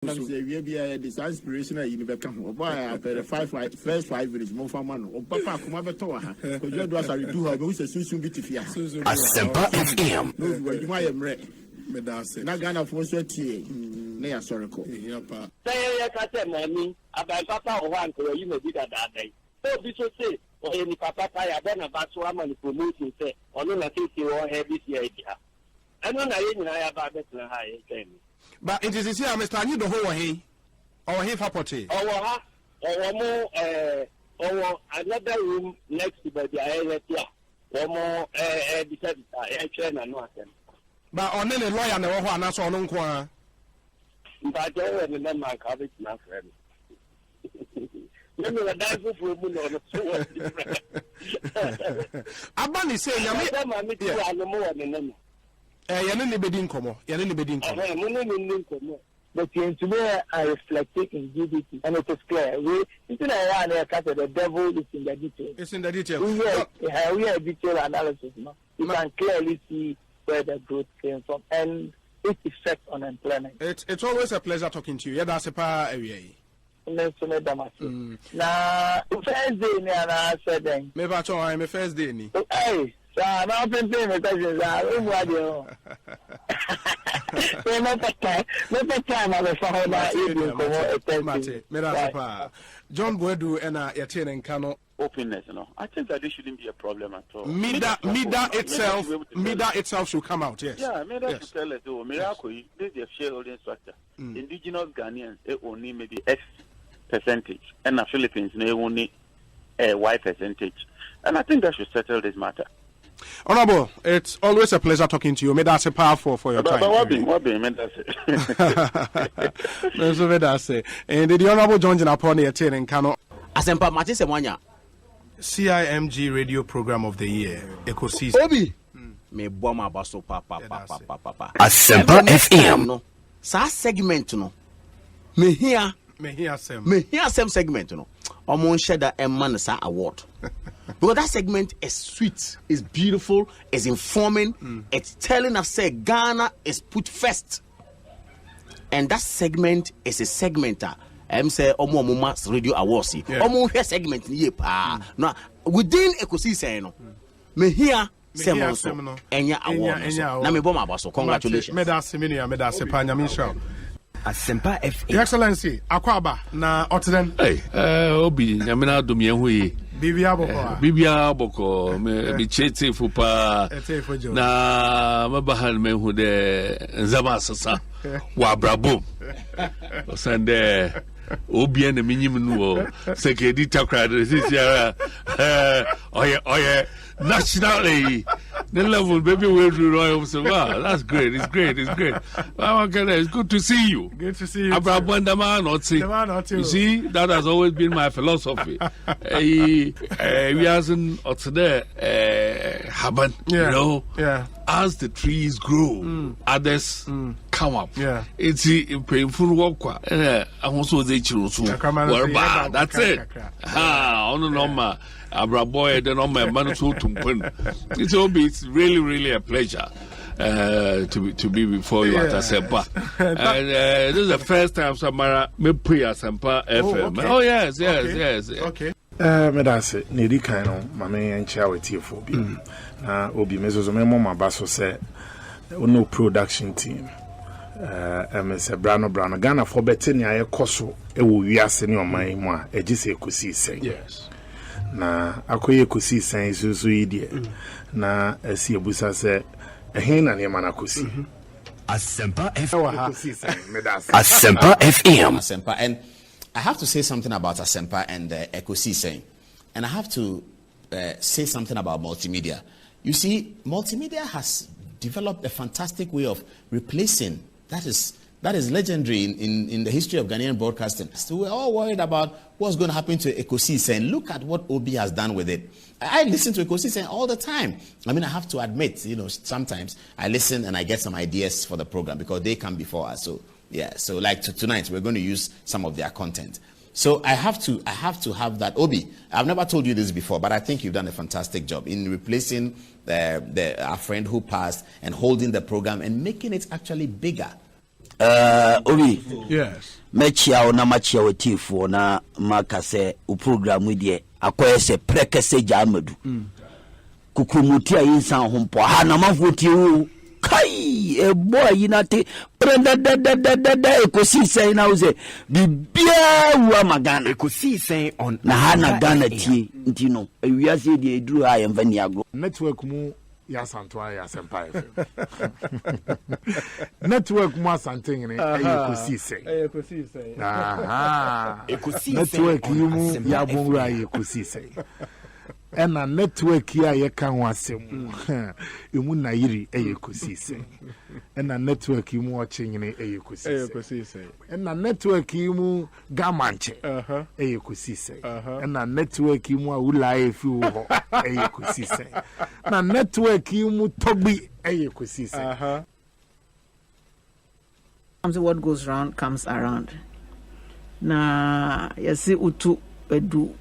We be a inspirational you never come. Why after the first 5 minutes more for man. O papa come over to her. Because you do as I do her, we say soon be to fear. Asempa FM. No, you might am right. Na Ghana for so tie. Na ya sorry ko. Say ya ka say mami, about papa o wan ko you may be that day. So be so say, o any papa ya be na ba so am promoting say, ono na say o heavy here dia. Eno na ye nyina ya ba bet na ha ye ken. But it is here, Mr. I need the whole way. Or he for potty. Or another room next to the area. Or more because I train and not them. But on any lawyer and the one that's on Unqua. But I don't remember my cabbage, my friend. Let me die for moon on the Abani saying, I'm more than them. Yanni Bedin Como, Yanni Bedin Como. But today I reflected in GDP, and it is clear. We the devil is in the detail. It's in the detail. We are detailed analysis. No? You can clearly see where the growth came from and its effect on employment. It's always a pleasure talking to you. Yeah, that's a power area. Now, first day, I said, then. Maybe I'm a first day. Hey. So I'm not paying the questions. Not time. John Boedu and Yatin and Kano. Openness, you know. I think that this shouldn't be a problem at all. Mida itself should come out, yes. Yeah, Mida should tell us, oh, miracle, this is a shareholding structure. Indigenous Ghanaians, they only maybe X percentage, and the Philippines, they only Y percentage. And I think that should settle this matter. Honorable, it's always a pleasure talking to you. May that's a powerful for your time. What be, and the Honorable John upon the attending Kano. Asempa CIMG radio program of the year, Ekosiisen. Obi. Me boma baso papa. Asempa FM. Sa segment no. Me here some segment no. Omon sheda emman sa award. Because that segment is sweet, is beautiful, is informing, it's telling us say Ghana is put first. And that segment is a segmenter. Say Omo Muma's Radio Awards. Omo here segment ni pa. Now within Ekosiisen no. Me here Semonso Enya award. Na me boma baso. Congratulations. Medase pa nyamisha. Asempa FM. Your Excellency, Akwaba na Otden. Hey, Obi, Yamina Dumianhui. Bibia Boko, me chete fupa na mabahan me hu de nzama sasa wa brabo. Sande Obi and minim no sekedi takra this year oye nationally the level baby will do royal so wow that's great it's great it's good to see you Abrabandama not see you see that has always been my philosophy we hasn't or today happen you know as the trees grow others come up it's painful work I also say that's it on normal Abraboy the normal man so it's really a pleasure to be before you at Asempa. And this is the first time Samara me pre Asempa FM. Okay. Oh yes. Okay. Medase nedi kan no mame encha wetiefo bi na obi mezozo me mama baso se no production team MS Brano Ghana for betting ya ekoso e wo wiase ne oman mu a egise Ekosiisen. Yes. Na akoye Ekosiisen isusu yidie na asi ebusa se ehin na ne mana kosi Asempa FM. Asempa FM. Asempa, and I have to say something about Asempa and Ekosiisen, and I have to say something about multimedia. You see, multimedia has developed a fantastic way of replacing. That is legendary in the history of Ghanaian broadcasting. So we're all worried about what's going to happen to Ekosiisen. Look at what Obi has done with it. I listen to Ekosiisen all the time. I mean, I have to admit, sometimes I listen and I get some ideas for the program because they come before us. So yeah, so like tonight we're going to use some of their content. So I have to have that. Obi, I've never told you this before, but I think you've done a fantastic job in replacing our friend who passed and holding the program and making it actually bigger. Obi. Yes. Mechia o na machia o tifo na maka se o program with ye akoye se prekese jamadu. Kukumuti a insan ho mpo ha na mafoti o kai e boy yinate prenda da ekosisen na uze bibia wa magana ekosisen on na ha na Ghana tie ntino ewiase de eduru ha yemfa ni agro network mu ya santo ya Asempa FM network mu asanten ne ekosisen aha network mu ya bonwa ekosisen ena network ya ye kan wasem emu na yiri ekosisen ena network mu ochenyene ekosisen ena network mu gamanche ekosisen ena network mu awula efi wo ekosisen na network mu togbi ekosisen what goes round comes around na yesi utu edu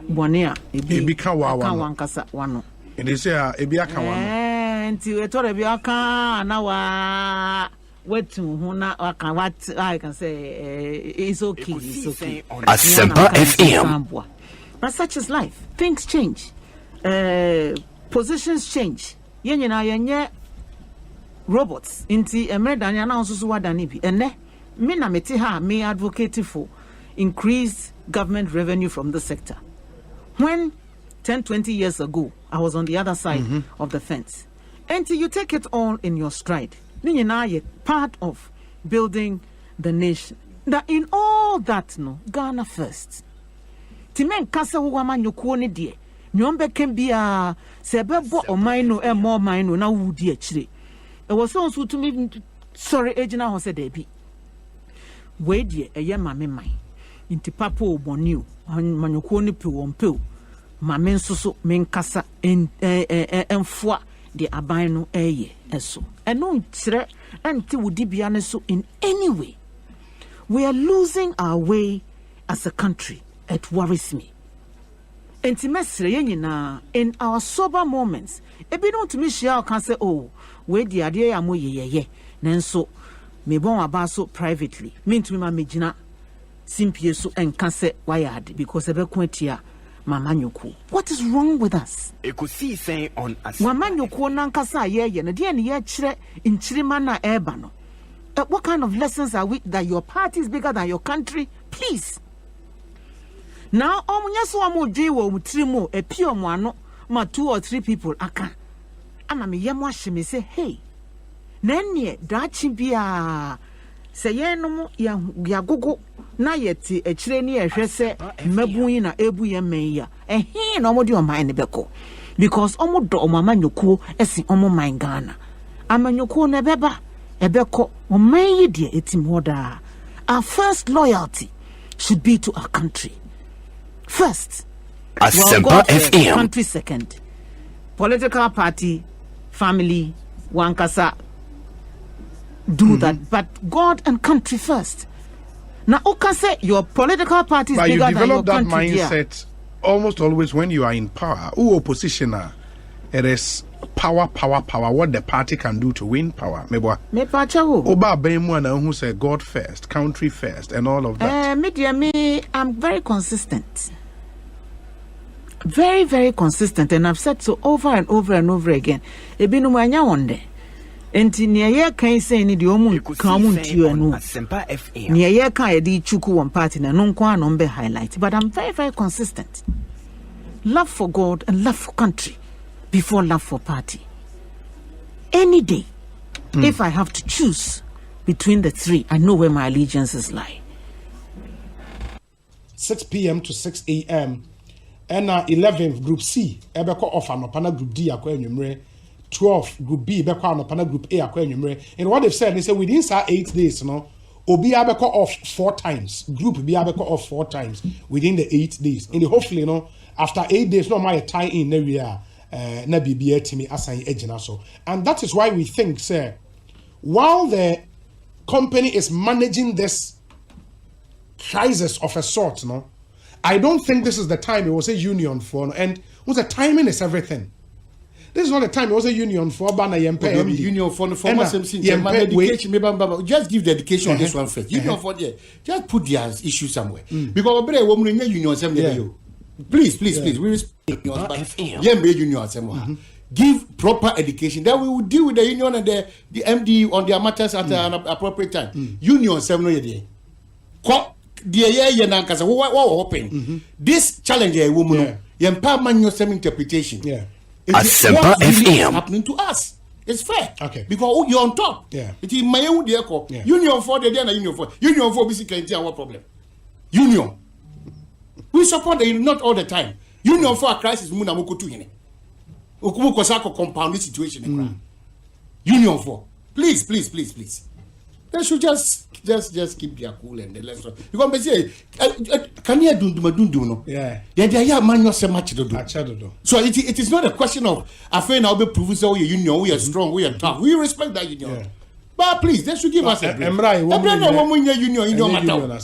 Bonia, ebi ka wankasa wano. Ede say ebi aka wano. Nti etore bi aka na wa wetu hu na aka what I can say it's okay. Asempa FM. But such is life. Things change. Positions change. Yenye robots. Inti emredanya na onsusu wadani bi. Ene me na meti ha me advocate for increased government revenue from the sector. When 10-20 years ago, I was on the other side of the fence. Until you take it all in your stride. You're part of building the nation. That in all that, no, Ghana first. Timen kasa wama nyukuone die. Nyombe kembia sebebo o maino e more maino na wudi echire. E was so to me sorry ejina ho se debi. We die eye mame mai. Inti papa oboniu manyukuone pe wonpe. Mame nsoso menkasa enfua de aban no eye eso eno nkyere anti wudibia ne so in any way. We are losing our way as a country. It worries me. Enti mesre yenyina in our sober moments ebi no to me share can say oh we di ade ya mo yeyeye nanso me bon aba so privately me ntumi ma megina simpie so enka se wayade because ebe kwantia Mama Nyuku. What is wrong with us? Ekosiisen on Asmpa. Mama Nyuku nankasa ye na de ne ye kire nchirima na eba no. What kind of lessons are we that your party is bigger than your country? Please. Now omunya so amodwe wo mutrimo epi omuano ma 2 or 3 people aka. Ama me yemo ahye me say hey. Na ne dachi bia se ye no ya gogo na yeti echire ni ehwe se mabun na ebu ye men ya ehin na omodi o man ne beko because omodo omama nyokuo esi omo man Ghana amanyoko na beba ebeko o man yi de etim hoda. Our first loyalty should be to our country first. Asempa FM. Country second. Political party, family, wankasa do that, but God and country first. Now, you can say your political party is but bigger you develop than your that country. Mindset almost always when you are in power. Who oppositioner? It is power. What the party can do to win power. Mebwa. Oba Bemu na who say God first, country first, and all of that. I'm very consistent. Very, very consistent, and I've said so over and over and over again. Ebinu mwanya wonde. Enti niye kan say ni di omu kamu ntiyo enu. Asempa FM. Niye kan edi chuku one party na nunkwa nombe highlight. But I'm very, very consistent. Love for God and love for country before love for party. Any day, if I have to choose between the three, I know where my allegiances lie. 6 p.m. to 6 a.m. And 11th Group C, Ebeko off and Opana Group D, Aquarium 12 Group B, Beko and Opana Group A, Aquarium. And what they've said, they say within 8 days, Obi Abeko off 4 times. Group B Abeko off 4 times within the 8 days. And hopefully, after 8 days, no my tie in area, na BBA to me assign agent also. And that is why we think, sir, while the company is managing this crisis of a sort, I don't think this is the time it was a union for, and the timing is everything. This is not the time. It was a union for Bana Yempe. Union for the former education. Just give the education on this one first. Union for the just put their issue somewhere. Because a woman in union assembly. Please. We respect union. Give proper education. Then we will deal with the union and the MD on their matters at an appropriate time. Union assembly. This challenge a woman. Yempa interpretation. Yeah. Asempa FM happening to us. It's fair. Okay. Because you're on top. Yeah. It is my own dear call. Union for the Union for basically our problem. Union. We support the not all the time. Union for a crisis munamuko to hine. Okumuko sako compound this situation. Union for. Please. They should just keep their cool and the lesson. Because they say, can you do no? Yeah. They are man so much to do. So it is not a question of I feel now be proven so we union, we are strong, we are tough. We respect that union. Yeah. But please, they should give us a break. Every woman union matter.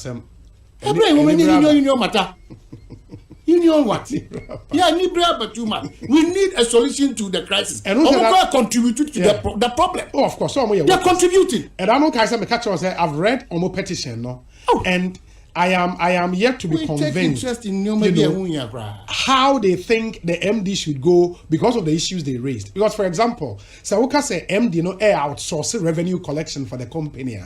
Every woman union matter. Union what? Yeah, but too much. We need a solution to the crisis. And who contributed to the problem? Oh, of course. They're contributing. And I know I've read Omo petition, no? And I am yet to be convinced how they think the MD should go because of the issues they raised. Because, for example, Sawuka say MD outsource revenue collection for the company.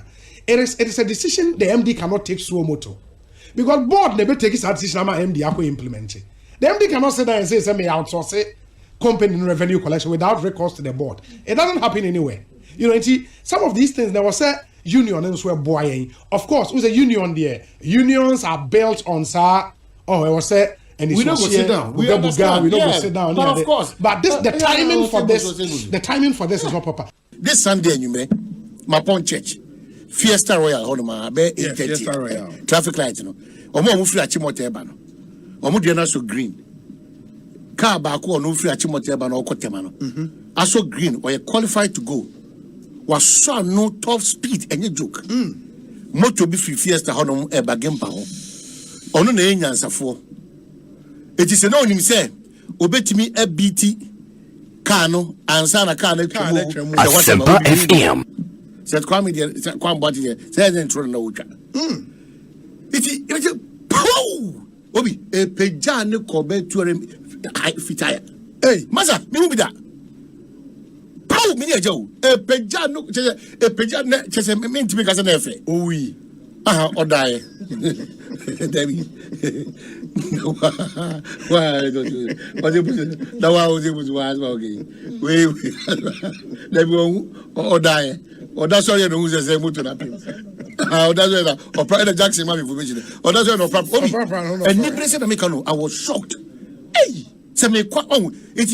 It is a decision the MD cannot take suo moto. Because board never takes a decision MD ako implement it. The MD cannot sit there and say me outsource it company revenue collection without recourse to the board. It doesn't happen anywhere. Some of these things there was a union and were boying. Of course, with a union there. Unions are built on it was a and we don't go sit down. We don't go sit down. But of course. But the timing for this is not proper. This Sunday, my point church. Fiesta Royal, Honoma, Fiesta Royal. Traffic lights, Omo free Achimote Ebano. Omo Diana so green. Car back or no free Achimote Ebano or Kotemano. Also green, or you qualified to go. Was so no top speed and you joke. Moto be free Fiesta Honum Eba Gempao. Ono ne nyansa fo. It is a no him say, Obetimi EBT Kano, Ansana Kano, Asempa FM. Said Kwame there, Kwame body there. Said then throw no ucha. It's pow. Obi a pejane kobe to fitaya. Hey, masa, me be that. Pow me there Joe. A pejane chese me ntimi kasa na efe. Owi. Aha, odaye. David. Why don't you? What you put? Now I was able to ask again. Wait. Let me odaye. Or that's why you know who's a motor. That's why or Private Jackson information. Or that's why no problem. And the president Americano, I was shocked. Hey, some it's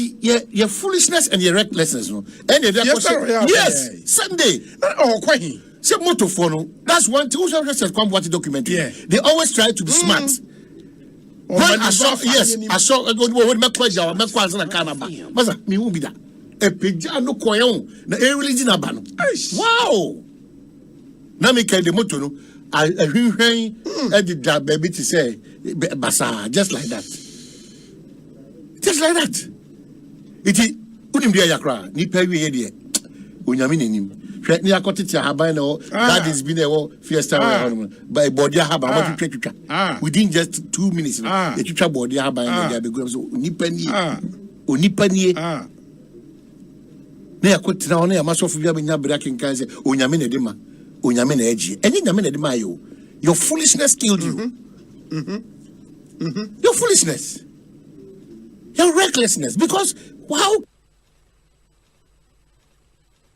your foolishness and your recklessness. No, and yes, Sunday. Oh, quite. Say motor phone. That's one thing. Who says come watch the documentary? Yeah. They always try to be smart. When I saw when my pleasure, my question na Canada. Masa, me won't be that. A pejano koyon na religion abano. Wow. Na me kai the moto no I did that baby to say basa just like that. Just like that. Iti unim dia yakra ni pa wi ye onyame nanim. Hwe ni akotete haban na that is been a fiesta by body haba what twetwa. Within just 2 minutes no twetwa body haban na be go so onipa ni na yakotina ona yamasofu bia benya breaking kan say onyame na dema onyame na agi enye nyame na dema yo your foolishness killed you your foolishness your recklessness because wow.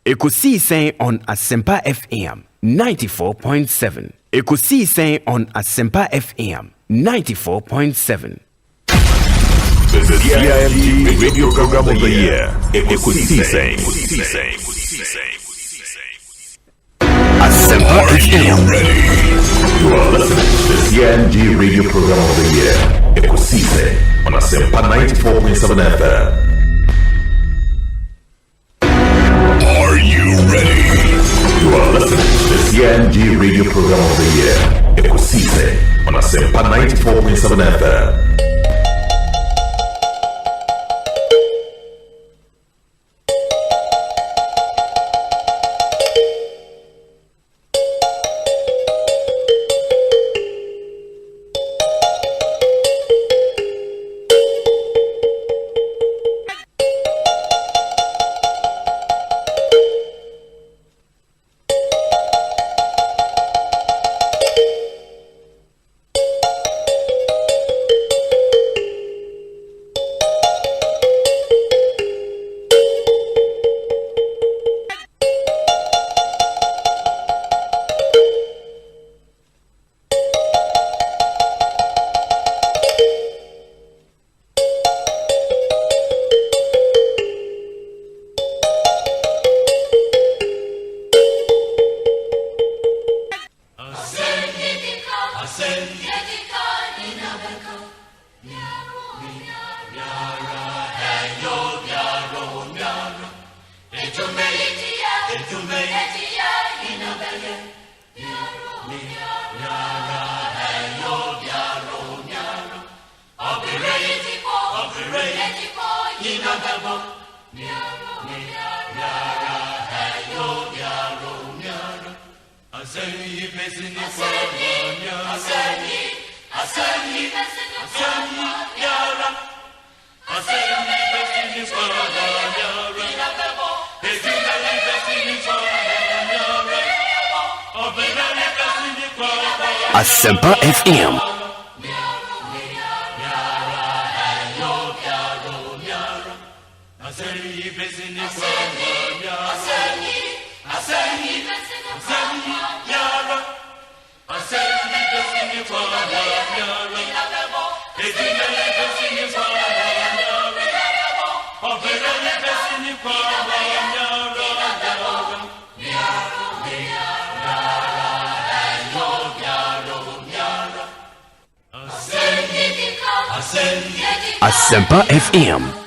Ekosiisen on Asempa FM 94.7. Ekosiisen on Asempa FM 94.7. The CIMT Radio Program of the Year, Ekosiisen. Asempa FM. Ready? You are listening to the CIMT Radio Program of the Year, Ekosiisen on Asempa 94.7 FM. Are you ready? You are listening to the CIMT Radio Program of the Year, Ekosiisen on Asempa 94.7 FM. Asempa FM. Asempa FM.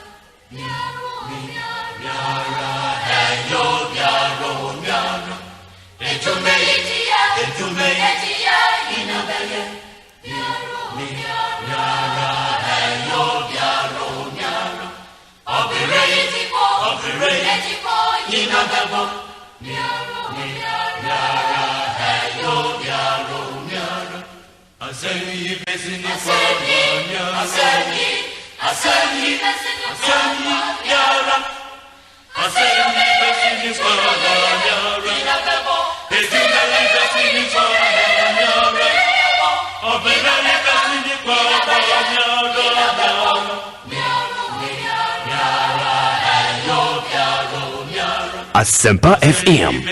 Asempa FM.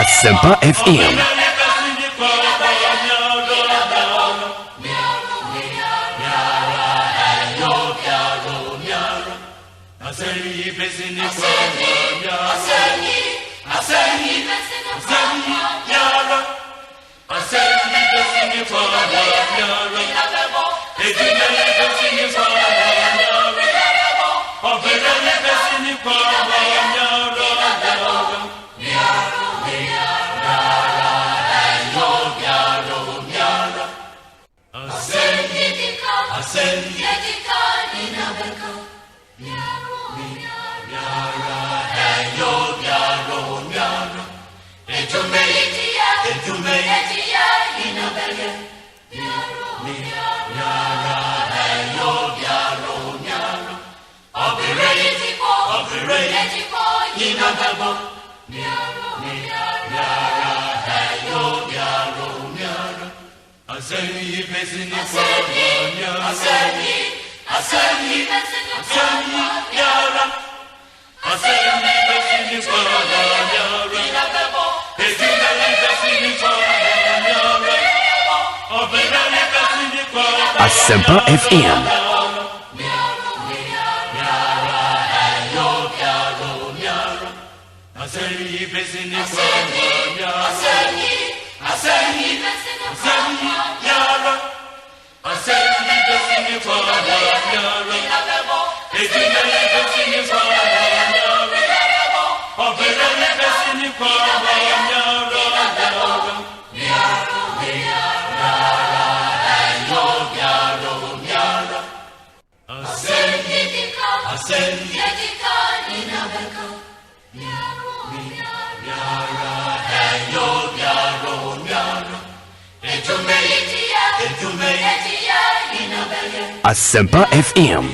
Asempa FM. Asempa FM. Asempa FM.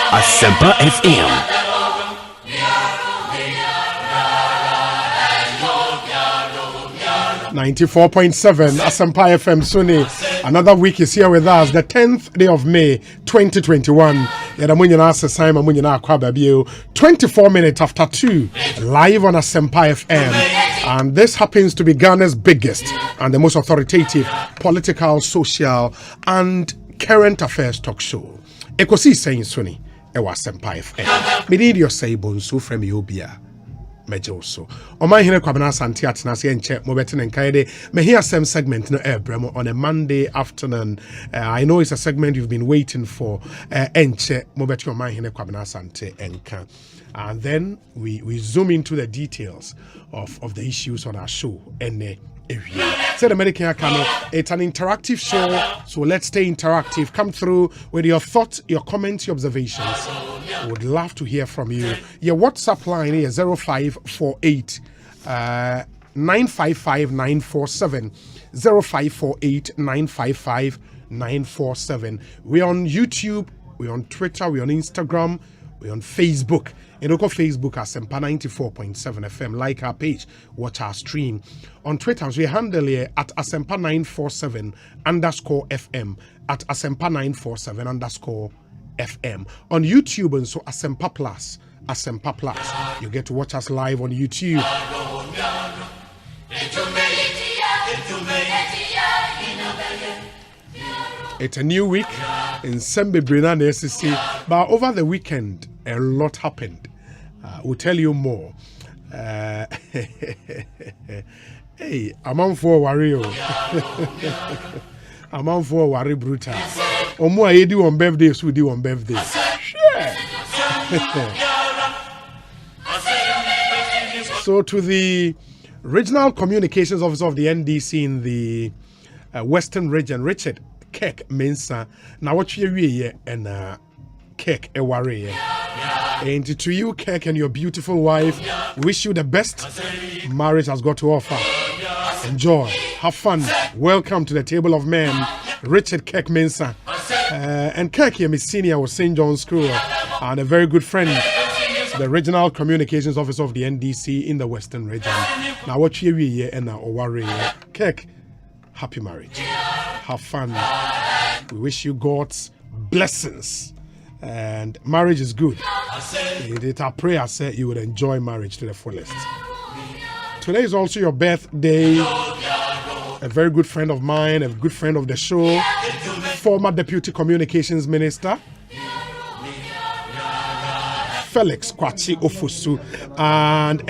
Asempa FM. 94.7 Asempa FM Sunni. Another week is here with us, the 10th day of May 2021. 24 minutes after 2, live on Asempa FM. And this happens to be Ghana's biggest and the most authoritative political, social, and current affairs talk show. Ekosiisen Sunni, Ewa Asempa FM. Me need your say bonsu from Yobia. Mejoso. Oma hine kwabena santi atenase enche mobeti nkaide me hear some segment no ebremo on a Monday afternoon. I know it's a segment you've been waiting for. Enche mobeti oma hine kwabena santi enka. And then we zoom into the details of the issues on our show area. Say the American Kano, it's an interactive show, so let's stay interactive. Come through with your thoughts, your comments, your observations. We would love to hear from you. Your WhatsApp line is 0548 955 947 0548 955 947. We're on YouTube, we're on Twitter, we're on Instagram, we're on Facebook. And look at Facebook Asempa94.7 FM. Like our page, watch our stream. On Twitter, we handle here at Asempa947 _FM. At Asempa947 _FM. On YouTube, and so Asempa Plus. Asempa Plus. You get to watch us live on YouTube. It's a new week in Sembe Brina SCC, but over the weekend, a lot happened. We'll tell you more. Hey, I'm on for Wario. I'm on for Wari Brutal. Omo I do on birthday, so do on birthday. Sure. So to the Regional Communications Officer of the NDC in the Western Region, Richard Kek Mensa. Now what you hear and Kek Eware. And to you, Kek, and your beautiful wife, wish you the best marriage has got to offer. Enjoy, have fun. Welcome to the table of men, Richard Kek Mensa. And Kek here, Miss Senior was St. John's School, and a very good friend, the Regional Communications Officer of the NDC in the Western Region. Now what you hear and Oware. Kek, happy marriage. Have fun. We wish you God's blessings. And marriage is good. It's our prayer that you would enjoy marriage to the fullest. Today is also your birthday. A very good friend of mine, a good friend of the show, former Deputy Communications Minister, Felix Kwachi Ofosu. And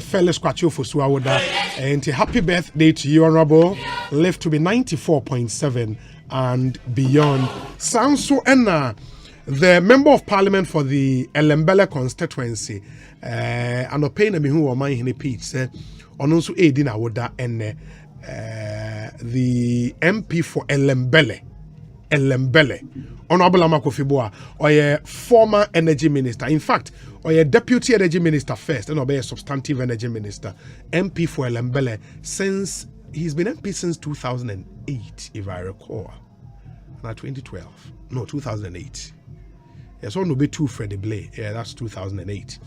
Felix Kwachi Ofosu Awoda. And happy birthday to you, Honorable. Live to be 94.7 and beyond. Sounds so enna. The Member of Parliament for the Elembele constituency, and opinion me who are my in page said, on also aiding Awoda and the MP for Elembele, Honorable Amakofibua, or a former energy minister. In fact, or a deputy energy minister first, and obey a substantive energy minister, MP for Elembele, since he's been MP since 2008, if I recall. Now 2012. No, 2008. Yes, one will be two Freddie Blay. Yeah, that's 2008.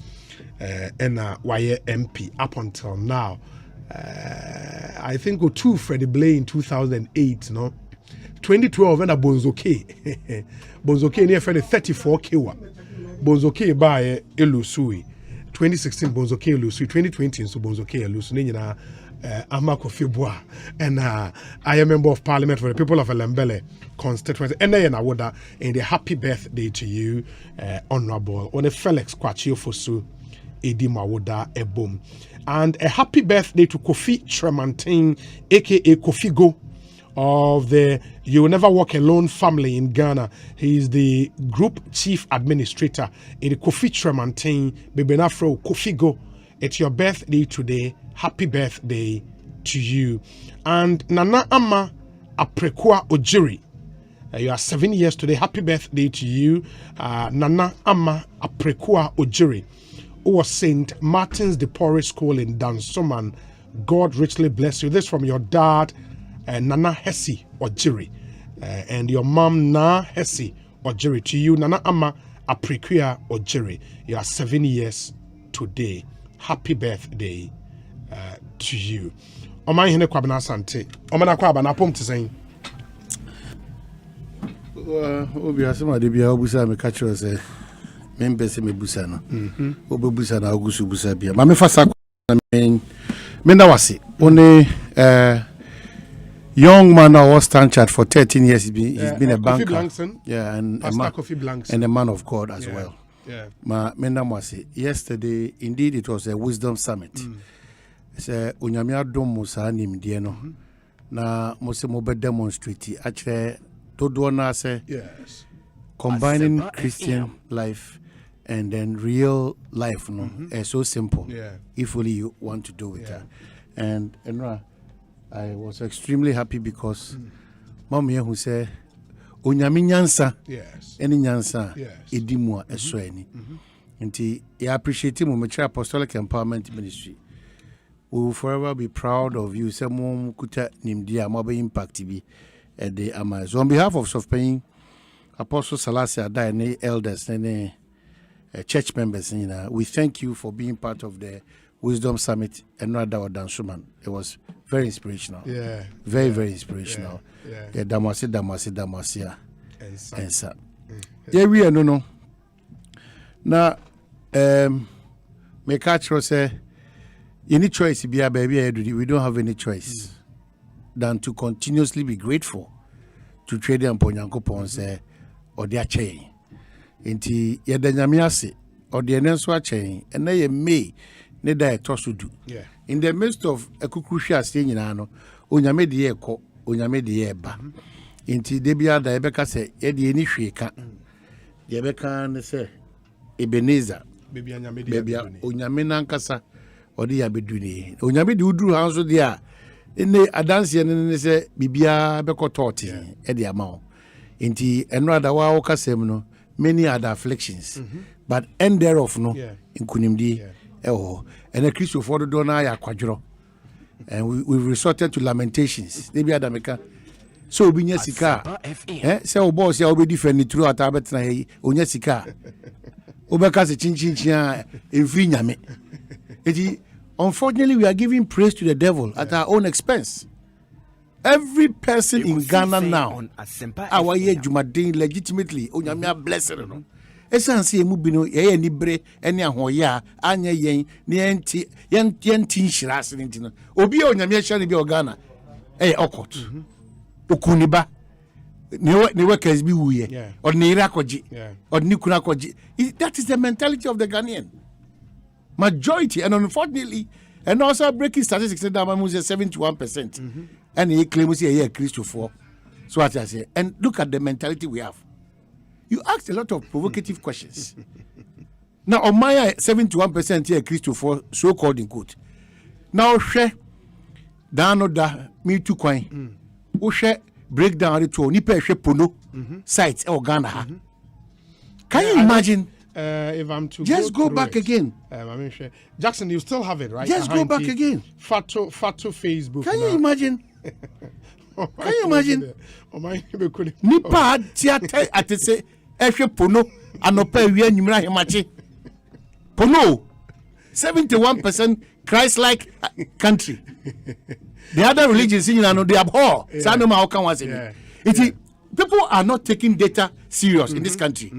And why MP up until now. I think go two Freddie Blay in 2008, no? 2012 and a Bonzoke. Bonzoke near Freddie 34K. Bonzoke by Elusui. 2016 Bonzoke Elusui. 2020 so Bonzoke Elusui. Amako Fibwa. And I am a member of Parliament for the people of Elembele constituency. And then I would in the happy birthday to you, Honorable on Felix Kwachio Fosu Edima Woda Ebom. And a happy birthday to Kofi Tremantin, aka Kofi Go, of the You Will Never Walk Alone family in Ghana. He is the group chief administrator in the Kofi Tremantin Bebenafro Kofi Go. It's your birthday today. Happy birthday to you. And Nana Ama Aprekua Ojiri. You are 7 years today. Happy birthday to you. Nana Ama Aprekua Ojiri, who was St. Martin's de Porres School in Dansoman. God richly bless you. This from your dad, Nana Hesi Ojiri, and your mom, Na Hesi Ojiri. To you, Nana Ama Aprekua Ojiri. You are 7 years today. Happy birthday to you. Oman hene kwabena asante. Omana kwaba na pom tsen. Obi asema de bia obusa me catch us membe se me busa no. Obebusa na ogusu busa bia. Ma me fasa me na wase. Only young man I was stand for 13 years. He's been a banker. Yeah, and a man of God as well. Yeah. Yesterday, indeed, it was a wisdom summit. Say unyamia dom musa nimdie no na mose mobe demonstrate actually todo na say yes, combining Asempa Christian life and then real life no is so simple. Yeah. If only you want to do it. And I was extremely happy because mommy who say unyami nyansa yes, any nyansa yes, edimua eso eni nti I appreciate mu Mature Apostolic Empowerment Ministry. We will forever be proud of you. Semum kuta nimdia mabe impact bi the ama. So on behalf of Sofpain, Apostle Salasia Adai, elders and church members, we thank you for being part of the Wisdom Summit and Nada Dansuman. It was very inspirational. Yeah. Very inspirational. Yeah. Damasia. And sa. Yeah, we are no. Now me catch say any choice be a baby, we don't have any choice than to continuously be grateful to trade and Ponyanko say or their chain. Inti Yadanyamiase or the Nenso chain, and they may need that to do. Yeah. In the midst of a kukusha staying in Ano, Unyame de Eko, Unyame de Eba. Inti Debia da Ebeka say, Edi any shaka. The Ebeka say Ebenezer, baby Unyame Nankasa. Odi ya beduni onyame de uduru hanso dia ene adanse ne se bibia bekototi e de ama enti eno adawa wo kasem no many other afflictions but end thereof no inkunimdi and a Christo for do na ya kwadworo and we resorted to lamentations they be adameka so obinya sika say o boss ya obedi fani tru ata betna yi onya sika obeka se chinchinchia emfi nyame. Unfortunately, we are giving praise to the devil at our own expense. Every person in Ghana now, our year Jumadin legitimately, Onyamia blessed. Essence, Mubino, any bre, any ahoya, anya yen, nienti, yentin shiras in Tina. Obi Onyamia shall be Ghana. Okot. Okuniba. Ne workers be we, or Nirakoji, or Nikunakoji. That is the mentality of the Ghanaian. Majority, and unfortunately, and also breaking statistics, that man was 71%. And he claims here Christo for. So what I say, and look at the mentality we have. You asked a lot of provocative questions. Now, on my 71% here Christo for so called in quote. Now, share down da me too coin. O share breakdown to nipe share pono sites or Ghana. Can you imagine? If I'm to just go back again. Jackson, you still have it, right? Just go back again. Fato Facebook. Can you imagine? Can you imagine? Nipa theater at the say ehwe pono anopa wi anyumra hemache. Pono 71% Christ-like country. The other religions in they abhor. People are not taking data serious in this country.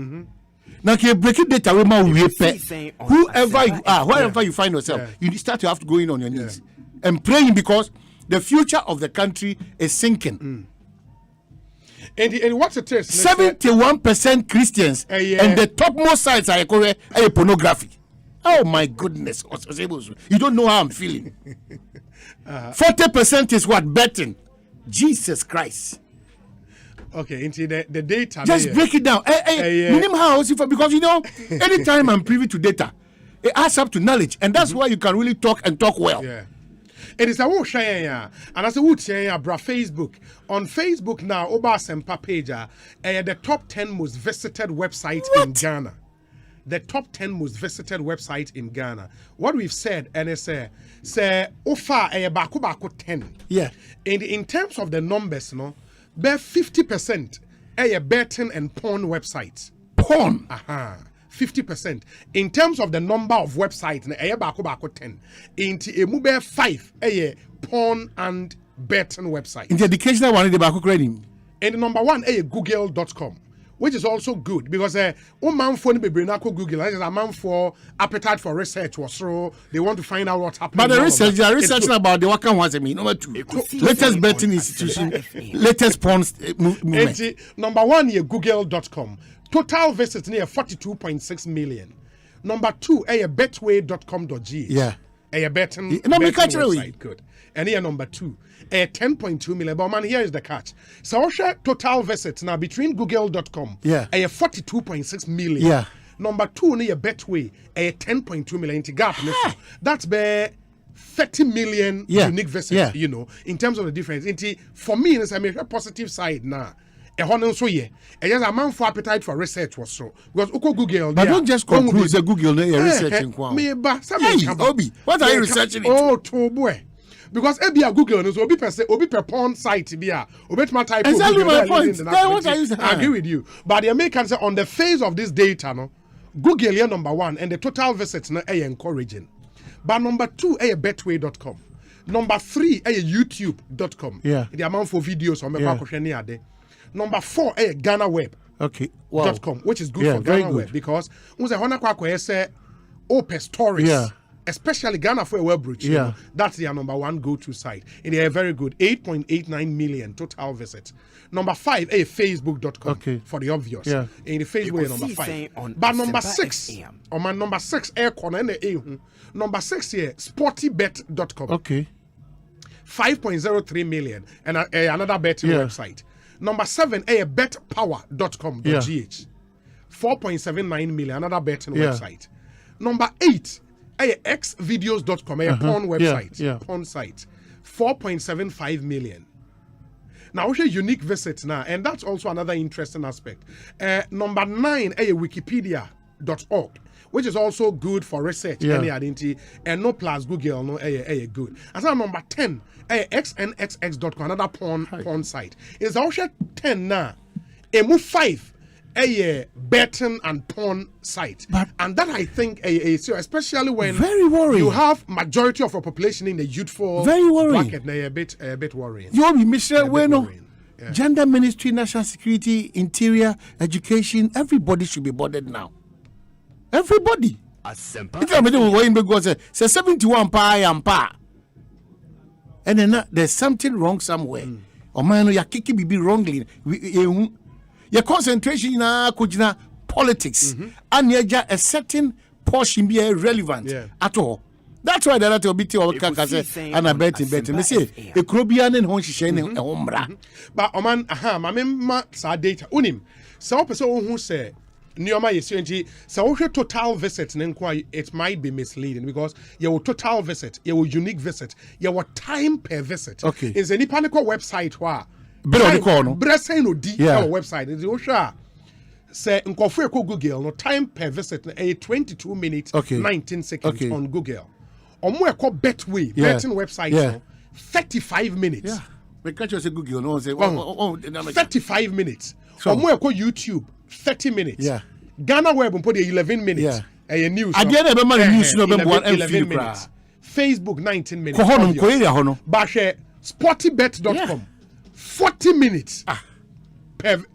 Now, can you break data with my whoever you are, wherever you find yourself, you start to have to go in on your knees and praying because the future of the country is sinking. And what's the test? 71% Christians and the topmost sites are pornography. Oh my goodness. You don't know how I'm feeling. 40% is what? Betting. Jesus Christ. Okay, into the data. Just break it down. Minimum house, because you know, anytime I'm privy to data, it adds up to knowledge, and that's why you can really talk and talk well. Yeah. It is a wo share and as a wood share bra Facebook. On Facebook now, Oba Asempa page, the top 10 most visited websites in Ghana. The top 10 most visited websites in Ghana. What we've said, and it's say ofa bako 10. Yeah. In terms of the numbers, no, bear 50% betting and porn websites. Porn. 50%. In terms of the number of websites, bako 10. Into a mobile 5 porn and betting websites. In the educational one, the bako credit. And the number 1 google.com. Which is also good because man for Google is a man for appetite for research or so they want to find out what's happening. But the research about the Wakan was number 2. Latest betting institution, latest porn movement. Number 1 google.com. Total visits near 42.6 million. Number 2 betway.com.gh. Yeah. Betting website. Good. And here number 2. 10.2 million. But man, here is the catch. So total visits now between google.com. Yeah. 42.6 million. Yeah. Number 2 near Betway. 10.2 million. Gap. That's be 30 million unique visits, you know, in terms of the difference. For me, it's a positive side now. Just a man for appetite for research was so because Google. But don't just conclude the Google researching. Obi, what are you researching? Oh, to boy. Because Google is obi per porn site be obi my type. Exactly my point. I agree with you. But the Americans say on the face of this data, no, Google here number 1 and the total visits no encouraging. But number 2 betway.com. Number 3 youtube.com. Yeah. The amount for videos on me Number 4 Ghana Web. Okay. Wow. .com, which is good for Ghana Web because say open stories. Yeah. Especially Ghana for a web brochure. Yeah. You know, that's their number 1 go-to site. And they are very good. 8.89 million total visits. Number 5 facebook.com. Okay. For the obvious. Yeah. In the Facebook number 5. But number 6 on my number 6 air corner and number 6 here sportybet.com. Okay. 5.03 million and another betting website. Number 7 betpower.com.gh. 4.79 million another betting website. Number 8 xvideos.com, porn website, porn site, 4.75 million. Now, we have unique visits now, and that's also another interesting aspect. Number 9, wikipedia.org, which is also good for research, any identity, and no plus Google, no, good. And so number 10, xnxx.com, another porn site. It's also 10 now. Move 5. Betting and porn site, and that I think so especially when very worrying. You have majority of our population in the youthful very worrying bracket, a bit worrying. You be Michelle Bueno, Gender Ministry, National Security, Interior, Education, everybody should be bothered now. Everybody. Asempa. It's 71 pa. And then there's something wrong somewhere. Or man, you're kicking be wrongly. Your concentration in politics and a certain portion be irrelevant at all. That's why the latter BT or can say and I bet me say a Caribbean and Honshin and Ombra. But Oman, my member data unim. So person who say Neoma is so total visit and inquiry it might be misleading because your total visit, your unique visit, your time per visit. Okay. Is any panical website where Bressay no D our website is Osha. Say Nkofre Google no time per visit 22 minutes 19 seconds on Google. Or more called Betway betting website 35 minutes. We catch us a Google. No, say 35 minutes. So more YouTube 30 minutes. Yeah. Ghana Web put 11 minutes. Yeah. News. I get a news. 11 minutes. Facebook 19 minutes. But sportybet.com 40 minutes.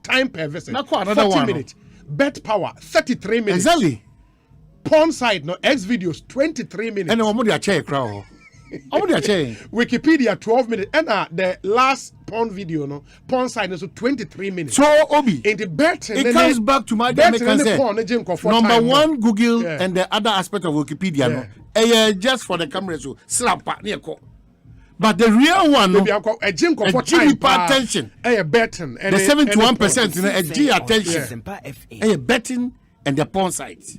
Time per visit. 40 minutes. Bet Power 33 minutes. Exactly. Porn site no X videos 23 minutes. And what do check crowd? Wikipedia 12 minutes. And the last porn video no porn site is 23 minutes. So Obi, in the bet it comes back to my number one Google and the other aspect of Wikipedia no. Just for the camera so slap near call. But the real one, no, a gym attention. A betting, the 71%, a G attention. A betting and the porn sites.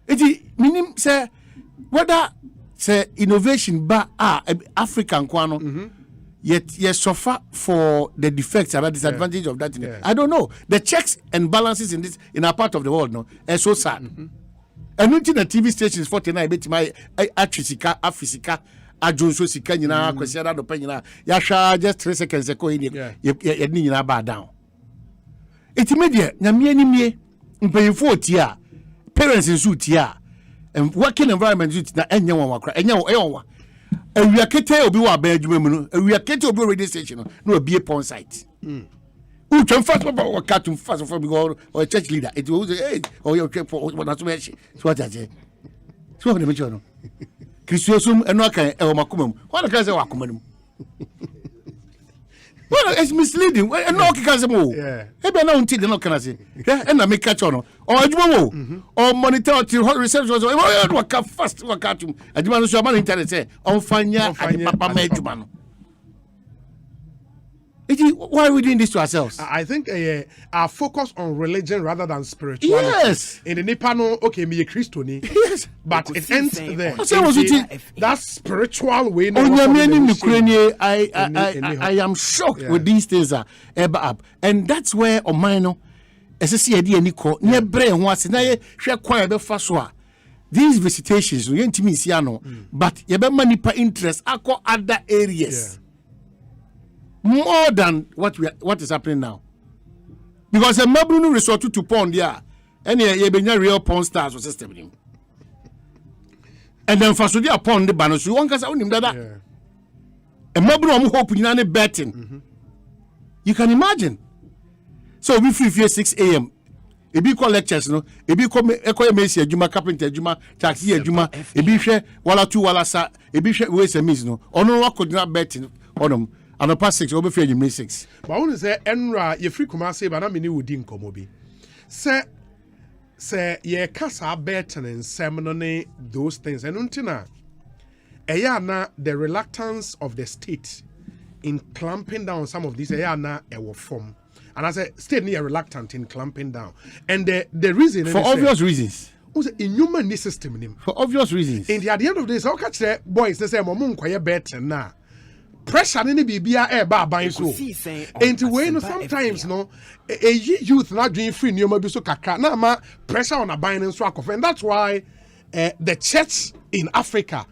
It meaning say whether say innovation ba African kwano yet suffer for the defects about disadvantage of that. I don't know. The checks and balances in our part of the world no are so sad. And not in the TV stations 49 bit my atrisika afisika. Ajonso sika nyina kwasiada do pa nyina ya hwa just 3 seconds ago ye ni nyina ba down eti media nyame animie mpayefo otia parents nso tia and working environment na enye won wakra enye won awia kete obi wa ba adwuma mu no awia kete obi radio station no obie pon site Uchem fast for cartoon fast for because or church leader it was hey or you for what so what I say so what the mention no Christosum and no can makumum. What can say wakumanum? Well, it's misleading. And no can say more. Yeah. Maybe no until the no can say. Yeah, and I make catch on. Or Jumo or monitor till hot reception. Oh, what can fast work out to a demand so man internet say on Fanya and Papa Mejuman. Why are we doing this to ourselves? I think our focus on religion rather than spirituality. Yes. In the Nipano, okay, me a Christian. Yes. But it ends there. That spiritual way. I am shocked with these things are ever up. And that's where Omino, as I see idea Nico, near brain was na share quite a faswa. These visitations, we ain't Timisiano, but you be money per interest, across other areas. Yeah. More than what is happening now, because a Mabunu resort to porn there, and you be real porn stars or system, and then for so they upon the banners, you want to say that a Mabunu hope in any betting. You can imagine. So we free 6 a.m. If you call lectures, no, if you come echo Messi, Juma carpenter, Juma taxi, Juma, if you share wala two wala sa, if you share ways and means no, or no one could not betting on them. And the past 6 over free you 6. But I want to say Enra you free come say but na me ni wodi nkomo bi. Say ye kasa betting and seminone those things and untina. Eya na the reluctance of the state in clamping down some of these eya na ewo form. And I say state ni reluctant in clamping down. And the reason for obvious reasons. In human system nim. For obvious reasons. In the at the end of the day so catch the boys they say mo nkoye betting na. Pressure ni bibia eba ban so enti we no sometimes no a youth not doing free nyoma bi so kakra na ma pressure on a ban so akof and that's why the church in Africa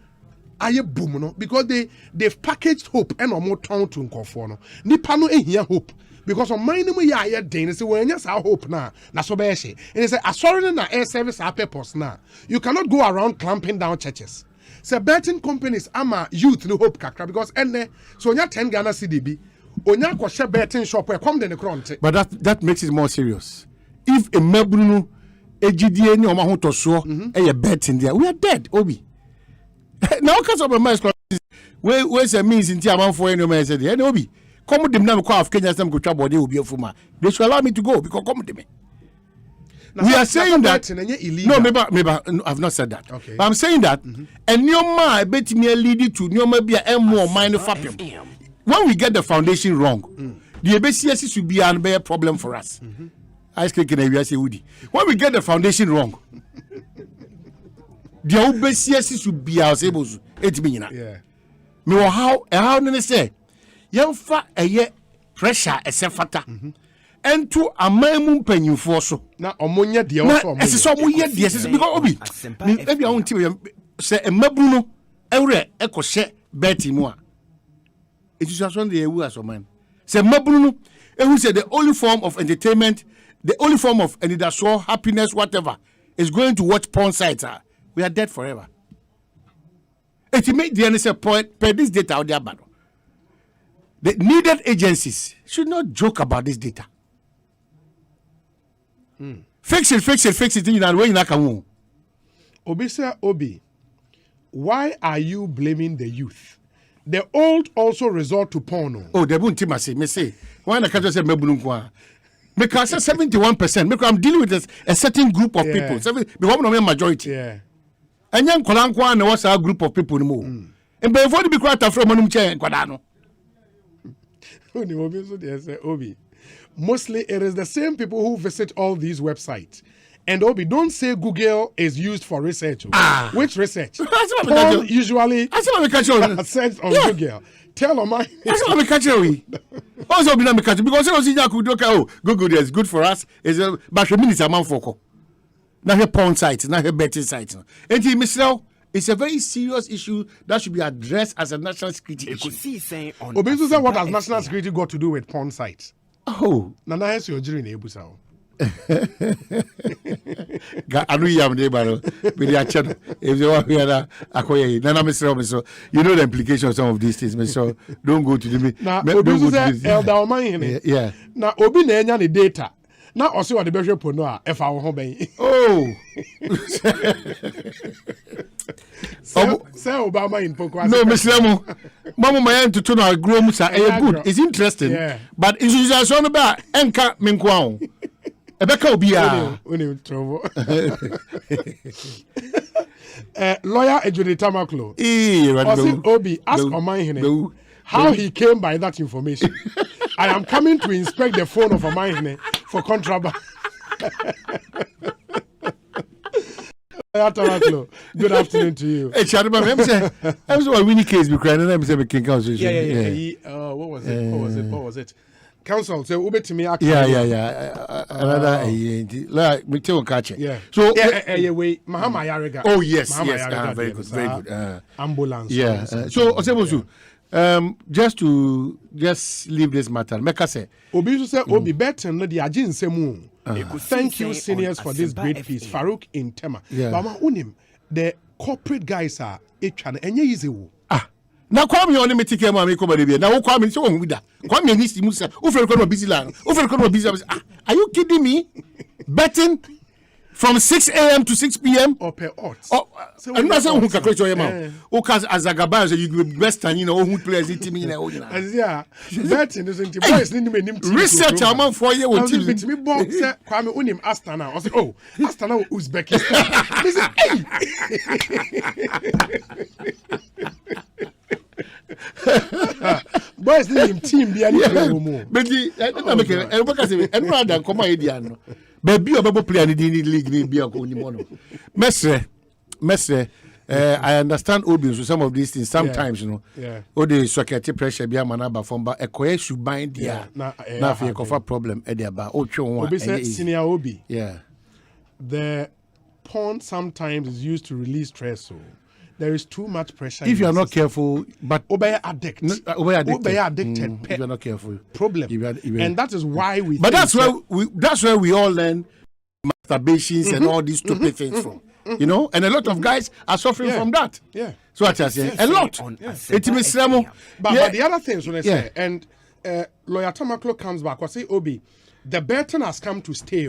aye boom no because they've packaged hope and omo turn to nkofo no nipa no ehia hope because on mine mu ya aye den say when yes hope na so be she and say asori na air service our purpose na you cannot go around clamping down churches. So betting companies ama youth no hope kakra because enne so onya 10 Ghana CDB onya ko share betting shop e come the cront. But that makes it more serious. If a mebunu ejidie ni oma ho toso e betting there we are dead obi. Now cause of my we say means in amanfo any man say there obi come dem na me call of Kenya sem go twa body obi afuma. They should allow me to go because come dem. We are saying that no, maybe I've not said that. Okay. But I'm saying that and nyoma bet me lead to nyoma be a more minor fapium. When we get the foundation wrong, the ABCS should be a problem for us. I speak in a say Woody. When we get the foundation wrong, the ABCS should be our able to me. Yeah. Me how did say? Young fa a year pressure a sefata. And to a man penny for so now omonya de also as so moye de because obi maybe I want to say a mabuno ewre eko she beti mu a It is as one the ewu as a man. Say mabunu. Who said the only form of entertainment, the only form of industrial happiness, whatever, is going to watch porn sites. We are dead forever. It make the NSA point per this data out there, but the needed agencies should not joke about this data. Fix it. You know, when you can. Obisa Obi, why are you blaming the youth? The old also resort to porn. Oh, they won't me say. Why I can't say mebulunkwa? Because 71%. Because I'm dealing with a certain group of people. The woman of majority. Yeah. And young Kolankwa and what's our group of people no more. And before the be quite from Monum chair Kwadano. Obi. Mostly it is the same people who visit all these websites. And Obi, don't say Google is used for research. Which research? Porn usually search on Google. Tell on my. That's what we catch you. Also, be not catch because I was in Google. Google is good for us. Is a but a minute amount for. Now here porn sites, now here betting sites. And Mr. It's a very serious issue that should be addressed as a national security issue. Obi, so what has national security got to do with porn sites? Oh, Nana has your jury in Ebusa. Anu yam de baro be the channel if you want here akoye nana Mr. So you know the implications of some of these things, so don't go to the now Obi say elder oman yeah now Obi na enya the data now also what the behwe po no a e fa wo ho ben oh say Obama in Poko no Mr. Mo mama my to turn our grow musa good it's interesting but is you so no ba enka menkwa Ebeka Obia. Lawyer Ejudi Tamaklo. Obi, ask Omanhene how he came by that information. I am coming to inspect the phone of Omanhene for contraband. Good afternoon to you. Hey, Chadema, I'm saying, a winning case, I'm saying, King Council. Yeah. What was it? Council, so Ube to me. Another like me tell catch it. Yeah. So wait, Mahama Yariga. Oh yes, very good. Ambulance. Yeah. So Osebusu, just leave this matter. Meka say Obi say Obi better no the agin semu. Thank you seniors for this great piece. Farouk in Tema. Mama unim the corporate guys are etwa enye easy wo. Na kwa mi oni metike ma me ko ba de na wo kwa mi so won wida kwa mi ni musa wo fere ko no busy land wo fere ko no busy are you kidding me betting from 6 a.m. to 6 p.m. or per odds and na say who ka kwetcho ye ma o ka azagaba so you best time you know who players team you know yeah betting is into boys ni menim team research among 4 year with team me bon say kwa mi unim Astana o say oh Astana Uzbekistan boys need team be any more but na make e boka say e no adan come idea no baby obebo player ni league ni bia ko ni mo no mesre I understand Obi so some of these things sometimes you know o the security pressure bia manaba from ba ekoye should bind there na fe kofa problem e dey ba o twe won Obi say senior Obi yeah the porn sometimes is used to release stress so there is too much pressure. If you are not careful, but obey addicted. If you are not careful, problem. And that is why we. But that's where we all learn masturbations and all these stupid things from. You know, and a lot of guys are suffering from that. Yeah. So what I say, a lot. But the other things when I say, and Lawyer Tamaklo comes back, I say, Obi, the Burton has come to stay.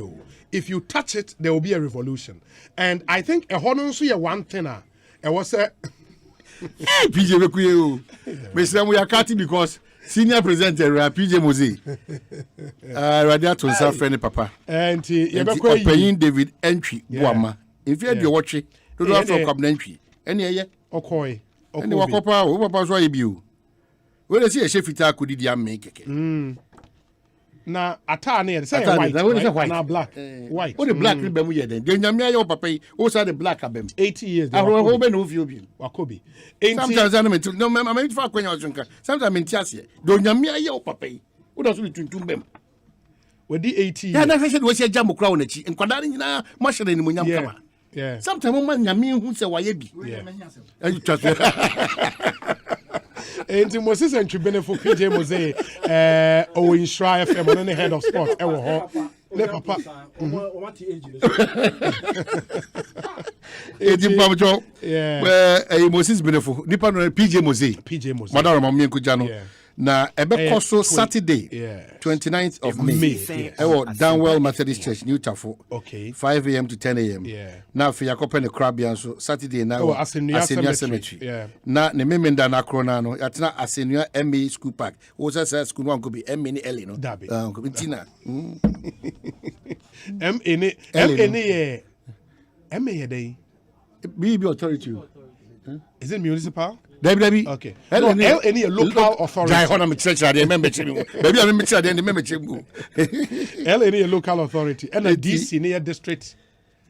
If you touch it, there will be a revolution. And I think a honor one thing. I was PJ Bekuye Mr. We are cutting because senior presenter PJ Mose radio to himself friend papa and paying David entry boama if you dey watch it do not for come entry any eye okoy any wakopa o papa so yibiu we dey see a chef ita kudi dia make keke na ata na say white na black white what the black be mu ye den de nyame aye papa o say the black abem 80 years ahoro be no fi obi wakobi sometimes I no me fa kwanya osunka sometimes me ntiase de nyame aye papa o da so tuntum bem we di 80 ya na hwehwe de we se jam kura wo na chi nkwada ni nyina mo hyere ni mo nyam kama sometimes mo ma nyame hu se waye bi Enti Moses and Tribune for PJ Mose Owen Shry FM on the head of sports ewo ho ne papa Edi Pamcho Moses Benefo nipa no PJ Mose madam Mamien Kujano na ebe koso Saturday 29th of May ewo Danwell Methodist Church New Tafo 5 a.m. to 10 a.m. na fi yakope ne Krabian so Saturday na Asenua Cemetery na ne memenda na krona no yatena Asenua MA School Park wo say school one go be MA ni L no ko bitina MA ye dey be authority is it municipal? Debbie. Okay. No, any local authority. Jai Honor me church dey remember chim. Baby I me church dey remember chim. Any local authority and a DC near district.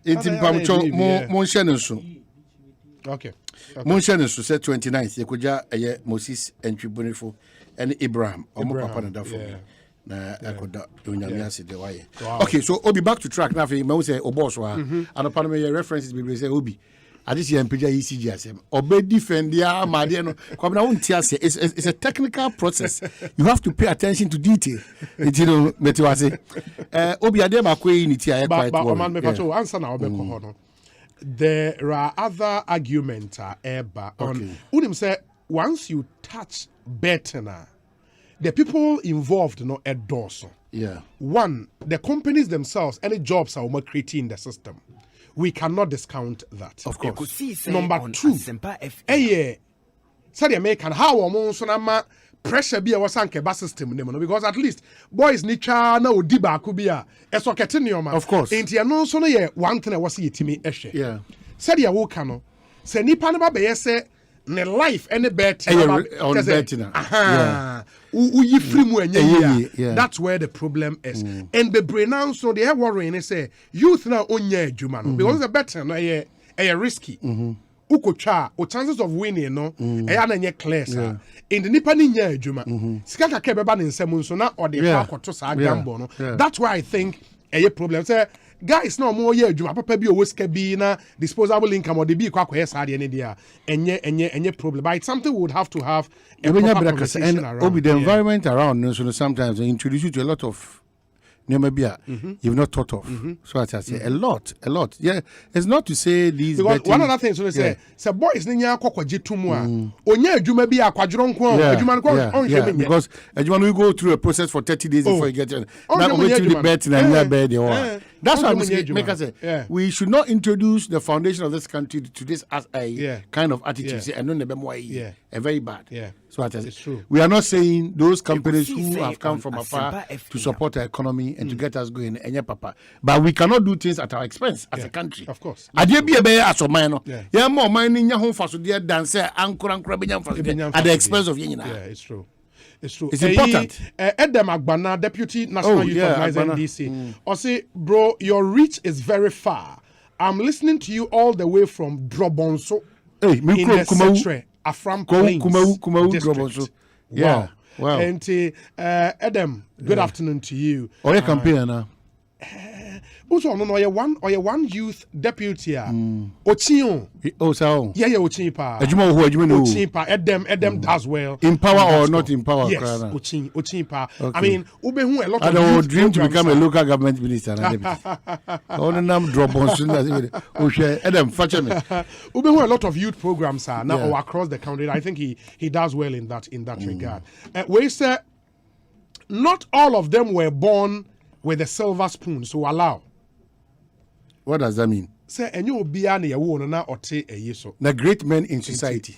Intim pamcho mo nhye ne so. Okay. Mo nhye ne so say 29th yekoja eye Moses Entwibonifo and Abraham omo papa na dafo. Na akoda onyame ase de waye. Okay, so Obi back to track na fe me say oboss wa. Anopa me references be say Obi this year MPJ ECG asem obey defend ya made no come na won't say it's a technical process. You have to pay attention to detail. You know metiwase obi ade ba ko yi ni ti aye quite well. But man me pacho answer na obe ko ho no. There are other arguments eba on unim say once you touch betna the people involved no endorse. Yeah. One, the companies themselves, any jobs are creating in the system. We cannot discount that. Of course. Number two, said the American how almost pressure be a wasanke bus system because at least boys nicha na odiba kubia eso ketinioma. Of course. Enti no so no ye one thing was yetimi ehwe. Yeah. Said the woka no se nipa no ba be say ne life any bet on betting. Uyi free mu enye. That's where the problem is. And the brain now so they are worrying say youth now onye adwuma no because the betting no e risky. Ukocha o chances of winning no e ya na nye clear sa. In the nipa ni nya adwuma. Sika ka ke beba ne nsem nso na o de pa akoto sa gambo no. That's why I think a problem say guys no more ye adwuma papa bi o sika bi na disposable income or the bi kwa kwa sa de ne dia enye problem, but it's something we would have to have a proper conversation around. Obi the environment around so sometimes they introduce you to a lot of you've not thought of. So I say a lot. Yeah, it's not to say these because one other thing so they say boys ni nya kwakwaje tumu a onye adwuma bi akwadworo nko adwuma nko on hwe because adwuma we go through a process for 30 days before you get it. Now we to the bet and you bed the that's why make us say we should not introduce the foundation of this country to this as a kind of attitude say and no a very bad. So it's true. We are not saying those companies who have come from afar to support our economy and to get us going, papa. But we cannot do things at our expense as a country. Of course. I did be a bear as a man. Yeah, more mining your home for so dear dance and Kuran at the expense of Yenina. Yeah, it's true. It's true. It's important. Edem Agbana, Deputy National Youth Organizer DC. Or say, bro, your reach is very far. I'm listening to you all the way from Drobonso in the Centre. Afram Plains District. Yeah. Wow. And Adam, good afternoon to you. Your campaign now. Also, no, you're one youth deputy. Ochion. Oh, so. Yeah, Ochipa. Ochipa. Adam does well. In power or not in power? Yes, Ochipa. I mean, Ubehu a lot of. I would dream to become a local government minister. Only name drop on soon. Adam, fetch me. Ubehu a lot of youth programs are now across the country. I think he does well in that regard. We say not all of them were born with a silver spoon, so allow. What does that mean? Say, and you be an a woman or take a year so. The great men in society.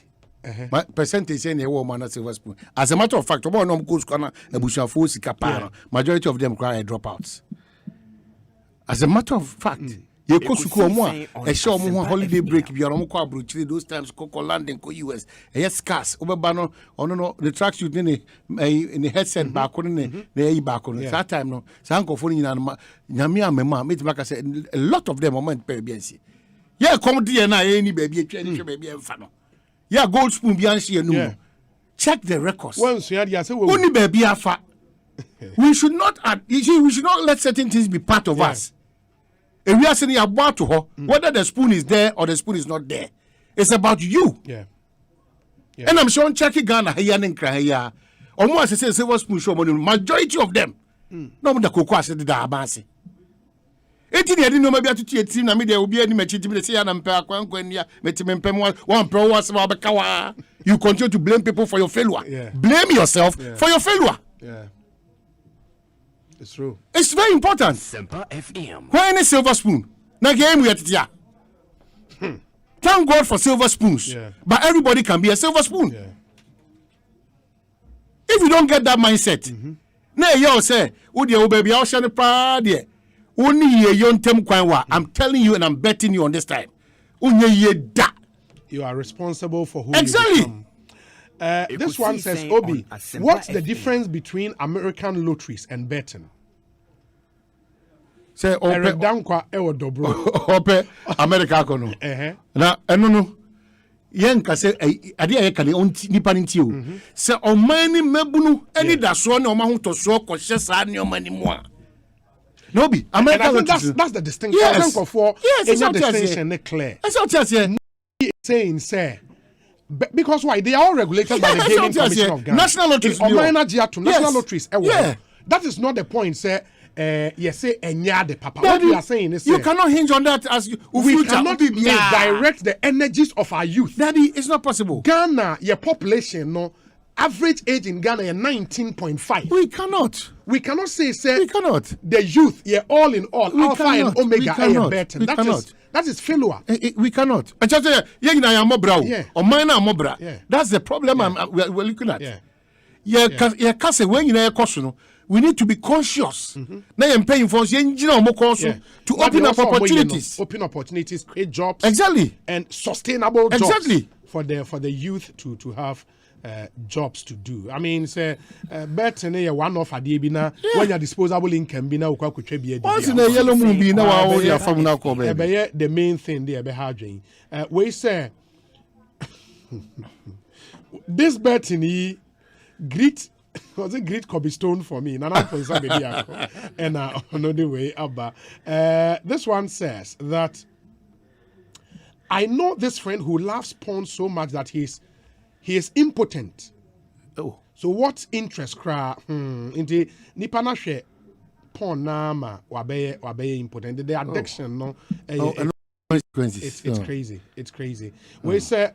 Percentage in a woman a silver spoon. As a matter of fact, one goes corner a bush of force capano. Majority of them cry dropouts. As a matter of fact, you go to more a show more holiday break be on those times Coco London co US. Yes, scarce over banner or no the tracksuit in the headset back on the back on that time no Sanko phone in Namia Mema made like I said a lot of them moment per BNC. Yeah, come dear na any baby baby and fan. Yeah, gold spoon beyond she no. Check the records. Once you had only baby afa. We should not let certain things be part of us. And we are saying about to her whether the spoon is there or the spoon is not there. It's about you. Yeah. And I'm sure check Ghana here and Kraya. Almost as a silver spoon show money. Majority of them. No the cocoa said the Abasi. 18 years no maybe to team na media will be any match to say and when ya one pro was about you continue to blame people for your failure. Blame yourself for your failure. It's true. It's very important. Asempa FM. Why any silver spoon? Na game we at here. Thank God for silver spoons. But everybody can be a silver spoon. If you don't get that mindset, na you say, "Would you baby I'll share the pride." Only a young tem kwanwa. I'm telling you and I'm betting you on this time. You are responsible for who exactly. you become. This one says, Obi, what's the difference between American lotteries and betting? Say, Ope America kono. Na eno no. Yen ka say ade aye kan nipa nti o. Say o mani mabunu eni da so na o ma ho to so ko hye sa ne o mani mu a. No be America. That's the distinction. Yes, it's not distinction clear. It's not just here. Saying say because why they are all regulated by the Gaming Commission of Ghana. National lotteries. National lotteries. That is not the point. Say yes, say enya the papa. What we are saying is you cannot hinge on that as we cannot direct the energies of our youth. Daddy, it's not possible. Ghana, your population, no. Average age in Ghana is 19.5. We cannot say we cannot. The youth, all in all, we alpha cannot. and omega are better. That is failure. We cannot. That's the problem we're looking at. We need to be conscious. Now I'm paying for to open up opportunities. Open opportunities, create jobs. Exactly. And sustainable jobs. Exactly. For the youth to have jobs to do. I mean, say, better than one off a day when your disposable income be now once in a yellow moon be now the main thing they are having. We say this betting greet was a great cobblestone for me. And another way about this one says that I know this friend who loves porn so much that he is impotent. Oh. So what interest cra into nipana share porn nama wabeye impotent. The addiction it's crazy. It's crazy. We say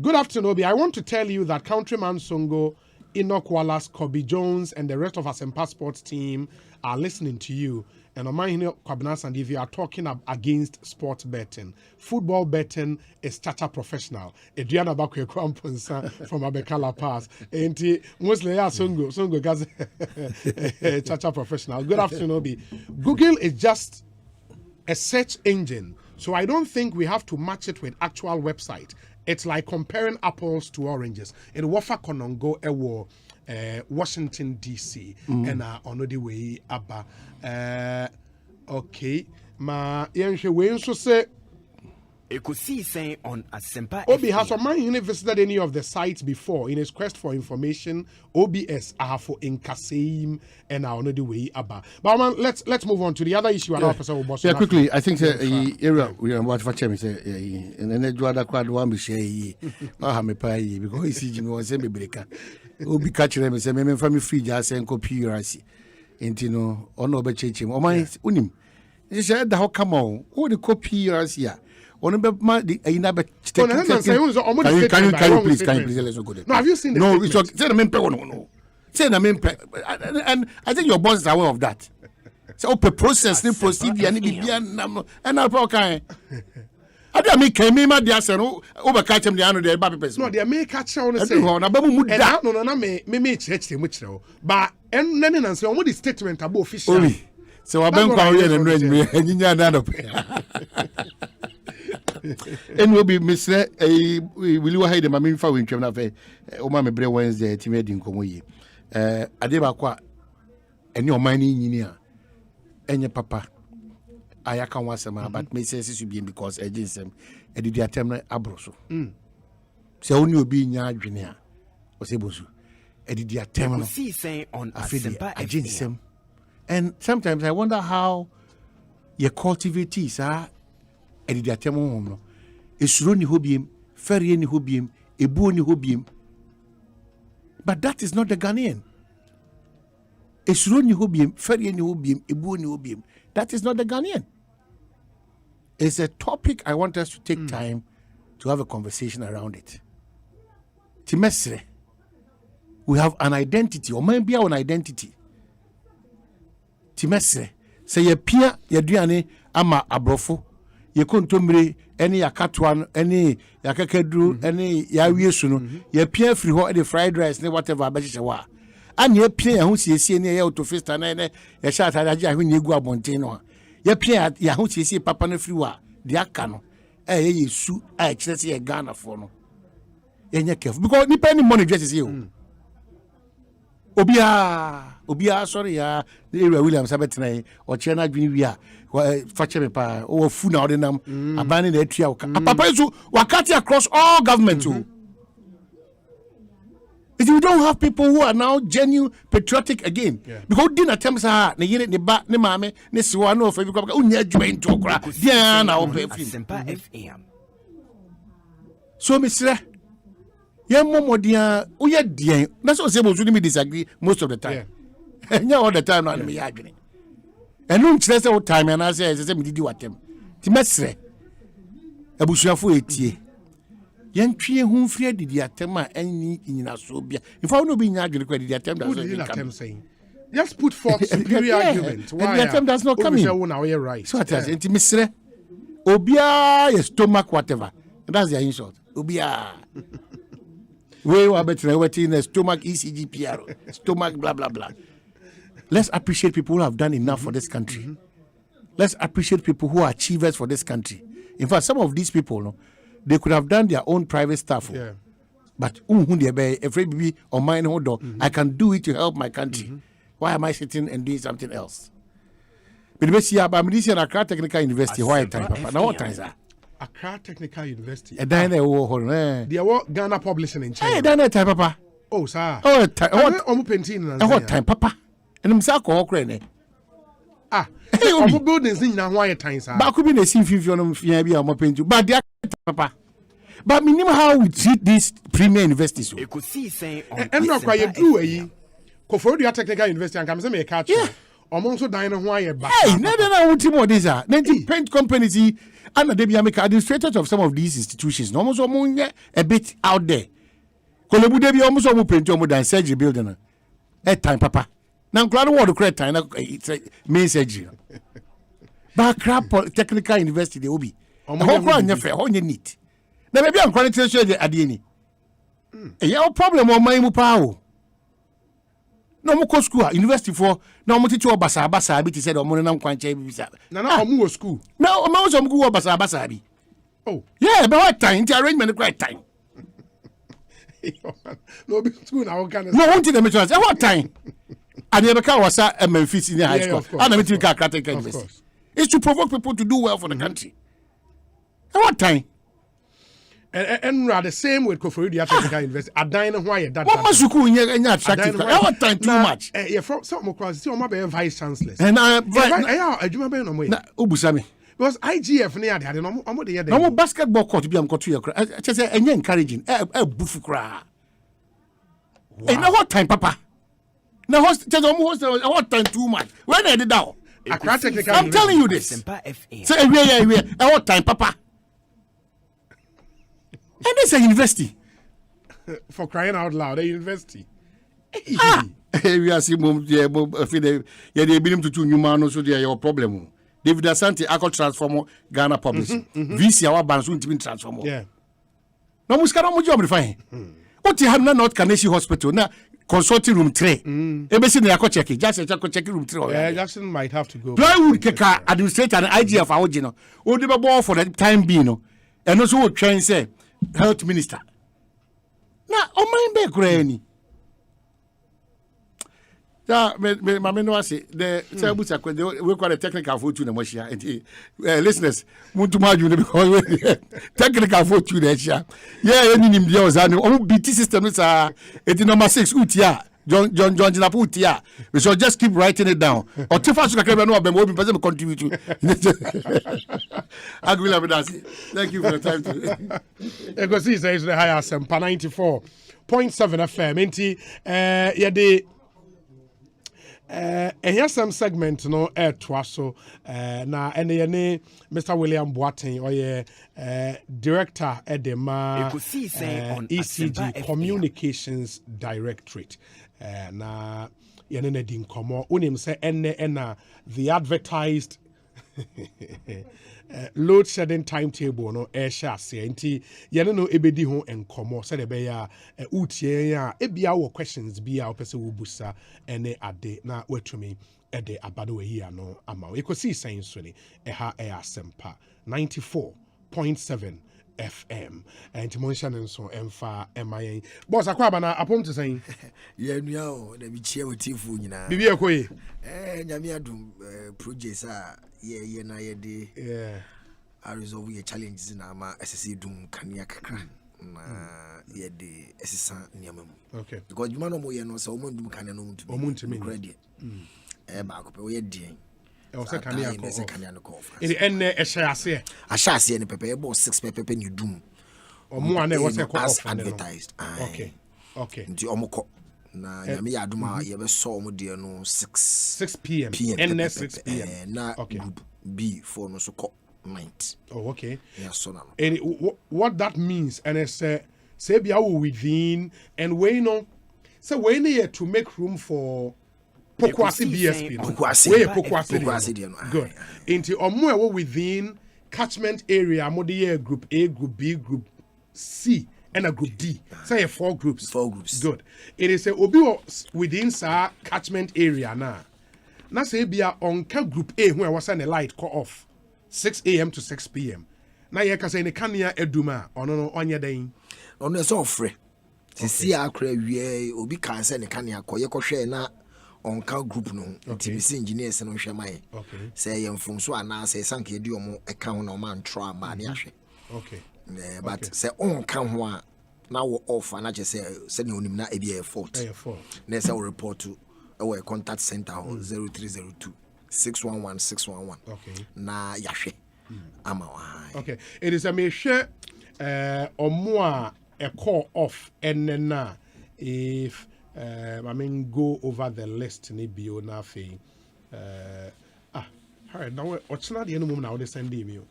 good afternoon, Obi. I want to tell you that Countryman Songo, Enoch Wallace, Kobe Jones, and the rest of Asempa sports team are listening to you. And on my Kwabinas, and if you are talking against sports betting, football betting is Chacha Professional. Adriana Bakwe Kwampunsa from Abekala Pass. And mostly Songo Gaz Chacha Professional. Good afternoon, Obi. Google is just a search engine, so I don't think we have to match it with actual website. It's like comparing apples to oranges. In Wafa Konongo Ewo, Washington D.C. and on the way Abba. Okay, ma yenhwe we nso say Ekosiisen On Asmpa. Obi has visited any of the sites before in his quest for information. OBS for in Kaseim and on the way Abba. But man, let's move on to the other issue. Yeah, quickly. I think the area we are what for say and then do other quad one be share because he see me was me breaker. Obi catch them say me from free just and copy urasi. And you know, on over church him. Oh my unim. He said how come on? Who the copy urasi? Can you please let's go there. No, have you seen the no, it's okay. Say the main and I think your boss is aware of that. So process the procedure and I'll okay. I don't make me my dear son over catch him the other day. No, they may catch on the same. No, me church him which now. But and then answer on what the statement about official. So I've been calling and read me and you know. And will be Mr. Will you hide the mammy for winter? Omame Bre Wednesday, Timid in Comoy. Adeba and your mining engineer and your papa. I can't want some, but may say this will be because I did some and did the attempt abroso. So only will be in your junior was able to edit the attempt. Ekosiisen On Asmpa. I did some. And sometimes I wonder how your cultivate is, edit the attempt. esuro ni hobiem, ferie ni hobiem, ebuo ni hobiem. But that is not the Ghanaian. Esuro ni hobiem, ferie ni hobiem, ebuo ni hobiem. That is not the Ghanaian. It's a topic I want us to take time to have a conversation around it. Timesre, we have an identity, or maybe an identity. Timesre, say ye pia ye duane ama abrofo, ye kontomre, any yakatwan, any yakakedru, any yawiesunu, ye pia free ho the fried rice, ne whatever abeshawa. And ye pia who see any autofist and a shot at a when you go up Montano. Ye pia ya who see papa ne friwa, the akano, ye su, I actually a Ghana for no. Yenye careful because depending money dresses you. Obia sorry ya area Williams abetina or China Junior fache me pa o fu na odinam abani na atua papa isu wakati across all government too. If you don't have people who are now genuine patriotic again, because dinner attempts are ne yere ne ba ne mame ne siwa no fa because unya adwuma into okra dia na o pe Asempa FM. So Mr. Yeah, Momodia, we are dear. That's what say we disagree most of the time. And all the time, not me arguing. And no stress all time, and I say, me did you at them. Timesre, a bushafu etie. Young tree whom fear did the attempt any in Asobia. If I no being arguing, the attempt doesn't saying. Just put forth superior argument. Why the attempt does not come in. Right. So it has intimacy. Obia, your stomach, whatever. That's their insult. Obia. We were better waiting a stomach ECG PR, stomach blah blah blah. Let's appreciate people who have done enough for this country. Let's appreciate people who are achievers for this country. In fact, some of these people, no, they could have done their own private stuff. Yeah. But every on mine hold I can do it to help my country. Why am I sitting and doing something else? But I'm this Accra Technical University. Why time, Papa? Now what time is that? Accra Technical University. And then they were Ghana Publishing in China. Hey, then time, Papa. Oh, sir. Oh, time. What time, Papa? And I'm sorry, Ukraine. Ah, hey, buildings in Hawaii time, sir. But could be the same if you know, but they are Papa. But minimum how we treat these premier universities. Ekosiisen On Asmpa. And not quite true. Koforidua Technical University and come say catch. Almost dying on Hawaii. Hey, no, what more these are. 90 paint companies. And the administrators of some of these institutions, almost a bit out there. Kolebu debi almost almost print more than surgery building. At time, Papa. Now, glad what the correct time. It's a main surgery. But crap, Technical University, they will be. How can you fair? How you need? Now, maybe I'm calling to show you at the end. Your problem on my mupao. No more school, university for no more teacher basa bit said or more than quanche. No, school. No, most of go basa. Oh, yeah, but what time? The arrangement the right time. No, school now can no one to the metro. At what time? I never can was at Memphis in the high school. I never think it's to provoke people to do well for the country. At what time? And the same with Koforidua Technical University. I dine why that. What must you call in your attractive? What time too much? Yeah, from some across, see, my vice chancellor. And I do my no way. Ubusami. Because IGF near the other, no more no basketball court to be on your I just say, and encouraging a buffukra. And now what time, Papa? Now, what time too much? When I did now? I'm telling you this. Say, yeah. What time, Papa? And it's a university. For crying out loud, a university. We are seeing they've been to 2 new man, so they are your problem. David Asante, I could transform Ghana Publishing. VC, our bands won't even transform. Yeah. No, Muscaro, job fine. What you have now, not Kaneshi Hospital, now consulting room 3. Everything they are checking, just a checking room 3. Yeah, Jackson might have to go. Plywood Keka, administrator, and IGF for original. Oh, they were born for the time being. And also, what train say. Health Minister. Now, on my back, Granny. Mamma no say the Sabusa, we call a technical fortune. Listeners, want to margin because technical fortune. Yeah, any name, the BT system is a number 6 Utia. John Jinaputia. We shall just keep writing it down. Or Tifa Suka no be more person contribute to. Thank you for the time today. Ekosiisen is the high Asempa 94.7 FM. Inti yede here some segment no air twaso na ene Mr. William Boateng or director edema ECG Communications Directorate na yene ne din komo unim say ena the advertised load shedding timetable no share say nti yene no ebedi ho enkomo say be ya utie ya ebia wo questions bia opese wo busa ene ade na watumi ede abado we here no ama Ekosiisen so ni eha Asempa 94.7 FM and Monshan and so emfa MIA boss akwa bana apom to say ye nua o na bi chia wotifu nyina bibi ekoye nyame adum projects a ye na ye de I resolve your challenges na ama SSC dum kania kakra na ye de esisa niamam okay because juma no mo ye no so mo dum kania no muntumi credit ba ko pe we die o se kania ko in enne ehya ase ne pepe ebo 6 pepe ni dum omo ane wo se ko off advertised okay nti omo ko na nyame ya aduma ye be so omo de no 6 p.m. enne 6 p.m. na group B for no so ko night. Oh, okay. Yeah, so now. And what that means, and it's say be our within, and we know, so we need to make room for Pokwasi BSP. Good. Into or within catchment area, modi group A, group B, group C, and a group D. Say 4 groups. 4 groups. Good. It is a obi within sa catchment area now. Now say be on group A when I was on a light cut off. 6 a.m. to 6 p.m. Na ye ka say ne kania eduma ono no onye den ono so ofre sisi akra wie obi kan say ne kania koye kohwe na onka group no TBC engineers no hwe mai say ye mfumso ana say sanka edi omo eka ho na omo antro ama ne ahwe but say onka ho a na wo off na je say ne onim na e be fault na say we report to our contact center 0302 611 okay na yahwe ama okay it is a me share omo a call off and na if I mean go over the list ni bio na fe alright now what's not the end moment now they send email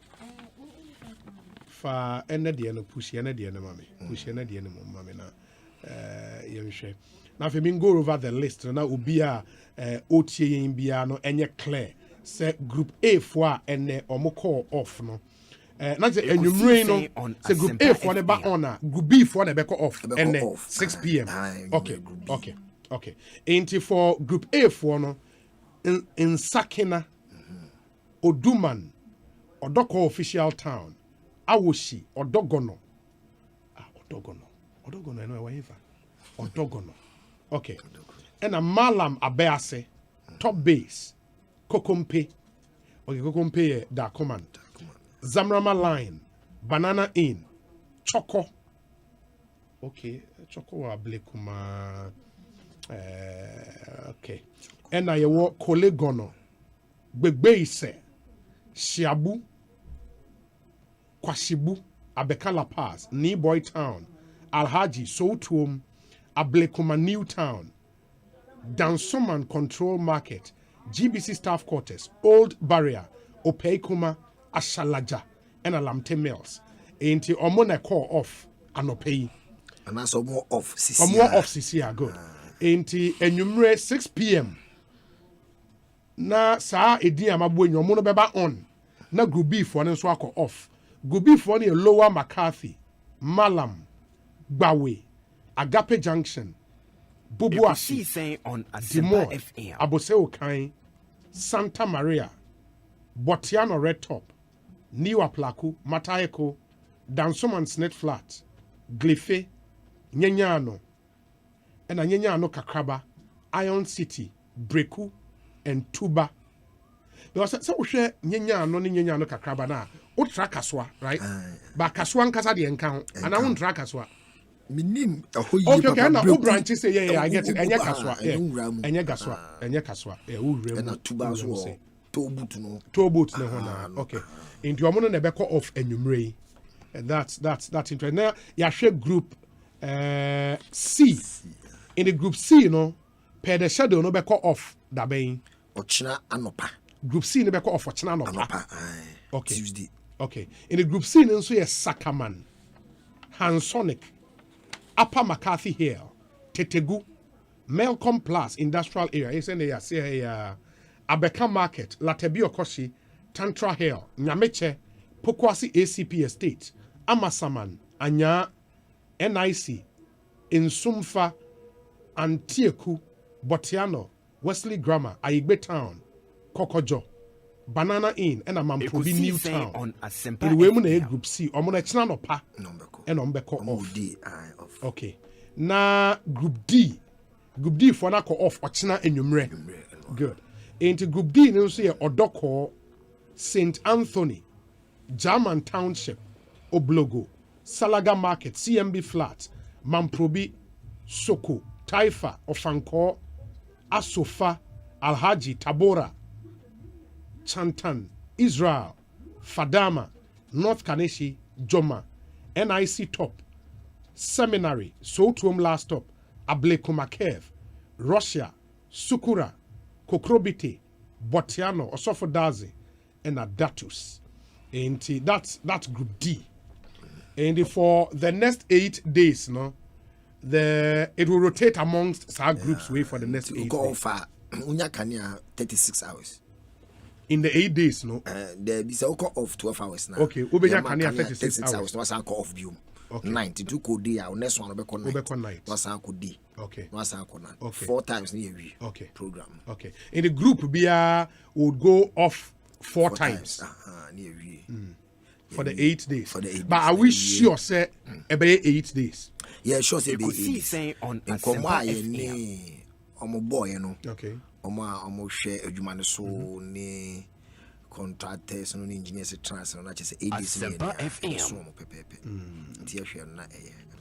fa ene de no push ene de no mame push ene de no mame na ye share now if we go over the list na obi a otie yin bia no enye clear say group A for ene omo call off no na say enwumre no say group A for the back on group B for the back off ene 6 p.m. okay into for group A for no in Sakina Oduman Odoko official town Awoshi Odogono no whatever Odogono okay and a Malam Abease top base Kokompe okay Kokompe da command Zamrama line Banana Inn Choco okay Choco Ablekuma okay and I wo Kolegono Begbeise Shiabu Kwashibu Abekala Pass Ni Boy Town Alhaji Soutuum Ablekuma New Town Dansoman Control Market GBC Staff Quarters Old Barrier Opeikuma Ashalaja and Alamte Mills Ain't Omona call off Anopei and that's more off CCA good Ain't enumere 6 p.m. Na saa edi amabo enyo mo no beba on na group B for no so akọ off group B for no Lower McCarthy Malam Gbawe Agape Junction Bubuasi on Asempa FM Aboseo Kan Santa Maria Botiano Red Top New Aplaku Mataeko Dansoman Snet Flat Glife Nyenyano and Nyenyano Kakraba Iron City Breku and Tuba because so we share nyenya no kakraba na o track aswa right ba kaswa nkasa de enka ho and I won track aswa minim okay now who branches say yeah I get it enya kaswa enya kaswa who rem na tuba so tobut no ho na okay into omo no na be call off enumere and that's interesting now ya share group C in the group C per the shadow no be call off da ben ochina anopa group C no be call off ochina anopa okay Tuesday okay in the group C nso ye Sakaman Hansonic Upper McCarthy Hill, Tetegu, Melcom Plus Industrial Area, Abeka Market, Latebio Koshi, Tantra Hill, Nyameche, Pokwasi ACP Estate, Amasaman, Anya, NIC, Insumfa, Antieku, Botiano, Wesley Grammar, Aigbe Town, Kokojo, Banana Inn, and Mamprobi New Town. On Asempa in women a group C, Omona Chinanopa, and Ombeko off. Okay. Na group D for na ko off Ochina enumere. Good. Into group D no say Odoko, St. Anthony, German Township, Oblogo, Salaga Market, CMB Flat, Mamprobi, Soko, Taifa, Ofanko, Asofa, Alhaji, Tabora, Chantan, Israel, Fadama, North Kaneshi, Joma, NIC Top, Seminary, Sotuum Last Stop, Ablekumakev, Russia, Sukura, Kokrobite, Botiano, Osofodazi, and Adatus. And that's group D. And for the next 8 days, it will rotate amongst our groups way for the next 8 days. Go for 36 hours. In the 8 days, there is a call of 12 hours now. Okay, Ubenya Kania 36 hours. Was a call of view. Okay. 92 could day. Our next one will be night. Was a could day. Okay. Was a could okay. 4 times near we. Okay. Program. Okay. In the group, would go off 4 times. Near we. For the 8 days. For the 8 days. But I wish sure say about 8 days. Yeah, sure say Ekosiisen On Asmpa FM. Omo boy, Okay. Omo share adwuma so ne contractors no engineers trans no na say Asempa FM.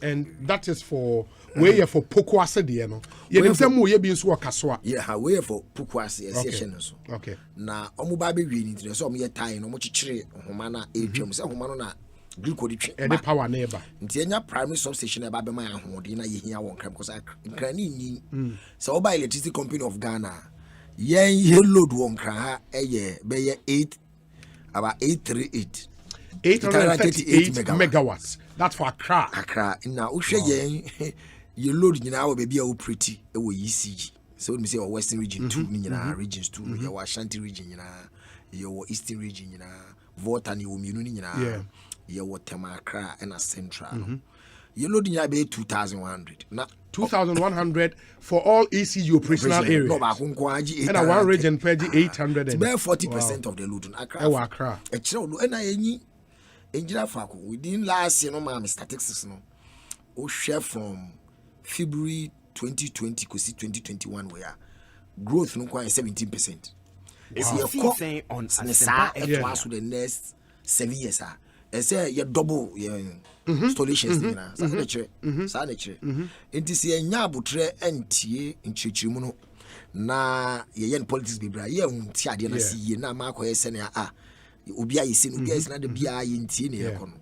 And that is for where for Pokwase de no. Ye dem say mo ye bi nso okaso a. Yeah, where for Pokwase association so. Okay. Na omo ba be wi ni tire so omo ye tie no omo chichire homa na etwam say homa no na glucose twe. E dey power na eba. Nti enya primary substation e ba be man ahode na ye hia won kram because krani ni. So oba electricity company of Ghana ye load won kra ha be 838 megawatts. That's for Accra. Now uhwe ye load nyina wo be a pretty e wo ECG. So we say Western region 2 nyina regions 2 ye wa Ashanti region nyina ye wo Eastern region nyina Volta ni wo mienu nyina ye wo Tema Accra and a Central. Ye load nyina be 2100. Na 2,100 for all ECU operational areas. No, but and a one region per 800. It's 40% of the load in Accra. A child, and I engineer faco within last year, no, statistics, no, share from February 2020 to 2021, where growth no quite 17%. Ekosiisen On Asmpa to the next 7 years. I say you double installations na sa na chere enti se nya abotre antie nchirichirimu no na ye politics bibra ye hunti ade na siye na ma akoye se na obi ayese no obi ayese na de bia ye ntie ne yeko no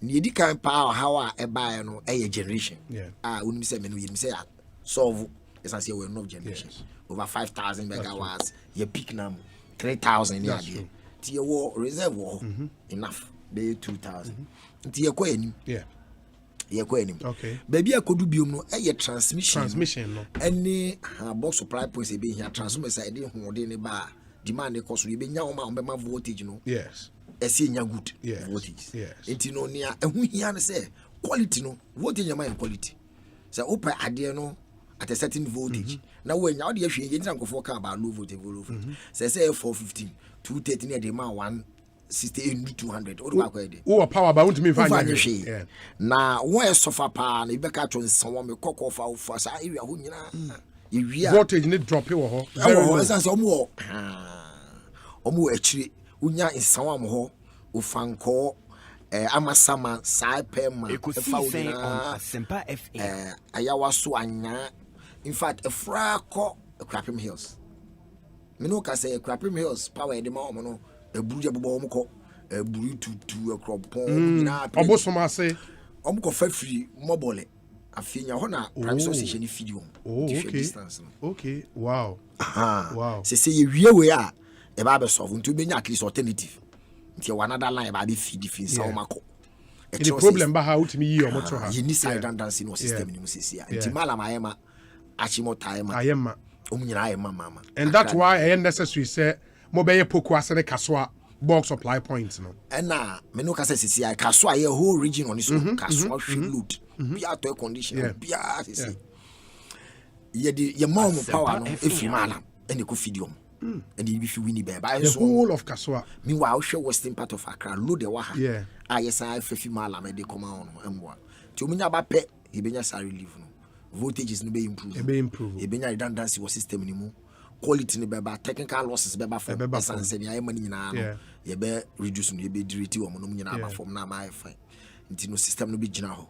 ni edi kan pa how e ba no e generation unim se me no yim se solve as I say we no generation over 5,000 megawatts ye peak na 3,000 ya de ti ye wo reserve wo enough be 2,000 nti ye kwa enim ye kwa enim baby akodu biom no e transmission no any box supply points e be here transformer side dey hoode ne ba demand e cost e be nya o ma voltage no e se nya good voltage nti no nia ehu hia ne say quality no voltage nya quality say open ade no at a certain voltage na when nya o de ahwe nya nkofo ka ba low voltage say 415 230 ne dey ma 168 200 or power ba won't me find na won suffer pa na ibeka to nsan me kokofa ofa sa area ho nyina ye voltage ne drop e wo ho essence omo akire unya nsan am ho ofanko Amasama Saipema Ekosiisen On Asmpa FM. Ayawaso anya. In fact, a frako Crapping Hills. Minoka say Crapping Hills power the mom a buja bomko a buru to a crop pond. Obosoma say Omko free mobile. Afinya hona prime association video. Okay. Wow. Wow. Say we are a barber solve to be at least alternative. Until another line about the feed defense. The problem about how to me or much you need side dancing no system in Musia. And Timala Mayama Achimo time. I am mama. And that's why I necessary say mobile pokwasere kaswa bulk supply points no. And now Menoka says kaswa a whole region on its own kaswa should loot. Be out to condition. Be out your mom power if you malam and you could feed you. And if you win the whole of Kaswa. Meanwhile, show western part of Accra, load the waha. Yeah. ISI 50 mile, I they come on M1. To me, about pet, he been a salary leave. Voltage is no be improved. He been a redundancy was system anymore. Quality in the baby, technical losses, baby for and say, I am money now. You better reduce you be dirty or monomina from now my fine. Into no system no be general.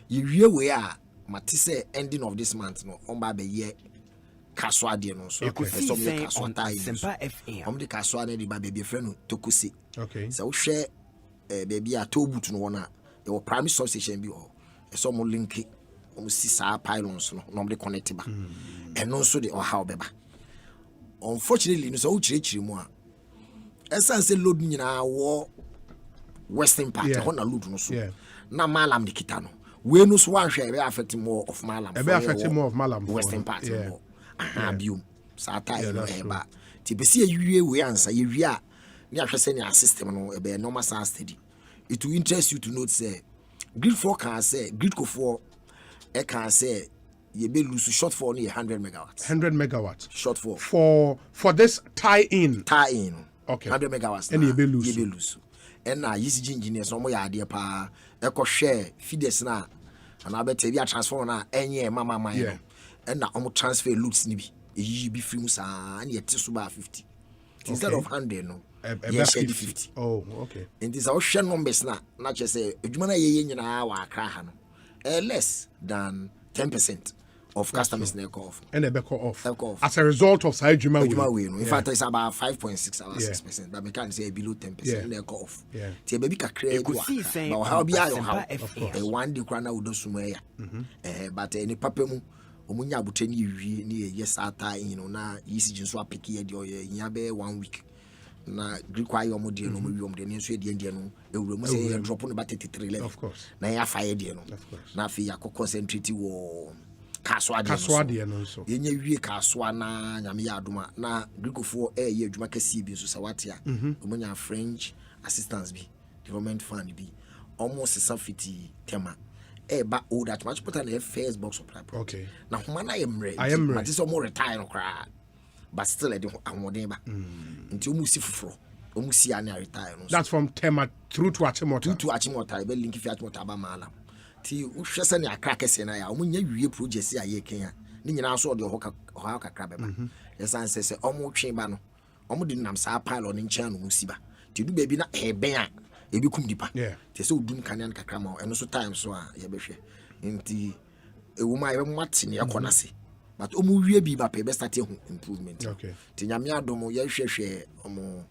You real we are, Matisse ending of this month, no, on by the year. Kaswa deɛ no so Ekosiisen On Asmpa FM. The kaswa ne di ba baby friend to kusi. Okay. So share baby a tobutu no na e wo primary substation bi ho. E so mo link o si sa pylons no de connect ba. And no so de o how beba. Unfortunately no so wo chire mu a. Esan say load nyina wo western part ho na load no so. Na malam de kita no. We no so wan hwe e affect more of malam. E be affect more of malam. Western part more. Bium sata no eba ti besi awie we ansa ye wi a ne ahwese ne system no e be normal sound steady. It will interest you to note say grid 4 can say grid ko 4 e can say ye be lose short for only 100 megawatts 100 megawatts short for this tie in okay 100 megawatts and ye be lose and na ECG engineers no mo ya ade pa e ko share feeders na and abete bi a transformer na enye mama man and now I'm transfer looks nibi. You be free musa and yet so about 50 instead of 100 no. Yes, 50. Oh, okay. And this our share numbers na not just say ejuma na ye nyina wa akra ha no. Less than 10% of customers na go off. And they back off. As a result of say ejuma we. In fact it's about 5.6 or 6%, but we can say below 10% na go off. Yeah. Ti be ka kra egu. But how be ayo how? One day kra na wo do sumo ya. But any papa mu omunya abutani wi ne yes ata na ECG so apiki de oya be 1 week na require omo de no wi omo de ne so de no ewuro mu say drop no ba 33 level of course na ya fire de no na fi ya concentrate wo kaswa de no so yenya wie kaswa na nyame ya adoma na grikofo ye adwuma kasi bi so sawate a omunya French assistance bi development fund bi almost safety tema ba old at much put on a first box supply. Okay. Now man I am ready. But this more retire no cry. But still I don't amodeba. Until mu si fufro. Omu si ana retire no. That's from Tema through to Achimota. To Achimota, be link fi Achimota ba malam. Ti uhwese na akra kese na ya omu nya wie project ya ye ken ya. Ni nyina so de ho kakra be ba. Yesan say omu twen ba no. Omu de nam sa pile on nchen no mu si ba. Ti du ba bi na ben a ebi kum dipa te se odum kanan kakra ma eno so time so a ye behwe nti ewuma ye mate ne yakona se but omu wie bi ba pe be start improvement ti nyame adom ye hwehwe omo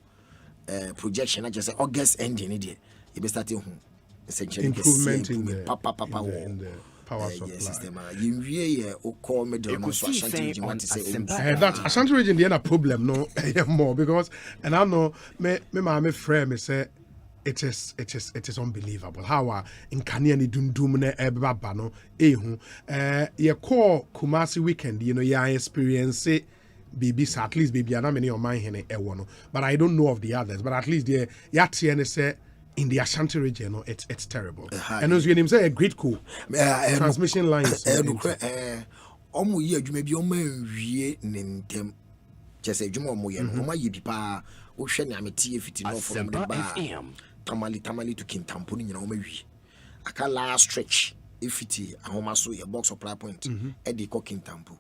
projection na just August ending ne de ye be start essentially improvement in the power supply system ye wie ye o call me the so Ashanti region want to say that Ashanti region the problem no more because and I know me my friend me say it is unbelievable how in Kenya ni dundum na ebaba no ehu ye call Kumasi weekend ya experience baby at least baby na many of mine hene ewo no but I don't know of the others but at least the yatie ne say in the Ashanti region no it's terrible and as you name say a great cool transmission lines omo ye adwuma bi omo anwie ne ntem chese adwuma omo ye no omo ye bi pa wo hwe ne ameti fiti no from the bar tamali to Kintampo ni nyina omo wi aka last stretch ifiti ahoma so ye box supply point e de ko Kintampo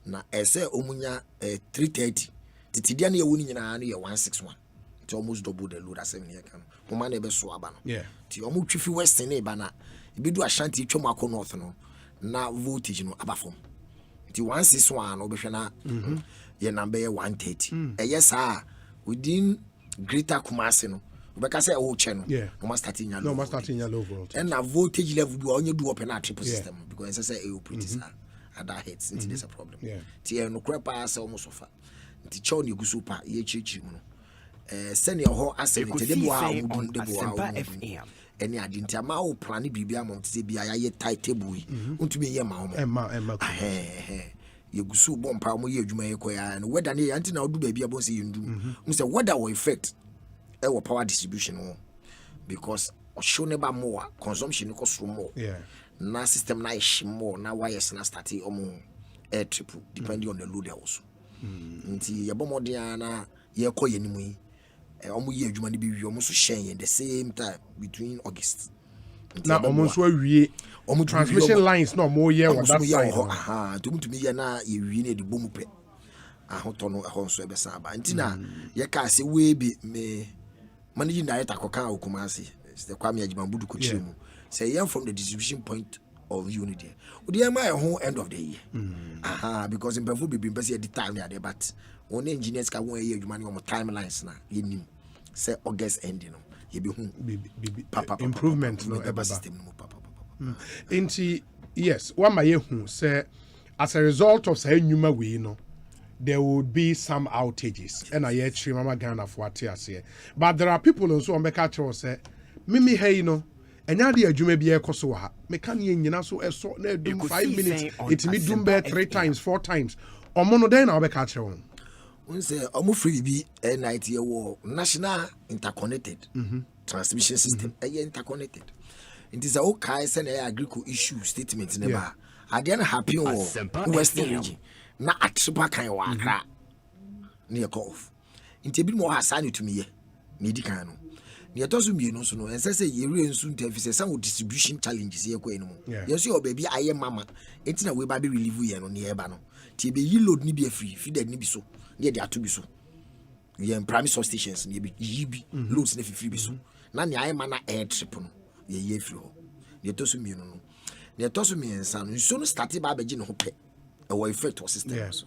na ese omunya 330 titidia na ye woni nyina no ye 161 to almost double the load as 7 year can woman ebe so aba no yeah ti omo twifi western e ba na bi do Ashanti twom akọ north no na voltage no aba from ti 161 no behwe na ye number 130 yes within greater Kumasi no because say o che no no must start in your low voltage and na voltage level do only do open a triple system because say e operate at that hits into this a problem ti no crepa say almost offer ti chow ni gusu pa ye chichi no senior ho asset de bo ha mudun de bo ha FM any adinti ama o plan bibia am te bia ya ye tight table yi untumi ye ma ho emma ye gusu bo mpa mo ye adwuma ye koya no whether ne anti na odu ba bia bo say yindu say whether will effect our power distribution no because show ne ba more consumption ko so more na system na ish more na wires na start omo air triple depending on the load also nti ye bo modern na ye koye ni mu yi omo ye adwuma ne bi wi omo so share the same time between August na omo so awie omo transmission lines na omo ye on that side to mutumi ye na ye wi ne de bomu pe ahoto no ho so ebe sa ba nti na ye ka se we bi me managing director koka Kumasi the Kwame Ajimambudu ko chiremu say yam from the distribution point of unity odi am my whole end of the year because in Before be at the time there but only engineers can won year adwuma ne on timelines na yenim say August ending no ye be hu improvement no eba system no papa nti yes one my hu say as a result of say nyuma we no there would be some outages and I hear Mama Ghana for here. But there are people also on the catcher say Mimi hey no and now the adwuma bi ekoso ha me kan ye nyina so eso na do 5 minutes it me do be 3 times 4 times omo no den na be catcher on say omo free bi night ye wo national interconnected transmission system interconnected it is a okay say na agricultural issue statement never I didn't happy on western region na atsupa kan wa akra na ye off nti bi mo ha sa ne tumi ye na edi kan no ne to so mienu so no ense se ye re nsu ntafise some distribution challenges ye ko enu mo ye so obabi aye mama enti na we ba be relieve ye no ne ye ba no ti be yi load ni bi free feed ni bi so ne de ato bi so ye primary substations ne bi yi bi loads ne free bi so na ne aye ma na air trip no ye free ho ne to so mienu no ne to so miensa no nso no start ba be gi ne ho pe our effect or system so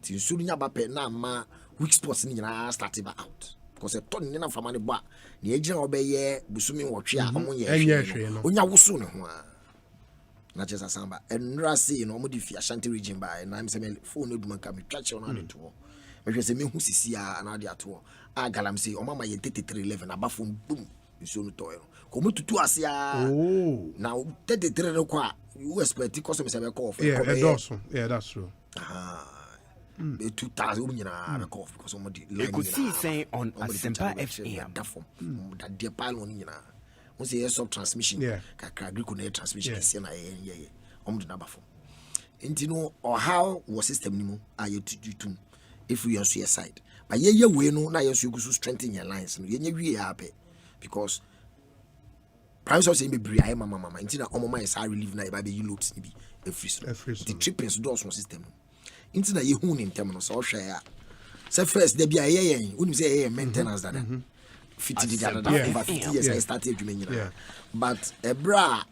ti so nya ba pe na ma weak spots ni nyina start ba out because a ton ni na fama ne ba na e gina obeye busumi wotwe a omo ye hwe onya wusu ne ho a na chesa samba enra see no omo di fi Ashanti region ba na me se me phone eduma ka me twache no ade to me hwe se me hu sisi a na ade ato a galam se omo ma ye 3311 abafo boom nso no toyo ko mo tutu ase a na 33 no kwa you expect because me say be call that's true 2000 nyina be call because omo di Ekosiisen On Asmpa FM that the pile nyina we say sub transmission kakra agrico na transmission se na ye omo di na bafo enti no or how was system ni mu aye tutum if we on your side but ye we no na ye so go strengthen your lines no ye nya wie happy because prime source be bri mama nti na omo ma is relieve na e ba be loads ni bi e free so the trippings do so system nti na ye hu ni ntem no so hwe ya say first there be aye unim say aye maintenance that 50 over 50 years I started doing it but a bra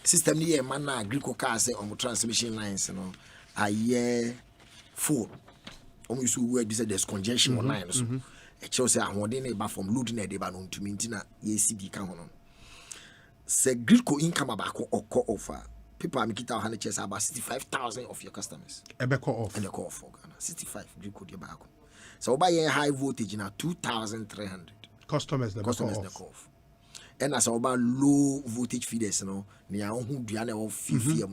system ni e man na agricultural car say on transmission lines no aye full omo use word be say there's congestion on lines e show say ahode na e ba from load na e ba no ntumi nti na ye CB ka ho no say gridco income about offer people are making about 65,000 of your customers. Ebe call off. And the call for Ghana 65 gridco de back. So buy a high voltage now 2,300 customers the call off. And as about low voltage feeders, you know, near who Diana of 50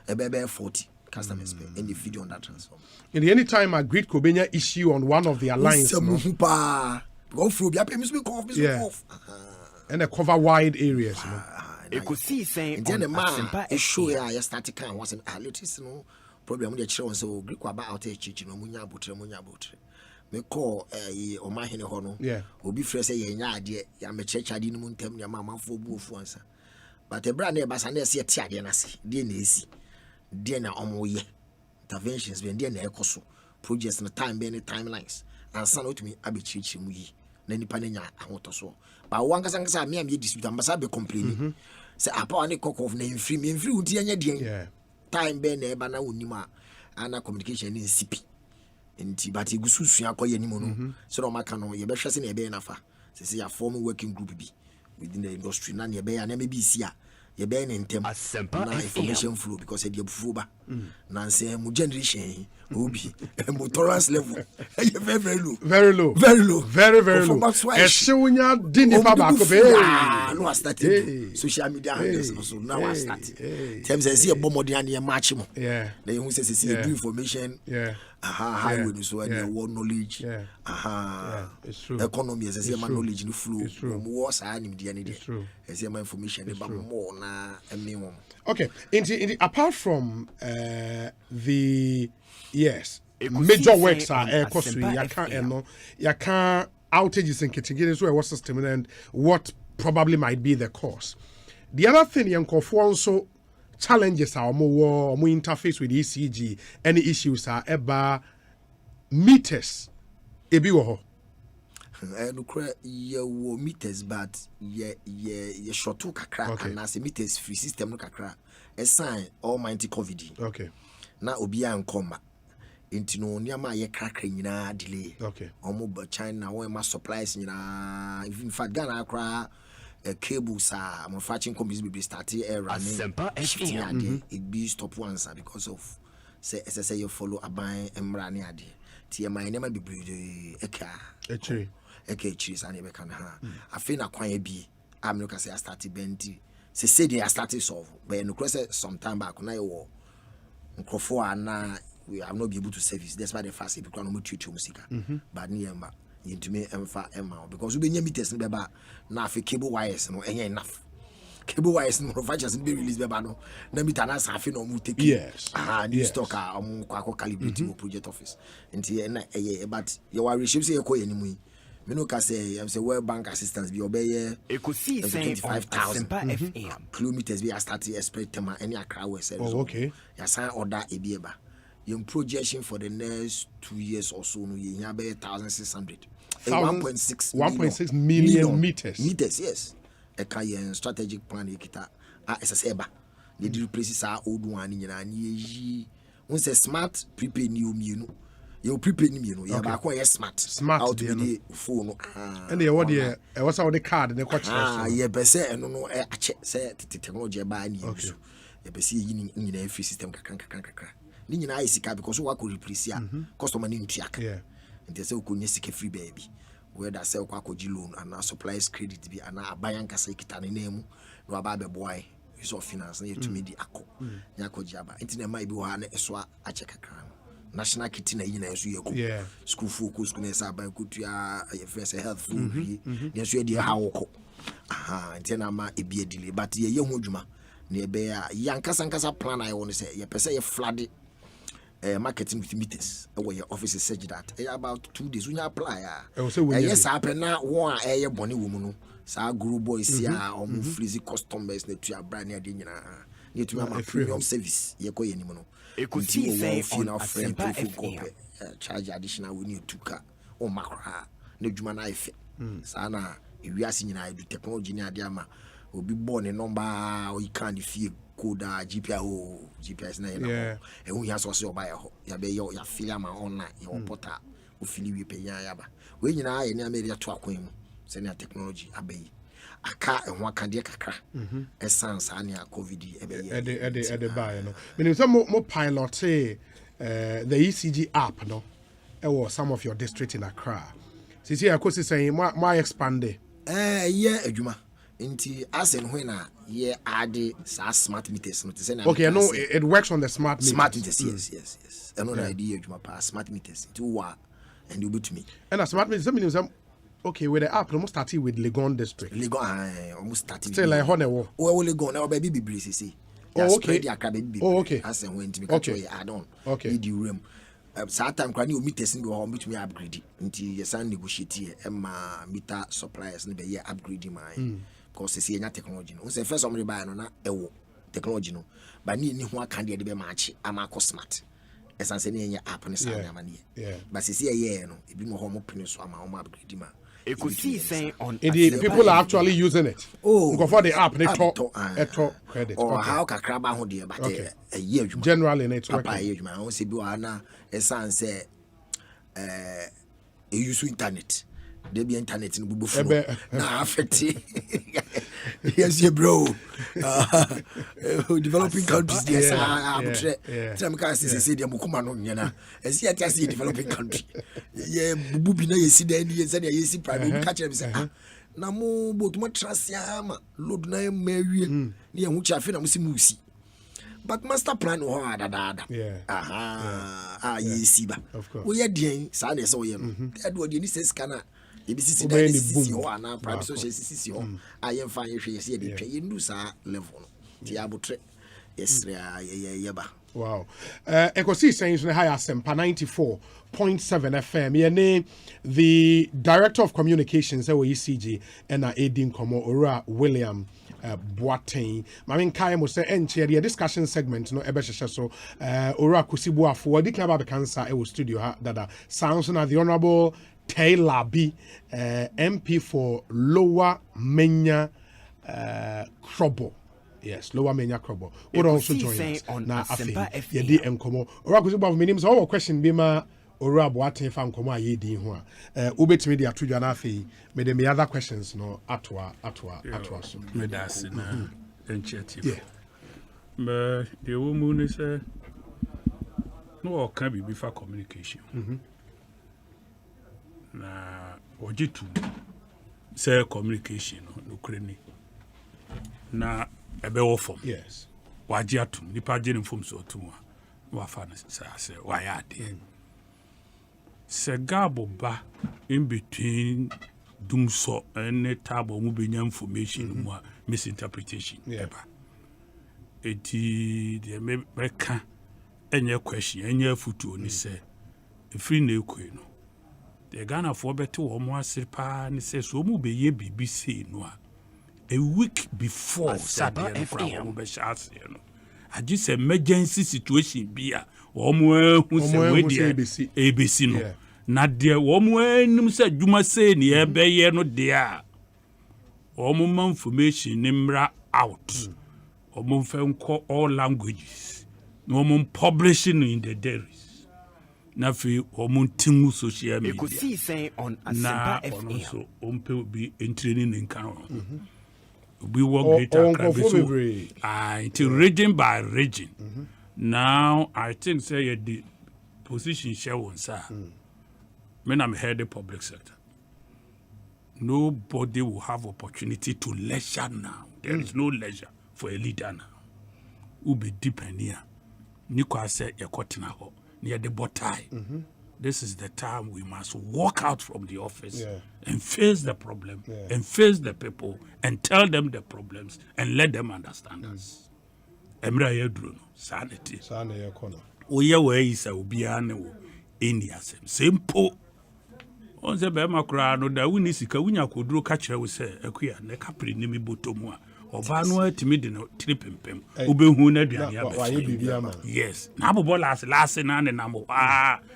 a 40 customers pay and they feed on that transformer. In the any time a grid could be an issue on one of the alliance. Go through off. And they cover wide areas. Ekosiisen On Asmpa FM show ya start kan was latest no problem dey chire so Greek about outage no munya abotre me call o ma hene ho no obi frɛ sɛ ye nya ade ya me checha ade no muntem ne ma manfo bu ofu ansa but e bra na e basa na e se tie ade na se de na esi de na omo ye interventions be de na ekoso projects na time be ne timelines ansa na otumi abechichi mu yi na nipa nya ahoto so ba wan kasa me am ye dispute ambasa be complain say apa ne kokof na mfiri unti anya den time be na eba na onima ana communication ni sipi nti but igususu akoye ni mo no so no maka no ye be hwese na ye be na fa say ya form working group bi within the industry na ye be ya na me bi si a ye be na ntem na information flow because e dey bufu ba na say mu generation obi mu tolerance level very low very low eshunya dini pa ba ko be no I started social media handles so now I started them say e bomodi an e match mo na you say do information how we so and what knowledge it's true economy is say knowledge no flow mo was anim dia ne dia say my information e ba more na eme won. Okay, apart from the major works are Ekosiisen you can outages in kitchen so what system and what probably might be the cause. The other thing you also challenges are more interface with ECG. Any issues are about meters. Ebi wo ho. No cra ye wo meters but ye shortu kakra and as meters free system no kakra a sign almighty covid. Okay. Na obi an koma into no niama ye kakra nyina delay. Okay. Omo China wo ma supplies nyina in fact Ghana akra cables are manufacturing companies be started running Asempa FM. It be stop once because of say you follow aban emrani ade tie man never be breed actually cheese and be can ha afi na kwan bi am no say I started benti say they started solve but no cross some time back na you nkrofo ana we have not be able to service that's why the fast because no tutu musika but niamba yintumi emfa emma because we be meters be ba na afi cable wires no enya enough cable wires no manufacturers be release be ba no na meter na safi no mu take new stock am kwako calibrate project office nti na but you are receive say ekoye ni mu me no ka say am say World Bank assistance be obey Ekosiisen On Asmpa FM kilometers be start expect tema any akra we service okay ya sign order e be ba your projection for the next 2 years or so no you have 1,600 1.6 million meters yes a kayen strategic plan kita SSEBA they do places are old one nyina ni won say smart prepaid new mienu you prepaid new mienu ya ba ko smart out the phone and what the what's our the card the coach yeah be say eno no ache say technology ba ni use ya be say nyina free system kakra ni nyina isika because we ko replace ya customer ni ntuaka nti say ko nyesika free baby whether say ko akoji loan and supplies credit bi and abayan kasa kita ne nemu no aba be boy use of finance na yetumi di akọ nya akoji aba nti na mai bi wo ha na eso ache kakra national kit na yina eso yeko school focus school na sa ban kutua first health food bi so di ha woko nti na ma ebi edile but ye ho dwuma na be ya yankasa plan I want to say ye pese ye flood marketing with meters where your office said that about 2 days when you apply yes happen now one air bonny woman sa group boys here or freezy customers na to brand near the need to have a premium service ye ko yenim no Ekosiisen On Asmpa charge additional we need to car o makra na dwuma na ife sa na ewiase nyina do technology ni ade ama obi born a number or you can't feel code GPS na e hu ya so so buy ho ya be yo ya feel am online your portal o feel we pay ya ba we nyina ye na media to akwan mu se na technology abayi aka e ho aka de kakra essence ani a covid e be ye e buy no meaning some more pilot the ECG app no e was some of your district in Accra sisi Ekosiisen my expand yeah adwuma nti asen when na ye add smart meters no say na okay no it works on the smart meters yes and no idea adwuma pa smart meters to wa and you beat me and smart meters means okay with the app almost started with Legon district almost started still like Honewo Legon na baby be say okay asen when me catch you add on the room Saturn kwani o meters ni ho betumi upgrade nti ye san negotiate e ma meter suppliers ni be ye upgrade my because see nya technology no say first somebody buy no na ewo technology no but ni ho aka de be match ama ko smart esan se ni nya app ni sa nya ma ni but see ye no ebi mo ho mo pin so ama o upgrade ma Ekosiisen On The people are actually using it. Oh, go for the app. They talk credit. Or how kakraba ho de, but a year generally in it. Papa age man, I want to be one. A son say, use internet. There be internet in Bubu. Nah, affect yes, bro. Developing countries, yes, I'm some guys say they Mukumano, Yana. As yet, I see developing country. Yeah, Bubina, you see the Indians and you see private catch them say, Namu, but much trust Yama, Lord Name Mary, near which I feel I'm Musi. But master plan or dada. Yeah. Aha. Ye see, of course. We are doing Sundays or him. That what you need to scanner. Ebisi da sisi ho ana private social sisi ho ayen fa ye hwe ye de twa ye ndu sa level ti abotre yesra ye ba. Wow. Ekosiisen is high Asempa 94.7 FM. Ye name the director of communications at ECG and Aidin Komo Ora William Boateng. Mamin Kai mo say enche the discussion segment no ebe so Ora Kusibu afo di club cancer e studio ha dada sounds na the honorable Taylor B, MP for Lower Menya Krobo. Yes, Lower Menya Krobo. Would also join us. Now, Yedi Enkomo. Orakuzi Bob, my name is our question. Bima Ora Boateng fan Koma Yedi Hua. Ubet media to Janafi. May there be other questions no atwa. So. Medicine initiative. Yeah. But the woman is no can be before communication. Na ojitu say communication no kreni na ebe wo form yes waji atum nipa gene form so to wa fa na say why ade se gabo ba in between dum so any table mu benya information mu misinterpretation eba eti de me ka enye question enye futu oni say free na ekwe no the Ghana for better or more silpa and says so mu be ye BBC no a week before Saturday I just emergency situation be a or more who say ABC no na there or more num said you must say near be no there or more information nimra out or more all languages no more publishing in the dairies. Na fi omuntimu social media. Ekosiisen On Asmpa FM. So ompe be training in Canada. We work greater until region by region. Now I think say the position share one sir. When I'm head of the public sector, nobody will have opportunity to leisure now. There is no leisure for a leader now. Who be dependent here. Nikwa say ekotina ho. Near the botai. This is the time we must walk out from the office and face the problem and face the people and tell them the problems and let them understand us. Emra yedru sanity. Sanity kono. Oye we isa obia ne wo India simple. On se be makura no da wuni sika wunya koduro ka kire wo se akuya ne kapre ni mi botomu a oba no atimi de no tripempem obehu na aduane aba yes na abobo last na ne namo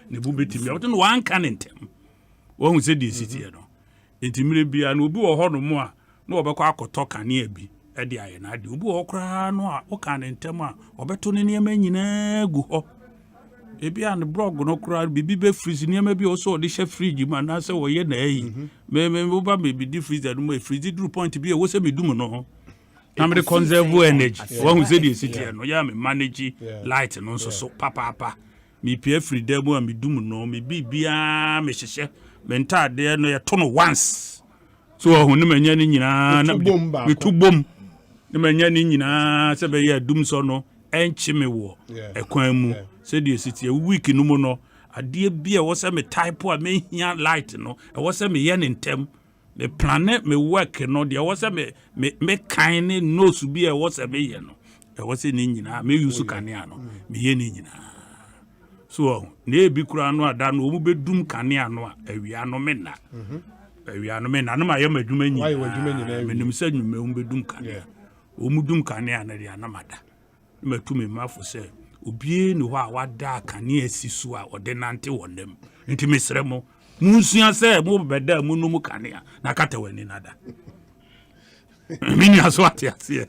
ne bu betimi o no wan kan ntem wo hu se di city no entimire bia no obi wo ho no mu a na obekọ akoto kane abi e de aye na ade obi wo kra no a o kan ntem a obeto ne niam nyina gu ho ebi an blog no kra bibi be freeze niam bi o so de she fridge ma na se wo ye na ayi me wo ba me bi di freezer no me freeze drew point bi e wo se me dum no I'm the conserve energy. One who said the city, no, yeah, me manage light and also so papa. Me pay free demo and me do no, me be me share, mental there no ya turn once. So when the man yana, we two boom. The man yana, say be ya doom so no, and chimney war. A quamu said the city a week no more. A dear beer was a me type or me here light no, I was a me yan in tem. The planet me work no there was a me kind no to be a was a me no there was an nyina me use kanea no me ye nyina so na bi kura no ada no mu bedum kanea no awia no me na awia no me na no ma ye madwuma nyina me nim sa nwuma mu bedum kanea o mu dum kanea na dia na mada me tumi mafo se obie ni ho a wada kanea si so a ode nante wonem nti mesremo Musia say mo beda mu no mu kanea na kata wani nada. Mini aswati asie.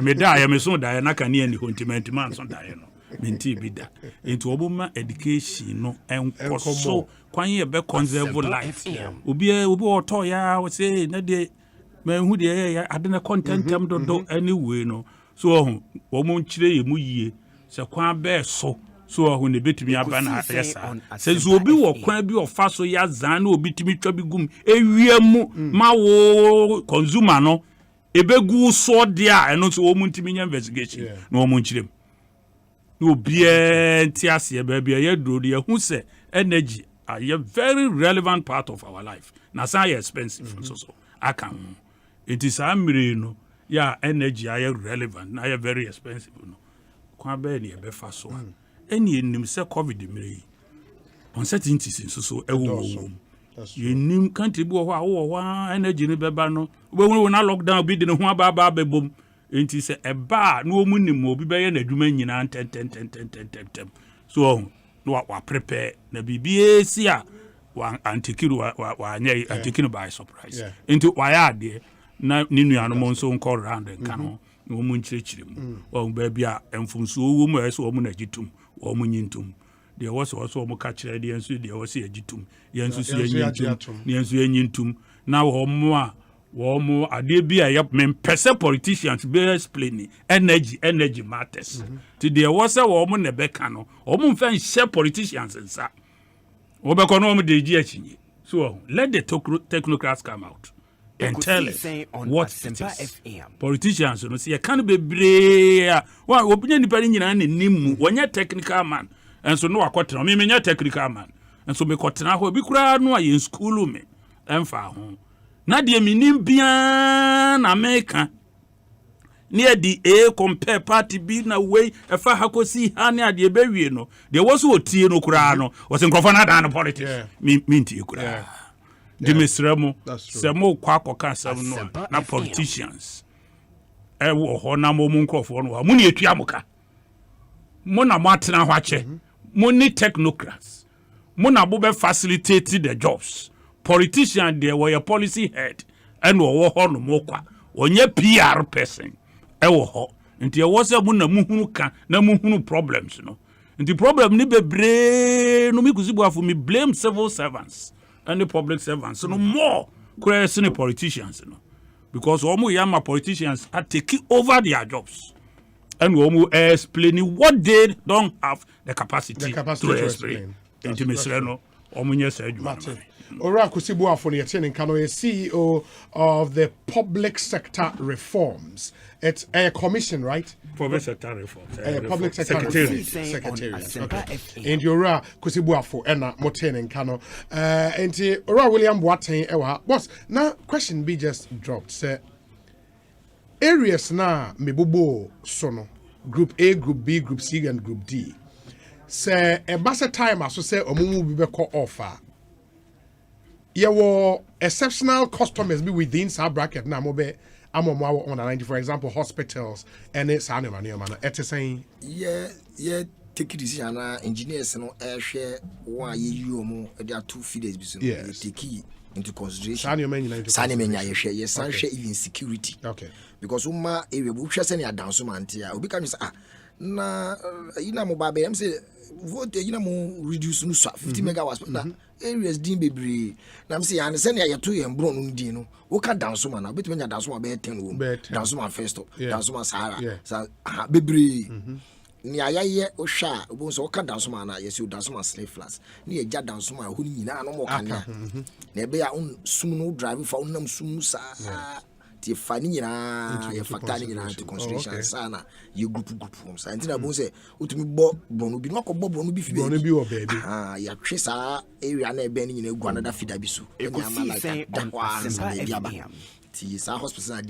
Me da ya me so da na kanea ni continent man so da no. Minti bida. Into obuma education no enkoso kwan ye be conserve life. Obi oto ya we say na de man hu de ya ade na content am do anyway no. So wo mo nchire ye mu yie se kwan be so hu ne betumi aba na yesa se so obi wo kwan bi ofa so ya zan na obi timi twa bi gum ewie mu ma wo consumer no ebegu so de a eno so wo mu ntimi nya investigation na wo mu nchirem no obi entiase ba bia ye duro de hu se energy are a very relevant part of our life na say expensive so aka it is amire no ya energy are relevant na very expensive no kwa be ne be fa so any nim say covid mire uncertainties so ewo nim country bi wo energy ne beba no we na lockdown bi de ne ho aba bebom enti say eba na omu nim obi be ye na adwuma nyina tem so no wa prepare na bibie si a wa antikiru wa anya antikiru by surprise enti wa ya de na ninu mo nso nko round kan no mu nchirechire mu o baabi a emfumso wo mu eso wo mu na gitum wo mu nyintum de wo so wo ka kire de enso de wo se agitum yenso se nyintum yenso nyintum na wo mu ade bi a yep men pese politicians be explain energy matters to de wo se wo mu na be ka no wo mu mfa share politicians nsa wo be ko no mu de gi achinye so let the technocrats come out and tell us what Asempa FM. Politicians no see can be brave. Wa obinya nipa nyina na nimu wonya technical man. And so no akotena me nya technical man. And so me kotena ho bi kura no aye school me. Emfa ho. Na de minim bia na America. Near the A compare party B na way efa hakosi ha ne ade be wie no. De wo so otie no kura no. Was nkrofo na dan politics. Minti kura. Dimisremo semo kwa sem no na politicians wo ho na mo nkrofo no mo ne etua moka mo na mo atena ho ache mo ni technocrats mo na bo be facilitate the jobs politician there were a policy head and wo ho no mo kwa onye PR person wo ho nti wo se mo na muhunu ka na muhunu problems no nti problem ni bebre no mi kuzibu afu mi blame civil servants and the public servants no more crazy politicians no because omo yama politicians are taking over their jobs and omo explaining what they don't have the capacity to explain intimacy no omo nyesa adwuma Ora Kusibu Afo ne yete nka no CEO of the public sector reforms. It's a commission, right? Public sector reforms. Public sector secretariat. Okay. And Ora Kusibu Afo ena moten nka no. Enti Ora William Boateng ewa. Boss, now question be just dropped. Say areas na mebobo sono. Group A, Group B, Group C and Group D. Say a basa time aso say omumu bi be call offer. There were exceptional customers be within that bracket now. Mobe amomo on 90, for example, hospitals and it's animal. It's saying take decision. Engineers no share one year more. There are 2 feeders. Yes, take into consideration. Sanimenya share. Yes, share even security. Okay, because uma area we share send ya dance man tia. Obi can say na ina mo ba be am say vote ina mo reduce no 50 megawatts na areas din bebre na am say and send ya to ye mbro no din no wo ka dance man na betu nya dance man be 10 wo dance man first stop dance man sahara sa bebre ni ayaye o hwa obo so ka dance man na yes o dance man slave flats ni ye ja dance man ho ni nyina no mo ka na na be ya un sum no drive for unam sum sa ti fani nyina ye factor nyina to consideration sana ye group homes antina bo say utumi bo bronu bi no ko bo bronu bi fi bronu bi o baby ya twe sa area na ebe nyina egu another feeder bi so Ekosiisen On Asmpa.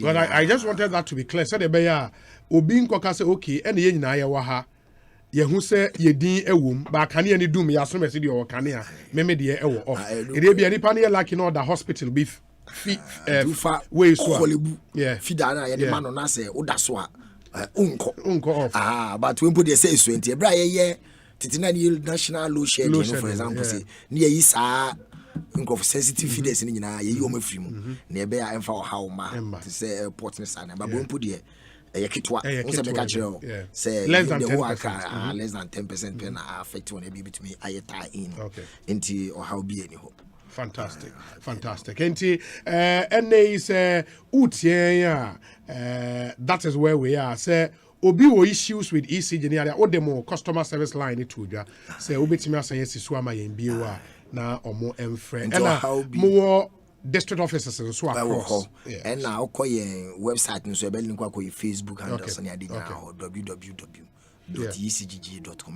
But I just wanted that to be clear. Said ebeya obi nkoka say okay ene ye nyina ye wa ha ye hu say ye din ewum ba kane ani dum ya so mesi de o kane a meme de e wo off e dey be nipa na like no the hospital beef way so feeder na ye de man na say oda so a unko off but we put the say 20 bra ye titina national low share for example say near yi saa of sensitive feeders in ye omo free mu na ebe a emfa how ma to say airport ne sana ba bo mpo de kitwa won say make chiro say less than 10%, less than 10% pen affect when be between ayeta in into or how be any hope. Fantastic. Enti is utie that is where we are. Say obi wo issues with ECG near the demo customer service line to dwa. Say obetimi asan yesisu ama yen biwa na omo emfre. And more district offices and so across. And now call your website and so belling kwa Facebook handle so near www.ecgg.com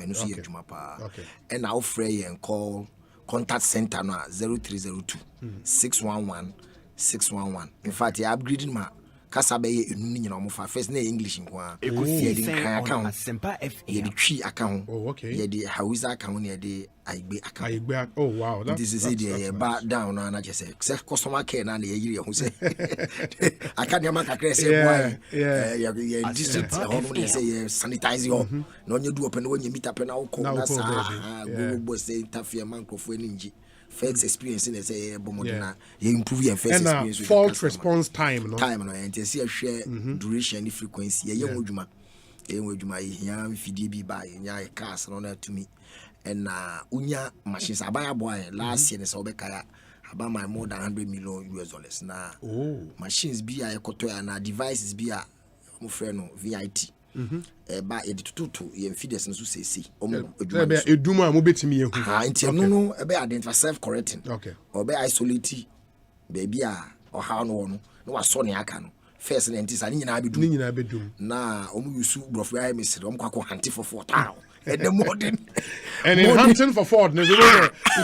and so jumapa. And now free and call contact center no 0302 611 611. In fact, you upgrading my kasa be ye enu nyina mo fa first na English nko Ekosiisen On Asmpa FM. Ye the tree account. Oh, okay. Ye the Hausa account, ye the Aigbe account. Oh, wow. This is it. Back down na just say customer care na ye yiri ho say. I can't make a crazy boy. Yeah, district home say sanitize you. No you do open when you meet up na ko na sa go say interfere man crofo ninji. First experience in say bomodina you improve your first experience with fault response time and you see share duration and frequency ye wodwuma ya fidi bi ba ya cars no na to me and unya machines abaya boy last year so be kaya about my more than $100 million na machines bi a ekoto na devices bi a mo frɛ no VIT ba editutu ye feeders nso sesi eduma mo betimi ye hu nti no e be identify self correcting or be isolate baby a or how no waso ne aka no first na nti sa ni nyina bedum na omu yusu brofo ya mesere om kwakọ hanti for 4,000 and the modern and in hunting for Ford no you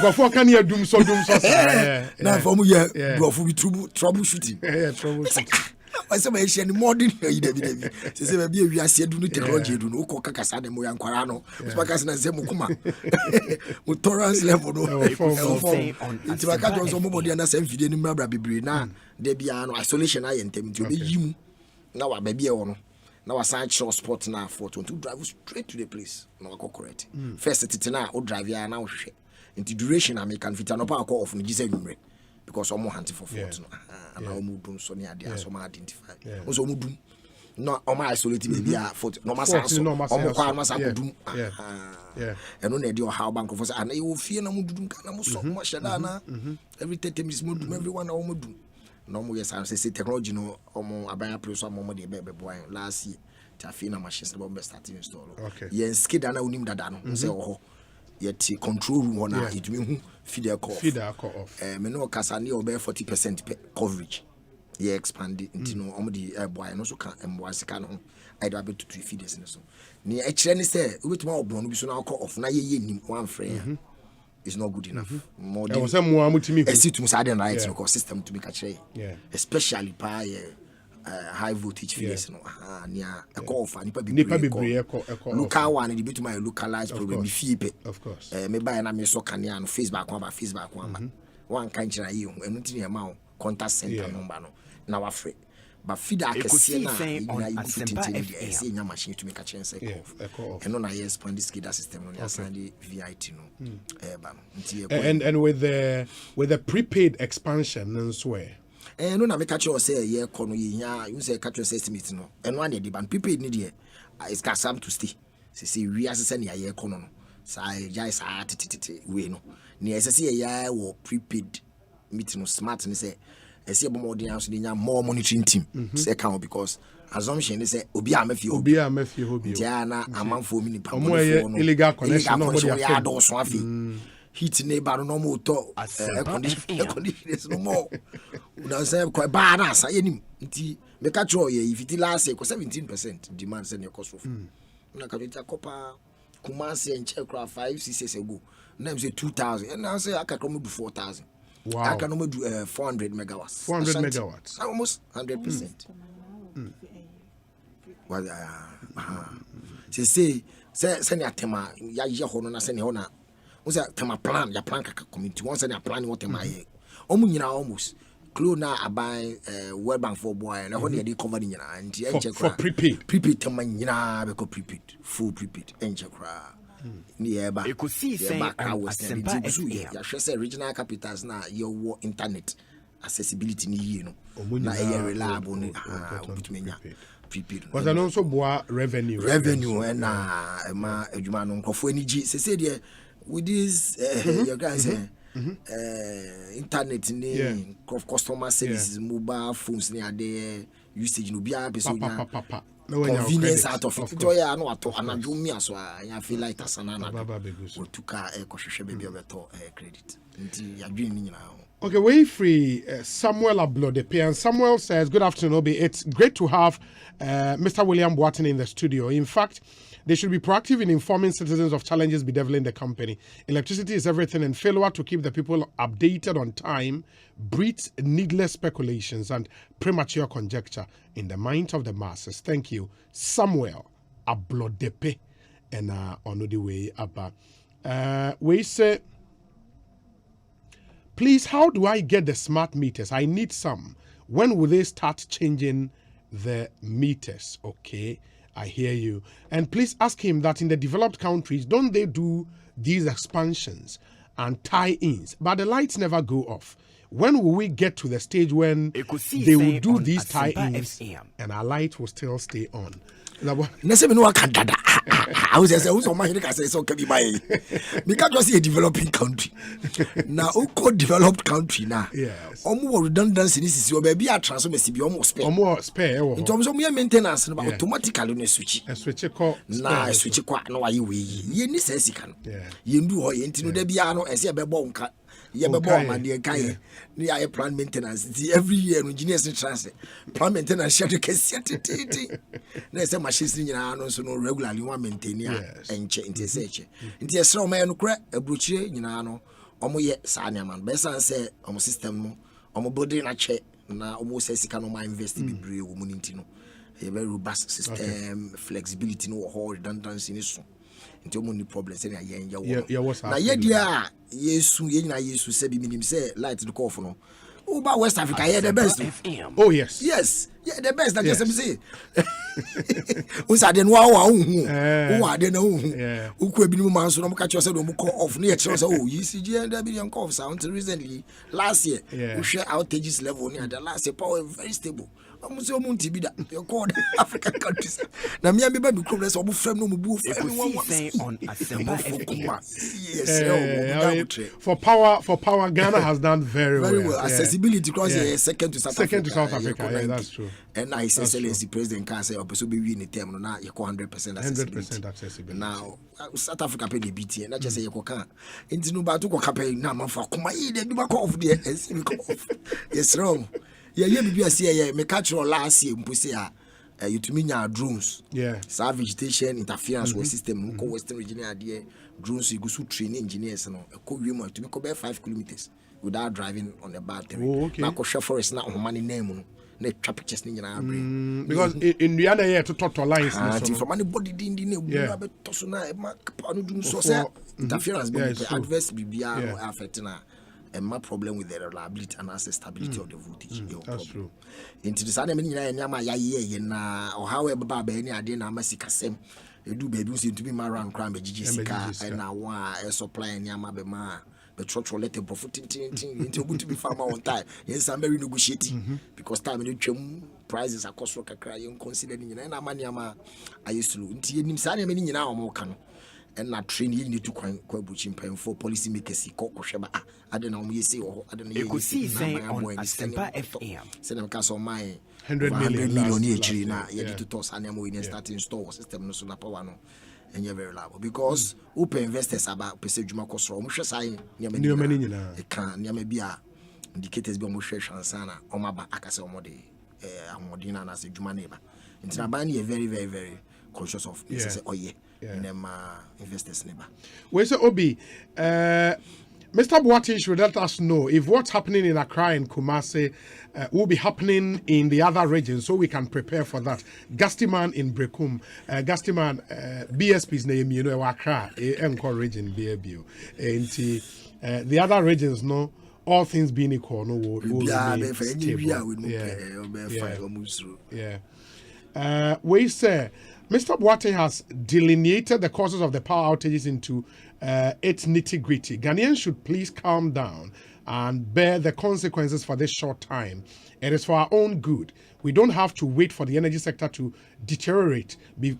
go for can you dum so na for mu ye brofo bi troubleshooting troubleshooting I say my share modern David. Say be we are do technology do no ko kakasa dem ya nkwara no. Spaka na say mukuma. Mu tolerance level no. It's baka don so mobody na say video ni mabra bibre na de bia no isolation aye ntem ti obeyimu. Na wa ba bia wo no. Na wa san show sport na for to drive straight to the place. Na wa correct. First tete na o drive ya na wo hwehwe. Into duration I can fit no pa call off no gise nwumre. Because omo hunting for fault no and omo dum so near there so ma identify so omo dum no omo isolate baby a fault no masa so omo kwa masa ko dum eno na dey o how bank for say and you fie na mo dum kana mo so mo sheda na every 30 minutes mo dum everyone omo dum no mo yes say technology no omo abaya place omo dey be boy last year ta fie na machine say be start install yen skida na unim dada no say ho yet control room on it me feeder off me no kasani obe 40% coverage ye expand it into no omdi boy no so can emboa sika no I do abet to feeders so ni e kire ni say obetuma obon no bi so na call off na ye nim one friend is not good enough more than say mo amutimi hu say den right because system to be catch especially pa high voltage feeders no near a call for nipa be local one the bit my localized problem be fee of course me buy na me so can ya no Facebook one kan kira yi enu ti na ma contact center number no na wa free but feed akese na you say nya machine to make a chance and no na yes point this SCADA system no ya send the VIT no and with the prepaid expansion and swear no na make sure say ye kono ye nya you say catch your estimate no eno an dey ban prepaid ni dey is kasam to stay say we as say na ye kono no say jai sa tititi we no na ye say ye wo prepaid meeting no smart ni say ese bo modern house dey nya more monitoring team say count because assumption is say obi amafie hobi dia na amanfo mi ni pa mo illegal connection no mo dey afia heat neighbor no more to air conditioners no more una say ko ba na sa yenim nti me catch all ye if it last year 17% demand say na cost of una ka bita kopa kumase en check 5-6 ago na say 2000 and now say aka come do 4000 wow aka no do 400 megawatts almost 100% well say ni atema ya ye ho no na say ne ho na say tema plan ya plan kaka community once na plan what tema ye omunyina almost close na abai World Bank for boy na ho dey cover nyina nti enche kra for prepaid tema nyina be ko prepaid full prepaid enche kra Nieba. Ekosiisen On Asmpa FM. Ya share regional capitals na your internet accessibility ni you know. Na reliable ni obitumenya. Was an also boa revenue and ma adwuma no nkofo ani gi se de with this your guys internet ni customer services mobile phones ni ade usage no bia person na convenience out of it to ya no ato anadwo mi aso ya feel like asana na otuka ekohwehwe baby obeto credit nti ya dwen ni nyina. Okay, we free Samuel Ablodepe, and Samuel says, good afternoon, Obi. It's great to have Mr. William Boateng in the studio. In fact, they should be proactive in informing citizens of challenges bedeviling the company. Electricity is everything, and failure to keep the people updated on time breeds needless speculations and premature conjecture in the minds of the masses. Thank you, Samuel Ablodepe, and on the way up. We say, please, how do I get the smart meters? I need some. When will they start changing the meters? Okay, I hear you. And please ask him that in the developed countries, don't they do these expansions and tie-ins? But the lights never go off. When will we get to the stage when they will do these tie-ins and our light will still stay on? I was just also my so can be my because you see a developing country now developed country now. Yes. Almost redundancy is your baby are transformation be almost spare in terms of maintenance and automatically no switch na switch no why we ye ni sense kan ye ndu ho ye ntino da bia no ese be bo nka ye be bo ma de kan ni aye plan maintenance every year engineers transfer plan maintenance schedule kesiatete na ese machines ni nyina no so no regularly one maintain enche inteseche nti esra o ma no kra abrochire nyina no omo ye sa ne man be san se omo system no omo body na che na omo se sika no ma invest bibre wo mu nti no a very robust system, flexibility, no whole redundancy in so. Into money problems any na ye dia yesu ye nyina yesu se bi minim se light the call for no Uba West Africa here the best. Oh yes. Yes. Yeah, the best that just say. Usa den wa who are den who could be no man so no catch yourself no call off near say oh you see the billion call sound recently last year we share outages level near the last year power very stable. Almost your monty be that your called African countries. Now me and baby come so frame no move on Asempa. Yes, for power Ghana has done very well. Accessibility because second to South Africa. Yeah, that's true. And now His Excellency President can say person be in the term now you 100% accessibility. Now South Africa pay the BT and not just say you can. Into no ba to go campaign na man for come here dey do back off there and see me come off. Yes wrong. Yeah, be see me catch last year mpusi you to mean drones. Yeah. So vegetation interference with system no Western region there drones you go to train engineers no go we mo to be go 5 kilometers without driving on the battery. Na go share forest na money name no. Na twa pictures ni nyina bring. Because in the other year to total lines so from anybody din na be to so na ma no dum so say interference be adverse bibia no affect na a problem with the reliability and stability of the voltage. That's true. Into the same nyina nyama ya na or however baba any ade na masika sem edu baby seem to be around crime sika na wa supply nyama be ma be trotro let profit into good to be farmer on time. Yes, I'm very negotiating because time in twem prices are cost kakra you consider nyina na maniama I used to nti nim sa na me nyina o mo ka no and na train you need to kwabuchi mpem for policy makers ko hweba ade na yesi wo ade na Ekosiisen On Asmpa FM say na ka so my 100 million each na you need to toss and am we start install system no so na power no and you very reliable because open investors about pese djuma kosoro mo hwe sai ne mani nyina e kan ne bia indicators bi mo hwe shansana o maba akase o mo de amodina na se djuma ne ba ntina ba ne very very very conscious of say oh yeah. Them investors never. We say Obi, Mr. Boateng should let us know if what's happening in Accra and Kumasi will be happening in the other regions, so we can prepare for that. Gastiman in Brekum, Gastiman BSP's name, you know, Accra, Encore region, BABU, and the other regions, no. All things being equal, no will remain stable. We say Mr. Boateng has delineated the causes of the power outages into its nitty-gritty. Ghanaians should please calm down and bear the consequences for this short time. It is for our own good. We don't have to wait for the energy sector to deteriorate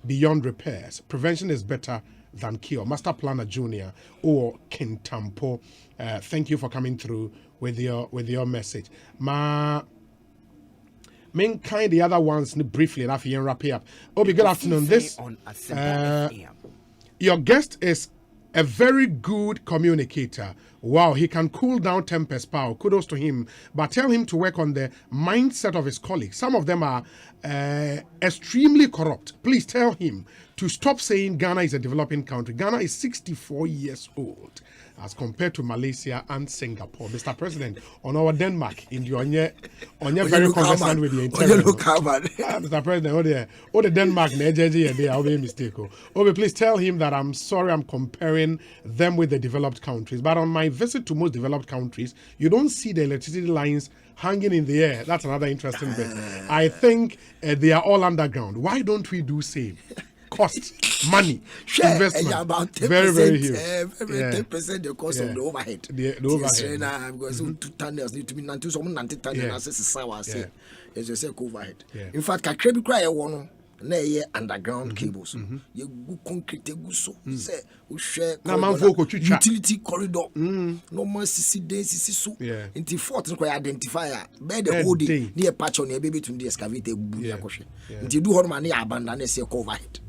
beyond repairs. Prevention is better than cure. Master Planner Junior or Kintampo, thank you for coming through with your message. Main kind the other ones briefly enough and wrap it up. Obi, good afternoon. This your guest is a very good communicator. Wow, he can cool down tempers, power. Kudos to him. But tell him to work on the mindset of his colleagues. Some of them are extremely corrupt. Please tell him to stop saying Ghana is a developing country. Ghana is 64 years old as compared to Malaysia and Singapore. Mr. President, on our Denmark, in the onye very conversant with the interior. Mr. President, the Denmark, I'll be a mistake. Please tell him that I'm sorry I'm comparing them with the developed countries. But on my visit to most developed countries, you don't see the electricity lines hanging in the air. That's another interesting bit. I think they are all underground. Why don't we do same? Cost, money, investment, about 10%, very, very huge. 10% the cost of the overhead. The overhead. Because 2 tunnels need to be 90 tunnels. As you say, overhead. In fact, I can't cry one. Underground cables. You go concrete so say we share utility corridor. No more CC so. Until fourth no identifier. By the whole day near patch on your baby to the excavate until do how many abandon say cover it.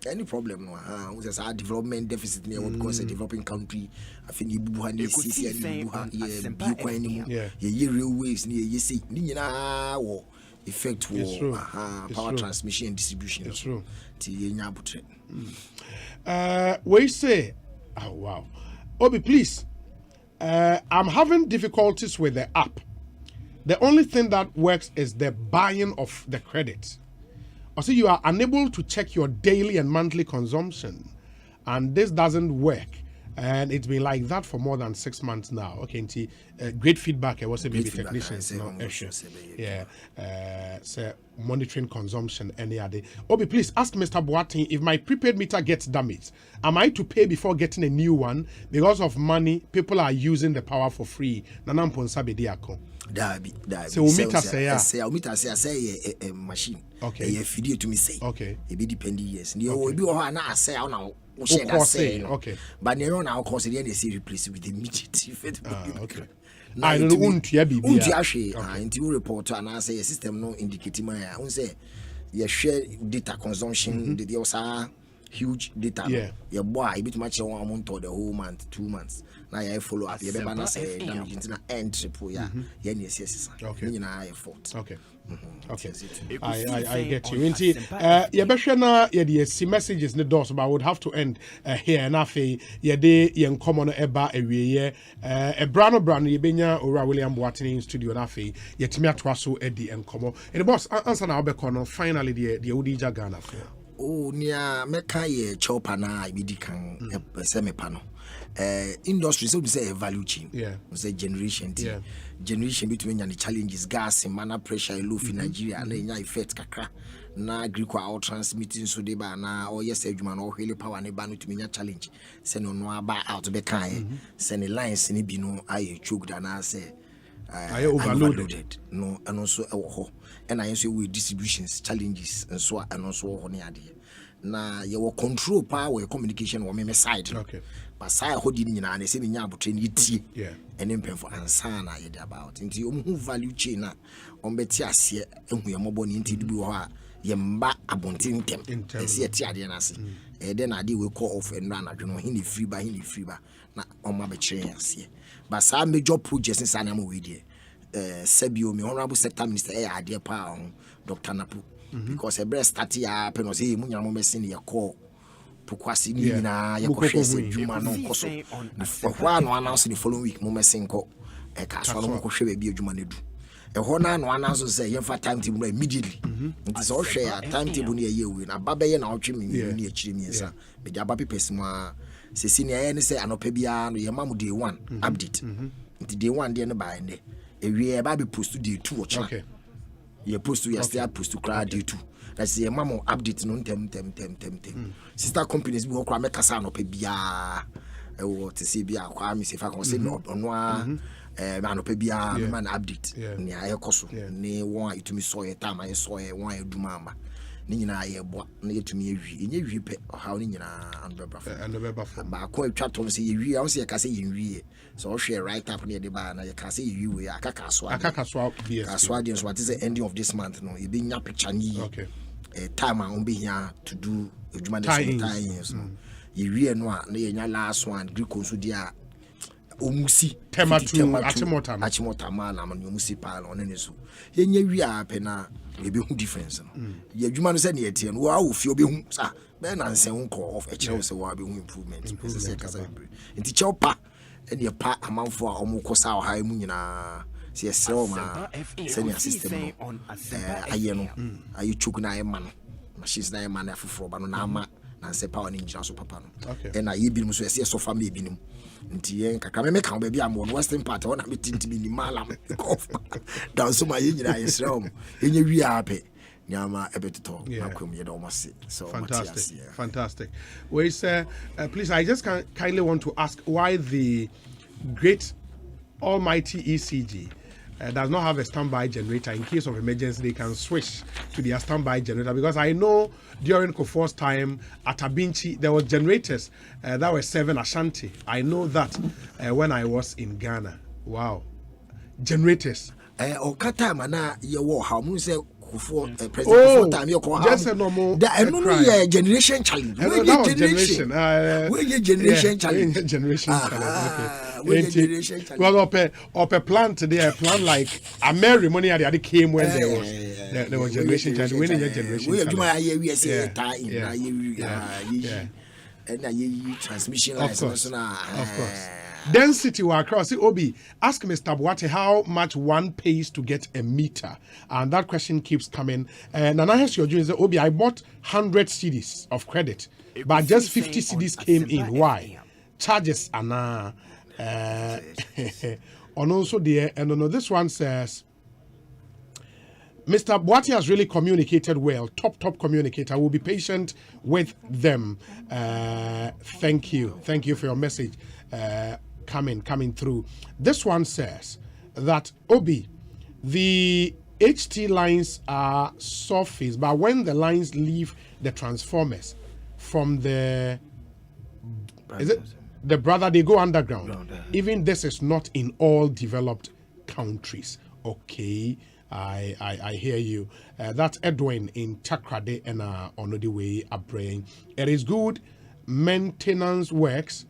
Any problem no there's a development deficit near because a developing country I think you buha near city and you railways near you see ni na wo effect for power transmission and distribution. It's true. We say, oh wow, Obi, please. I'm having difficulties with the app. The only thing that works is the buying of the credit. Also, you are unable to check your daily and monthly consumption, and this doesn't work. And it's been like that for more than 6 months now. Okay, great feedback. I was a baby technicians. Monitoring consumption any other. Obi, please ask Mr. Boateng if my prepaid meter gets damaged. Am I to pay before getting a new one? Because of money, people are using the power for free. Nanam ponsabe diako. Dabi. So meter say a machine. Okay. A video to me say. Okay. It be depending years. You will be na say now. Okay. But they don't now cause the NSC replace with immediate effect. Okay. I don't want to be until report and I say a system no indicating my own say you share data consumption, the also huge data. Your boy bit much 1 month or the whole month, 2 months. Now you follow up. You better say damage into end triple yes. Okay. You know effort. Okay. Okay, I get you. See messages in the doors, but I would have to end here. And after young common eba a brand you benya or William Boateng in studio and after yetimia twaso Eddie and Como. And the boss answer now bekono finally the Odija Ghana for. Oh, near Meka ye chopper na ibidi kan semi pano. Industry so to say a value chain. Say generation. Generation between the challenges gas and mana pressure low in Nigeria and then effect kakra na agricole out transmitting so de ba na or yes edwuma no hwele power ne ba no to menya challenge say no no aba out be kan say the lines ni bi no aye choked and I say overloaded no and also ho and I say we distributions challenges and so and also ho ne ade na your control power communication or me side. Okay. But side holding in and say nya abotre ni tie and then for answer na ye about into you value chain na on beti ase ehu ye moboni into bi ho a ye mba abontentem ese ye tie ade na ase then ade we call off and run adweno he ni free ba na on ma be kire ase but some major projects in sana mo we die Sebio me honorable sector minister ade pa Dr. Napu because a breast start ya pen say munya mo mesin ye call Pukwasi ni na ye ko hwese dwuma no koso for no announce the following week mo mesin ko e ka so no ko hwe be dwuma na du e ho na no announce say ye fa timetable immediately it is all share timetable na ye we na baba ye na otwe me ni akiri mi nsa be ja baba pesima se senior ye ni say anopa bia no ye mamu day 1 update day 1 dey no ba ende e wie e ba be post day 2 o cha You post to your stay post to crowd due to. That's the mama update no tem. Sister companies be okra make asa no pe bia. To see bia kwa me se fa kon say no ono man pe bia man update. Ni aye koso. Ni won itumi so ye time aye so ye won eduma amba. Ni nyina ye boa na yetumi ewi. Enye wi pe how ni nyina andobeba fo. Ba ko atwa to say ye wi, I say ye ka say ye wi. So share right up near the bar na ye ka say ye wi akakaso BSP. Kaso dey so what is the ending of this month no. You be nya picture ni. Okay. Time on be here to do eduma dey tie-ins. Ye wi no a na ye nya last one Greek so dia omusi tema achimota mala man omusi pile on any so. Ye nya wi a pe na e be hu difference no. Ye adwuma no say na ye tie no wa ofi obi hu sa be na nse hu call off e kire say wa be hu improvement. Say kasa be. Nti cheopa e dey pa amanfo a omo kosa ha mu nyina se yesrew ma senior system no. Aye no. Aye chuku na aye man. Machines na aye man afoforo ba no na ama na se power ni njira so papa no. E na ye bi mu so yesi so fa me bi nim. Nti yen kakra me kan ba bi am western part wona me tinti ni malam down so my nyina yesrew mo enye wi ape nyama ebetito akwem ye do mase. So fantastic. We say please, I just kindly want to ask why the great almighty ECG does not have a standby generator. In case of emergency, they can switch to their standby generator, because I know during Kofor's time at Abinchi there were generators that were serving Ashanti. I know that when I was in Ghana. Wow, generators. Okata mana ye wo how mu say Kofor president time you call just a normal generation challenge. Generation challenge. Well, up a plant today, a plant like a merry money at the came when there was generation challenge. When you generation transmission license. Of course. Density will across the Obi. Ask Mr. Boate how much one pays to get a meter, and that question keeps coming. And I ask your dreams, Obi, I bought 100 CDs of credit, but just 50 CDs came in. Why? Charges are now. And also there, and this one says, Mr. Boate has really communicated well. Top communicator. Will be patient with them. Thank you for your message. Coming through. This one says that Obi, the HT lines are surface, but when the lines leave the transformers from the brother, they go underground. Even this is not in all developed countries. Okay, I hear you. That's Edwin in Chakrade and on the way up praying. It is good maintenance works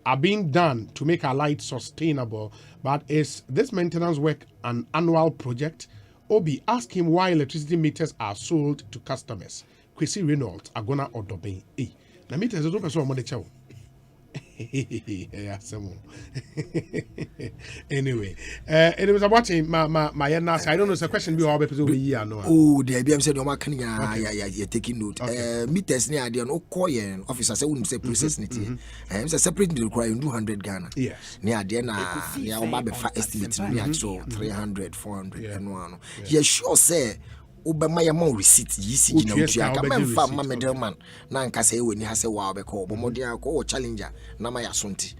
are being done to make our light sustainable, but is this maintenance work an annual project? Obi, ask him why electricity meters are sold to customers. Kwesi Reynolds, Agona Odobe. Na meters is open so mo de chew. Anyway, it was about my answer. I don't know. It's a question. Be all be over here. No. Oh, the IBM said, "You can you taking note." Meters near the no coin officer say we say process it. Say separate the require 200 Ghana. Yes. Near the na near we be fa estimate near so 300, 400 and one. You sure say. Obama ya mo receipt yisi gina utia kama mfa ma middleman na nka say we ni ha say wa be call bomodia ko challenger na ma ya sonti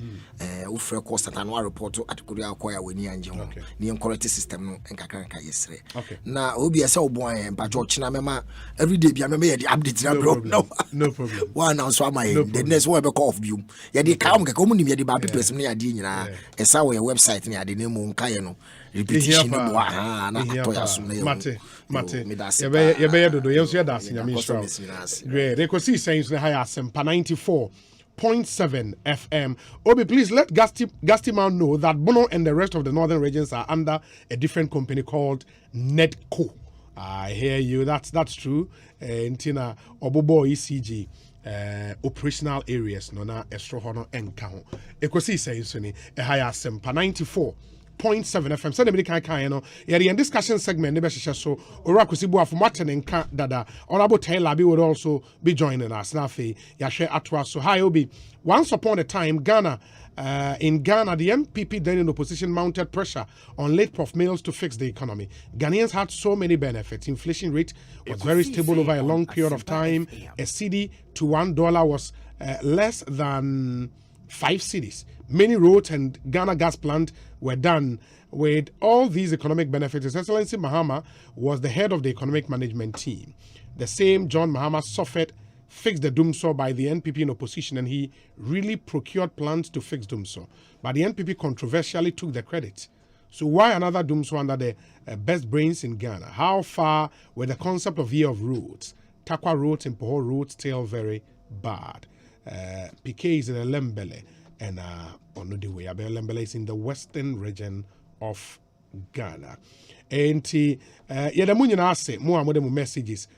wo frɛ ko satan wa report atikuri akɔ ya we ni anje ho ni encorrect system no nkakranka yesre na obi ya say obo an ba jo china mema everyday bia mema ya di update na bro no problem one now so am I the next one be call of bium ya di ka ka mu nim ya di ba papers no ya di nyina esa wo website na ya di na mu nka ye no repetition no wa na atoya so na ye Mate, you better do. You see that in your Great. Ekosiisen On Asmpa 94.7 FM. Obi, please let Gastiman know that Bono and the rest of the northern regions are under a different company called Netco. I hear you. That's true. Ntina Obobo ECG. Operational areas no na estro hono enka ho. Ekosiisen On Asmpa 94.7 FM. So the kind no yeah the discussion segment ne be so Orakusi Bua from Martin and Dada Honorable Taylor would also be joining us. Now ya share atwa so hi Obi. Once upon a time Ghana In Ghana, the MPP then in opposition mounted pressure on late prof males to fix the economy. Ghanaians had so many benefits. Inflation rate was very stable over a long period of time. A cedi to $1 was less than 5 cedis. Many roads and Ghana gas plant were done. With all these economic benefits, His Excellency Mahama was the head of the economic management team. The same John Mahama suffered fixed the Dumso by the NPP in opposition, and he really procured plans to fix Dumso. But the NPP controversially took the credit. So why another Dumso under the best brains in Ghana? How far were the concept of year of roads? Takwa roads and Poho roads still very bad. PK is in Lembele, and Onudiwe Lembele is in the western region of Ghana. And Yadamunya say more messages.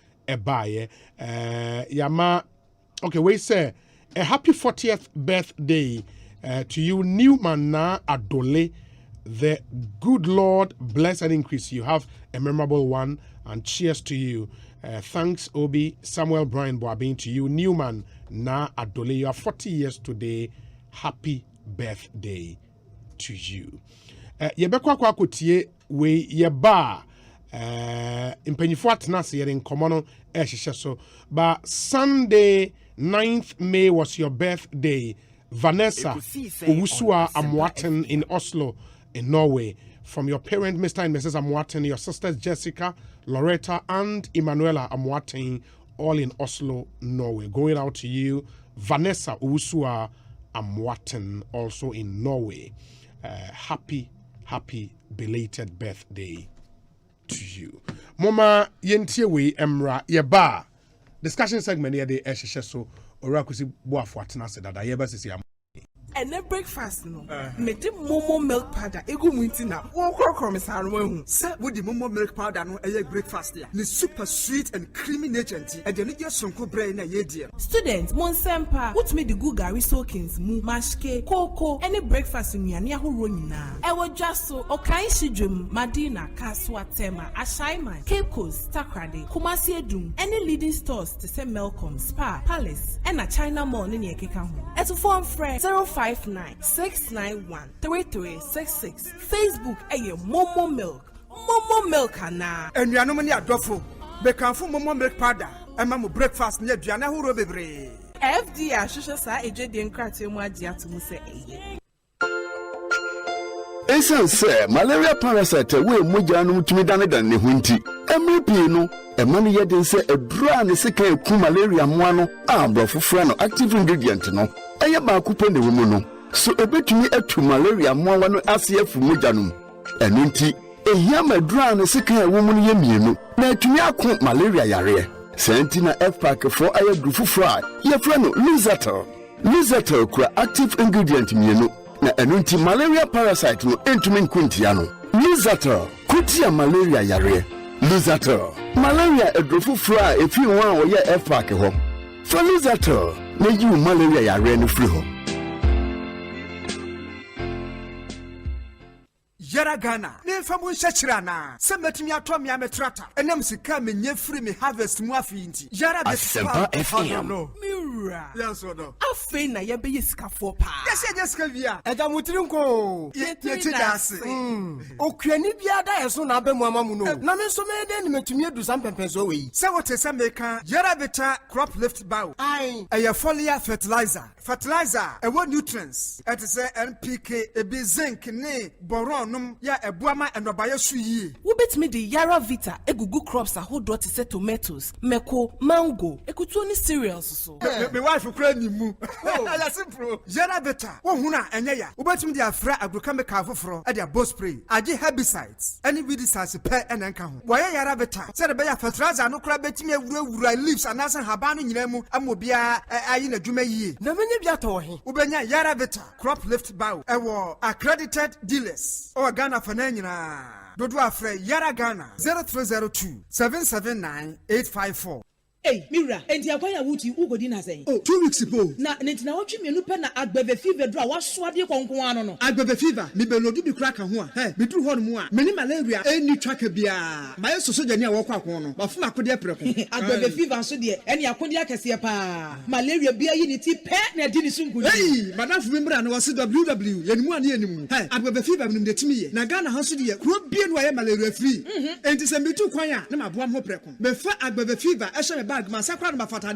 Yama, okay, we say a happy 40th birthday to you, Newman Na Adole. The good Lord bless and increase you. Have a memorable one, and cheers to you. Thanks, Obi Samuel Brian Boabin, to you, Newman Na Adole. You are 40 years today. Happy birthday to you. Yebekwa kwa kutie we yeba impanyifo atena se yere nkomo no ehhehye so. But Sunday 9th May was your birthday. Vanessa Owusua Amwaten in Oslo in Norway. From your parent Mr. and Mrs. Amwaten, your sisters Jessica, Loretta and Emanuela Amwaten, all in Oslo, Norway. Going out to you, Vanessa Owusua Amwaten, also in Norway. Happy belated birthday to you. Mama yentiewe emra yeba. Discussion segment here de ehhehye so orakusi boafo atena se dada yeba sisi am. And then breakfast no. Me di momo milk powder egu munti na. Wo krokro me sare hu. Say wo di momo milk powder no eye breakfast ya. Ni super sweet and creamy nature nti. E de no je sonko bre na ye die. Student Asempa, what me the good Gary Soakins, mu, mashke, cocoa, any breakfast in Yania Huronina. I will just so Okai Shijum, Madina, Kaswa Tema, Ashaiman, Cape Coast, Takrade, Kumasi Edum, any leading stores to say Melcom, Spa, Palace, and a China Mall in Yakekamu. As a phone friend 059-691-3366. Facebook, Momo Milk. Momo Milk, Anna. And you are no money at Dofo. Bekanfu Momo Milk powder. And Mamu breakfast near Diana Hurobebre. FDR Shusha Ejedian Kratima Diatumu say. Esan say malaria parasite we mujanu tumi dane dan ne hunti. Emre pii no e mani yeden say edura ne sika eku malaria moa no abrofo fra no active ingredient no. Eye ba kupo ne wo no. So ebetumi atu malaria moa no ase afu mujanu. Eno nti ehia madura ne sika ewo mu no ye mienu. Na etumi akon malaria yare. Sentina F-Pack for a group of fry. Your friend Lizator. Lizator kura active ingredient mienu. Na enunti malaria parasite no entumin kuntiano. Lizator kutia malaria yare. Lizator malaria a group of fry if you want or your F-Pack home. For Lizator, may you malaria yare no free home. Yara Ghana, ne famu shachirana. Semetimi ato mi ametrata. Enem sika me nye free me harvest mu afinti. Yara Asempa FM. Mira. Yes or no? Afe na ye be sika for pa. Yes via. Eja mutiri nko. Ye dase. Okuani biada eso na be mu amamu no. Na me so me de ni metumi edu sam pempenso we. Se wote se meka Yara Beta crop lift bow. Ai. Eya foliar fertilizer. Fertilizer e what nutrients. Et say NPK e be zinc ne boron ya ebuama enobaye suyi. Wobetimi di Yara Vita egugu crops ahodo te say tomatoes, meko, mango, ekutu oni cereals so. Me wife kura ni mu. Aya simple. Yara Vita wo hu na enye ya. Wobetimi di afra agrochemical foforo e dia boss spray. Age herbicides. Any weedicides pe enenka ho. Woye Yara Vita. Say be ya fertilizer no kura betimi awura leaves anasa haba no nyina mu amobia ayi na dwuma yie. Na menye bia to he. Wobenya Yara Vita crop lift bow e wo accredited dealers. Ghana Fananyina. Dodo afre Yara Ghana 0302 779 854. Hey, Mira, and the Akwaya Wuti Ugodina saying, Oh, 2 weeks ago. Na watching me look at Agbebe fever draw, what swab your conquano. Agbebe fever, me below do be crack and one. Hey, me do one more. Many malaria, any tracker beer. My society walk up one, but from Akodia Preco. Agbebe fever, so dear, and Yakodia Cassiapa. Malaria beer unity, pet, and did soon good. Hey, Madame Wimbran was WW, and one year. Hey, Agbebe fever in the Timmy. Nagana House, dear, could be why malaria free. And to send me to quiet, no, one more preco. Before Agbebe fever, I shall bag massacre my father.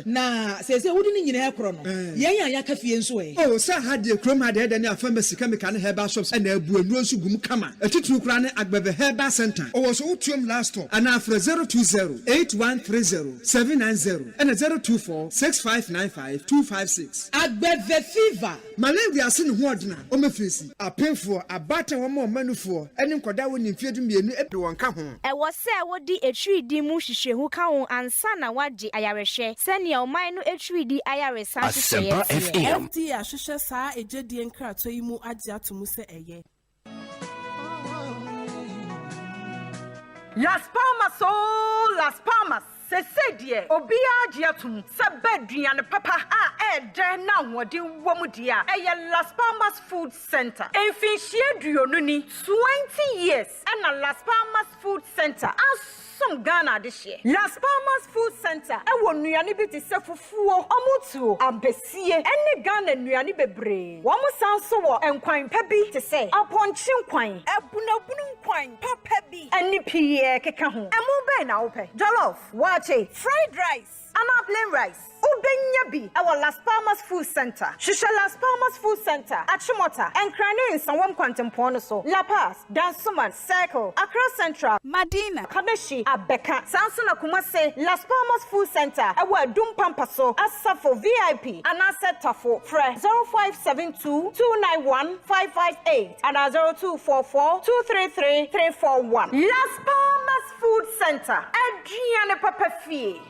Na says they wouldn't in a chrono. Yaya Kafi and Sway. Oh, sir, had the chrome had any pharmacy chemical herbal shops and a Buenrosugum Kama, a title crane at Bebe Herbal Center. Or was Otium last talk, and after 020-8130-790 and a 024-6595-256. At Bebe fever. Malaria sin Wardna, Omefisi, a painful, a batter one more menu for, and in Kodawin in Fiat me and everyone come home. I was say, what the a tree demushi who come and sana what the Irish. Send your mind no HVD IRS Asempa FM. FD ahwehwe saa ejedi enkrato yi mu agye atomu se eye. Las Palmas. Se die obia giatum se beduane papa a de na wode womudia eye Las Palmas Food Center enfihie duonuni 20 years and Las Palmas Food Center some Ghana this year. Las Palmas Food Center e wo nuane bi te se fufuo omutuo ambesie ene Ghana nuane bebre wo mo sanso wo enkwan pa bi te se aponchi nkwan ebunabunu nkwan papa bi ene pie keka ho emu be na wo pe jollof wache fried rice and plain rice Ubenya bi our Las Palmas Food Center. Shisha Las Palmas Food Center. Achimota and Crane in Sanwam Quantum so La Paz, Dansuman, Circle, Accra Central, Madina, Kabeshi, Abeka, Sansona Kumase, Las Palmas Food Center. Our Dum Pampaso, Asafo VIP, and Asetafo, Fre 0572-291-558 and 0244-233-341. Las Palmas Food Center. Adriana Papa Fee.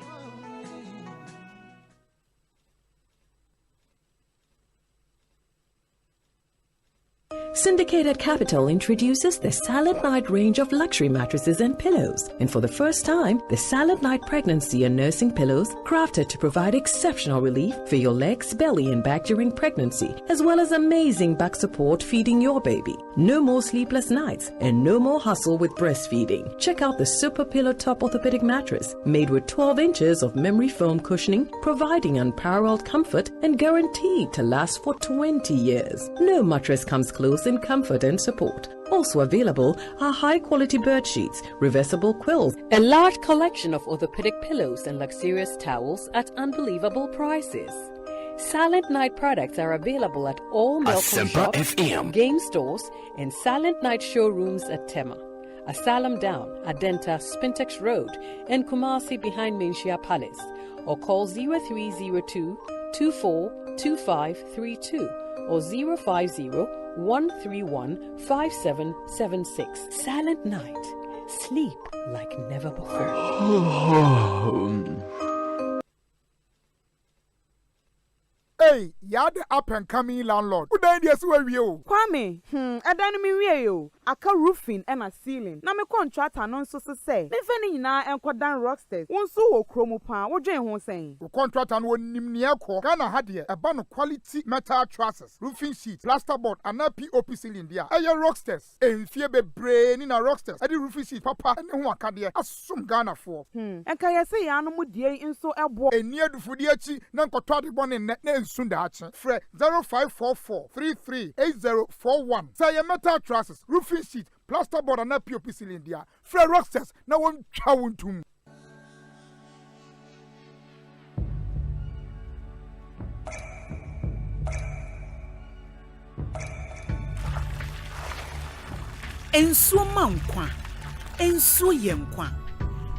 Syndicated Capital introduces the Silent Night range of luxury mattresses and pillows. And for the first time, the Silent Night pregnancy and nursing pillows, crafted to provide exceptional relief for your legs, belly, and back during pregnancy, as well as amazing back support feeding your baby. No more sleepless nights and no more hustle with breastfeeding. Check out the Super Pillow Top Orthopedic Mattress, made with 12 inches of memory foam cushioning, providing unparalleled comfort and guaranteed to last for 20 years. No mattress comes close in comfort and support. Also available are high-quality bird sheets, reversible quills, a large collection of orthopedic pillows and luxurious towels at unbelievable prices. Silent Night products are available at all Melcom shops, game stores, and Silent Night showrooms at Tema, Asylum Down, Adenta, Spintex Road, and Kumasi behind Menchia Palace, or call 0302 242532 or 050-131-5776. Silent Night. Sleep like never before. Hey, you're the up and coming landlord. Who died yes where you? Kwame, I done me you. I can roofing and a ceiling. Na me contract anon so say. Me feni na enko dan rocksters. Won so wo kromo pan. Wo dwen ho sen. Wo contract an won nimni ekọ. Ghana ha de e ba no quality metal trusses, roofing sheet, plasterboard and POP ceiling dia. Aye rocksters. Enfie bebre ni na rocksters. E di roofing sheet papa ne ho aka de asum Ghana for. Enka ye say ya no mu die nso ebo. Eni adufudi achi na nkoto ade bone ne Sundache, Fre 0544-338041. Say a metal trusses, roofing sheet, plasterboard and POP ceiling dia. Fre rocksters, na one chawuntum. Enso mankwa, enso yemkwa.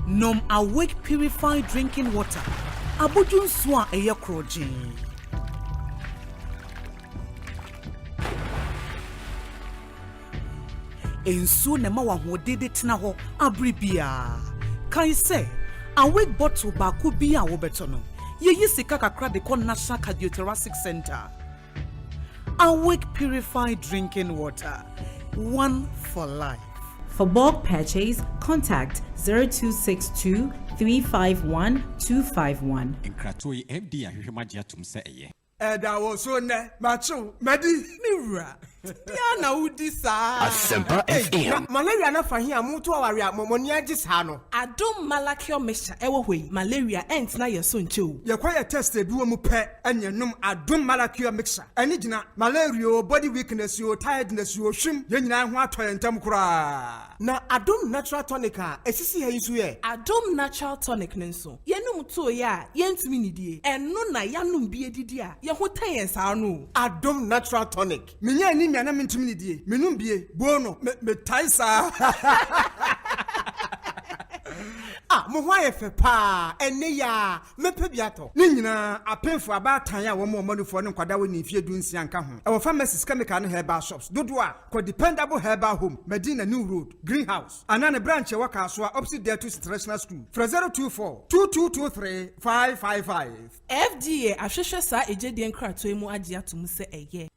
Nom awake purified drinking water. Abudun swa eye krojin. Enso ne ma wa hodede tena ho abribia. Kan se awake bottle ba ku bi a wo beto no. Ye sika kakra de kon National Cardiothoracic Center. Awake purified drinking water. One for life. For bulk purchase, contact 0262 351 251. Nkratoi FD ahwehwemagia tumse eye. Eda wo so ne macho medi miwura. Ya na udi sa. Asempa FM. Malaria na fahi amuto aware amomoni agi sa no. Adom malakio mesha ewo hoi. Malaria ent na yeso nche. Ye kwa ye test ebi mu pe enyenum adom malakio mixture. Eni gina malaria body weakness yo tiredness yo hwim ye nyina ho atoye ntam kura. Na adom natural tonic a esisi ha yisu ye. Adom natural tonic nenso. Ye num to ya ye ntimi nidie. Eno na yanum bi edidi a ye ho tayen sa no. Adom natural tonic. Minya ni na mentimi ni die menum bie bono me taisa mo ho ayefe pa ene ya mepe biato ni nyina apemfo abatan ya wo mo manufo ne kwada wo ni fie dunsi anka ho e wo pharmacies chemical no herbal shops dodo a ko dependable herbal home Medina New Road Greenhouse anane branch e waka so opposite there to International School 024 2223 555 FDA ahwehwe sa ejedi enkrato mu age atum se eye.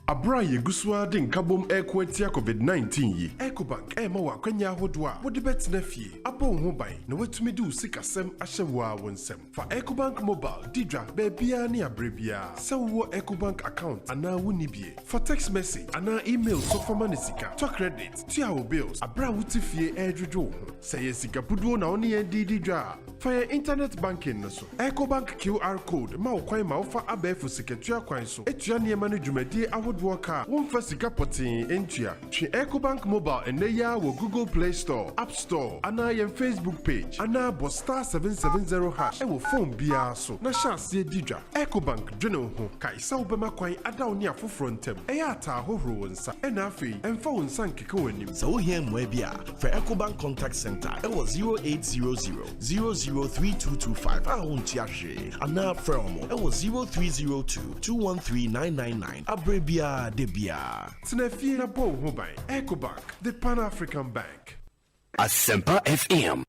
Abra yeguswa de nkabom ekwatia COVID-19 yi. Ecobank ma wa kwanya hodo a wode betena fie. Abo ho ban na watumi de usikasem ahyewa wonsem. Fa Ecobank mobile didra bebia ne abrebia. Sewo Ecobank account ana wonibie. For text message ana email so forma ne sika. To credit, to our bills. Abra wutifie edwodwo ho. Say sika puduo na oni didra. For your internet banking no so. Ecobank QR code ma okwan ma ofa abefu siketua kwan so. Etua ne ma no dwumadi Walker, one for Sika Potin, Entia. She Ecobank Mobile and Neya will Google Play Store, App Store, and I am Facebook page. And now star 770 hash. I will phone BR so. Nasha see Didra. Ecobank General Home. Kaisa Obama Quine Adaunia for frontem. Eata Horo and Sa Enafi and phone San Kikoenim. So here Mwebia for Ecobank Contact Center. It was 0800 003225. I won't yashi. And now from it was 0302 213 999. Abrebia. Debia. Tnefina Bo Hobai, Ecobank, the Pan-African Bank. Asempa FM.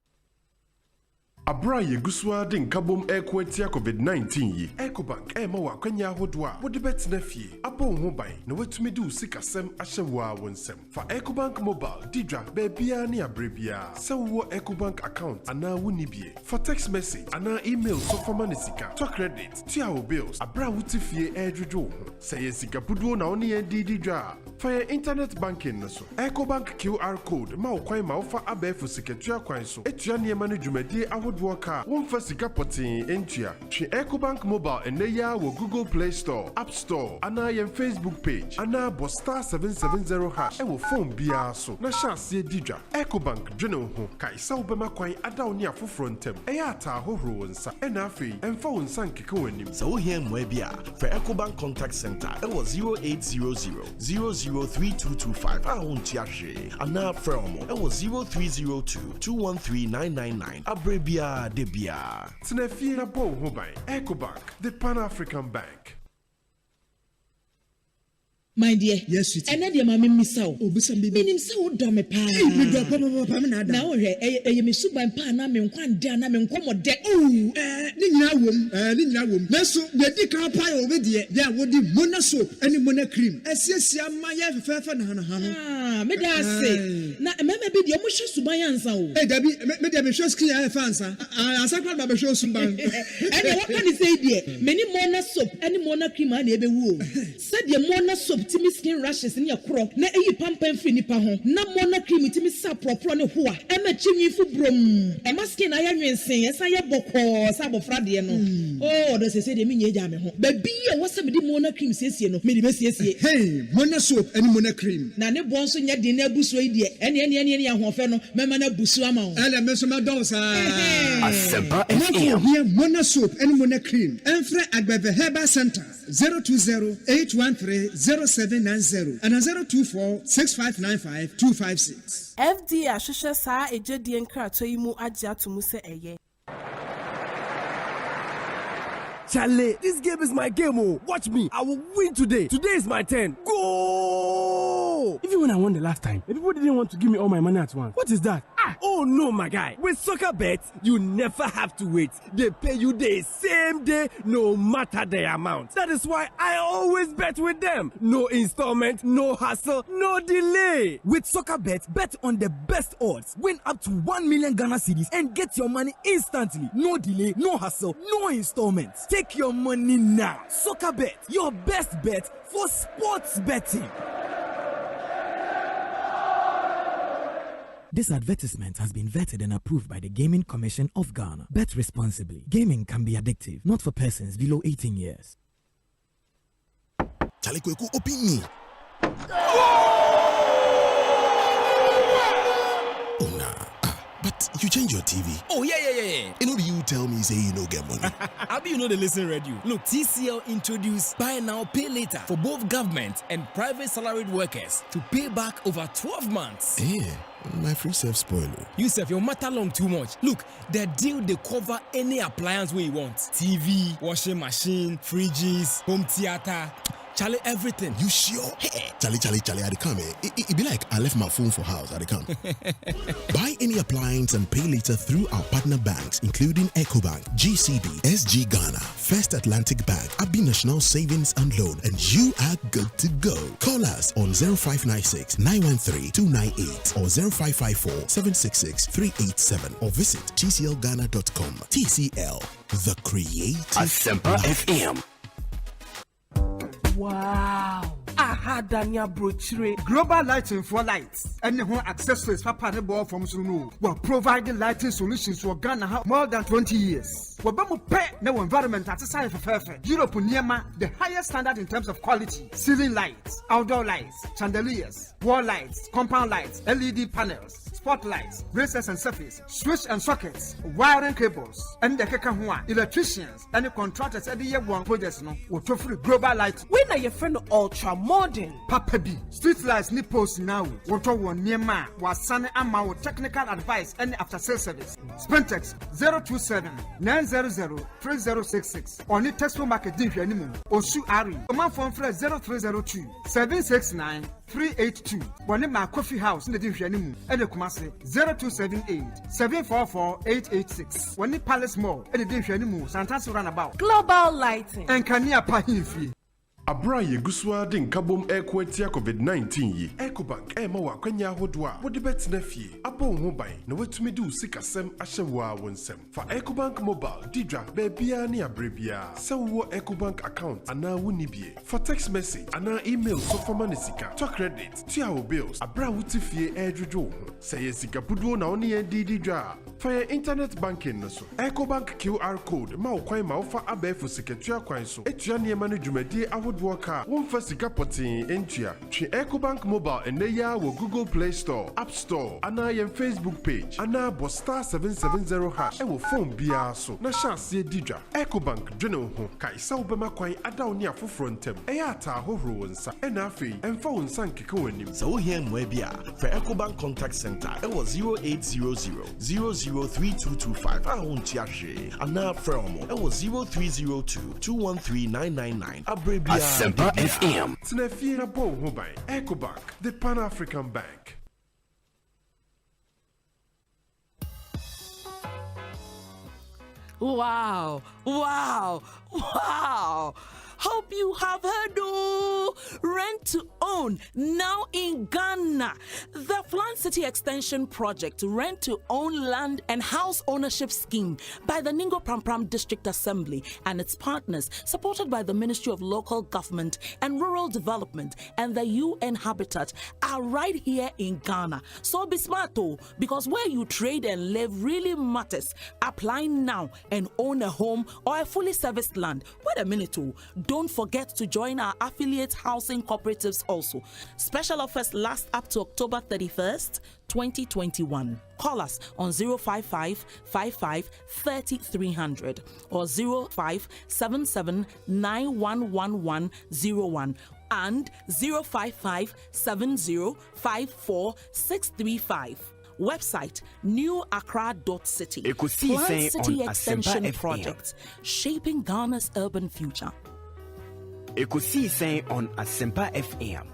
Abra yeguswa de nkabom ekwatia COVID-19 yi. Ecobank ma wa kwanya hodo a wode betena fie. Abo ho ban na watumi de usikasem ahyewa wonsem. Fa Ecobank mobile didra bebia ne abrebia. Sewo Ecobank account ana wonibie. For text message ana email so forma ne sika. To credit, to our bills. Abra wutifie edwodwo ho. Say sika puduo na oni didra. For your internet banking no so. Ecobank QR code ma okwan ma ofa abefu siketua kwan so. Etua ne ma no dwumadi Walker, one for Sika Potin, Entia. She Ecobank Mobile and Neya will Google Play Store, App Store, and I am Facebook page. And now star 770 hash. I will phone BR so. Nasha see Didra. Ecobank General Home. Kaisa Obama Quine Adaunia for frontem. Eata Horo and Sa Enafi and phone San Kikoenim. So here Mwebia for Ecobank Contact Center. It was 0800 003225. I won't yashi. And now from it was 0302 213 999. Abrebia. Debia. Tnefina Bo Hobai, Ecobank, the Pan-African Bank. My dear, yes, sweetie. And I am Mammy Misso. Oh, Bissam, meaning so dumb a pan. You drop now, a misu by Panam and one Dana and Como de. Oh, Nina, Meso, the dick pie over there would be Mona soap and Mona cream. As yes, my Fairfan. Ah, may I say, now, maybe the Omusha Subayansa. Hey, Debbie, maybe Shosky Fansa. I said, I'm a show Suban. And what can you say, dear? Many Mona soap and Mona cream and every wool. Said the Mona soap. Timi skin rashes in your crop na eyi pampan fini pa ho na mona cream timi sa propro ne ho a e ma chinyi fu brom e ma skin aya nwensen e sa ye bokọ sa bofra de no oh do se de me nya ja me ho ba bi e wo se me di mona cream siesie no me di be siesie hey mona soap and mona cream na ne bon so nya de na buso yi de ene ahofe no me ma na buso ama ho ele me so ma don sa Asempa FM here mona soap and mona cream enfre agbeve herbal center 020-813-0790 and 024-6595-256. FDA ahwehwe saa ejedi nkrato yi mu agye atomu se eye. Charlie, this game is my game. Oh, watch me. I will win today. Today is my turn. Go! No! Even when I won the last time, the people didn't want to give me all my money at once. What is that? Oh no, my guy. With soccer bets, you never have to wait. They pay you the same day, no matter the amount. That is why I always bet with them. No installment, no hassle, no delay. With soccer bets, bet on the best odds. Win up to 1 million Ghana cedis and get your money instantly. No delay, no hassle, no installments. Take your money now. Soccer bet, your best bet for sports betting. This advertisement has been vetted and approved by the Gaming Commission of Ghana. Bet responsibly. Gaming can be addictive, not for persons below 18 years. Charlie Kweku, open me. Oh, nah. But you change your TV. Oh, yeah. You know, you tell me, say you no get money. How do you know the listen radio? Look, TCL introduced Buy Now, Pay Later for both government and private salaried workers to pay back over 12 months. Yeah. My free self spoil. You self, your matter long too much. Look, the deal they cover any appliance we want. TV, washing machine, fridges, home theater. Charlie, everything. You sure? Hey, Charlie, I come. It be like I left my phone for house. I come. Buy any appliance and pay later through our partner banks, including Ecobank, GCB, SG Ghana, First Atlantic Bank, Abi National Savings and Loan, and you are good to go. Call us on 0596 913 298 or 0554 766 387 or visit tclghana.com. TCL, the creative Asempa FM. Wow. Aha, Dania brochure. Global lighting for lights. And the accessories for panel from Sunu. We're providing lighting solutions for Ghana more than 20 years. We're going to pay no environment at the side for perfect. Europe Niema, the highest standard in terms of quality. Ceiling lights, outdoor lights, chandeliers, wall lights, compound lights, LED panels, spotlights, braces and surface, switch and sockets, wiring cables, and the Kekahua, electricians, and the contractors at the year one projects no will free global light. When are your friend ultra modern? Papa B, street lights nipples now. Water one near ma was Sunny Ama technical advice and after sales service. Spentex 027 900 3066 or need text market div anymore. Or Sue Ari, a man phone for 0302 769 382. One in my coffee house in the div anymore. And the Kumasi 0278 744 886. One in Palace Mall and the div anymore. Santas runabout. Global lighting. And Kania Pahinfi. Abra Yeguswa din kabom ekwetia COVID-19 yi. Ecobank ma wa kwanya hodwa. Wo de bet na fie. Abon ho ban na watumi du sikasem ahyewa wonsem. For Ecobank mobile didra bebia ne abrebia. Se wo Ecobank account ana woni bie. For text message ana email so for money sika. To credit, to our bills. Abra wuti fie edwodwo ho. Se ye sika puduo na oni ye didra. For your internet banking no so. Ecobank QR code ma wo kwan ma wo fa abefu siketua kwan so. Etua ne ma no dwumadi Walker, one first potin entia. She Ecobank mobile and they wo Google Play Store, App Store, and I am Facebook page. Ana bo star 770 hash. Ewo phone bia so. Na chance ye didra. Ecobank jono ho. Ka isa obema kwan ada oni afoforo ntem. Eya ata hohoro nsa. Ena afei emfa wonsa nkeke wanim. So here mwe bia for Ecobank contact center. Ewo 0800 003225. Ahunti ahwe. Ana from ewo 0302 213 999. Abrebia Asempa FM. Tinefina Bo Hobai, Ecobank, the Pan African Bank. Wow. Hope you have heard rent to own now in Ghana. The Flan City Extension Project Rent to Own Land and House Ownership Scheme by the Ningo Prampram District Assembly and its partners, supported by the Ministry of Local Government and Rural Development and the UN Habitat, are right here in Ghana. So be smart because where you trade and live really matters. Apply now and own a home or a fully serviced land. Wait a minute don't forget to join our affiliate housing cooperatives also. Special offers last up to October 31st, 2021. Call us on 055 55 3300 or 0577 911101 and 055 7054 635. Website newaccra.city. Ekosiisen City On Extension Asmpa Project, shaping Ghana's urban future. Ekosiisen On Asmpa FM.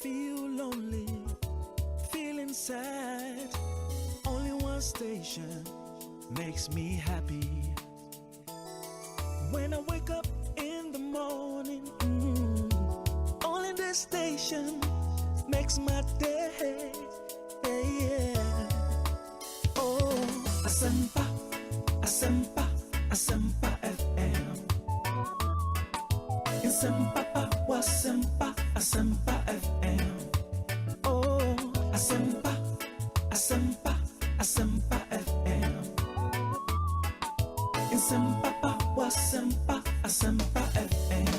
feel lonely, feeling sad, only one station makes me happy. When I wake up in the morning, only this station makes my day. Yeah. Oh, Asempa, Asempa, Asempa FM. Asempa, Asempa, Asempa FM. Oh, Asempa, Asempa, Asempa FM. Asempa, Asempa, Asempa FM.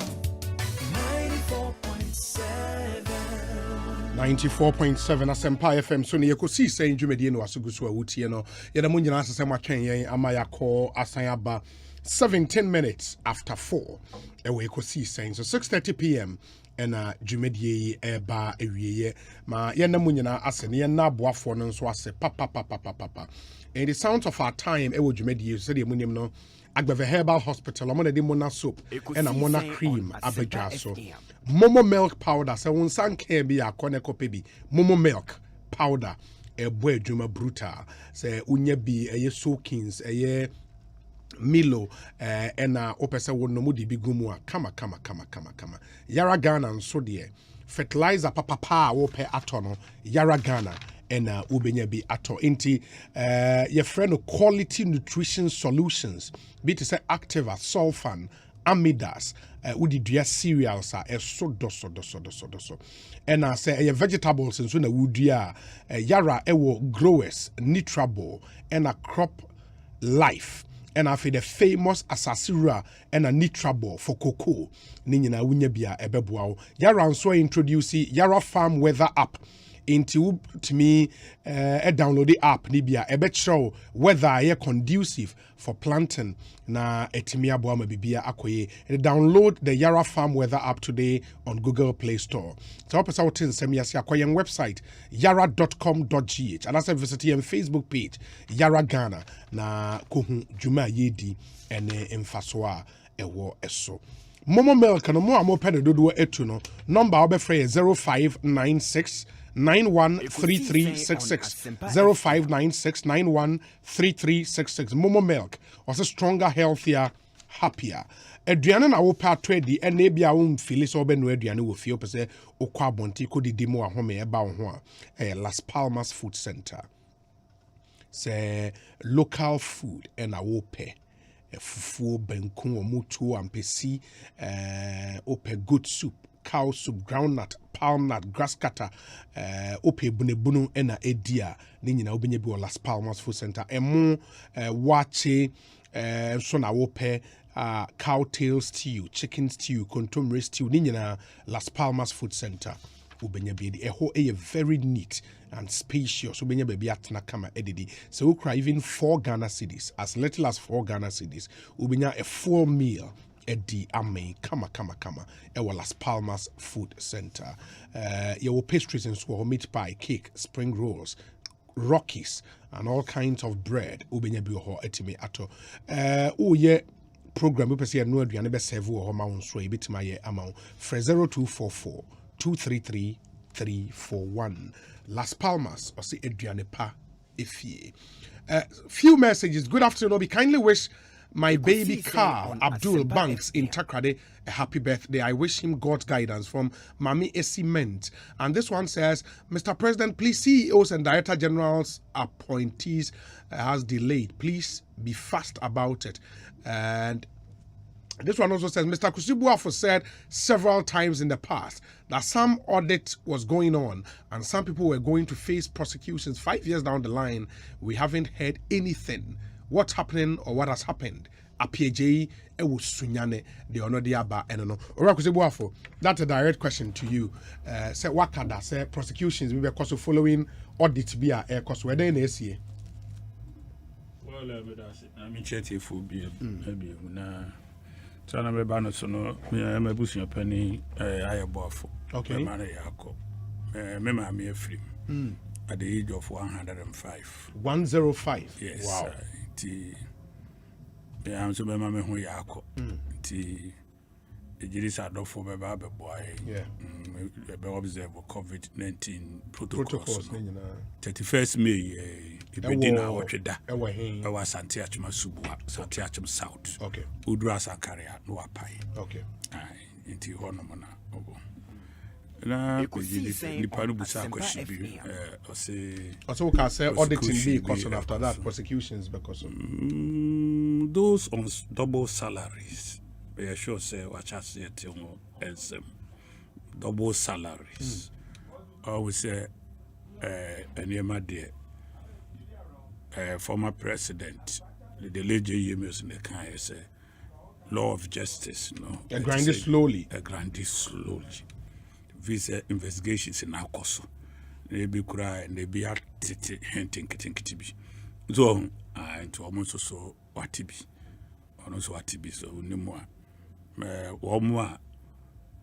94.7 Asempa FM. So ne Ekosiisen ndwumedie no asoguso awutie no. Yeda mo nyina asese matwen yen amayako asanyaba 17 minutes after 4. Ewe Ekosiisen. So 6:30 p.m. and dwumedie eba ewieye. Ma yena mo nyina ase ne yena aboafo no nso ase papa. In the sound of our time ewe dwumedie so de munim no Agbeve Herbal Hospital, I'm de Mona soap and a Mona cream abedja so. Momo milk powder, so one san can be a koneko pebi. Momo milk powder, a boy juma bruta, say unye be a ye soakings, a ye Milo, and a opesa won no mudi bigumua. Kama. Yara Ghana and so dear. Fertilizer papa ope atono, Yara Ghana. And ubenya bi ato inti your friend of quality nutrition solutions be to say Activa, Sulfan, Amidas, udi dua cereals are so doso. And I say vegetables and so na wudia yara ewo growers nitrable and a crop life. And I feel the famous Asasura and a nitrable for cocoa. Ninyina wunya bia ebeboa. Yara so introduce Yara Farm Weather app. Into to me download the app nibia show whether are conducive for planting na etimi aboama bibia akoye. Download the Yara Farm Weather app today on Google Play Store. So opesa wotin semi yasi akoye website yara.com.gh and as a visit your Facebook page Yara Ghana na kohun juma yedi ene emfasoa ewo eso. Momo milk no mo amope dodo etu no number obefre 0596 913366 0596 913366 Momo milk was a stronger, healthier, happier. Aduane na wo pa trade e na bia wo mfili so be no aduane wo fie opese okwa bonti ko didi mo ahome e ba wo ho Las Palmas Food Center. Say local food and a wo pe fufu benku omutu ampesi ope good soup, cow soup, groundnut, palm nut, grass cutter, ope bunebunu ena edia ni nyina obenye bi Las Palmas Food Center emu wache so na wope cow tail stew, chicken stew, contomere stew ni nyina Las Palmas Food Center obenye bi di eho very neat and spacious obenye baby atna kama edidi so we cry even 4 Ghana cedis, as little as 4 Ghana cedis obenya a full meal Eddie Ame kama ewa Las Palmas Food Center. Your pastries and so meat pie, cake, spring rolls, Rockies, and all kinds of bread. Ubenya bi ho etime ato. Program we pese no aduane be serve wo ho ma won so e betima ye ama 0244 233 341. Las Palmas or say aduane pa efie. Few messages. Good afternoon. Be kindly wish my baby Carl Abdul Banks in Takrade a happy birthday. I wish him God's guidance from Mami Esiment. And this one says, Mr. President, please CEOs and Director Generals appointees has delayed. Please be fast about it. And this one also says, Mr. Kusibuafo said several times in the past that some audit was going on and some people were going to face prosecutions 5 years down the line. We haven't heard anything. What's happening or what has happened? APJ ewu sunyane the ono diaba enono. Ora Kusibuafo, that's a direct question to you. Say wakada say prosecutions we were also following audit be a cost were there in ACA. Well, I mean chetty phobia maybe na so na me ba no so no me busu your penny ayabofo. Okay. Me yako. Me ma me afrim. At the age of 105. 105. Yes. Wow. I'm so my ho yako. Ejirisa adofo beba boy. Yeah. Be observe COVID-19 protocols. 31st May ibedina wotweda. Ewa hin. Ewa Santi Achuma Subua, Santi Achum South. Okay. Udra Sankaria no apai. Okay. Inti hono mona obo. Na nipa no busa question bi also can say auditing be because after that prosecutions because of those on double salaries. We are sure say what I say as double salaries. I would say former president, the late J.M.S. in the kind say law of justice, no. A grind slowly. Visa investigations in our course. They be cry and they be at hinting kitty. So to almost so what to be. Also what to be so no more. Womwa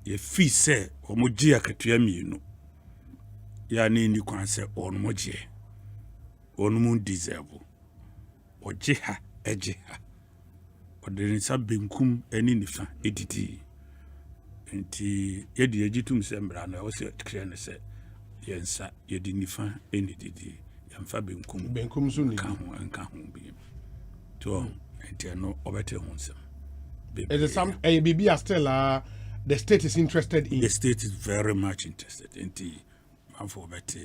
ye fi se omoji akatua mienu ya ni ni kwan se onmoje onmu deserve oje ha eje ha odeni sa benkum eni nifa edidi enti ye de agitum se mbra na wo se kire ne se yensa ye di nifa eni didi yamfa benkum so ni nka ho bi to enti no obete ho nsem. Is it some ABB are still the state is interested in? The state is very much interested in the man for better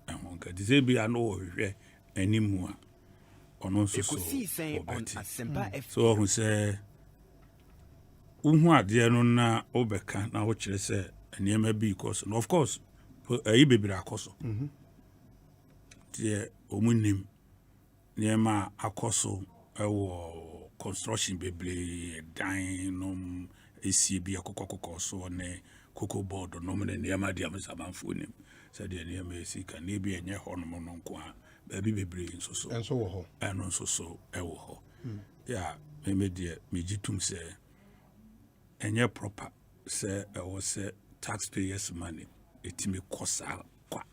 and honka. This be an over anymore on also Ekosiisen On Asmpa. So who say unwa de no na obeka na wo kire say eniema bi because of course ayi bebira akoso. Die omunim niema akoso ewo construction beble dine ACB akokoko so ne cocoa board no me ne ma dia mesabanfo nim said the near me sika ne bi enye ho no no nko a ba bi bebre nso so enso wo ho eno nso so ewo ho ya me die me gitum se enye proper se ewo se taxpayers money etimi kosa kwa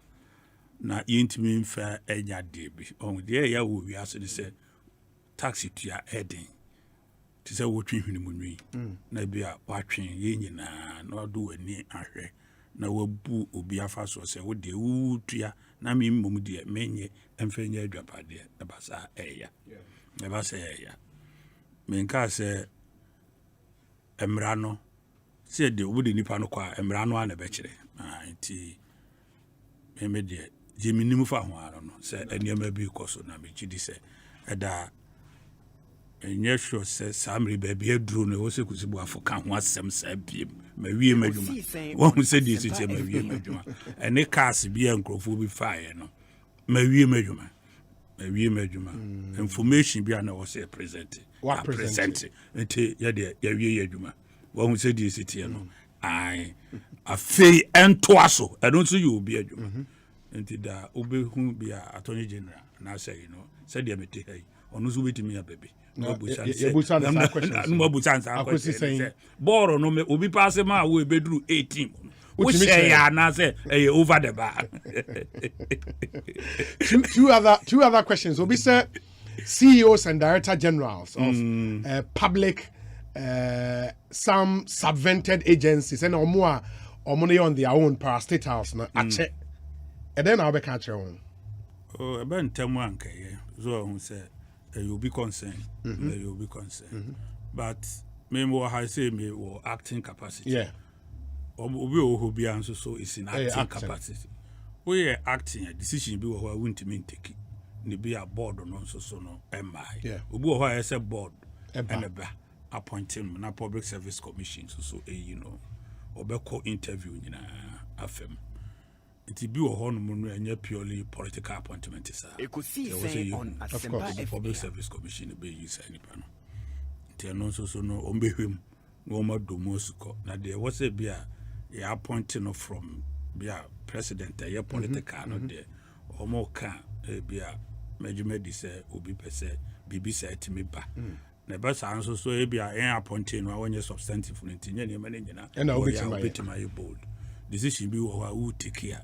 na yintimi mfa enya de bi on de ya wo wi aso se taxi tua heading ti se wo twinhwini munwi na bia watwen ye nyina na do ani ahwe na wabu obi afa so se wo de wu tua na me mmom de menye emfenya adwapade na basa eya na basa eya menka se emra no se de wo de nipa no kwa emra no ana be kire nti me de je minimu fa ho ara no se eniema bi koso na me gidi se eda enye sure se samri baby edru no wo se kusibu afoka ho asem sa biem ma wie madwuma wo se di se ma wie madwuma ene cars bia nkrofo bi fire no ma wie madwuma information bia na wo se present enti ya de ya wie yadwuma wo se di se tie no ai afei ento aso eno so you bi adwuma enti da obehu bia attorney general na say no said ya mete hai onu so betimi ya baby no question boro no me obi pass ma wo ebedru 18 we say ya na say over the bar. two other questions. Obi say CEOs and director generals of public some subvented agencies and omo on their own parastatals na ache and then I'll be catch on about 10 anka so who say you will be concerned. You will be concerned. But me more I say me or acting capacity. Yeah. Obi who be answer so is in acting capacity. We are acting a decision be who I won't mean take it. Ni be a board or non so no MI. Yeah. Obi who I say board and a appointing na public service commission so you know obeko interview in FM. It be a honeymoon and purely political appointment. Ekosiisen On Asmpa FM. Public Service Commission be used any panel. They no so no on him no more domosuko. Now there was a beer appointing from beer president a political no there or more can be a measurement say obi pese bibi say to me ba. Never answer so be a appointing when you substantive in any managina and I'll be my bold. Decision be who take care.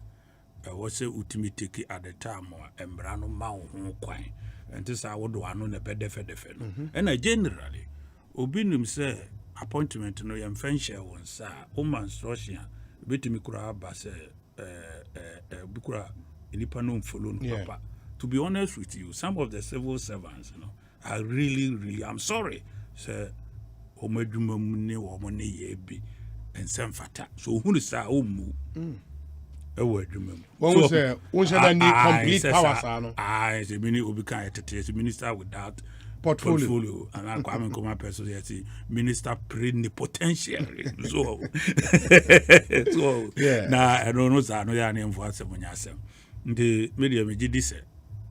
Was a ultimate take at the time or embrano mount quine, and this I would one on a bed defend. And I generally, Obinum say, appointment no yam fenshare won sa woman instruction betimi kura ba se bikura enipa no follow no papa. To be honest with you, some of the civil servants, are really, I'm sorry, say omedwuma mu ne wo mo ne ye bi ensem fata. So who is that omu? What say that need complete power sano? The minister without portfolio and I come person minister plenipotentiary. So now I don't know that no ya name for asem. The media me did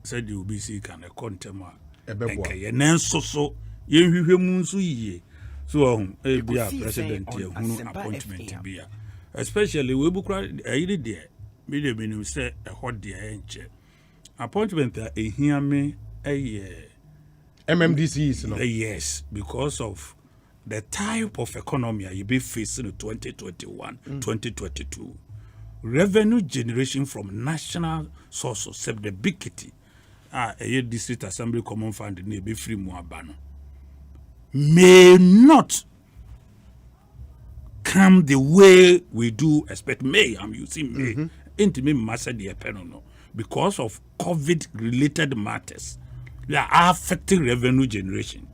said you be sick and a contema e nen so ye hwehwe mu nso yie. So be a president here who appointment be especially we bukra ayide there media be say a hot there enche appointment a hear me MMDCs no yes, because of the type of economy you be facing in 2021 2022 revenue generation from national sources except the big kitty a district assembly common fund ne be free mu abano may not come the way we do expect. May I'm using may into me master the no because of COVID related matters that are affecting revenue generation.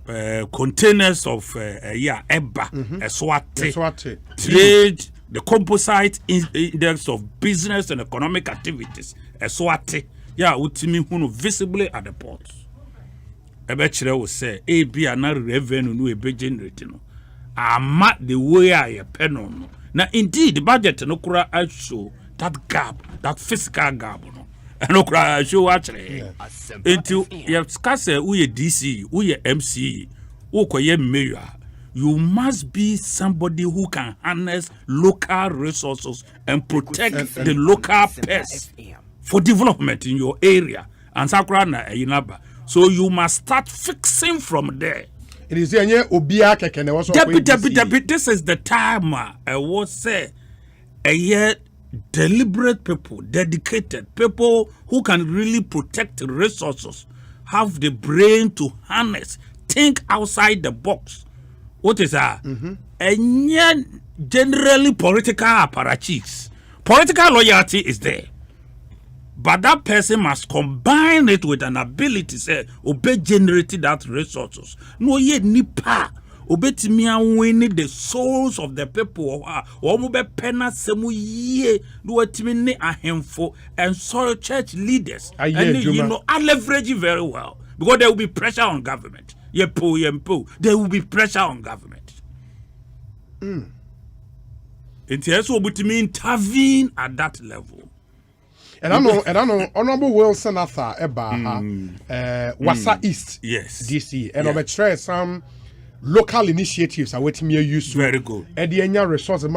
Containers of EBA, Eswate, trade, the composite index of business and economic activities, Eswate, utimi hunu visibly at the ports. Ebechere will say, be another revenue no be generating no. Ama the way I peno no. Now indeed the budget no kura show that gap, that fiscal gap no. No kura show actually. Until you say we DC, we MC, we mayor. You must be somebody who can harness local resources and protect the local pests for development in your area. And Sakura na Inaba. So you must start fixing from there. It is this is the time I was say a year deliberate people, dedicated people who can really protect resources, have the brain to harness, think outside the box. What is that? And yet generally political apparatchiks. Political loyalty is there. But that person must combine it with an ability, say, obey generating that resources. No ye nipa, obey timia winning the souls of the people. Or mube pena semu ye, do a timine ahemfo and soil church leaders. And I leverage it very well because there will be pressure on government. There will be pressure on government. It is so but me intervene at that level. And I know Honorable Wilson Arthur Wasa East DC and over try some local initiatives are waiting me use very good. And the resources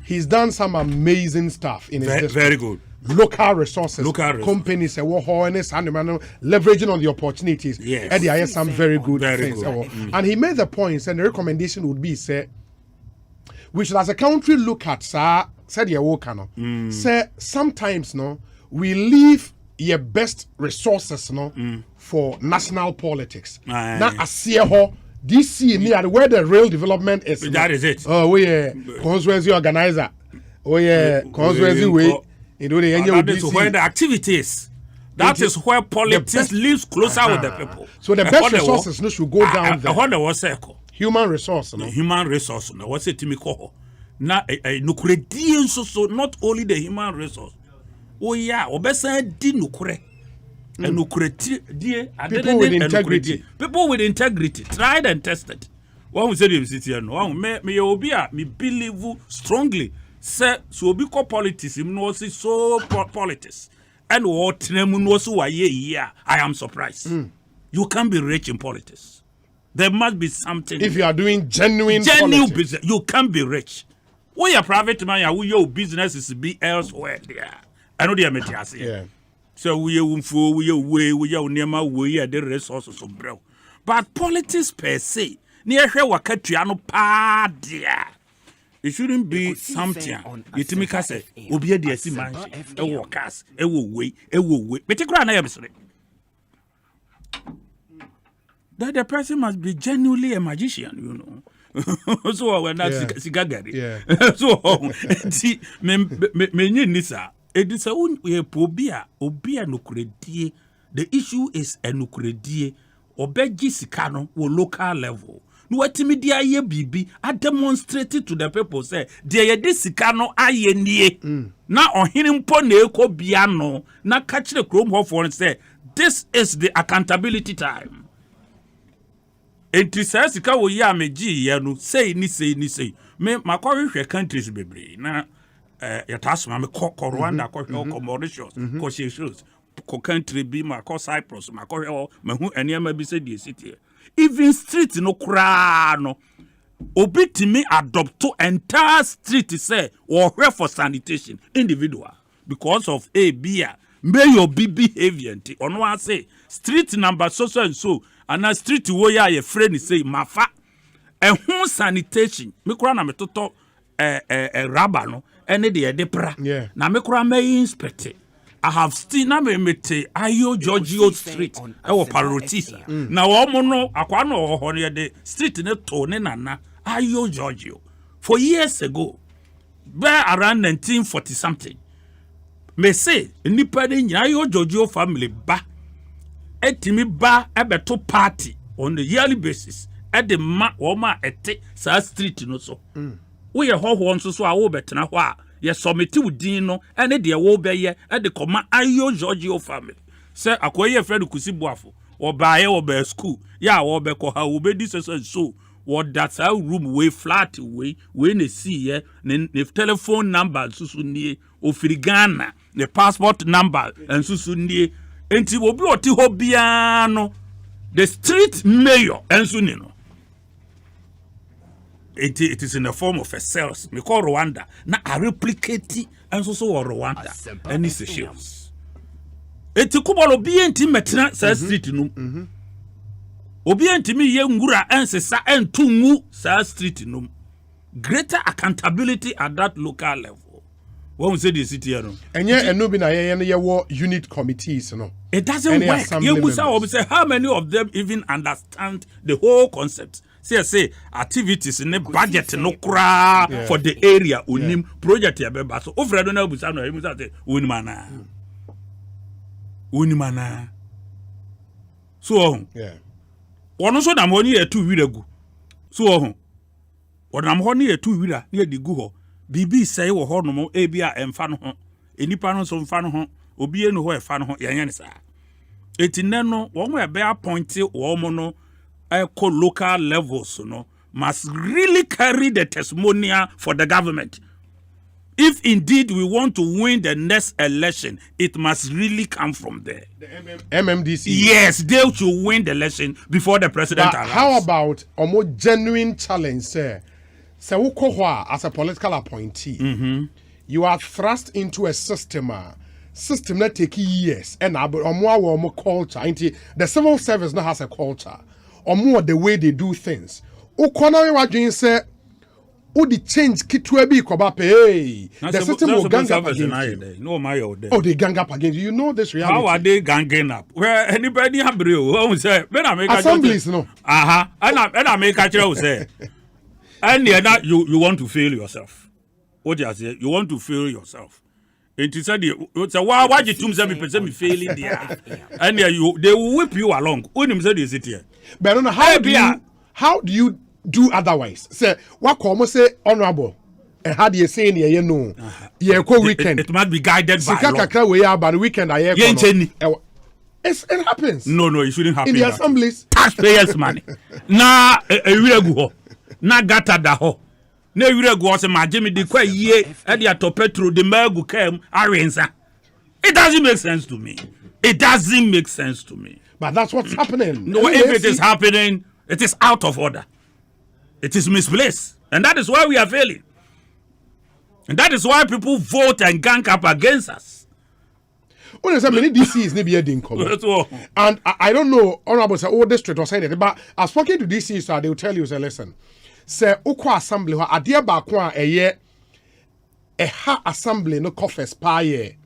he's done some amazing stuff in his district. Very good. Local resources, companies leveraging on the opportunities. Yes. And there are some very good things. And he made the points and the recommendation would be say we should as a country look at say sometimes we leave your best resources for national politics. Now DC near where the real development is. That is it. Oh yeah, constituency organizer. Oh yeah, constituency way. That is where the activity is. That is where politics lives closer with the people. So the best resources should go down there. Human resource. Human resource. What's it to me call? Now, not only the human resource. Oh yeah, obesa di nukure. And people with integrity. People with integrity, tried and tested. One we say the city no, me obia me believe strongly. Say so be called politics, no so politics. And what no so I am surprised. You can't be rich in politics. There must be something. If you are doing genuine business, you can't be rich. We are private man, your business is be elsewhere there. I know they are metias. Yeah. So we are nema we the resources of bro. But politics per se, near here wakatiano pa dia. It shouldn't be something. Yitimika say, Obia de si manchi, e workers, e wo way. Particular na yabisre. that the person must be genuinely a magician, you know. So when that's Sigagari. So me nisa. It is a obia no credit. The issue is a no credit. Obeji sikano wo local level. No atimidia ye bibi I demonstrated to the people say there ye sikano aye nie. Na ohini mpo na eko bia no na catch the chrome ho for say this is the accountability time. Enti say sika wo ya meji ye no say ni me makwa hwe countries bebre na yatasma me ko Rwanda ko Mauritius ko Seychelles ko country bi ma ko Cyprus ma ko mahu eniama bi se die city even street no kra no obi timi adopt to entire street say or where for sanitation individual because of beer may your behavior nti ono wa say street number so and so and a street wo ya ye friend say mafa ehun sanitation me kra na me toto rubber no ene de pra na me kra me inspect I have seen na me mete Ayo Giorgio Street e Parotisa na wo mo no akwa no ho ne de street ne to ne nana Ayo Giorgio for years ago around 1940 something me say nipa de nya Ayo Giorgio family ba etimi ba ebeto party on the yearly basis at the ma ete sa street no so we ye ho nso so a wo betena ho a ye submit within no ene de wo be ye e de koma Ayo Giorgio family say akoye friend Kusibuafo or bae or be school ya wo be ko ha wo be di so what that's how room way flat way we ne see ye ne telephone number susu nie ofirigana ne passport number and susu nie enti obi oti ho bia no the street mayor enso ni no it is in the form of a cells me call Rwanda na a replicate enso so Rwanda any Seychelles enti kubolo bi enti metena sa street no obi enti mi ye ngura ensesa entungu sa street no greater accountability at that local level. What say the city no enye eno bi na ye wo unit committees no it doesn't work. You must say how many of them even understand the whole concept. Say activities in the budget no kra for the area unim project ya beba so ofredo na busa no you say unimana so ono so na money e 2 wira gu so ono mo ne e 2 wira ne di gu ho bibi say wo ho no mo e bia emfa no ho enipa no so mfa no ho obi enu ho e fa no ho yanya ne sa etine no wo mo e be appoint wo mo no eco local levels no must really carry the testimonial for the government. If indeed we want to win the next election, it must really come from there. The MMDC. Yes, they should win the election before the president arrives. How about a more genuine challenge, sir? So, as a political appointee, you are thrust into a system that takes years, and more culture. The civil service now has a culture, or more the way they do things. Say, the change kitwe bi koba pay. The system will gang up against you. No, my old. Oh, they gang up against you. You know this reality. How are they ganging up? Where anybody have real? Say, when I make assemblies, no. And I make a joke say, and you want to fail yourself. What you say? You want to fail yourself. And it said, why you two me failing there? And they will whip you along. When said you sit here. But I don't know how do you do otherwise? Say what come say honorable. And how do you say you know? You go weekend. It must be guided by law. Kakra we are but weekend I have. It happens. No, it shouldn't happen. In the assemblies. Taxpayers' money. Na go. Na gata da ho. Na go se ma Jimmy de kwa ye e de atopetro de magu kem arenza. It doesn't make sense to me. It doesn't make sense to me. But that's what's happening. No, if it is happening, it is out of order. It is misplaced. And that is why we are failing. And that is why people vote and gang up against us. Well, there's many DCs and I don't know, honorable say, district or saying it, but I've spoken to DCs, so they will tell you, say, listen, say, Ukwa assembly, a dear bakwa a year, a ha assembly no coffers per year,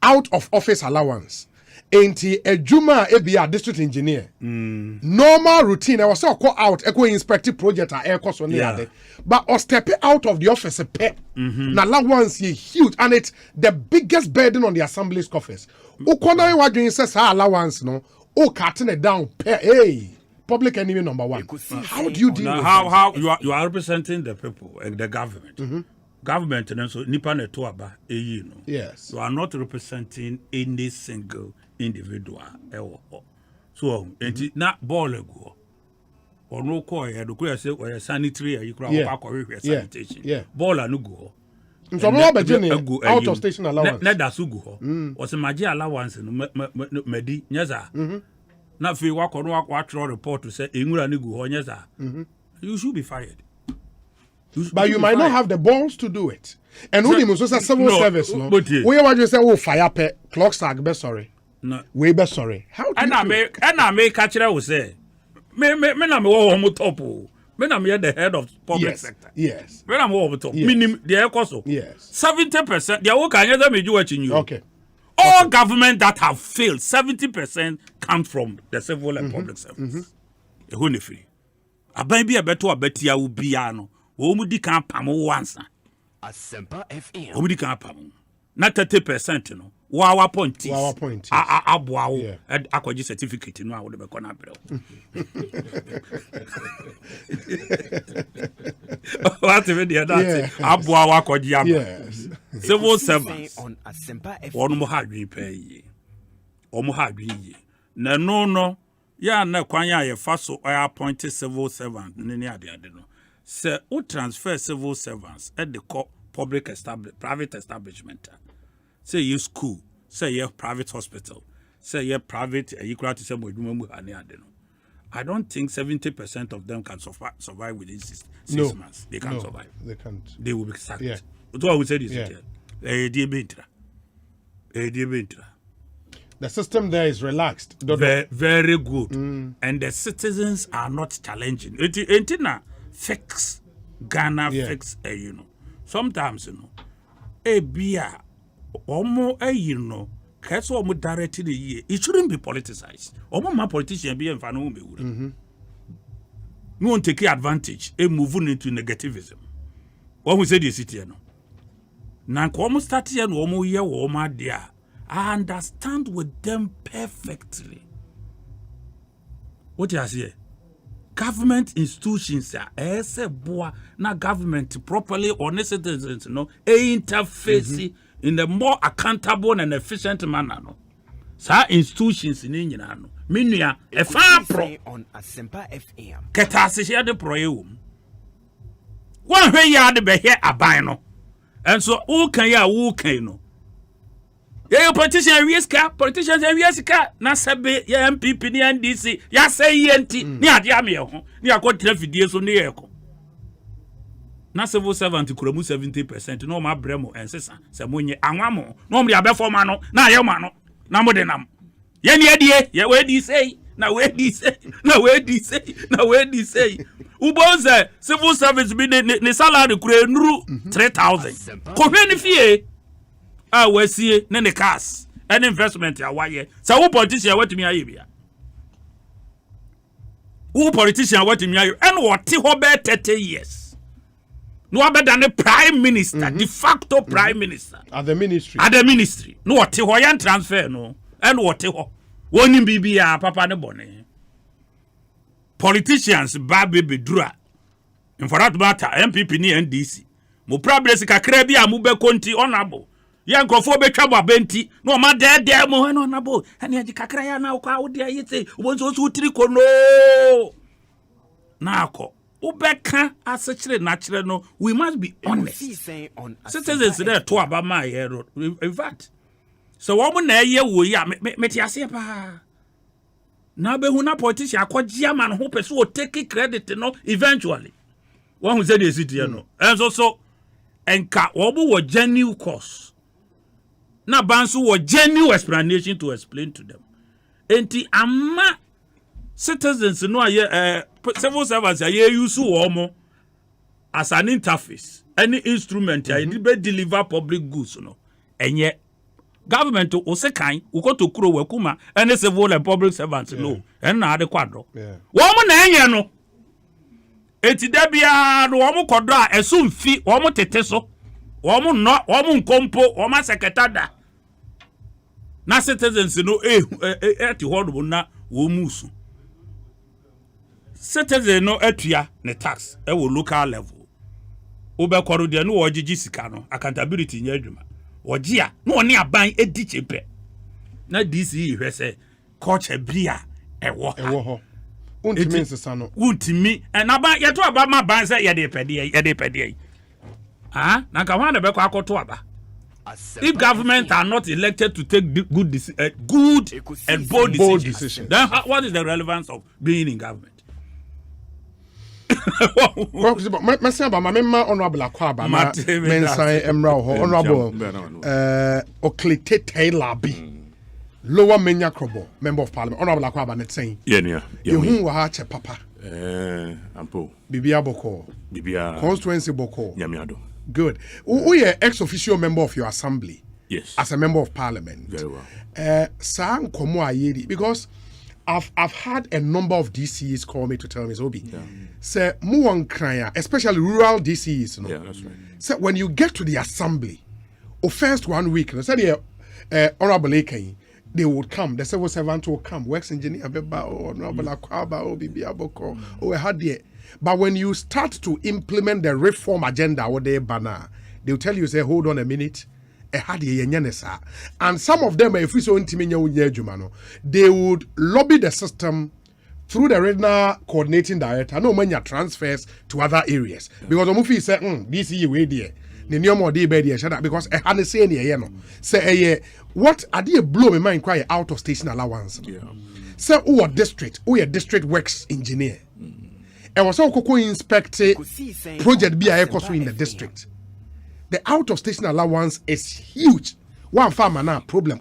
out of office allowance. enti adwuma ebia district engineer normal routine I was so call out echo inspect project air cost on the but or step out of the office na allowance is huge and it's the biggest burden on the assembly's coffers ukona what doing says allowance no cutting it down hey public enemy number one. How do you deal with how you are representing the people and the government government and so nipa na to aba you know. Yes. You are not representing any single individual so na ball go or no call ya do say or sanitary you crowd sanitation ball no go so no out of station allowance na da so go o se maji allowance no medi nyeza na fi wako no wako report to say enwura ni go nyeza you should be fired. But you might not have the balls to do it. And when you say civil service, no. We want you say, fire pay clock sag be sorry. No, we be sorry. How do you? And I make catcher will say, me na me wo mo top. Me na me the head of public sector. Yes. Me na me wo top. Minimum the ekoso. Yes. 70%. They work can you me do what you. Okay. All government that have failed, 70% come from the civil and public service. Who ni free? Aban bi abeto abetia wo bia no. Omudi kan pam once. Asempa FM. Omudi kan pam. Na 30% no. Wawa point. Aboa wo akwaji certificate no a wo de be kona brɛ. What if they that aboa wo akwaji am. Yes. Civil servants on Asempa FM. Ono mo ha adwin pa yi. Omo ha adwin yi. Na no ya na kwan ya ye fa so appoint civil servant ne ade no. Say who transfer civil servants at the public private establishment. Say you school, say you private hospital, say you private equal to say I don't think 70% of them can survive within six months. They can't survive. They can't. They will be sacked. Yeah. That's what I would say this The system there is relaxed. Very good. And the citizens are not challenging. Fix Ghana fix you know. Sometimes you know bia omo you know case omo directly the year it shouldn't be politicized. Omo ma politician be enfa no be wura. No one take advantage move into negativism. What we say the city no. Na ko omo start here no omo ye wo omo dia. I understand with them perfectly. What you say? Government institutions are boa na government properly on citizens interface in a more accountable and efficient manner no. Sa institutions ni nyina no. Menua e fa pro on Asempa FM. Ketase here de pro ye wom. Wan hwe ya de be here aban no. And so who can no. Yeah, politicians na sebe ya MPP ni NDC ya say yenti ni ade ame ho ni akotra fidie so ni yeko na civil servant kuramu 70% no ma bremo ensesa se monye anwamo no mri abefoma no na ayema no na mode nam ye ni adie ye we di say na we di say na we di say na we di say ubonze civil service bi ni salary kura nuru 3000 ko hwe ni fie wesie ne cars and investment ya waye so who politician what me aye bia who politician what me aye and what ho be 30 years no abeda ne prime minister de facto prime minister at the ministry no what ho yan transfer no and what ho woni bibia papa ne bone politicians ba be dura in for that matter MPP ni NDC mo problem kakra bia mo be konti honorable Yankofo betwa babenti no ma dede mo no nabo ene agi kakra ya na kwa wo de ayete wonso so tiri kono na akọ ubeka asechire na kire no we must be honest. Citizens there to abama here in fact so wo na eye wo ya meti ase pa na be hu na politician akọgia man ho pese o take credit no eventually one who said the city no and so enka wo genuine course na bansu wo genuine explanation to explain to them. Enti amma citizens no aye civil servants aye use wo as an interface any instrument aye be deliver public goods no enye government o se kan ukoto kuro wakuma ene civil and public servants no en na ade kwadro wo mo na enye no eti da bia no wo mo kodro a eso mfi wo mo tete so wo mo no wo mo nkompo wo ma secretary na citizens no eti hodo na wo musu citizen no atua ne tax e wo local level obekoro de no wogigi sika no accountability nya adwuma wogia no one aban edi chepe na DC hwese culture bia ewo ho untimi nsesa no untimi na ba yeto aba ma ban se ye de pede na ka wan de be akoto aba if government are not elected to take good and bold decisions then what is the relevance of being in government? Masaba mamema honorable akwaba ma mensan emra ho honorable Oklete Taylor B lower menya krobo member of parliament honorable akwaba net saying yehu wa ha che papa ampo bibia boko bibia constituency boko nyamiado good we are ex officio member of your assembly yes as a member of parliament very well sa nkomo ayedi because I've had a number of DCs call me to tell me, Obi, say, especially rural DCs. Yeah, that's right. So when you get to the assembly, first 1 week, they said, Honorable Eke, they would come. The civil servant will come. Works engineer, Honorable Akwaba, Obi Biaboko, but when you start to implement the reform agenda, what they banner, they'll tell you, say, hold on a minute. And some of them, if we so they would lobby the system through the regional coordinating director. No money transfers to other areas because Omufi said, "DC way there." Because say what are they blow my mind quite out of station allowance? Say a district works engineer. I was also inspect project be in the district. The out of station allowance is huge. One farmer now problem.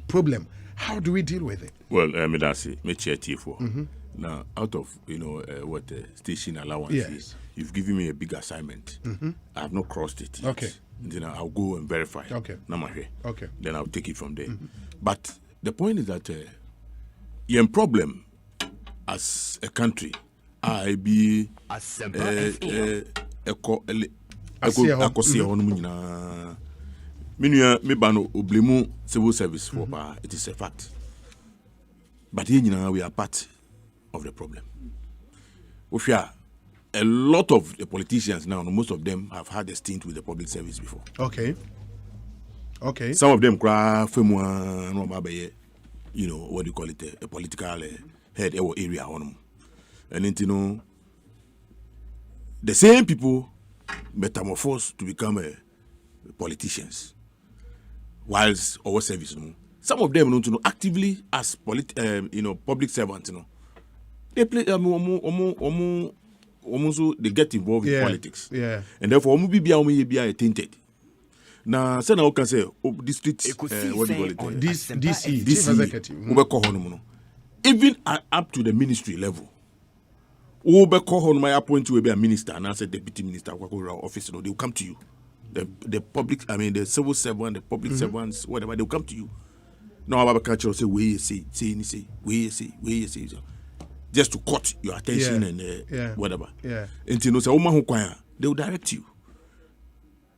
Problem. How do we deal with it? Well, Medasi, me chair for. Now, out of what station allowance is, you've given me a big assignment. I have not crossed it yet. Okay. Then I'll go and verify. Okay. Okay. Then I'll take it from there. But the point is that your problem as a country, I be Akosia on Munina. Minua Mebano Oblemu civil service for it is a fact. But here we are part of the problem. We are a lot of the politicians now, most of them have had a stint with the public service before. Okay. Some of them cry for what do you call it, a political head or area on them. And the same people metamorphose to become politicians whilst our service some of them don't know actively as public servants they play almost they get involved in politics and therefore be tainted now say now can say district what do you call it DC executive even up to the ministry level. My appoint to be a minister and I said deputy minister office, they will come to you. The public, the civil servant, the public servants, whatever, they will come to you. Now I catch you say where you say, just to cut your attention and whatever. Yeah. And say they will direct you.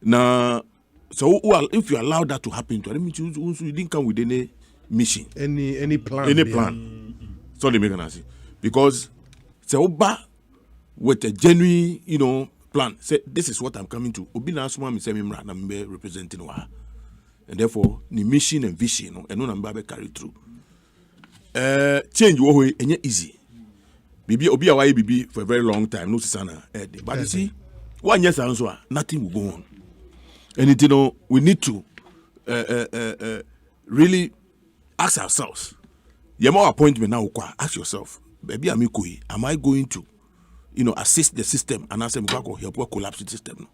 Now, so if you allow that to happen to them, you didn't come with any mission, any plan, So they make an answer because. Say Oba with a genuine, plan. Say this is what I'm coming to. Obi na asuma me say me mra na me representing wa. And therefore, the mission and vision and no number be carry through. Change wo hoy enye easy. Bibi obi awai bibi for a very long time no sana. But you see, 1 year so nothing will go on. And we need to really ask ourselves. You more appointment now. Ask yourself. Baby, am I going to, assist the system and ask them to help collapse the system?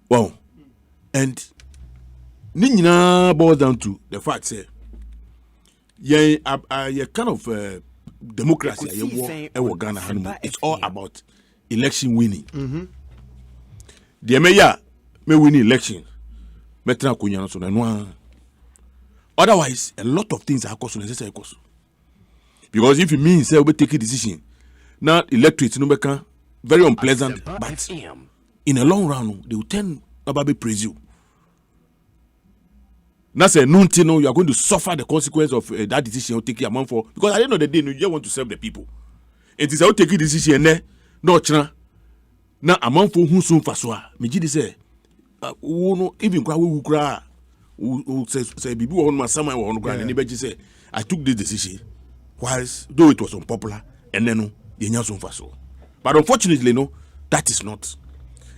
Well, and Nina boils down to the fact say, kind of democracy. It's all about election winning. The mayor may win election, Metra kunya so na no. Otherwise, a lot of things are cost necessary cost. Because if it means say we take a decision, now electorate no become very unpleasant, but in a long run they will tend to praise you. Now say no, you are going to suffer the consequence of that decision you take your amount for, because at the end of the day you just want to serve the people. It is how take a decision no chana. Now amount for who soon faswa. Me ji say even kwa we kra say bibi won ma sama won kra na be say I took this decision whilst though it was unpopular and then no yenya soon faswa. But unfortunately no, that is not.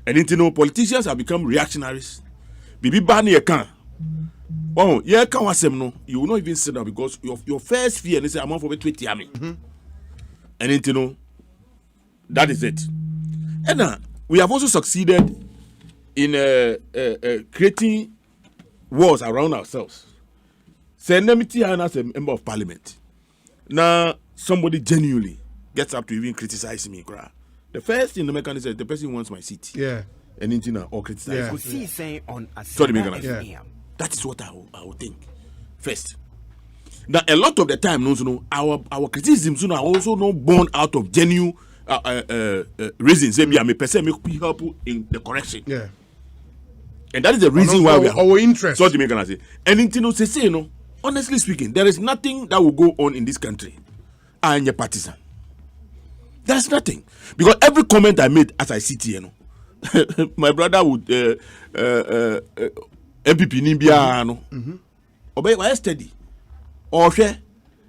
And you know politicians have become reactionaries. Bibi ban ye kan. Oh, yeah, can no, you will not even sit down because your first fear is amount for 20 army. And you know, that is it. And we have also succeeded in creating wars around ourselves. Say, enmity as a member of parliament. Now, somebody genuinely gets up to even criticize me. The first thing the mechanism is the person wants my seat. Yeah. And you know, or criticize. Ekosiisen On Sorry, Asmpa. That is what I would think. First. Now, a lot of the time, our criticisms are also not born out of genuine reasons. Maybe I'm a person make help in the correction. Yeah. And that is the reason why we are our interest. So to say. And honestly speaking, there is nothing that will go on in this country. I'm a partisan. There is nothing. Because every comment I made as I sit here, my brother would MPP Nimbia no. Obey why steady. Or share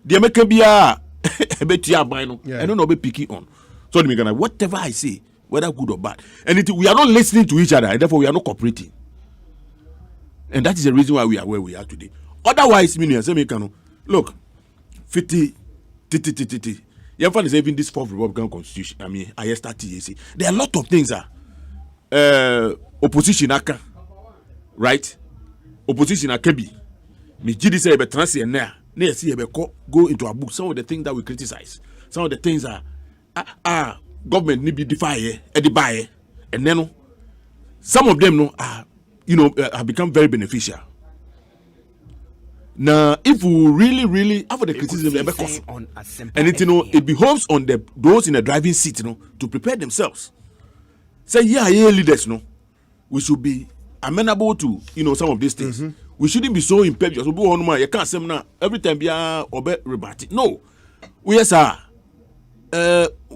the American bia betia by no. I don't know be picking on. So the American whatever I say, whether good or bad. And we are not listening to each other, and therefore we are not cooperating. And that is the reason why we are where we are today. Otherwise, look, 50 you find even this fourth Republican Constitution. I mean, I started. There are a lot of things opposition aka, right? Opposition akabi. Me jidi say be transi na see be go into a book. Some of the things that we criticize, some of the things are government need be defy buy, and then some of them have become very beneficial. Now, if we really after the criticism, and it behoves on those in the driving seat, to prepare themselves. Say, leaders, we should be amenable to some of these things. We shouldn't be so impetuous. You can't say now every time we are obey rebate. No, we are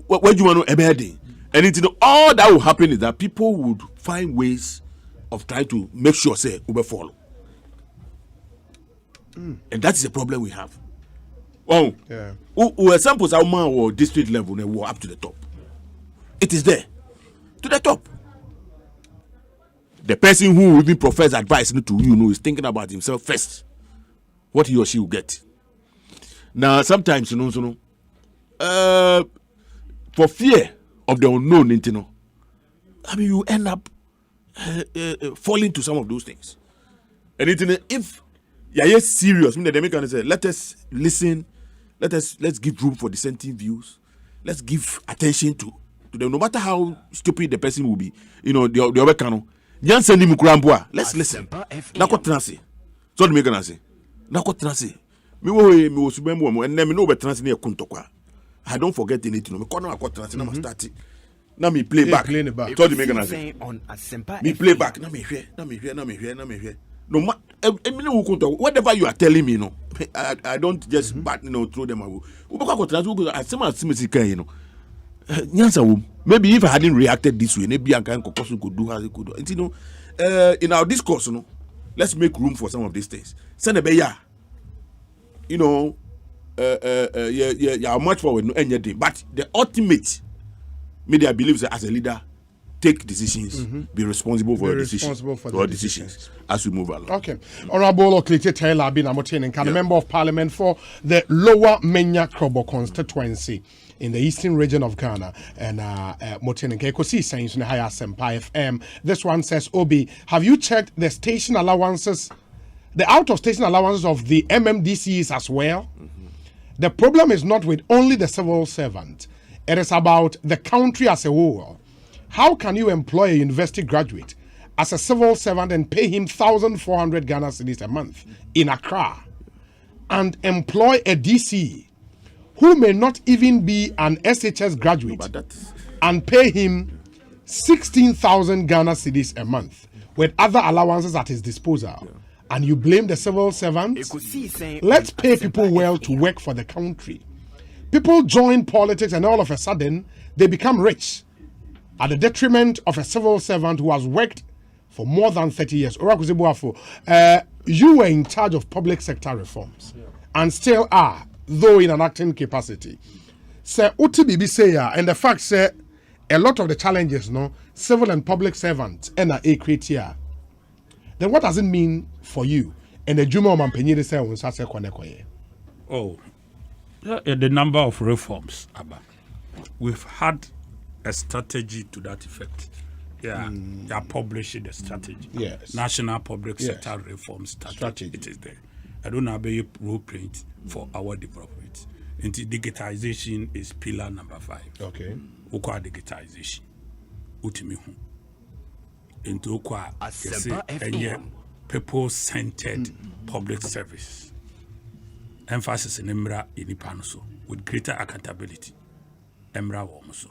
what do you want to abide? And all that will happen is that people would find ways of trying to make sure say we follow. And that is the problem we have. Oh, yeah. Who samples our man or district level and we're up to the top. It is there. To the top. The person who even profess advice to you is thinking about himself first. What he or she will get. Now, sometimes, for fear of the unknown, you end up falling to some of those things. And if you're serious, the American say, let us listen, let's give room for dissenting views, let's give attention to them, no matter how stupid the person will be, the other canon. Let's listen. Nako transi. So the American say, Nako transi. Me wo subembo and me no be transi ne kuntokwa. I don't forget anything. Me kono akọ transi na start it. Na me play back. So the American say, me play back. Na me hwe. No matter whatever you are telling me, I don't just throw them away. Maybe if I hadn't reacted this way, maybe I could do as it could do. In our discourse, let's make room for some of these things. Send a beya. Yeah, much forward, no anything. But the ultimate media believes that as a leader, take decisions, be responsible for your decisions as we move along. Okay. Honorable Oklite Taylor Bin Amotin and member of parliament for the Lower Menya Krobo constituency in the eastern region of Ghana. And Motin and Ekosiisen On Asmpa FM. This one says, Obi, have you checked the station allowances, the out-of-station allowances of the MMDCs as well? The problem is not with only the civil servant. It is about the country as a whole. How can you employ a university graduate as a civil servant and pay him 1,400 Ghana cedis a month in Accra and employ a DC who may not even be an SHS graduate and pay him 16,000 Ghana cedis a month with other allowances at his disposal, and you blame the civil servant? Let's pay people well to work for the country. People join politics and all of a sudden they become rich at the detriment of a civil servant who has worked for more than 30 years. You were in charge of public sector reforms and still are, though in an acting capacity. Sir Utibibi say, and the fact say a lot of the challenges, civil and public servants and a create here. Then what does it mean for you? And the Juma Mampenyi say on Sase Kwanekoye. Oh, the number of reforms, Abba. We've had a strategy to that effect. They are publishing the strategy. Yes. National Public Sector Reform strategy. It is there. I don't have a blueprint for our development. Into digitization is pillar number 5. Okay. Ukwa digitization. Utimihu. Into ukwa people-centered public service. Emphasis in Emra Inipanuso with greater accountability. Emra Womuso.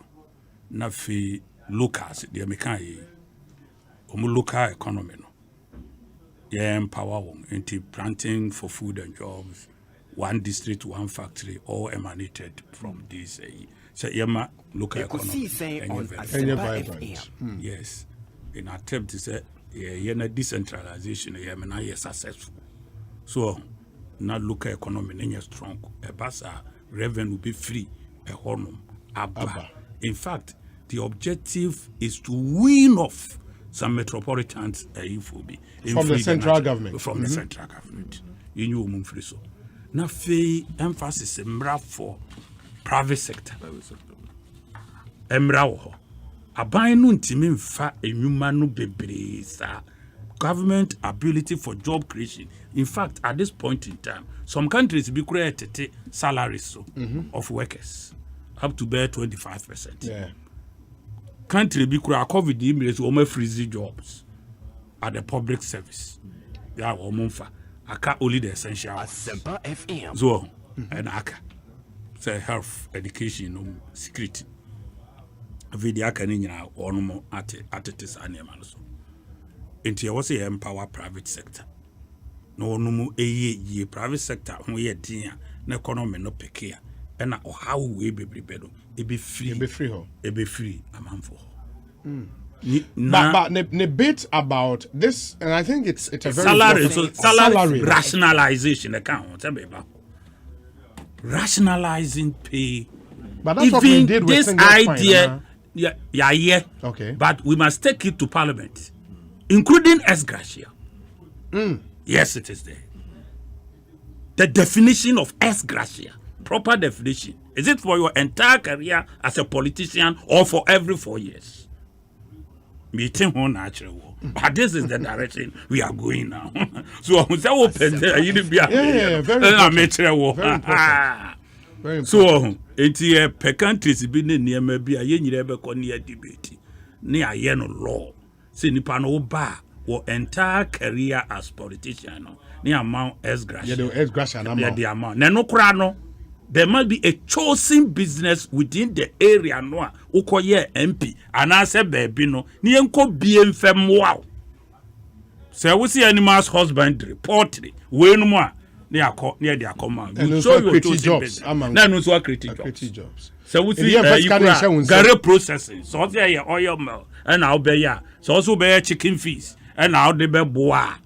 Nafi locals, the American local economy. Empower them into planting for food and jobs. One district, one factory, all emanated from this. So Yema local economy. Yes. In attempt to say decentralization, Yema successful. So now local economy is strong. A basa revenue will be free. A honum abba. In fact, the objective is to wean off some metropolitans from the central government. From the central government. You know, Mumfriso. Now, emphasis for private sector. Emra Abainu Timin fa enumanu bebreza. Government ability for job creation. In fact, at this point in time, some countries be created salaries of workers up to bear 25%. Yeah. Country be COVID immediately almost freeze jobs at the public service. Yeah, aka only the essential. Asempa FM. So, and aka say health, education, security. Video aka ni nyina onomo atetes anema so. Enti e was empower private sector. No onomo ye private sector ho ye din na economy no pekea. And how we be bedo it be free amount for but the bit about this, and I think it's a very salary rationalization account rationalizing pay, but that's what we did with this idea okay, but we must take it to parliament, including ex gratia. Yes, it is there. The definition of ex gratia, proper definition. Is it for your entire career as a politician or for every 4 years? Meeting one natural. But this is the direction we are going now. So I'm say open there. You be very important. So it's per countries be near maybe a year never near debate. Near yen law. Say nipa no ba or entire career as politician. Near amount as gracia. The amount. No crano. There must be a chosen business within the area no ukoye MP and I say baby no ni enko bien fem wow. Say we see animals husbandry, poultry, we no more near their command. You show your chosen business. Na no so creative jobs. So we see gare processing. So say oil mill and now be ya. So also be chicken fees and now they be boa.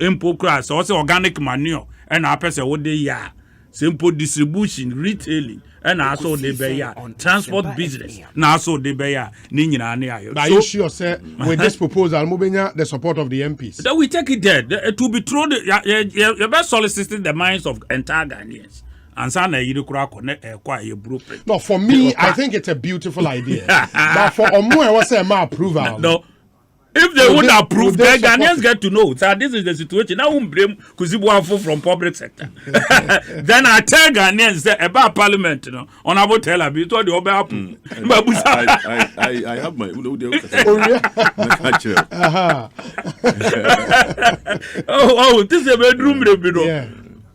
Impo crass so also organic manure and now person what they ya. Simple distribution, retailing, and also the bear transport business. Now also the bear Nina. Are you sure, sir, with this proposal, moving the support of the MPs? That we take it there. To be thrown, you're best soliciting the minds of entire Ghanaians. And Sana, you connect a blueprint. No, for me, I think it's a beautiful idea. But for Omo, I was saying my approval. No. If they would approve, then Ghanaians get to know. So this is the situation. Now we blame Kuzibuafo from public sector. Then I tell Ghanaians about parliament, you know, on about tell me to the over approve. I have my oh, this is a bedroom, you know. Yeah.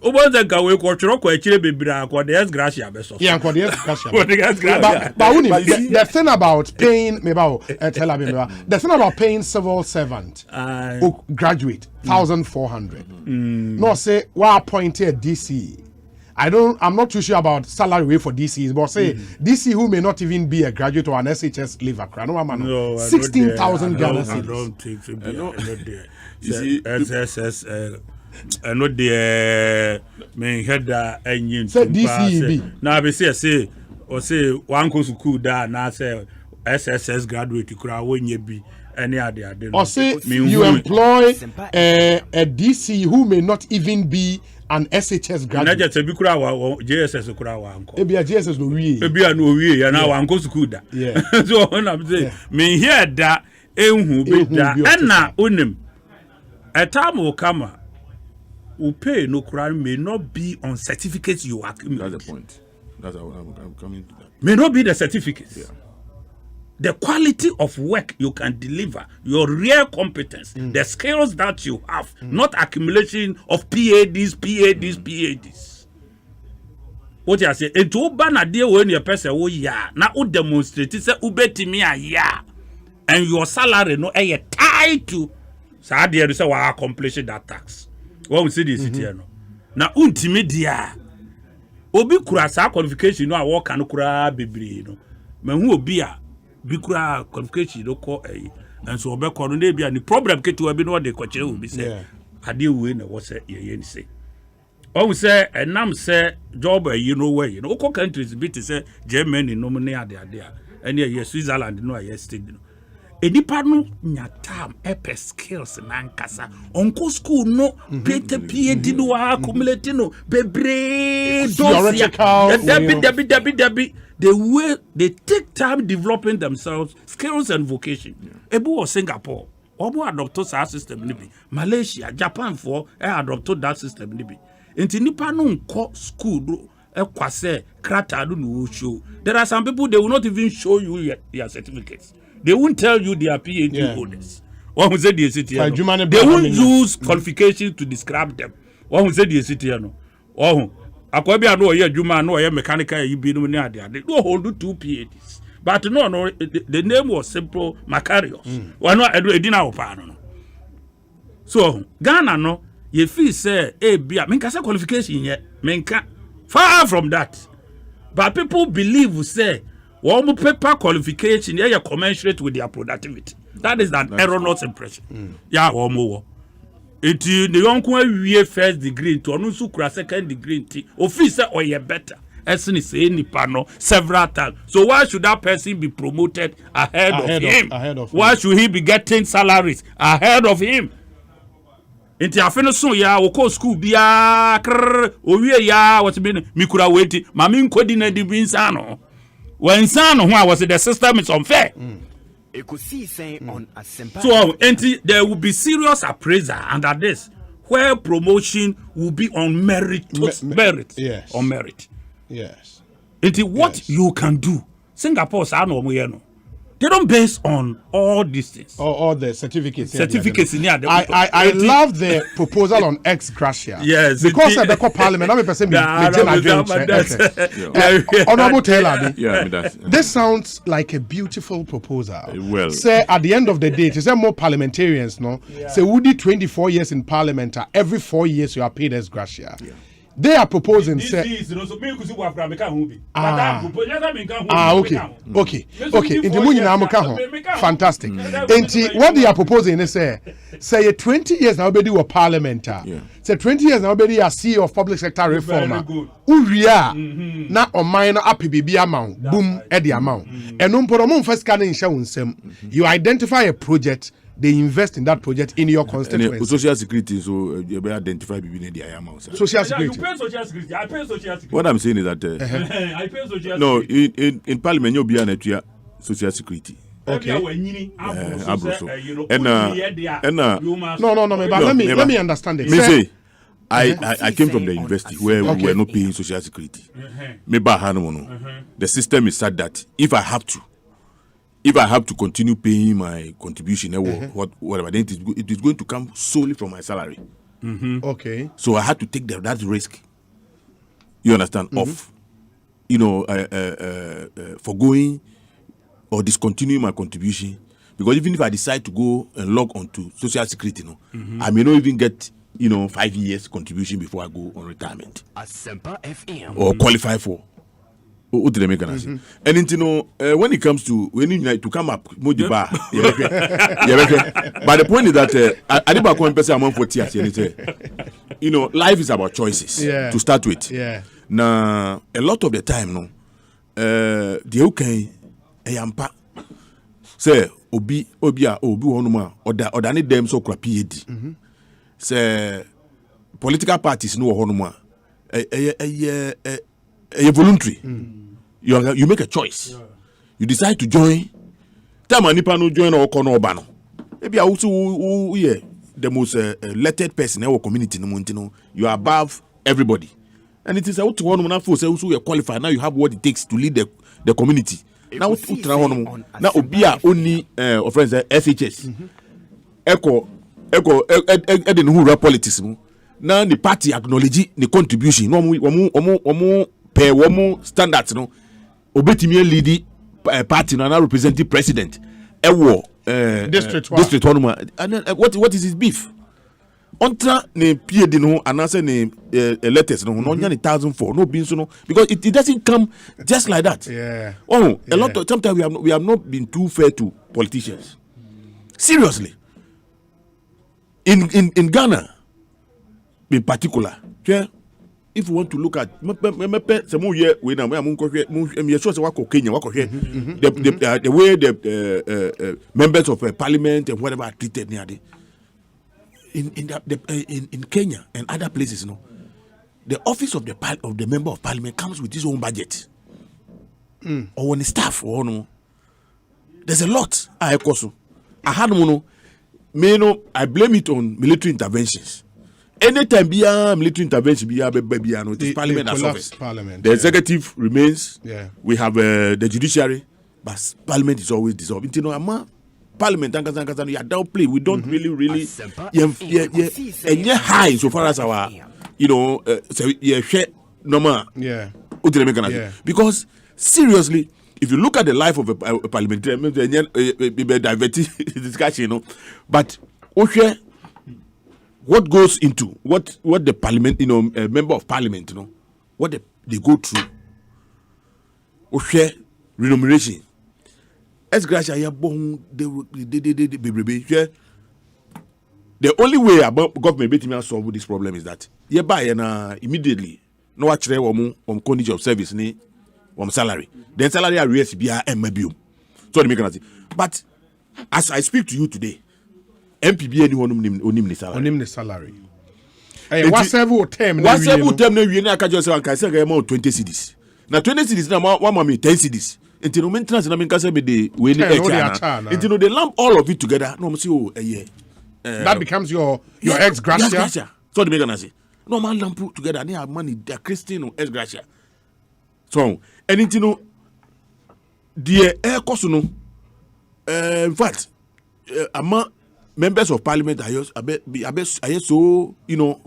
Obanza gawe ko choro ko echire bebira ko the gracia beso. Yeah, ko the gracia. But the thing about paying the thing about paying civil servant who graduate 1,400. No say why appointed DC. I'm not too sure about salary for DCs, but say DC who may not even be a graduate or an SHS leaver. No, 16,000 Ghana cedis. I don't think so. You see, SSS. Not the main header engine. Say DCEB. Now, I say, or say, one goes to cool down, now say, SSS graduate to crowd when you be any other. Or say, you employ a DC who may not even be an SHS graduate. Not just a big crowd or JSS crowd. Maybe a JSS no way. Maybe a no way, and now one goes to cool down. Yeah. So, I'm saying, me hear that, who be that, and now, unim. A time will come. Who pay no crime may not be on certificates you accumulate. That's the point. That's how I'm coming to that. May not be the certificates. Yeah. The quality of work you can deliver, your real competence, the skills that you have, not accumulation of PADs. What you say? It will ban a deal when your person oh yeah. Now who demonstrate say ubeti me a yeah, and your salary no a tied to. So how do you say why accomplishing that tax? What we see this here no. Na untimedia. Obi kura sa qualification no a work and kura bebre no. Me hu obi a bi kura qualification no ko and so obe ko no na bia ni problem ketu obi no de ko kire obi say ade we na wo say ye ni say. O we say enam say job you know where you know ko countries bit say Germany no ne ade and ye Switzerland no a state no. Enipa no nyatam epe skills nankasa onko school no pete PhD no accumulate no bebre debi the way they take time developing themselves skills and vocation. Ebu or Singapore obo adopt that system ni bi Malaysia Japan for adopt that system ni bi enti nipa no nko school do ekwase krata do no show. There are some people they will not even show you your certificates. They won't tell you they are PhD holders. What we say the city, they won't use qualifications to describe them. What we say the city, no. Oh, akwabi ano ye juma no ye mechanical you be no near there. They don't hold 2 PhDs. But no, the name was simple Macarius. Why not edina opano no. So Ghana no, ye feel say bia menka say qualification yet. Menka far from that. But people believe say one paper qualification, yeah, commensurate with their productivity. That is an erroneous impression. Yeah, one more. It the young we first degree to another second degree. Officer or ye better. As in any panel several times. So why should that person be promoted ahead of him? Why should he be getting salaries ahead of him? Inti afeno so ya woko school bia owie ya what mean mikura weti mami nkodi na di binsano. When son who was the system is unfair. Ekosiisen On Asmpa. So there will be serious appraisal under this, where promotion will be on merit, yes. On merit. Yes. Into what you can do. Singapore, they don't base on all these things. All the certificates. Certificates in here. I love the proposal on ex gratia. Yes. Because at the parliament, I'm a person Honorable Taylor. This sounds like a beautiful proposal. Well. Say at the end of the day, to say more parliamentarians, no? Yeah. Say would you 24 years in parliament, every 4 years you are paid ex gratia. Yeah. They are proposing okay. Okay. In the fantastic. And what they are proposing is say 20 years now be a parliamentar. Say 20 years now be a CEO of public sector reformer. Uria na o minor APBB amount. Boom at the amount. And no first can you identify a project. They invest in that project in your constituency. Social security, so you better identify between the amount. Social security. You pay social security. I pay social security. What I'm saying is that I pay social security. No, in parliament you'll be an social security. Okay. No, but let me understand it. Me say, I came from the university where we were not paying social security. The system is such that if I have to continue paying my contribution, whatever, then it is going to come solely from my salary. Okay. So I had to take that risk. You understand? Of, forgoing or discontinuing my contribution, because even if I decide to go and log onto social security, I may not even get 5 years contribution before I go on retirement. Asempa FM. Or qualify for. And when it comes to to come up, but the point is that I didn't want to say I'm for tears. Life is about choices to start with. Now, a lot of the time, the okay, Ayampa say obi honuma or need them so crappy. Say political parties no honuma a voluntary. You make a choice. You decide to join. Time nipa no join or kono bano. Maybe also the most elected person in our community no you are above everybody. And it is out to one force also you are qualified. Now you have what it takes to lead the community. Now obia only of friends SHS. Echo who politics. Now the party acknowledge the contribution. Pay one standards no obetimi lead party now representing president district one and what is his beef ontra ne pie di no anase ne letters no no nya 1,004 no bin so no because it doesn't come just like that. A lot of sometimes we have not been too fair to politicians. Seriously, in Ghana in particular, if you want to look at the way the members of parliament and whatever are treated near in Kenya and other places, the office of the member of parliament comes with his own budget or when the staff or no. There's a lot. I blame it on military interventions. Anytime military intervention parliament has office. The executive remains. We have the judiciary, but parliament is always dissolved. Parliament you are downplay. We don't really high so far as our normal. Because seriously, if you look at the life of a parliamentarian, diverting discussion, but what goes into what the parliament, member of parliament, what they go through, remuneration. As Gracia, the only way about government solve this problem is that immediately no actually condition of service salary. Then salary arrears be MBU. So they make an but as I speak to you today, MPB anyone the salary. What several term we na ka just can say 20 cedis. Now 20 cedis na one mommy 10 cedis. Until maintenance na can say be the way until they lump all of it together. No say that becomes your ex gratia. So they make an say. No man lump together they have money they Christian ex gratia. So anything the air cost in fact members of parliament are so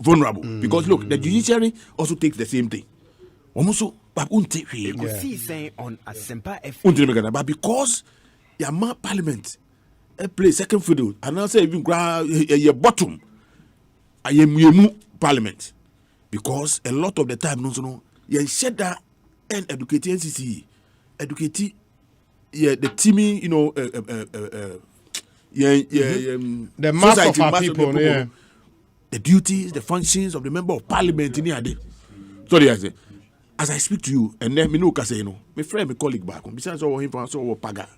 vulnerable because look, the judiciary also takes the same thing. Almost Ekosiisen On Asmpa FM. but because parliament play second fiddle and I say even your bottom parliament because a lot of the time you shed that and educate NCC educate the teaming the mass of our people, the duties, the functions of the member of parliament in here. Sorry, I say, as I speak to you, and then me say, my friend, my colleague back, besides our him for our paga,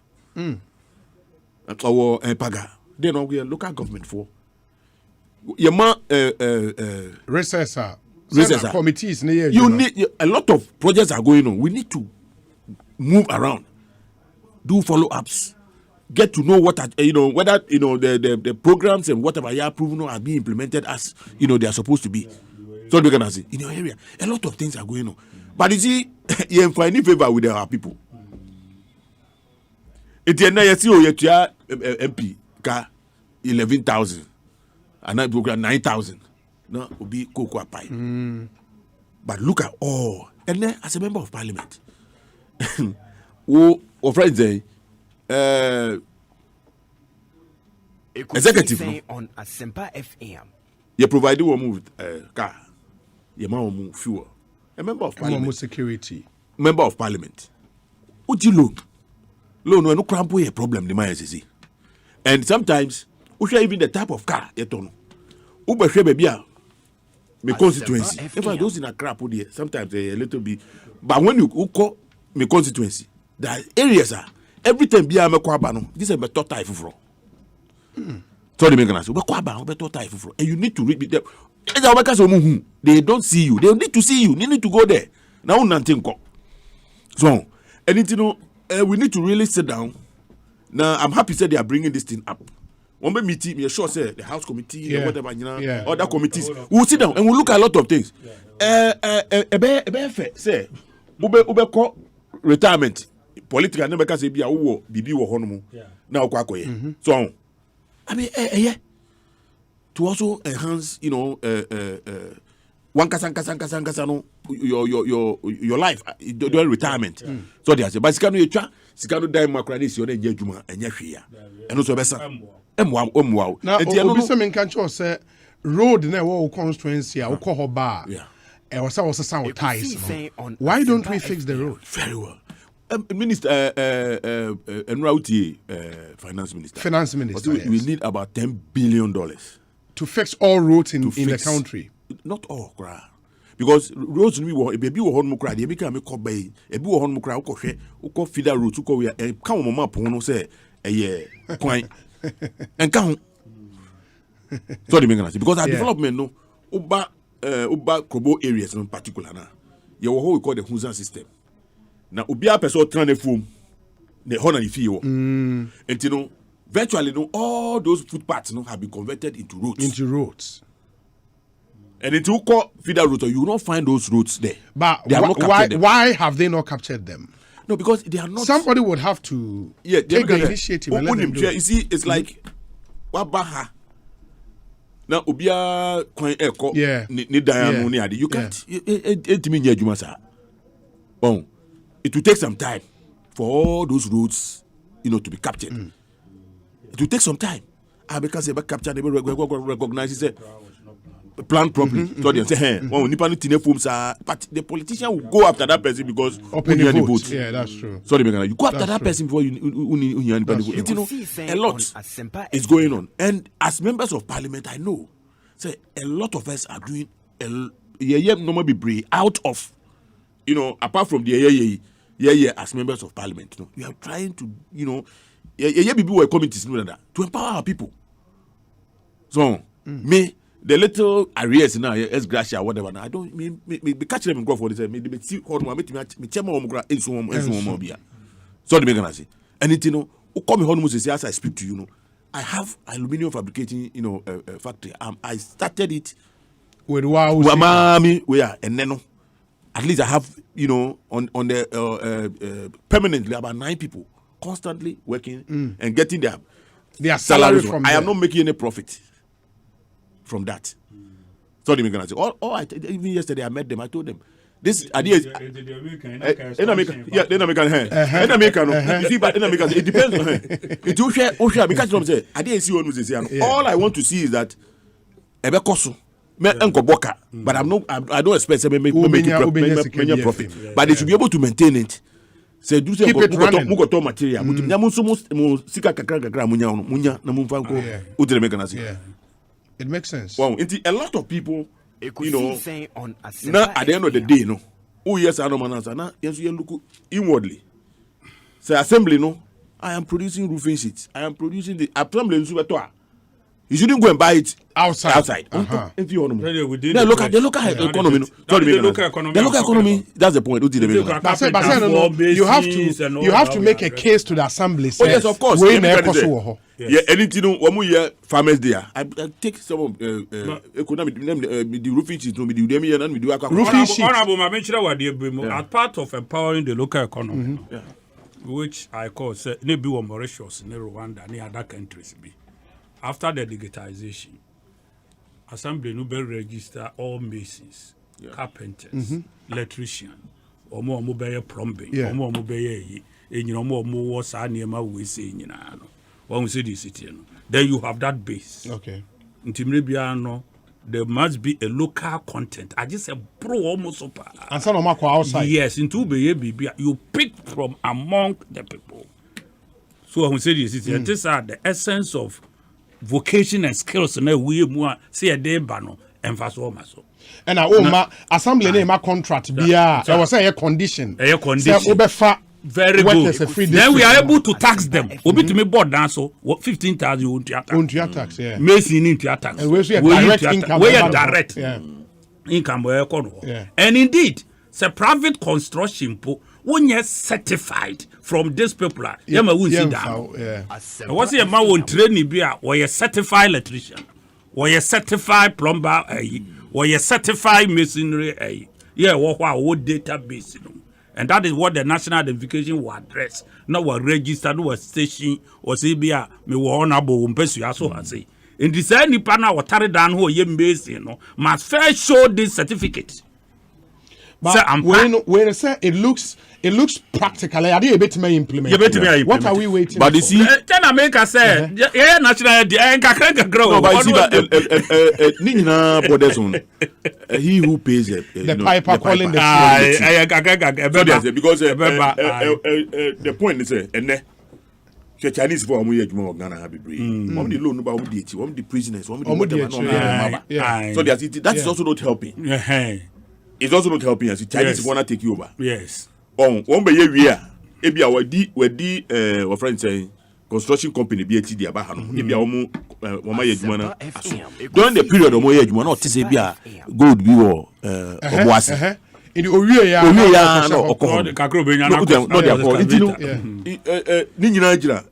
our paga. They know we are local government for. Your recessor committees. You need a lot of projects are going on. We need to move around, do follow-ups. get to know what whether the programs and whatever you are proven are being implemented as they are supposed to be. So we can see in your area a lot of things are going on, but you see you find any favor with our people. It's a nice MP car 11,000 and I program 9,000. No, will be cocoa pie. But look at all, and then as a member of parliament, or friends say. Executive on Asempa FM. You provide one with car, you move fuel. A member of parliament, security. Member of parliament. What you look? No cramp a problem. The man see. And sometimes, we share even the type of car you don't know. Uber share baby, my constituency. If I those in a crap here, sometimes a little bit. But when you call my constituency, the areas are. Every time be a kwaba this is a better type for. So they and you need to read them. They don't see you. They need to see you. They need to go there. Now nothing. So, and we need to really sit down. Now I'm happy that they are bringing this thing up. One meeting, me sure say the House Committee or whatever, other committees. We'll sit down and we'll look at a lot of things. Say, ube retirement. Political never can say be a bibi wo hono na okwakoye. So I mean to also enhance one kasa no your life during retirement. So they say but sika no etwa sika no dai makra dey si ona nya adwuma enya hwe ya. Eno so besa emwa na obi se men kan cho say road na wo constituency a wo ko hoba e was sound ties. Why don't we fix the road? Very well. Minister Enrauti, Finance Minister. Yes. We need about $10 billion to fix all roads in the country. Not all, because roads we want. Baby, we want more. They become a cobay. A boo on more. Uko feeder roads. Uko we and come on, mama. Pono say a year. Quite and count. So the because our development no. Uba Kobo areas in particular na. You what we call the Hunza system. Now, Ubia person trying to form the honor if you and virtually all those footpaths have been converted into roads. And it will call feeder roads, you will not find those roads there. But why have they not captured them? No, because they are not. Somebody would have to take the initiative and let them do it. You see, it's like Wabaha. Now, Ubia Coin Echo, you can't. It means Jumasa. Bon. It will take some time for all those roads, to be captured. It will take some time. Because they capture, they recognize it, plan properly. So they say, hey, but the politician will go after that person because open the vote. Yeah, that's true. So you go after that person before you a lot is going on. And as members of parliament, I know, say a lot of us are doing normal be brave out of. Apart from the as members of parliament, we are trying to, people were committees to empower our people. So, me, the little arrears now, as Gracia, whatever, I don't me catch them and go for this. Me see how me chairman in so the make say. And it come home say as I speak to you, I have aluminium fabricating, factory. I started it with Wamami, where and then. At least I have, on the permanently about 9 people constantly working and getting their salary from I am not making any profit from that. So they going to say, even yesterday I met them, I told them, this idea is it depends on her. It will share because say idea is all I want to see is that but I don't expect to make profit. But they should be able to maintain it. Say do say muko material. It makes sense. Wow, a lot of people, now at the end of the day, yes, I don't know. Yes, you look inwardly. Say assembly, I am producing roofing sheets. I am producing the assembly in Subatua. You shouldn't go and buy it outside. If you want to, the local economy. The local economy. That's the point. You have to make a case to the assembly. Oh yes, of course. Yeah, anything. Farmers there. I take some of economic. The roofing sheet. Roofing sheet. As part of empowering the local economy, which I call maybe Mauritius, Rwanda, and other countries be. After the digitization, Assembly will register all masons, carpenters, electricians, or more mobile plumbing, or more mobile, and more Sanima we say, one we say this city. Then you have that base. Okay. In Timibiano, there must be a local content. I just said, pro almost super. And some of outside. Yes, in 2 you pick from among the people. So when we say this city, these are the essence of vocation and skills na we mu say a dey ba no emphasize so and na assembly na contract bia e was say a condition say obefa very good then we are able to tax them obi to me board down so 15,000 you won't tax yeah mason into tax and we direct income we direct income and indeed say private construction when you certified from this people, you may sit down. What's your man training be or you certified electrician, or you certified plumber, or you certified masonry, what database, and that is what the national identification will address. Not what register, no station, or say be a me honorable umpesu so I say. In this any panel or carry down who you must first show this certificate. But when I say it looks practically, I did a bit may implement. What are we waiting but you see, then America said, yeah, national idea, grow. But you see that Nina Bodezon, he who pays the piper calling the because the point is, and the Chinese for we more Ghana have been. One the loan about one the prisoners, one the so that is also not helping. It's also not helping us. Chinese wanna take you over. Yes. On one by year, ebi our friend saying construction company be ati dia ba ha no. Ebi omo mama yedwuma na aso. During the period omo yedwuma na otise bia gold bi wo oboase. In the owie ya no okọ. Kakro be nya na. No dia ko. Itino ni nyina gira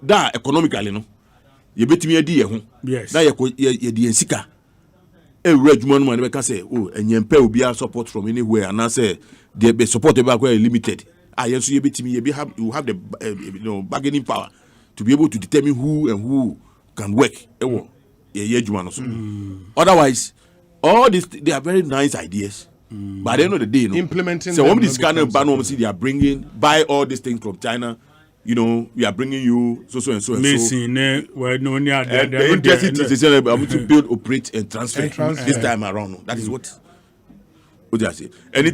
da economically no. Ye betimi adi ye ho. Da ye di ensika. Redmond man we can say and you support from anywhere and I say they support about limited. Yes you have the bargaining power to be able to determine who and who can work. Otherwise, all this they are very nice ideas. But at the end of the day, implementing so when this kind of ban see they are bringing buy all these things from China. We are bringing you so and so and so. The interesting thing is to build, operate, and transfer this time around. That is what I say. And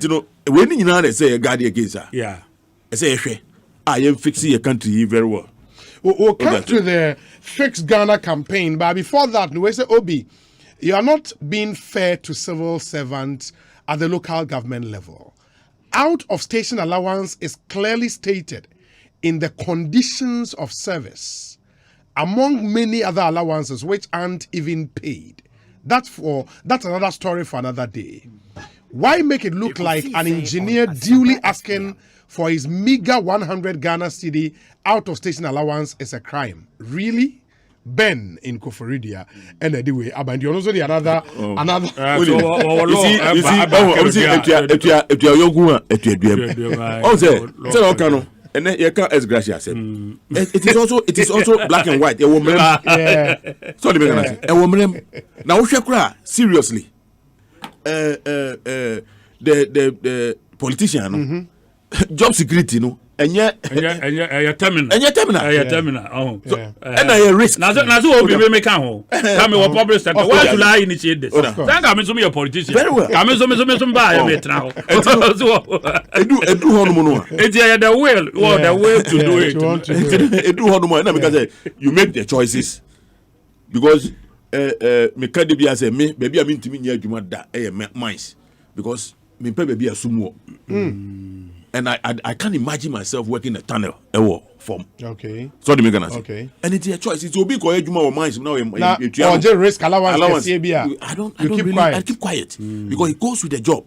when you say a guardian against her, I say, I am fixing your country very well. We'll come to the Fix Ghana campaign, but before that, we say, Obi, you are not being fair to civil servants at the local government level. Out of station allowance is clearly stated in the conditions of service, among many other allowances which aren't even paid. That's another story for another day. Why make it look like an engineer duly asking for his meager 100 Ghana cedi out of station allowance is a crime? Really? Ben in Koforidia, and anyway, Abandi also the another. And then you can't as gracious. It is also black and white. A woman, sorry, a woman. Now Shakra, seriously, the politician, job security, no, and yet terminal. Oh, and I risk. Now we make home. Tell me what public sector. Why should I initiate this? Thank I'm some politician. Very well. I'm some buy now. I do honor. It's the will to do it. I do honor because you make the choices. Because me can't be as a me, baby, I mean to me near you that mines because me pay baby a sumo. And I can't imagine myself working a tunnel form. Okay. So the mechanism. Okay. And it's a choice. It's obi ko ejuma or minds now. Or just risk allowance. I don't keep quiet. I keep quiet because it goes with the job.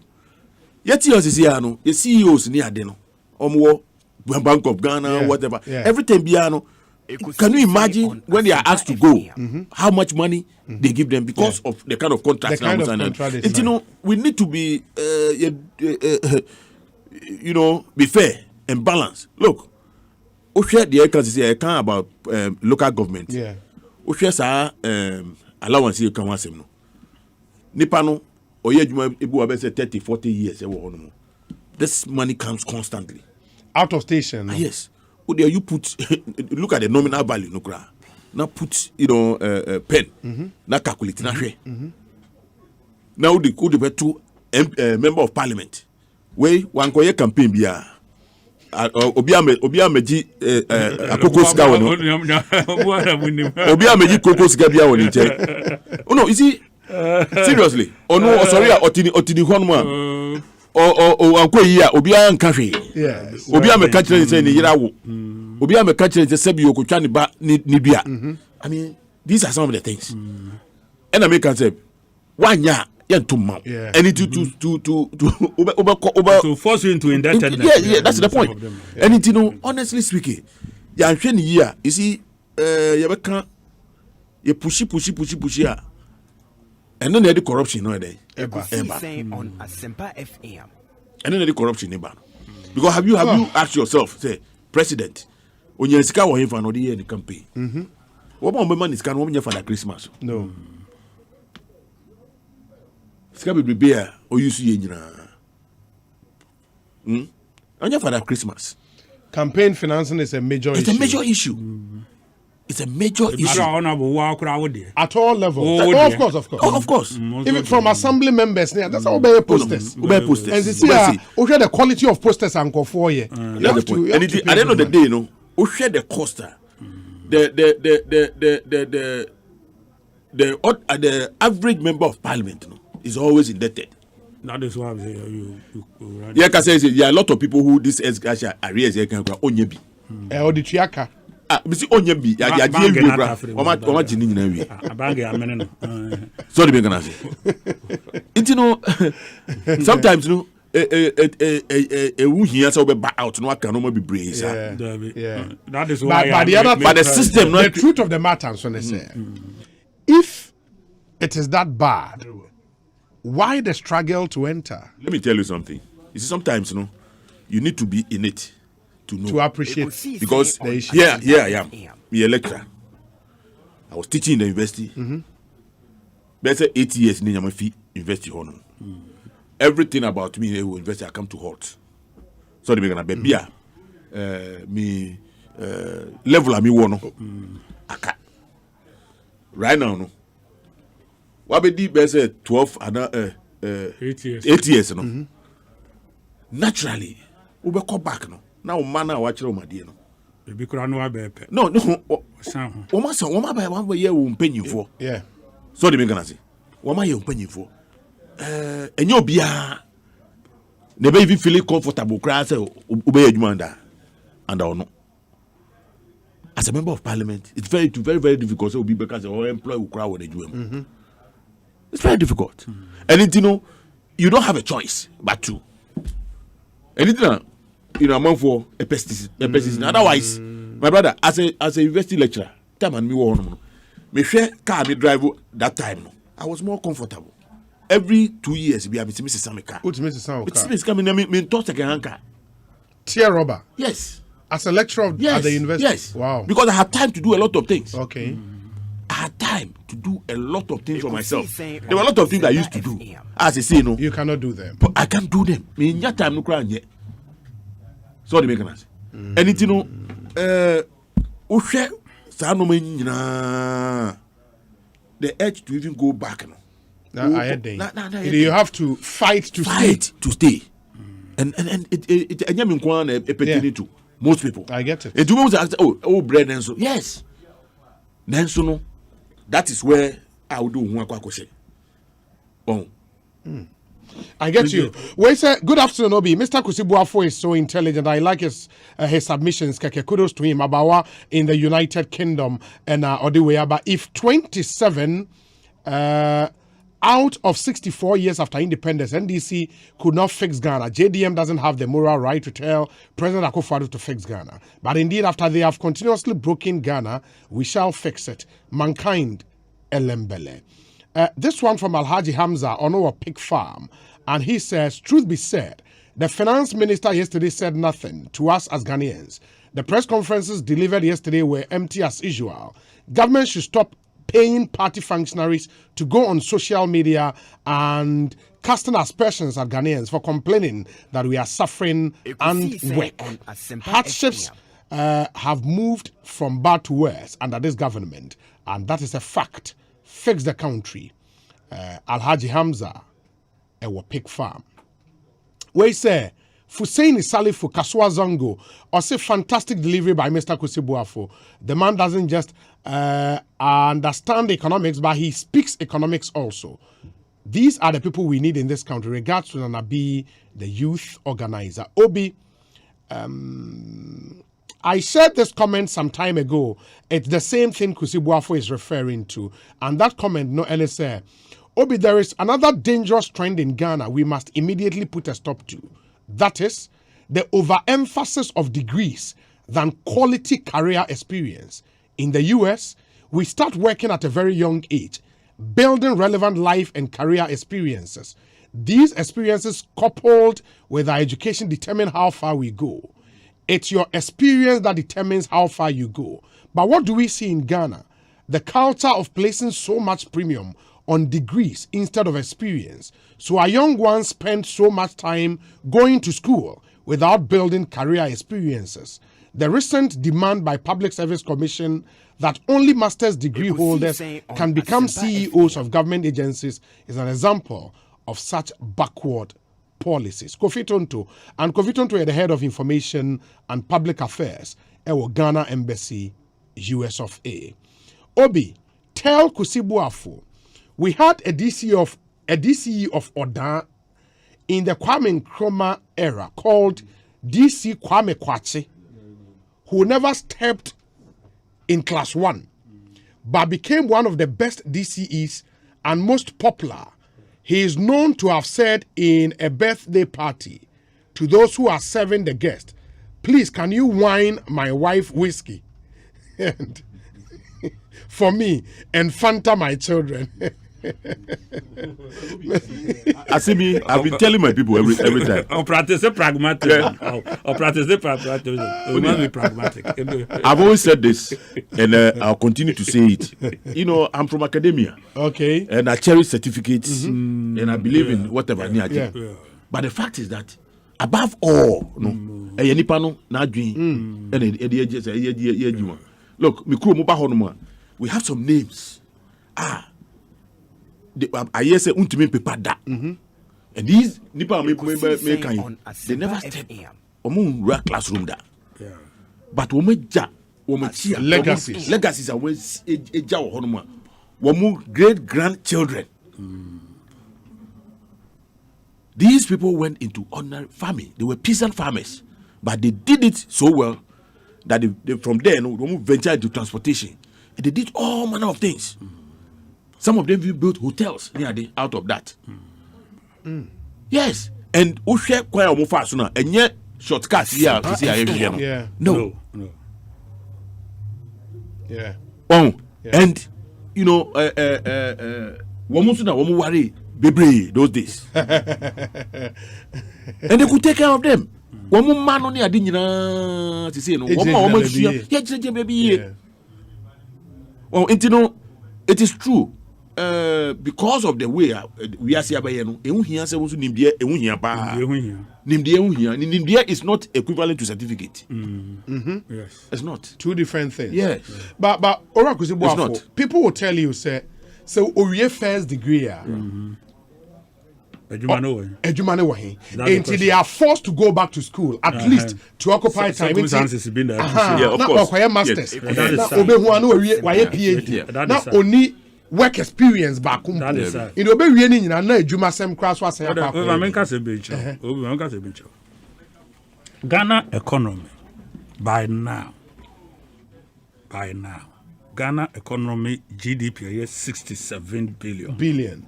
Yet you see the CEOs near Adeno. Bank of Ghana, whatever. Yeah. Everything Biano. Can you imagine when they are asked to go, how much money they give them because of the kind of contracts? You know, we need to be, be fair and balanced. Look, we share the Ekosiise account about local government. Yeah. We share allowance you can want no. Nipano, oye juma ibu abese 30-40 years. This money comes constantly. Out of station. No? Yes. There you put look at the nominal value no cry. Now put pen. Now calculate na share. Now the could be two member of parliament. Where one koye campaign bia obi ameji akoko sika wono. Obi ameji koko sika bia woni nche. Oh no, you see seriously. Oh no, sorry, otini honma. Anko yi a obi an ka hwe obi am ka kire say ni yira wo obi am ka kire say sebi okotwa ne ba ni dua. I mean, these are some of the things and I make concept wanya yentum ma and to force you into indebtedness. Yeah, that's the point. And you know, honestly speaking, ya hwe ni yi a you see you be kan you push a and then the corruption no there. Ekosiise On Asmpa FM. And then the corruption neighbor. Because have you asked yourself, say, President, when you sika wa for no the year campaign. What about money is can woman for the Christmas? No. Sika be bear or you see nyina. Anya for the Christmas. Campaign financing is a major issue. It's a major issue. It's a major issue. At all levels. Of course. Even from assembly members, that's how we posters. And you see, the quality of posters and go for you. At the end of the day, we share the cost. The average member of parliament is always indebted. That is why I say there are a lot of people who this arrears can go onye bi. Or the triaka. Bisi onye bi ya die wi bra o ma jini nyina wi abange amene no so the gonna say it know sometimes wu hia say we back out no aka no ma be brace that is why but the system the truth of the matter so say if it is that bad, why the struggle to enter? Let me tell you something. You see, sometimes you need to be in it to know, to appreciate, because here I am, me a lecturer. I was teaching in the university. Better 8 years in my fee university honor. Everything about me in the university I come to halt. So they gonna be me level I me one. Right now what be deep say 12 and 8 years. 8 years naturally we be come back now man na watch o madie be kura no abepe no o ma ba one year wo mpanyimfo yeah so they gonna say wo ma ye mpanyimfo enye obia ne be even feel comfortable cry say obey adwuma and or no. As a member of parliament, it's very difficult. So, because or employ will crowd with the UM. It's very difficult. And you don't have a choice but to. Anything, among for a pesticide. Otherwise, my brother, as a university lecturer, time and me one. Me share car me drive that time. I was more comfortable. Every 2 years, we have Mrs. Samika. What's Mrs. Samika? It's coming. Me toss a hanka. Tear rubber. Yes. As a lecturer at the university? Yes. Wow. Because I had time to do a lot of things. Okay. I had time to do a lot of things for myself. There were a lot of things I used to do. As I say, you cannot do them. But I can't do them. In your time, no crying yet. So the mechanism. And the edge to even go back. You have to fight to stay. And it most people. I get it. And you want to ask, bread and so. Yes. Then so that is where I will do one question. I get you. Well, sir, good afternoon, Obi. Mr. Kusibuafo is so intelligent. I like his submissions. Kudos to him. Abawa in the United Kingdom and Odiwe. But if 27 out of 64 years after independence, NDC could not fix Ghana, JDM doesn't have the moral right to tell President Akufo-Addo to fix Ghana. But indeed, after they have continuously broken Ghana, we shall fix it. Mankind, Elembele. This one from Alhaji Hamza on our pig farm. And he says, truth be said, the finance minister yesterday said nothing to us as Ghanaians. The press conferences delivered yesterday were empty as usual. Government should stop paying party functionaries to go on social media and casting aspersions at Ghanaians for complaining that we are suffering and work. Hardships have moved from bad to worse under this government, and that is a fact. Fix the country. Alhaji Hamza, a pig farm. We say, Fusaini Salifu Kaswa Zango, or say fantastic delivery by Mr. Kusibuafo. The man doesn't just understand economics, but he speaks economics also. These are the people we need in this country, regards to Nanabi, the youth organizer. Obi, I shared this comment some time ago. It's the same thing Kusibuafo is referring to. And that comment, no NSA. Obi, there is another dangerous trend in Ghana we must immediately put a stop to. That is the overemphasis of degrees than quality career experience. In the US, we start working at a very young age, building relevant life and career experiences. These experiences, coupled with our education, determine how far we go. It's your experience that determines how far you go. But what do we see in Ghana? The culture of placing so much premium on degrees instead of experience. So our young ones spend so much time going to school without building career experiences. The recent demand by Public Service Commission that only master's degree holders can become CEOs of government agencies is an example of such backward policies. Kofi Tonto is the head of information and public affairs at Ghana Embassy, US of A. Obi, tell Kusibuafo, we had a DCE of Odan in the Kwame Nkrumah era called DC Kwame Kwache, who never stepped in class 1, but became one of the best DCEs and most popular. He is known to have said in a birthday party to those who are serving the guest, please, can you wine my wife whiskey? And for me, and Fanta my children. Asimi, I've been telling my people every time. I'll practice pragmatic. I'll practice pragmatic. We must be pragmatic. I've always said this, and I'll continue to say it. You know, I'm from academia. Okay. And I cherish certificates, and I believe in whatever. Yeah. But the fact is that, above all, look, we have some names. I hear say untimi paper da. And these nipa make they never step omo classroom da. But legacies are always eja ho no great grandchildren. These people went into ordinary farming. They were peasant farmers, but they did it so well that they from there they ventured into transportation. And they did all manner of things. Some of them built hotels out of that. Yes. And Ushe Kwaya Mufasuna, and yet shortcuts here. No. Yeah. Oh, and you know, Wamusuna Wamuwari, Bebre, those days. And they could take care of them. Wamu man only I didn't to say no. Wamu baby. Well, it is true. Because of the way we are seeing, Nimdia is not equivalent to certificate. Yes, it's not. Two different things. Yes, but it's not. People will tell you say so. Orie first degree. Until they are forced to go back to school, at least to occupy time. Yeah, of course. Masters. Now only work experience back home. In the way we are in a Juma Sem Cross was a Ghana economy by now, Ghana economy GDP is 67 billion.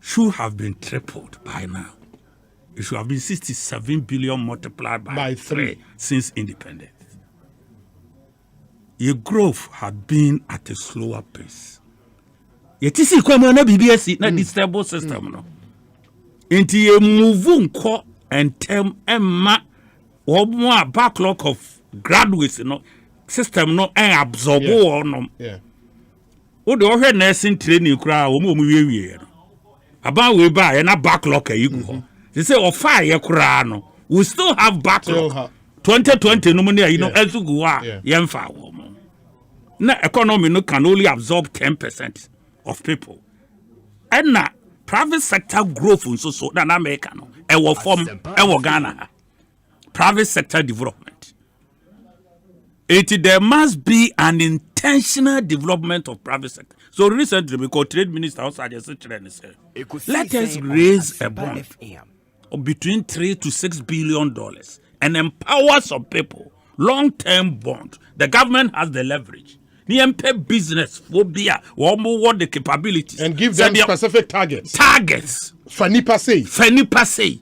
Should have been tripled by now. It should have been 67 billion multiplied by 3 since independence. Your growth had been at a slower pace. Yet is it come on a BBS na distributable system no. Into ye move unko and term emma or more backlog of graduates no system no and absorb all no. Yeah. O de ohwe nursing training kura o mo wie no. About we buy and a backlog e go. They say of fire kura no. We still have backlog. 2020 no money you know else go yemfa wo mo. Na economy no can only absorb 10% of people. And na private sector growth so that America no e wo form e wo Ghana. Private sector development. There must be an intentional development of private sector. So recently, because trade minister also suggested, let us raise a bond of between $3 to $6 billion and empower some people. Long-term bond. The government has the leverage. The business phobia, what the capabilities, and give them specific targets. Fani passe.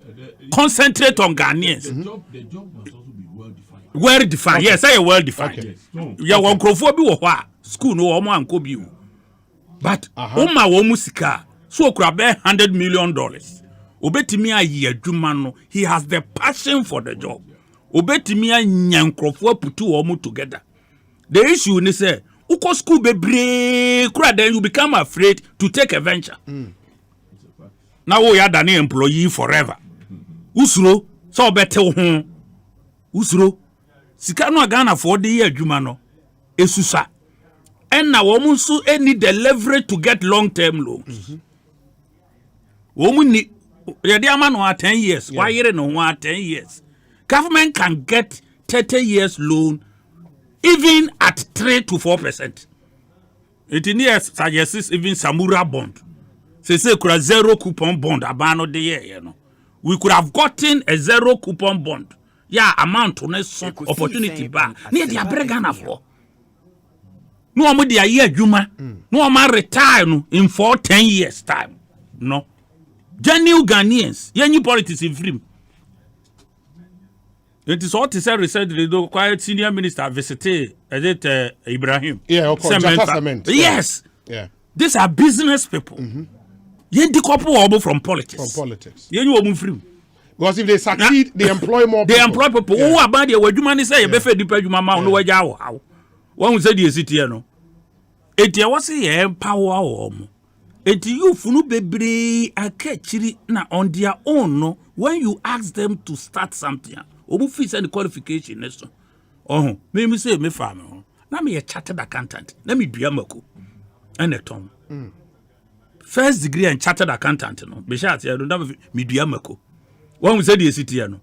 Concentrate on Ghanaians. The job must also be well defined. Well defined. Okay. Yes, I am well defined. Okay. Ya wankrofo school no omo anko bi. But oma wo musika so kura be $100 million. Obetimi ayi adwuma no, he has the passion for the job. Obetimi anyankrofo putu omo together. The issue is say uko school bebre kura then you become afraid to take a venture. Now we are an employee forever. Usuro so bete ho. Usuro sika no Ghana for the year adwuma no esusa. And now woman so need the leverage to get long-term loans. Woman need no 10 years. Why you no 10 years? Government can get 30 years loan even at 3 to 4%. It is suggests even Samura bond. Say zero coupon bond abano de year, you know. We could have gotten a zero coupon bond. Yeah, amount to some opportunity bar. Near the Ghana for. No one with the year Juma. No one retire in 10 years time. No. Genuine Ghanaians, young politics in free. It is what is said recently. The quiet senior minister visited Ibrahim. Yeah, of course. Yes. Yeah. These are business people. You decouple from politics. You free. Because if they succeed, they employ more people. They employ people. Who are bad? Where you money say? You better depend on my no way how. One will say the city, no. It was a power. It you funu bebre akechiri na on their own. No, when you ask them to start something, obu fees and qualification next. Oh, me say me farm. Na me a chartered accountant. Let me do amako. And a tom. First degree and chartered accountant. No, be sure I don't have me do amako. One will say the city, no.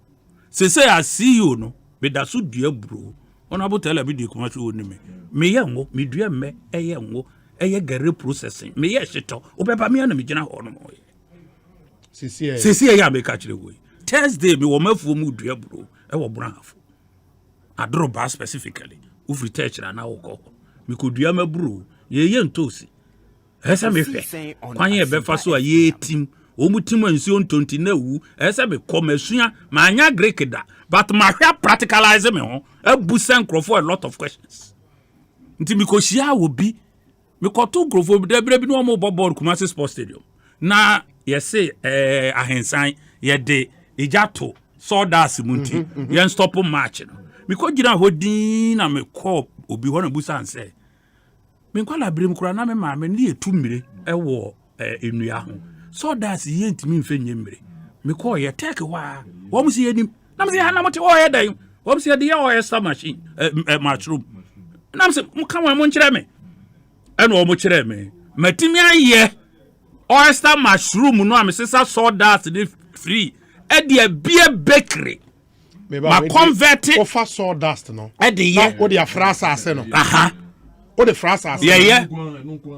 Say I see you, no. But that's so dear, bro. On about tell me the commercial name. Me yango, me do me, a yango, a gare processing. Me yeshito, Obepa me and me jana hormo. See, I may catch the way. Thursday, me will move for mood, dear bro. I will brave. I draw bar specifically. Uf research and now go. Me could do me bro. Ye yen tosi. Esa me fe. Kwanye befa so a ye team. Omutima nsi ontonti na wu ese be komesua ma anya Greek da but ma hwa practicalize me ho abusa nkrofo a lot of questions nti mi ko hia obi mi ko to nkrofo bi da bra bi no mo bobor Kumasi Sports Stadium na yese ahensan ye de ejato sodas munti yen stop match no mi ko gina hodin na me ko obi ho na busa anse mi ko la brim kura na me ma me ne etu mire e wo enua ho so that's yent me mfenye mre me call ye take wa wo mu se enim na me se ha na mo te wo ye dan wo mu se de ye wo ye star machine mushroom na me se mo kan wa mo nkire me eno wo mo kire me matimi aye oyster mushroom no am se sa so that the free e de bia bakery ma convert offer sawdust no e de ye wo de afra asase no o the frasa yeah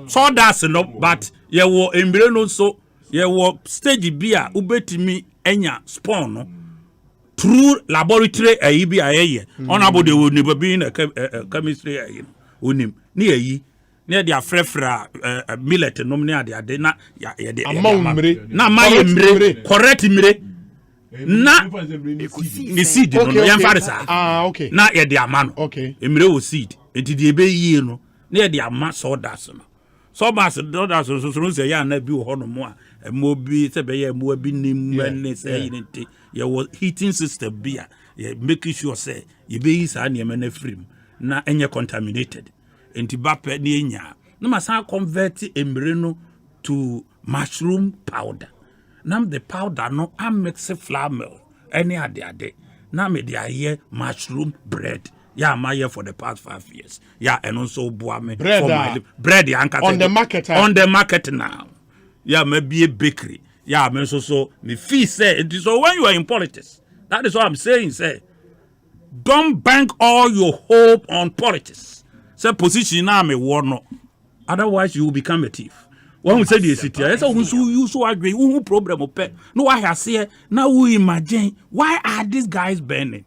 so that's no but ye wo embre no so ye wo stage bia ubetimi enya spawn no through laboratory ayi bi ayeye honorable they will never be in a chemistry ayi onim ni ayi na dia frefra millet no ne ade na ya de na mayembre correct mre na ni seed no no yan farisa okay na ye de amano okay emre wo seed enti de be yie no na ye de ama sawdust no sawdust so say ya na bi wo no mo a mo bi se be ye mo bi nim ne say yin ye wo heating system bia ye making sure say ye be yi sa na na frame na enye contaminated enti bape na enya na masa convert emre no to mushroom powder. Now the powder no I mix flour meal any ade now me the mushroom bread yeah my year for the past 5 years yeah and also boame bread for my bread on the market now yeah maybe a bakery yeah me so me fee say so when you are in politics that is what I'm saying say don't bank all your hope on politics say position now me war no otherwise you will become a thief. When we say the city, I say you so agree. Who problem ope? No, why I say now we imagine why are these guys burning?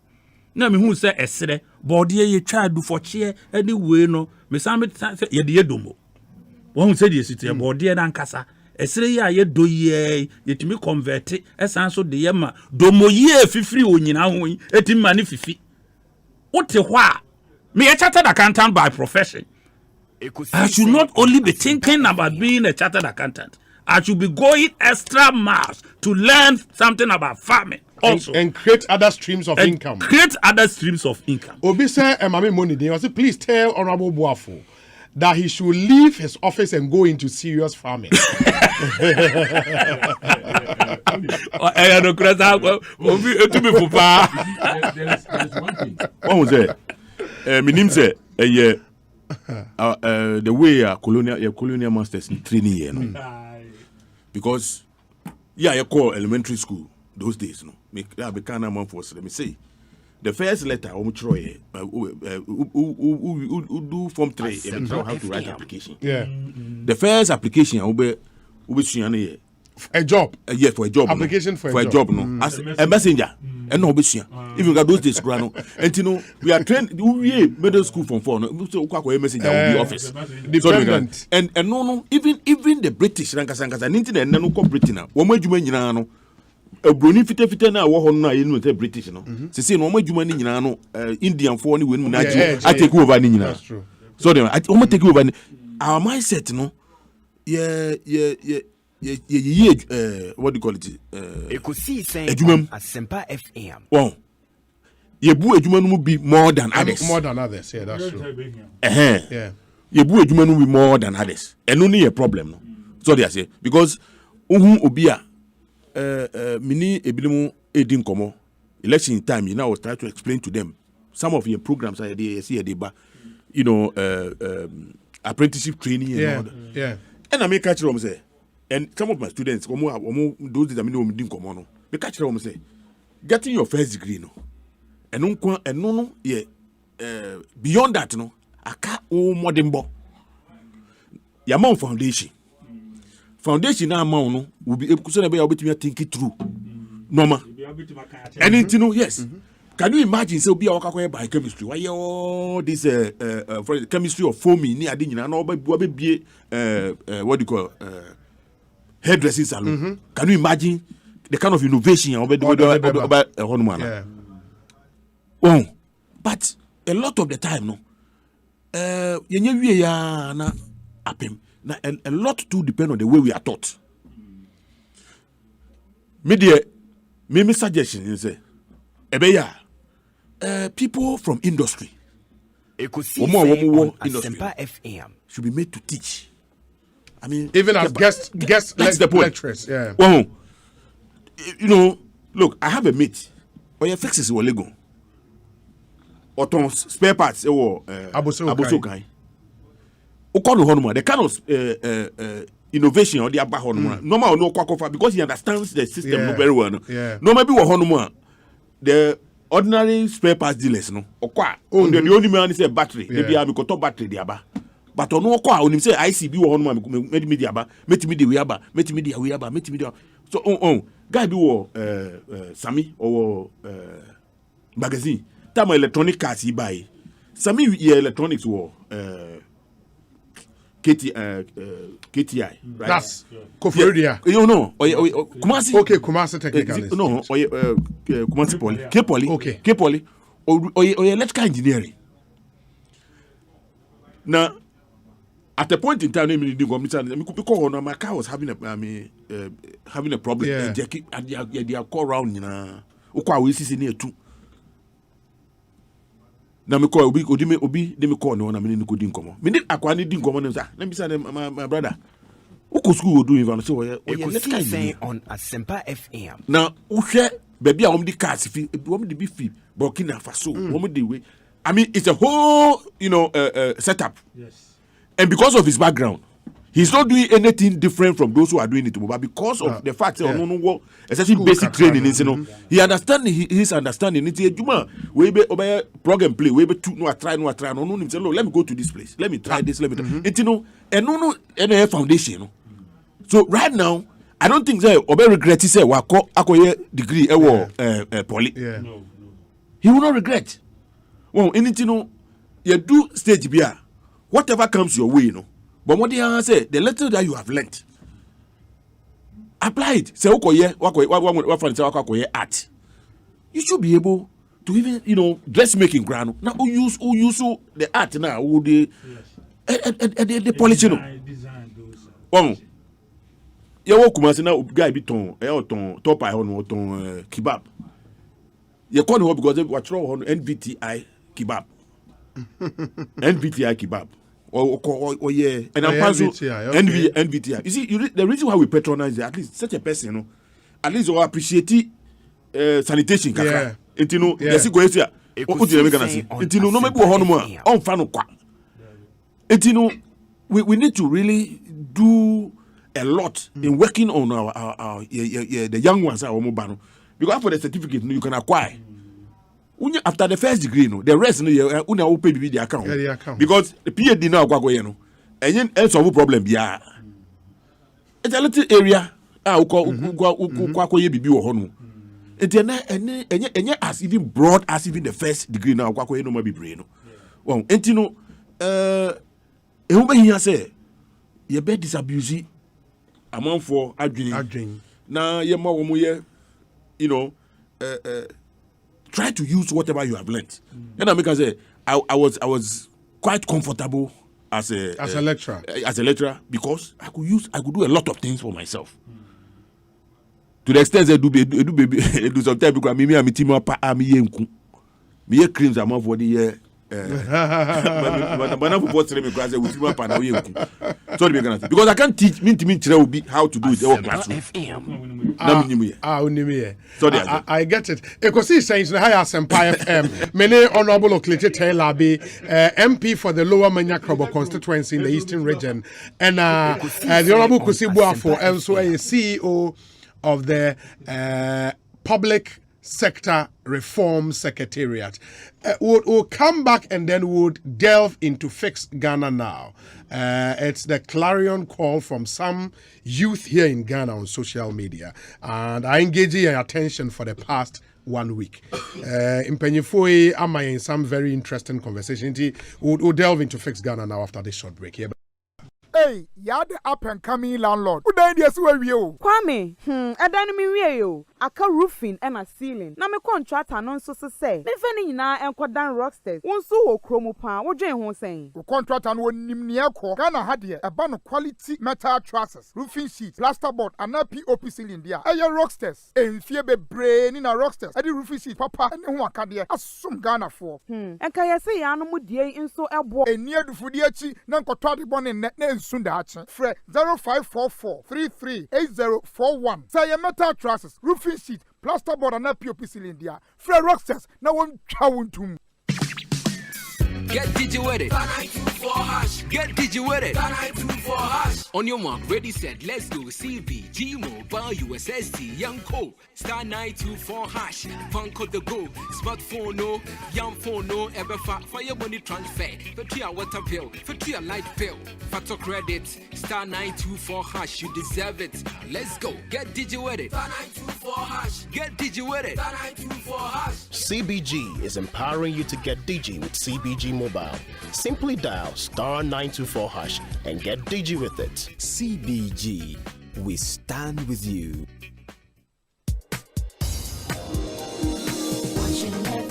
No, me who say esre body ye try do for chair anyway no. Me say ye de domo. When we say the city, body dan kasa esre ye do ye timi convert esan so de ye ma domo ye fifiri onyina ho etimi ma ne fifi. What hwa? Me a chartered accountant by profession. I should not only be thinking about being a chartered accountant. I should be going extra miles to learn something about farming also. And create other streams of income. Create other streams of income. Obi say, Mami Money, they say, please tell Honorable Boafo that he should leave his office and go into serious farming. There's one thing. What was it? Minim say, the way colonial masters in training here, because you call elementary school those days, no. Make that be kind of force. Let me say, the first letter who do form 3 and how to write application. Yeah. The first application will be a job. Yeah, for a job. Application no. for a job. No. As a messenger. And no obession. Even got those days, grano. And you know, we are trained. We middle school from 4. No, so messenger will be office. Dependent. And no, even the British, Rankasankas, and internet, no call Britain. One way you mean, a bruni fite na wo hono na yenu te British no. Se say no ma djuma ni nyina no Indian for ni wenu na I take over ni nyina. That's true. So then I take over our mindset no. What do you call it? Ekosiisen On Asmpa FM. Wow. Ye bu adwuma no be more than others. More than others, yeah, that's true. Yeah. Ye bu adwuma no be more than others. And no need a problem no. So they say because obi a mini ebilimu edin komo election time you know try to explain to them some of your programs are there you know apprenticeship training and all that. Yeah. And I make catch them say and some of my students those that I mean edin komo no me catch them say getting your first degree no and no yeah beyond that no aka o modembo yamon foundation na amount no will be able to think it through normal anything no yes can you imagine say obi a by chemistry why all this for the chemistry of foaming ni ade nyina na oba bie what do you call hairdressing salon can you imagine the kind of innovation oba honuma oh but a lot of the time no yenye wie ya na apem. Now, a lot too depend on the way we are taught. Me suggestion is people from industry, Ekosiisen On Asmpa FM should be made to teach. I mean, even as guest that's the point. Lecturers, yeah. Well, you know, look, I have a mate. But your fixes were Lego. Or spare parts, Abosokai. The kind of innovation or the Abba Honoma. Normal no Kwakofa because he understands the system very well. Yeah. No maybe Honoma. The ordinary spare parts dealers no. The only man is a battery. Maybe I have got battery the Abba. but on no call on him say ICB or on media ba metimi de we aba so guy be wo Sami or magazine time electronic cars he buy Sami electronics wo KTI, right? That's Koforia. You know, Kumasi. Okay, Kumasi technically. No, Kumasi Poly. K-Poly. Okay. K-Poly. Or electrical engineering. Now, at a point in time, my car was having a problem. Yeah. They are call around, we see near two. Na me call obi de me call no na me ni ko din komo me need akwa ni din komo na let me say my brother who school do even so Ekosiisen On Asmpa FM. Now uhwe baby a wom di cars fi wom di bi fi Burkina Faso wom di we I mean it's a whole setup. Yes. And because of his background he's not doing anything different from those who are doing it, but because of the fact that especially basic training, he understand his understanding. It's a juma we be plug and play. We be try. No, say, look, let me go to this place. Let me try this. Let me. It's any foundation. So right now, I don't think say obe regret say wako akoye degree poly. No. He will not regret. Well, anything you do stage bia, whatever comes your way, But what they say, the little that you have learnt, apply it. Say, art. You should be able to even, dressmaking ground. Now, who use the art now? Who the polish, Oh, you walk now, guy be ton top eye on kebab. You call him because they watch on NBTI kebab. NBTI kebab. Yeah, and I'm NVTI. You see, the reason why we patronize it, at least such a person, at least we appreciate sanitation. Yeah. Yes, go here. No we need to really do a lot in working on our the young ones because for the certificate you can acquire. After the first degree, the rest will pay the account. Yeah, the account. Because the PhD now and then else of problem yeah. It's a little area and as even broad as even the first degree now no be brain. Well, and here say you bet disabuse amount for adrenaline. Now try to use whatever you have learned. And I can say I was quite comfortable as a lecturer. As a lecturer because I could do a lot of things for myself. To the extent that do sometimes because me team up me creams am for the year. Because I can't teach me will be how to do it. I get it. Ekosiisen On Asmpa FM. Many honorable Oklete Labi, MP for the Lower Manyakrobo constituency in the Eastern region, and the honorable Kusibuafo, also a CEO of the Public Sector Reform Secretariat. We'll come back and then we'll delve into Fix Ghana Now. It's the clarion call from some youth here in Ghana on social media, and I engage your attention for the past 1 week. In Penyifoi, am I in some very interesting conversation? We'll delve into Fix Ghana Now after this short break here. Hey, you're the up and coming landlord. Who died yes where you? Kwame, I don't mean you. Aka roofing and a ceiling. Na me contract anonso so say. Me feni na enko dan rocksters. Won so wo kromo pan. Wo dwen ho sen. Wo contract an won nimne ekọ. Ghana ha de eba no quality metal trusses, roofing sheet, plasterboard and POP ceiling dia. Eye rocksters. Enfie bebre ni na rocksters. Ade roofing sheet papa ene ho aka de. Asum Ghana for. Enka yesi ya no mu die nso ebo. Eni adufudi achi na nkoto ade bone ne nsunda achi. Fre 0544 338041. Say your metal trusses, roofing sheet, plasterboard and POP ceiling dia. Fre rocksters na won twa wontum. Get digi with it. Star 924 hash. Get digi with it. Star 924 hash. On your mark, ready, set, let's go. CBG Mobile USSD Young Co. Star 924 hash. Funko the go. Smartphone no, young phone no. Ever fire money transfer. For 3 water bill. For 3 light bill. Factor credit. Star 924 hash. You deserve it. Let's go. Get digi with it. Star 924 hash. Get digi with it. Star 924 hash. CBG is empowering you to get digi with CBG Mobile. Simply dial star 924 hash and get digi with it. CBG, we stand with you.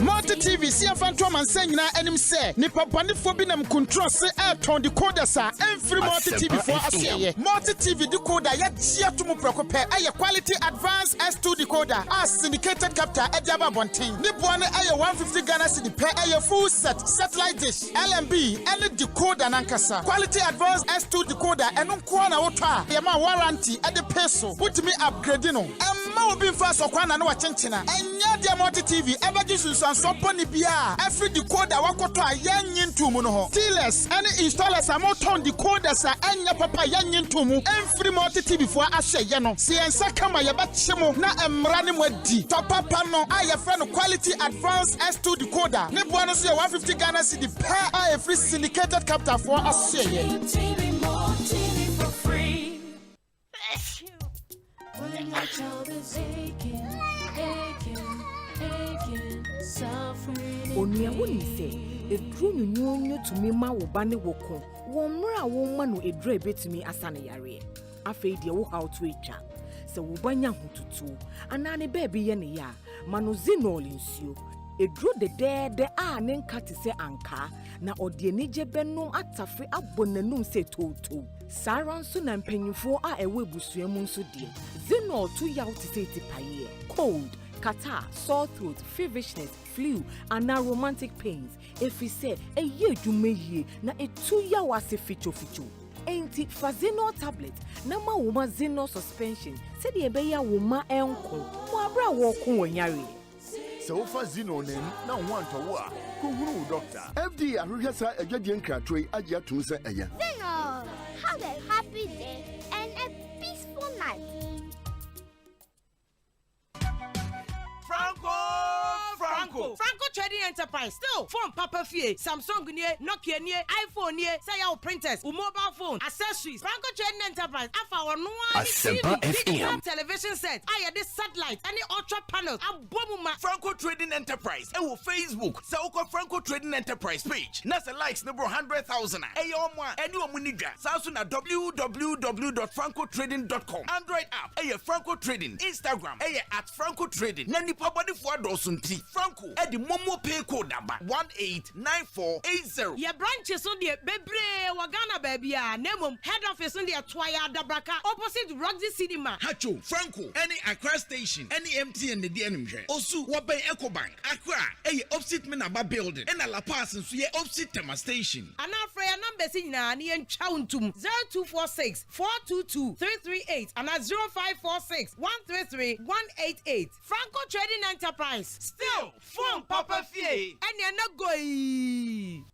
Multi TV see Phantom and saying na enim say nipa bani for bi nam control say airton decoder sa every multi TV for aseye multi TV decoder ya gia to mu prekope aye quality advanced S2 decoder as syndicated capture ediaba bonten ni boane aye 150 Ghana cedi per aye full set satellite dish LMB any decoder nankasa quality advanced S2 decoder eno nko na wotwa ye ma warranty e de peso put me upgrade no emma obi fa so kwa na no wa chenchena enya dia multi TV ebaji sunsan so poni bia every decoder wakoto a yanyin tumu no ho Steelers any installers amoton decoders a enya papa yanyin tumu every multi TV for ahye no siensa kama ye bachemo na emra ne mwadi to papa no aye fe no quality advanced S2 decoder ne bo no so 150 Ghana cedi per aye free syndicated capture for ahye TV for free. When my child is aching, suffering. Onia woni se edru nyunyo tumi ma wo ba ne woko wo mra wo ma no edru ebetumi asane yare afei de wo how to etwa se wo banya hotutu anane baby ye ne ya mano zinol nsuo edru de a ne nkate se anka na ode anije benom atafe abonanum se toto saranso na mpanyimfo a ewe busuamu nso de zinol to yaw te se tipaye cold catarrh, sore throat, feverishness, flu, and now romantic pains. If we say a year you may ye, na a 2 year was a feature. Ain't it for Zeno tablet? Nama woman Zeno suspension. Said the Ebeya woman uncle. Mabra walk on yari. So far Zeno name, now want to work. Kunguru doctor. FD Arugasa a Jadian Cratray, Adia Tumsa Aya. Zeno, have a happy day and a peaceful night. Franco Trading Enterprise still phone Papa Fie, Samsung nie, Nokia nie, iPhone nie, say your printers, mobile phone, accessories. Franco Trading Enterprise afa or no Asempa FM television set. I this satellite, any ultra panels, abomuma. Franco Trading Enterprise. And Facebook, Sauko Franco Trading Enterprise page. Nasa likes number 100,000. Ayomwa, anyone muniga. Sausuna www.francotrading.com. Android app. Aye Franco Trading. Instagram. Aye at Franco Trading. Nani pabadi for dosunti. Franco. Edi momo pay code number 189480. Your branches on the Bebre Wagana baby. Nemum head office on the Twaya Dabraka opposite Roxy Cinema. Hacho Franco. Any Accra station. Any MT and the DNM. Also, Wabe Ecobank. Accra. Aye opposite Menaba building. And a La Paz and Suye opposite Tama station. And our prayer number is in Ani Chauntum 0246 422 338 and at 0546 133 188. Franco Trading Enterprise. Still, phone Papa Fie. And you're not going.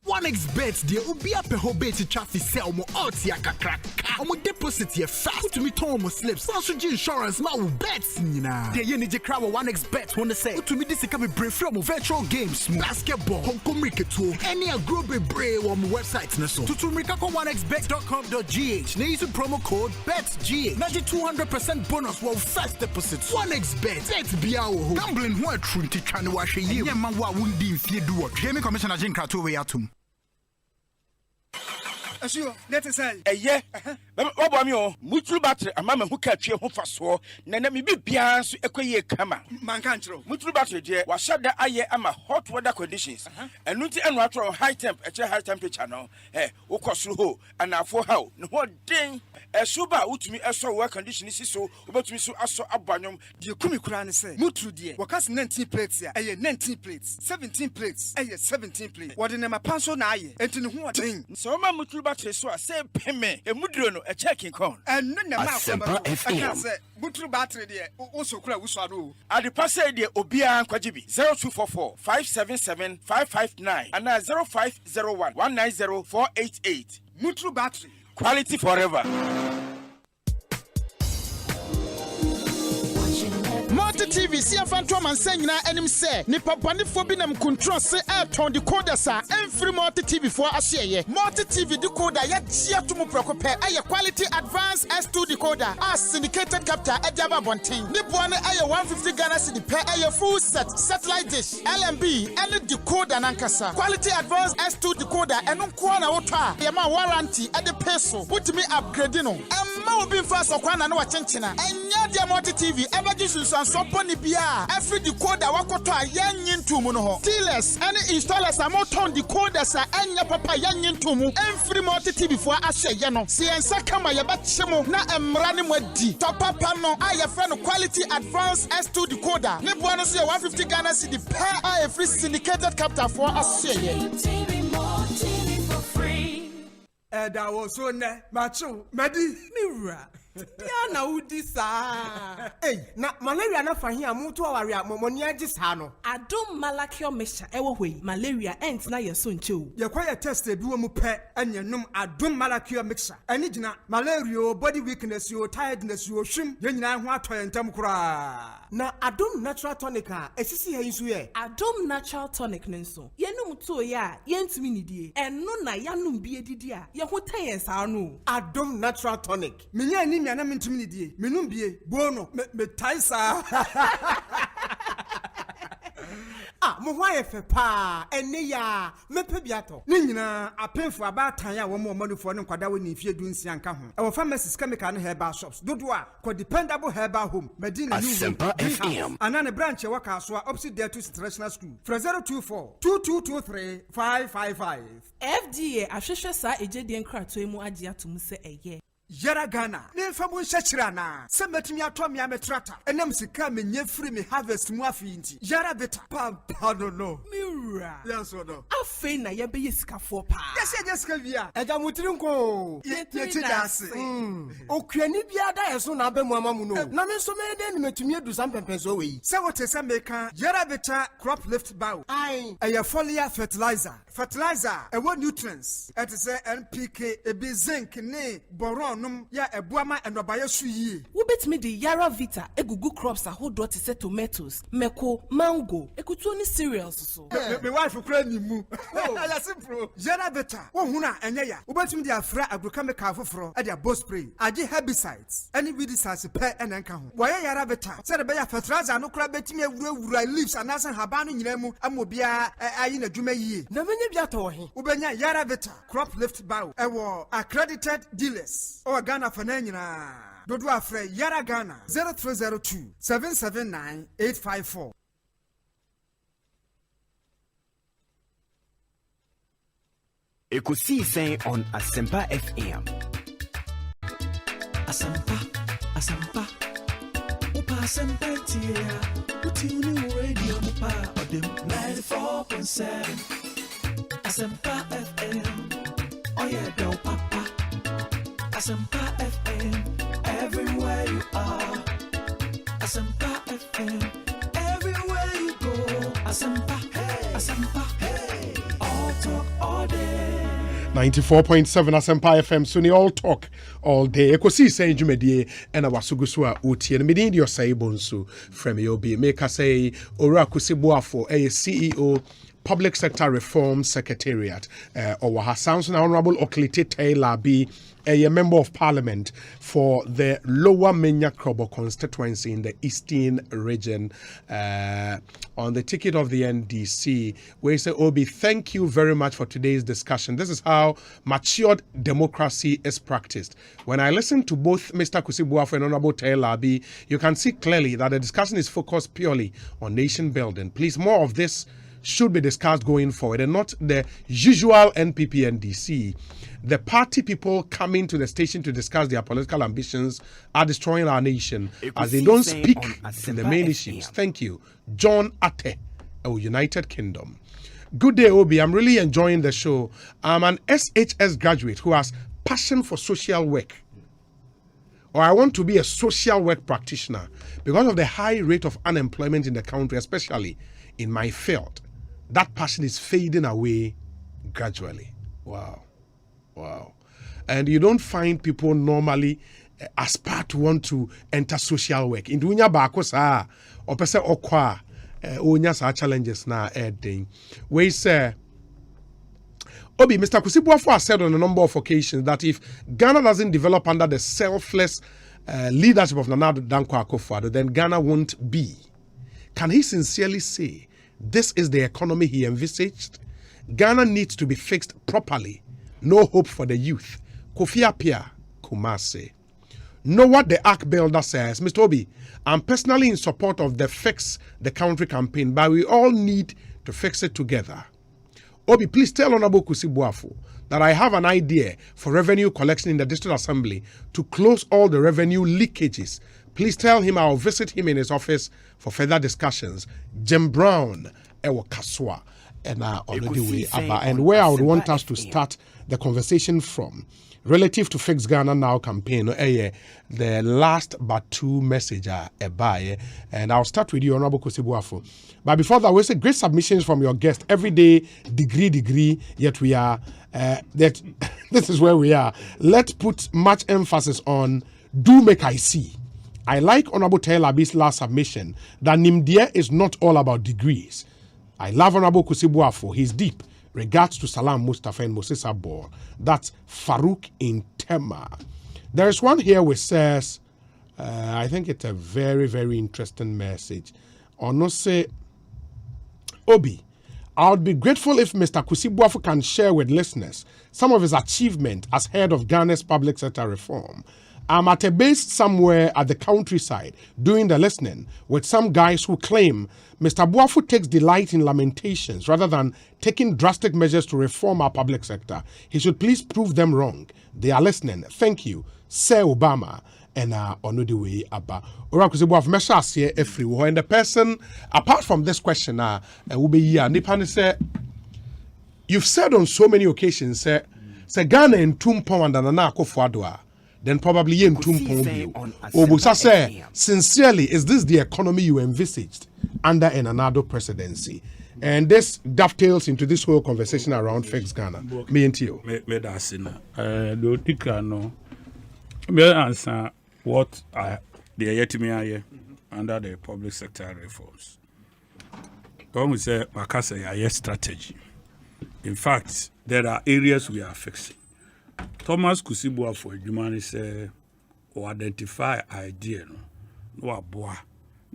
1xbet dear ubia peho bet traffic sell mo otia kakraka omo deposit ye fast to me turn mo slips so insurance ma wo bets nyina de ye ni je kra 1xbet won say to me this can be brave from virtual games basketball honkom riketo any agro be brave on website na so to me 1xbet.com.gh na use promo code BETGH na 200% bonus for first deposit 1xbet bet bia wo gambling ho atru nti twa ne wa hwe ye man wa wundi mfie du wo gaming commissioner Jinkra to we atum Asio, let us say. Eye. What about me? Mutu battery, a mama who catch you home for so. Nana me be bians equay kama. Mancantro. Mutu battery, dear, was shut the aye ama hot weather conditions. And nuti and natural high temperature now. Eh, Okosuho, and now for how? No what ding. A suba ut me a so work condition is so, but me so aso abanum. The Kumikuran say, Mutu dear, Wakas 19 plates, aye 19 plates, 17 plates, aye 17 plates. What in a panso na aye, and to know what thing. So, my Mutu battery so say peme emuduro no e checking con And no na Asempa FM. say butru battery there also kura wusado. Ade passe de obia kwajibi 0244 577 559 and 0501 190 488. Mutru battery. Quality forever. Multi TV see Phantom and saying na enim say nipa bani fo bi nam control say airton decoder sa every Multi TV for asheye. Multi TV decoder ya tia to mu prekope aye quality advanced S2 decoder as syndicated capture ejaba bonten. Ni boane aye 150 Ghana cedi per aye full set satellite dish LMB any decoder nankasa. Quality advanced S2 decoder eno nko na woto a ye ma warranty e de peso. Putimi upgrade no. Emma obi fa so kwana na wa chenchena. Enya dia Multi TV ebeji and support bia every decoder wakoto a yanyin tumu no ho dealers any installers are more ton decoders a enya papa yanyin tumu every Multi TV for ahye no si ensa kama ye bachemo na emra ne mwadi top papa no aye friend quality advanced S2 decoder ne boa no so 150 Ghana cedi per a free syndicated capture for ahye That was so ne macho medi mirror. Piana udisa. Hey, na malaria na fahi amutu aware amoni agisa no. Adom malakio mesha ewo hwe. Malaria ent na yeso nche. Ye kwa ye test e bi wo mu pe enyenum adom malakio mixture. Eni gina malaria body weakness yo tiredness yo hwim ye nyina ho atoye ntam kura. Na adom natural tonic a esisi ha nso ye. Adom natural tonic nso. Ye num to ye a ye ntimi nidie. Eno na yanum bi edidi a ye ho tayen sa no. Adom natural tonic. Minya ni na mentimi die menum bie bono me taisa mo ho ayefe pa ene ya mepe biato ni nyina apemfo abatan ya wo mo manufo ne nkwada woni fie dunsia nka ho e wo pharmacies chemical ne herbal shops dodo a ko dependable herbal home medina new Asempa FM anane branch wa kaso a opposite there to international school 024 2223 555 FDA ahwehwe sa ejedie nkrato mu agye atum se eye Yara Ghana, ne famu nhyɛkyerɛ na sɛ mɛtumi atɔ me ametrata ɛnam sika menye free me harvest mu afi nti Yara beta pampa no mira yes or no afei na yɛbɛyɛ sikafoɔ pa yɛsɛ yɛ sika bia ɛgya mutiri nko yɛti dase okuani bia da yɛ so na abɛ mu ama mu no na me nso mɛ de ne metumi adu sam pɛmpɛ so wei sɛ wote sɛ meka Yara beta crop lift bow ai ɛyɛ foliar fertilizer ɛwɔ nutrients ɛte sɛ NPK ebi zinc ne boron ya ebuama enobaye suyi wobetimi de Yara Vita egugu crops ahodo te se tomatoes meko mango ekutu ni cereals so me wife kura ni mu ya simple Yara Vita wo hu na enye ya wobetimi de afra agrochemical foforo e de bo spray age herbicides any weedicides pe enenka ho wo Yara Vita se de be ya fertilizer no kura betimi awura leaves anasa haba no nyina mu amobia ayi na dwuma yie na menye bia to he wobenya Yara Vita crop lift bow ewo accredited dealers o Ghana fana nyina dodo afre Yara Ghana 0302 779 854 Ekosiisen on Asempa FM. Asempa. Upa Asempa tia. Utuni radio upa odem 94.7. Asempa FM. Oh yeah, do papa. Asempa FM, everywhere you are. Asempa FM, everywhere you go. Asempa, hey, Asempa, hey. All talk all day. 94.7 Asempa FM, Sunny all talk all day. Ekosiisen Jumedie and our Sugusua Uti and Medin your Saibonsu from Yobi. Make us say Ora Kusibuafo, a CEO. Public Sector Reform Secretariat. Our sounds now Honorable Oklite Taylor be a member of Parliament for the Lower Menya Krobo constituency in the Eastern region on the ticket of the NDC. We say, Obi, thank you very much for today's discussion. This is how matured democracy is practiced. When I listen to both Mr. Kusibuafo and Honorable Taylor B, you can see clearly that the discussion is focused purely on nation building. Please, more of this should be discussed going forward and not the usual NPP NDC. The party people coming to the station to discuss their political ambitions are destroying our nation as they don't speak in the main issues. Thank you. John Ate, United Kingdom. Good day, Obi. I'm really enjoying the show. I'm an SHS graduate who has passion for social work. Or I want to be a social work practitioner because of the high rate of unemployment in the country, especially in my field. That passion is fading away gradually. Wow. And you don't find people normally aspire to want to enter social work. In dunya bako sa or pese okwa onya sa challenges na edin. We say Obi, Mr. Kusibuafo has said on a number of occasions that if Ghana doesn't develop under the selfless leadership of Nana Dankwa Akufo-Addo, then Ghana won't be. Can he sincerely say this is the economy he envisaged? Ghana needs to be fixed properly. No hope for the youth. Kofi Appiah, Kumasi. Know what the Ark Builder says. Mr. Obi, I'm personally in support of the Fix the Country campaign, but we all need to fix it together. Obi, please tell Honorable Kusibuafo that I have an idea for revenue collection in the District Assembly to close all the revenue leakages. Please tell him I'll visit him in his office for further discussions. Jim Brown, Ewo Kaswa, and and where I would want us to start the conversation from, relative to Fix Ghana Now campaign, the last but two message, and I'll start with you, Honorable Kusibuafo. But before that, we say great submissions from your guest every day, degree, yet we are, that this is where we are. Let's put much emphasis on do make I see. I like Honorable Taylor Abi's last submission that Nimdia is not all about degrees. I love Honorable Kusibuafo. He's deep. Regards to Salam Mustafa and Moses Abor. That's Farouk in Tema. There is one here which says, I think it's a very, very interesting message. Onose Obi, I would be grateful if Mr. Kusibuafo can share with listeners some of his achievements as head of Ghana's public sector reform. I'm at a base somewhere at the countryside doing the listening with some guys who claim Mr. Buafo takes delight in lamentations rather than taking drastic measures to reform our public sector. He should please prove them wrong. They are listening. Thank you. Sir Obama. And on the way about and the person apart from this question will be here. Nipani say you've said on so many occasions say Ghana in Tumpo and Nana Akufo-Addo, then probably in Tumpo. Obusa say sincerely, is this the economy you envisaged under an Anado presidency? And this dovetails into this whole conversation around Fix Ghana. Me and you. Me that's me answer what they are yet to me under the public sector reforms. When we say Makasa strategy, in fact, there are areas we are fixing. Thomas Kusibuafo Jumani say or identify idea no aboa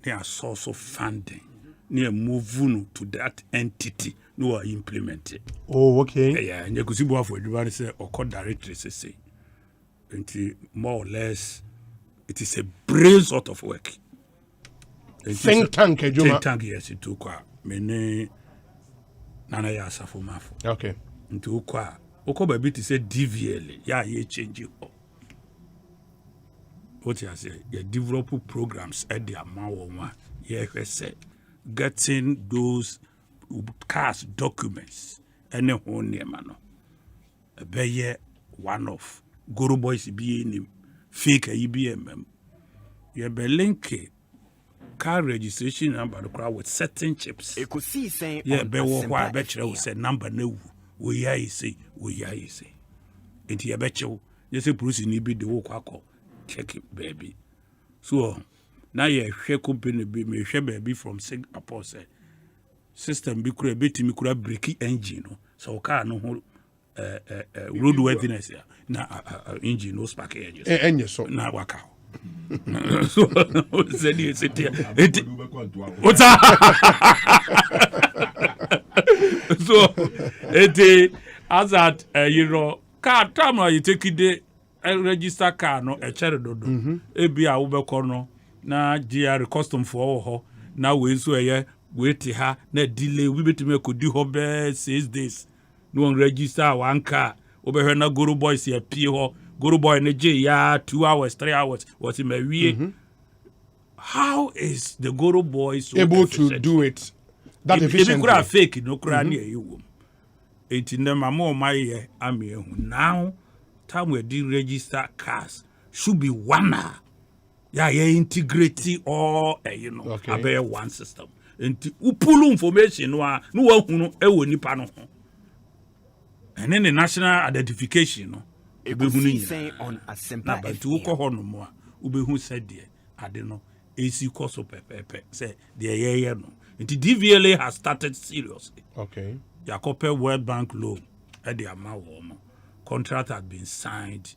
near source of funding near move to that entity no are implemented. Oh, okay. Yeah, and Kusibuafo Jumani say or call directory say more or less it is a brave sort of work. Think tank, yes, it took many Nana Yasafo Mafo. Okay. Into Ukwa. Oko baby to say DVL, ye change you. What you say? You develop programs at the amount say getting those cast documents and a whole name man. A be one of Guru Boys be in fake IBM. You be link car registration number the crowd with certain chips. Ekosiisen On Asmpa. Yeah, bet you say number no. We say. It's a bet you. You say Bruce ni be the walk check it, baby. So now you share company be me share baby from Singapore say system be could be to me could break engine. So car no roadworthiness here. Na engine no spark engine. Engine so na waka. So said you sit here. What's that? So it as that car time you take it register car no a cherry dodo. Ebi a wobekọ no na GR custom for ho na we so wait ha na delay we betime akodi ho be 6 days. No one register one car. Over na Guru Boys here pie ho. Guru Boy na J ya 2 hours, 3 hours. What in my way? How is the Guru Boys so able efficient? to do it that efficiently. Ebi kura fake no kura ni eyiwo. Enti na mama my ye ame ehu. Now time we do register cars should be one. Yeah, integrate all abey one system. Enti upulu information no hunu ewo nipa no ho. And then the national identification no Ekosiisen On Asmpa na but wo ko ho no mo a ubehu said de ade no AC cost pepepe say the ye no. Enti DVLA has started seriously. Okay. Yakope World Bank loan at the amount contract had been signed.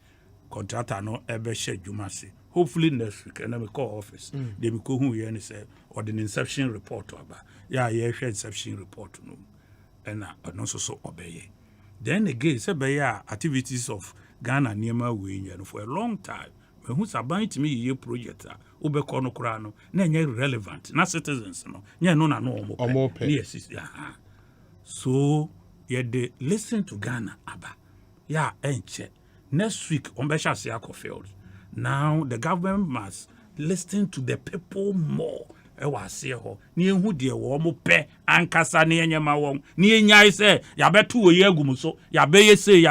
Contractor no ebe share jumasi. Hopefully next week and I call office. They be who you say or the inception report about. Yeah, share inception report no. And also so obey. Then again, say by activities of Ghana Niema we for a long time. When who's about to me ye project ube kono kurano na relevant na citizens no. Nya no na no more. Yes, so they listen to Ghana Abba. Yeah, enche. Next week on Besha Siako field. Now the government must listen to the people more. Ewa se ho. Ni hu de wo mo pe ankasa ne nyema won. Ni nyai se ya betu wo yegum so. Ya beye se.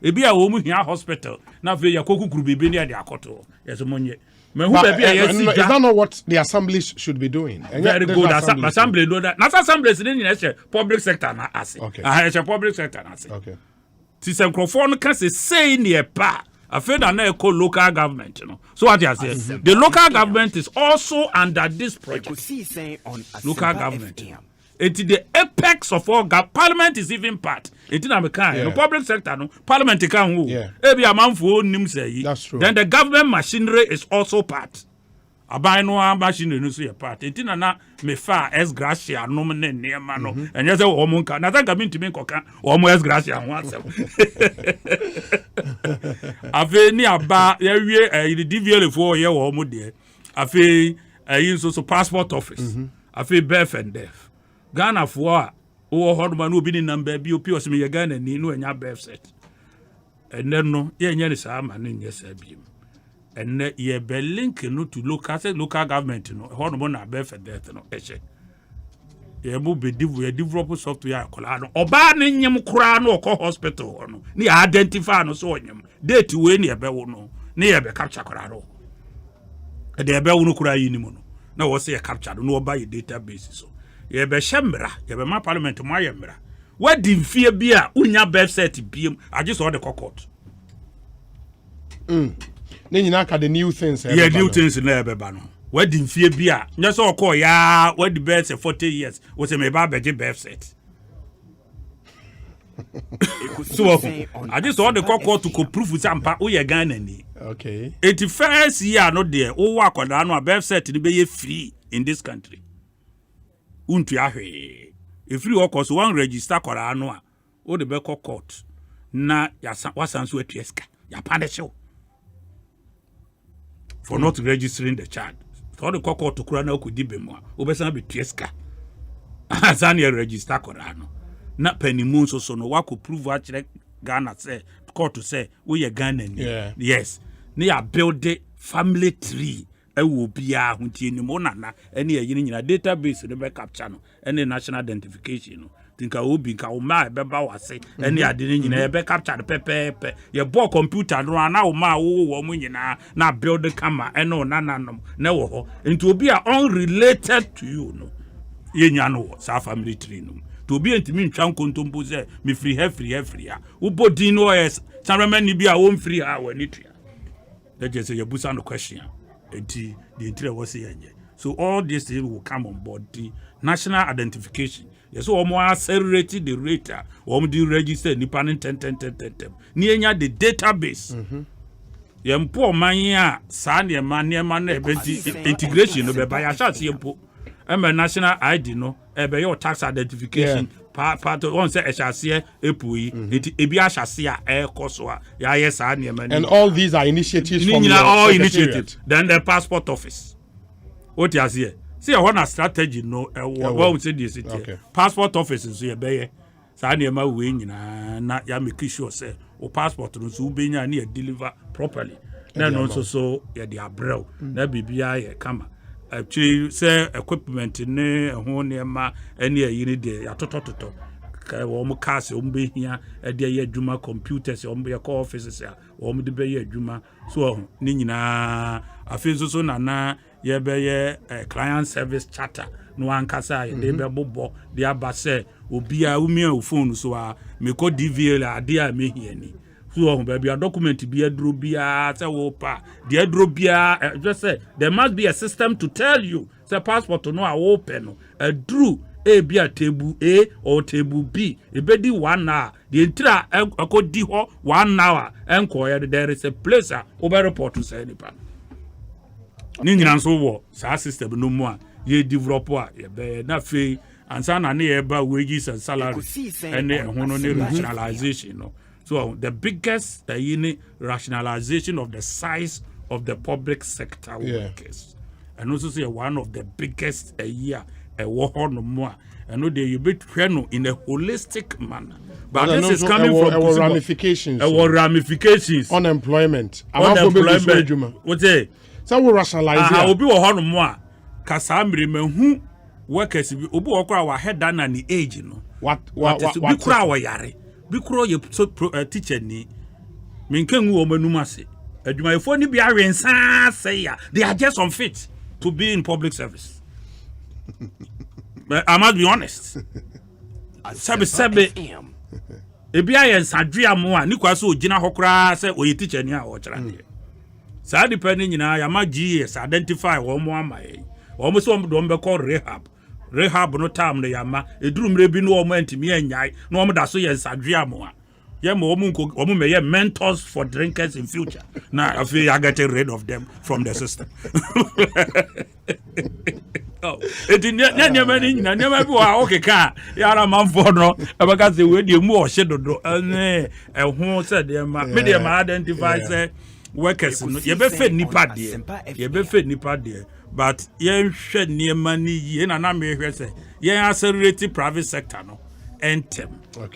Ebi a wo mu hia hospital. Na fe ya kokukuru bebe ne de akoto. Yeso monye. Is that not what the assemblies should be doing? Very good. Assembly do that. Not assemblies in public sector na ase. Okay. Public sector na ase. Okay. Ti se microphone can say near pa. I feel that na call local government, you know. So what you say? The local government is also under this project. Local government. It's the apex of all parliament is even part. It's in America. No public sector, no parliament can who. Every amount for nim say. That's true. Then the government machinery is also part. Abai no machinery no so part. It's na me fa es gracia no me ne ma no. And you say omo nka. Na thank me to me koka omo es gracia ho asem. Ave ni aba ya wie the DVL for ye wo omo de. Ave yin so passport office. Ave birth and death. Ghana for o hodman no bi ni number bi opi osime ye Ghana ni no anya birth set. And then no ye nya ni sa ma no nya sa bi. And ye be link no to local government no hodman na birth and death no eche. Ye mo be develop software akola no oba ne nyem kura no ko hospital no ni identify no so onyem date we ni ebe wo no ni ye be capture kura no. E de ebe wo no kura yi ni mo no na wo se ye capture no oba ye database so. Ye be shemra ye be ma parliament mo ayemra wadi mfie bi a unya website biem age so the court ne nyina ka the new things yeah new things na ebe ba no wadi mfie bi a nya so call ya wadi best 40 years wo se me ba beje website so age so the court to prove sampa o ye Ghana ni okay 81st year no there o wa akoda no website ni be ye free in this country untu ahwe if you work so one register kwara anu a o de be court na ya wasanso atueska ya pande show for not registering the child so the court to kura na okudi be mu a o be san be tueska asan ya register kwara anu na panimu so no wa ko prove actually Ghana say court to say we ye Ghana ni yes ni ya build the family tree ewo bia huntie ni mo nana ene ye nyina database no be capture no ene national identification no tinka obi nka o ma be ba wase ene ade ni nyina be capture pepepe ye bo computer no na o ma wo mo nyina na build kama ene o nana no na wo ho nti obi a unrelated to you no ye nya no sa family tree no to obi ntimi ntwa nkontompo se me free a wo bodi no yes sanreman ni bia wo free ha wa ni tua that just say you busa no question the interior was here. So all these things will come on board. The national identification. Yes, so more accelerated the rate. The register independent 10. Near the database. Yempo mania sani man integration no be by a shot yempo. National ID no ebe your tax identification. Part one say HRC epui ebi HRC koso ya yes and all these are initiatives from all initiatives. Then the passport office what you see see one strategy no what we say this passport office is here be sa na ma we nyina na ya make sure say o passport no so be nya na deliver properly na no so ya dey abrew na bibia ye kama actually say equipment ne ho nema ene yiri de atotototo ka wo mo cars wo be hia e de ye adwuma computers wo be call offices ya wo mo de be ye adwuma so ni nyina afenso so na ye be ye client service charter no ankasa ye de be bobo de abase obi a umia phone so a me ko DVL ade a me hia ni so baby a document bi adro bia say wo pa de adro bia just say there must be a system to tell you say passport no a wo pe no adru A be a table A or table B. E be di 1 hour. The entire akodi ho 1 hour. Enko there is a place over report to say nipa. Ni nyina so wo sa system no mu a ye develop a ye be na fe ansa na ne ye ba wages and salary and hono ne rationalization no. So the biggest rationalization of the size of the public sector workers. And also say one of the biggest year a war no more. I know they you be trained in a holistic manner. But this is coming from ramifications. Unemployment. What's it? So we rationalize. Obi wo ho no more. Kasa mre mahu workers bi obi wo kra wa head down na the age no. What bi kra wa yare. Bi kra ye teacher ni. Menkengu o manum ase. Adwumayefo ni bi awensa say ya. They are just unfit to be in public service. But I must be honest. Sabe. Ebi ayen sadria mo a ni kwaso ogina hokra say oyi teacher ni a o kira ne. Sa depending nyina ya ma GS identify wo mo amaye. Wo mo so do be call rehab. Rehab no time no ya ma edurumre bi no wo mo antimi anyai no wo mo da so yen sadria mo a. Ye mo mo me mentors for drinkers in future. Now I feel I getting rid of them from the system. Oh, it in never be okay ka yara man for no because the way the more shadow do and who said them medium identify say workers you be fed nipa there but ye shed near money ye na me hwe say ye accelerate private sector no entem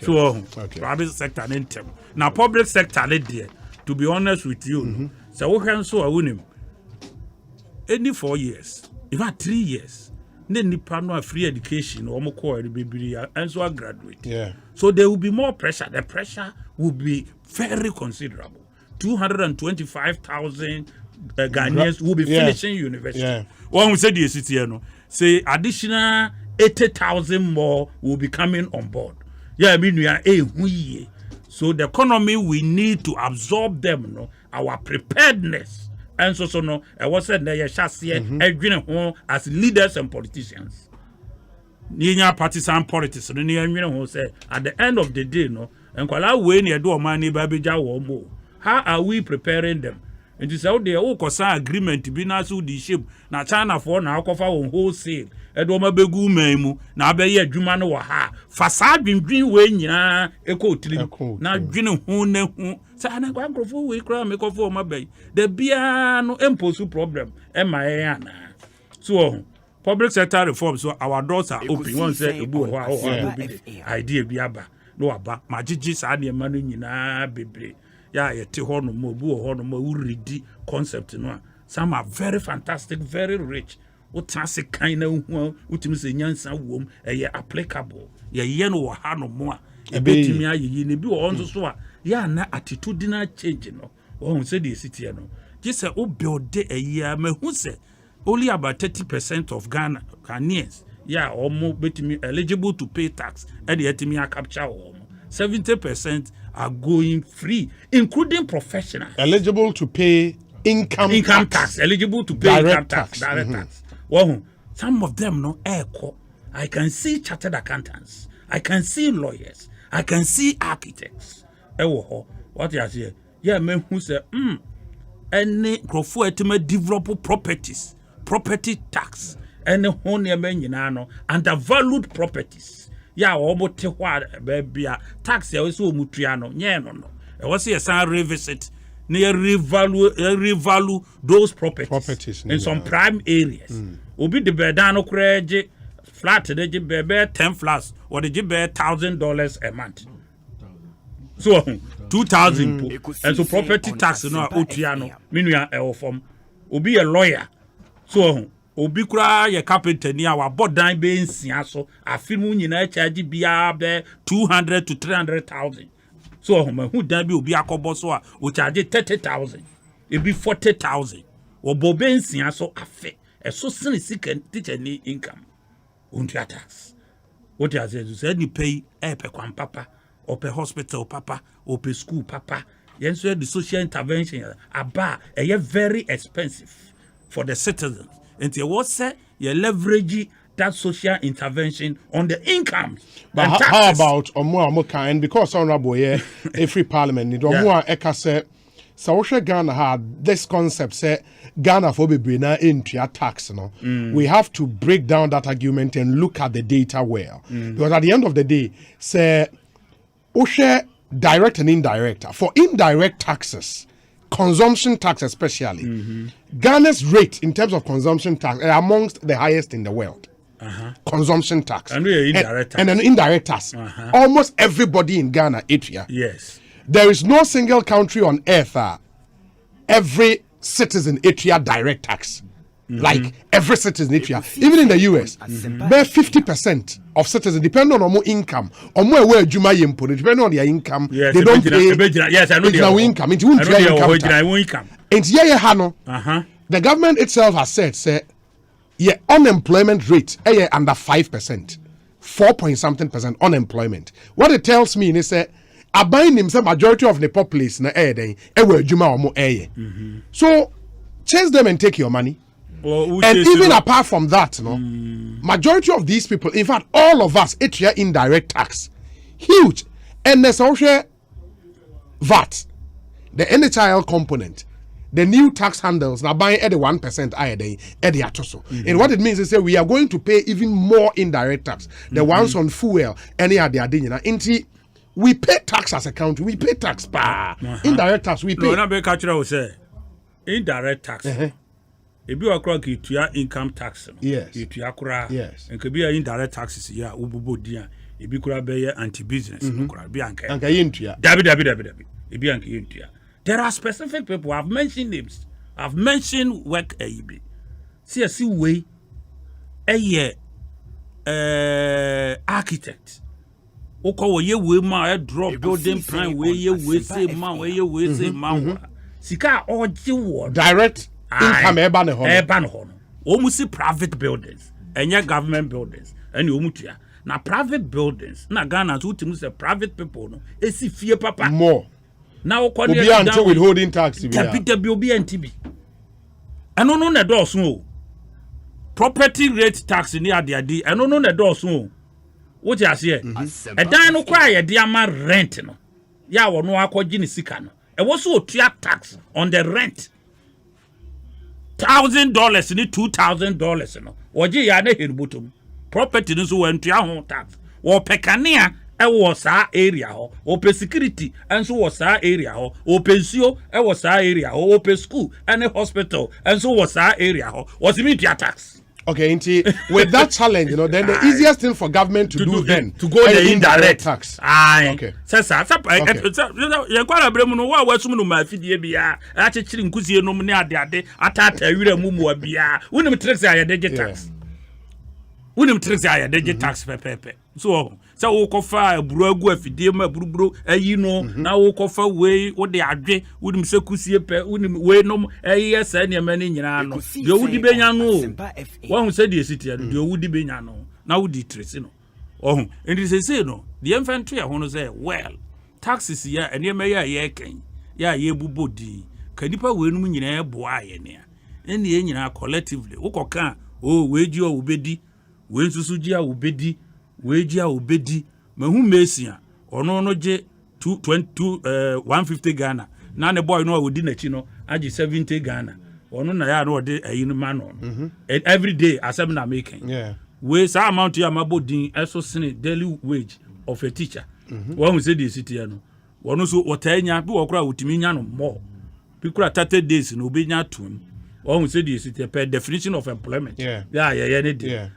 so private sector entem now public sector there to be honest with you so we can so awunim any 4 years even 3 years, then nipa no free education or more and so I graduate. So there will be more pressure. The pressure will be very considerable. 225,000 Ghanaians will be finishing university. One we say the city, say additional 80,000 more will be coming on board. I mean we are so the economy we need to absorb them. No, our preparedness. And so no, I was said there as leaders and politicians. Ninya partisan politics, no say at the end of the day, no, and kwala we near do money babija wo. How are we preparing them? And this out there, agreement to be na so the ship. Na China for na kofa on wholesale. Edoma begu memu na abeye adwuma no wa ha. Fasad dwindwin we nyina ekotiri. Na dwene ho na hu. Sa na gwankrofo we kra me kofo ma bay. The bia no impossible problem e ma na. So public sector reform so our doors are open. One say ebu ho idea bi aba. No aba magigi sa de ma no nyina bebre. Ya yete ho no mo bu ho no mo uridi concept no. Some are very fantastic, very rich. What has a kind of ultimate nyansa wom applicable. Ye no ha no more. E betimi aye ne bi wo nso so a ya na attitudinal change no. Wo say the city no. Just say o build a year me hu say only about 30% of Ghanaians omo betimi eligible to pay tax and the etimi capture omo. 70% are going free, including professionals. Eligible to pay income tax. Eligible to pay direct tax. Well, some of them no echo. I can see chartered accountants. I can see lawyers. I can see architects. What you say? Yeah, men who say, any crofo etime develop properties, property tax, any honey men yinano, undervalued properties. Yeah, almost baby tax also mutriano. Yeah, no. I was here some revisit. Near revalue those properties in some prime areas. Obi the bedano crazy flat the be 10 flats or the be $1,000 a month. So 2,000 and so property tax no otiano meaning form. Obi a lawyer. So obi kura ye carpenter ni a wa bodan be nsia so afi mu nyina charge bia be 200 to 300,000 so who dan bi obi akobo so a o charge 30,000 e be 40,000 o bo be nsia so afi e so sene sika teacher ni income untua tax what you say ni pay pe kwan papa or per hospital papa or per school papa yes the social intervention aba very expensive for the citizens. And what say you leverage that social intervention on the income. But how about Omo kind? Because honorable here, every parliament need Omo Eka say Sausha Ghana had this concept say Ghana for be na into tax. No, we have to break down that argument and look at the data well. Because at the end of the day, say Osha direct and indirect. For indirect taxes, consumption tax especially, Ghana's rate in terms of consumption tax are amongst the highest in the world. Consumption tax and indirect tax. And an indirect tax. Almost everybody in Ghana area. Yes. There is no single country on earth every citizen area direct tax. Like every citizen area. Even in the US, bare 50% of citizens, depending on their income, on where Juma Yempo, depending on their income, yes, they don't pay. Yes, I know their income. It won't pay income. And the government itself has said, say, yeah, unemployment rate under 5%, 4-point-something% unemployment. What it tells me is that I bind him majority of the populace na Juma or so chase them and take your money. And even apart from that, majority of these people, in fact, all of us, it's your indirect tax. Huge. And there's also VAT, the NHIL component, the new tax handles, now buying at the 1% at the atoso. And what it means is that we are going to pay even more indirect tax. The ones on fuel, any of the additional. We pay tax as a country, we pay tax. Indirect tax, we pay. No, say indirect tax. If you are cranky to your income tax, yes, yes, and could be indirect taxes, yeah, ububu dia, if you could be anti-business, there are specific people. I've mentioned names. I've mentioned work AEB. See way architect. Oko ye we ma drop building plan we ye we say man we ye we say man. Sika oji direct income urban hono. Almost private buildings and your government buildings and you mutia. Na private buildings na Ghana to ultimately say private people no. Esi fear papa more. Now Obi anto withholding tax bi obi antibi. Eno no na dose no. Property rate tax ni ade eno no na dose no. What you say? A dan no kwa ye de ama rent no. Ya wo no akọji ni sika no. E wo so otua tax on the rent. $1,000 ni $2,000 no. Oji ya na herbutum. Property no so wentua ho tax. Wo pekania e wo sa area ho. O pe security enso wo sa area ho. O pensio e wo sa area ho. O pe school and hospital enso wo sa area ho. Was me tax. Okay, with that challenge, then the easiest thing for government to do then to go the indirect tax. Okay. You kwara bremu no wa wasum no ma fidie bia a chechiri nkusie no ne ade atata wira mu mu bia wonim tricks ya tax. Wonim tricks ya tax pepepe. So wo kofa aburu agu afidie ma buruburu ayi no na wo kofa we wo de adwe wonim sekusie pe wonim we nom ayi asa ne ma ne nyina no de wudi benya no wo hu se de sitia de wudi benya no na wudi tresi no oh and say no the infantry ho no say well taxes ya ene ma ya ken ya ye bubodi kanipa we num nyina boa ye ne ene ye nyina collectively wo koka we ji o obedi we nsusu ji a obedi weji a obedi mahu mesia ono no je 150 Ghana na ne boy no odi na chi no age 70 Ghana ono na ya no de ayi no man no and every day asem na making we sa amount ya mabodin eso sene daily wage of a teacher one say the city no ono so otanya bi wokura otimi nya no more bi kura 30 days no obenya tum one say the city per definition of employment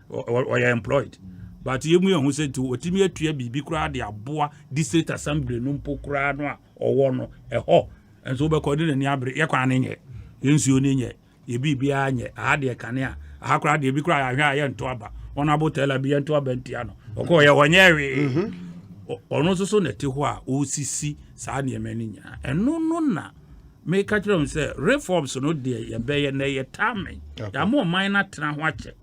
or employed. But you who said to Otimi Atua Bibi Kra, the Aboa, District Assembly, Numpo Krano, or one, a ho, and so according to Niabri, Yaquaning, Insuning, ye be behind ye, Adia Cania, akra de bi kra ahwa ye nto aba honorable teller bi nto aba ntia no oko ye wonyewe ono so na ti ho a osisi saa ne yemani nya eno no na me ka kire say reforms no de ye be ye na ye tame ya mo minor tra ho ache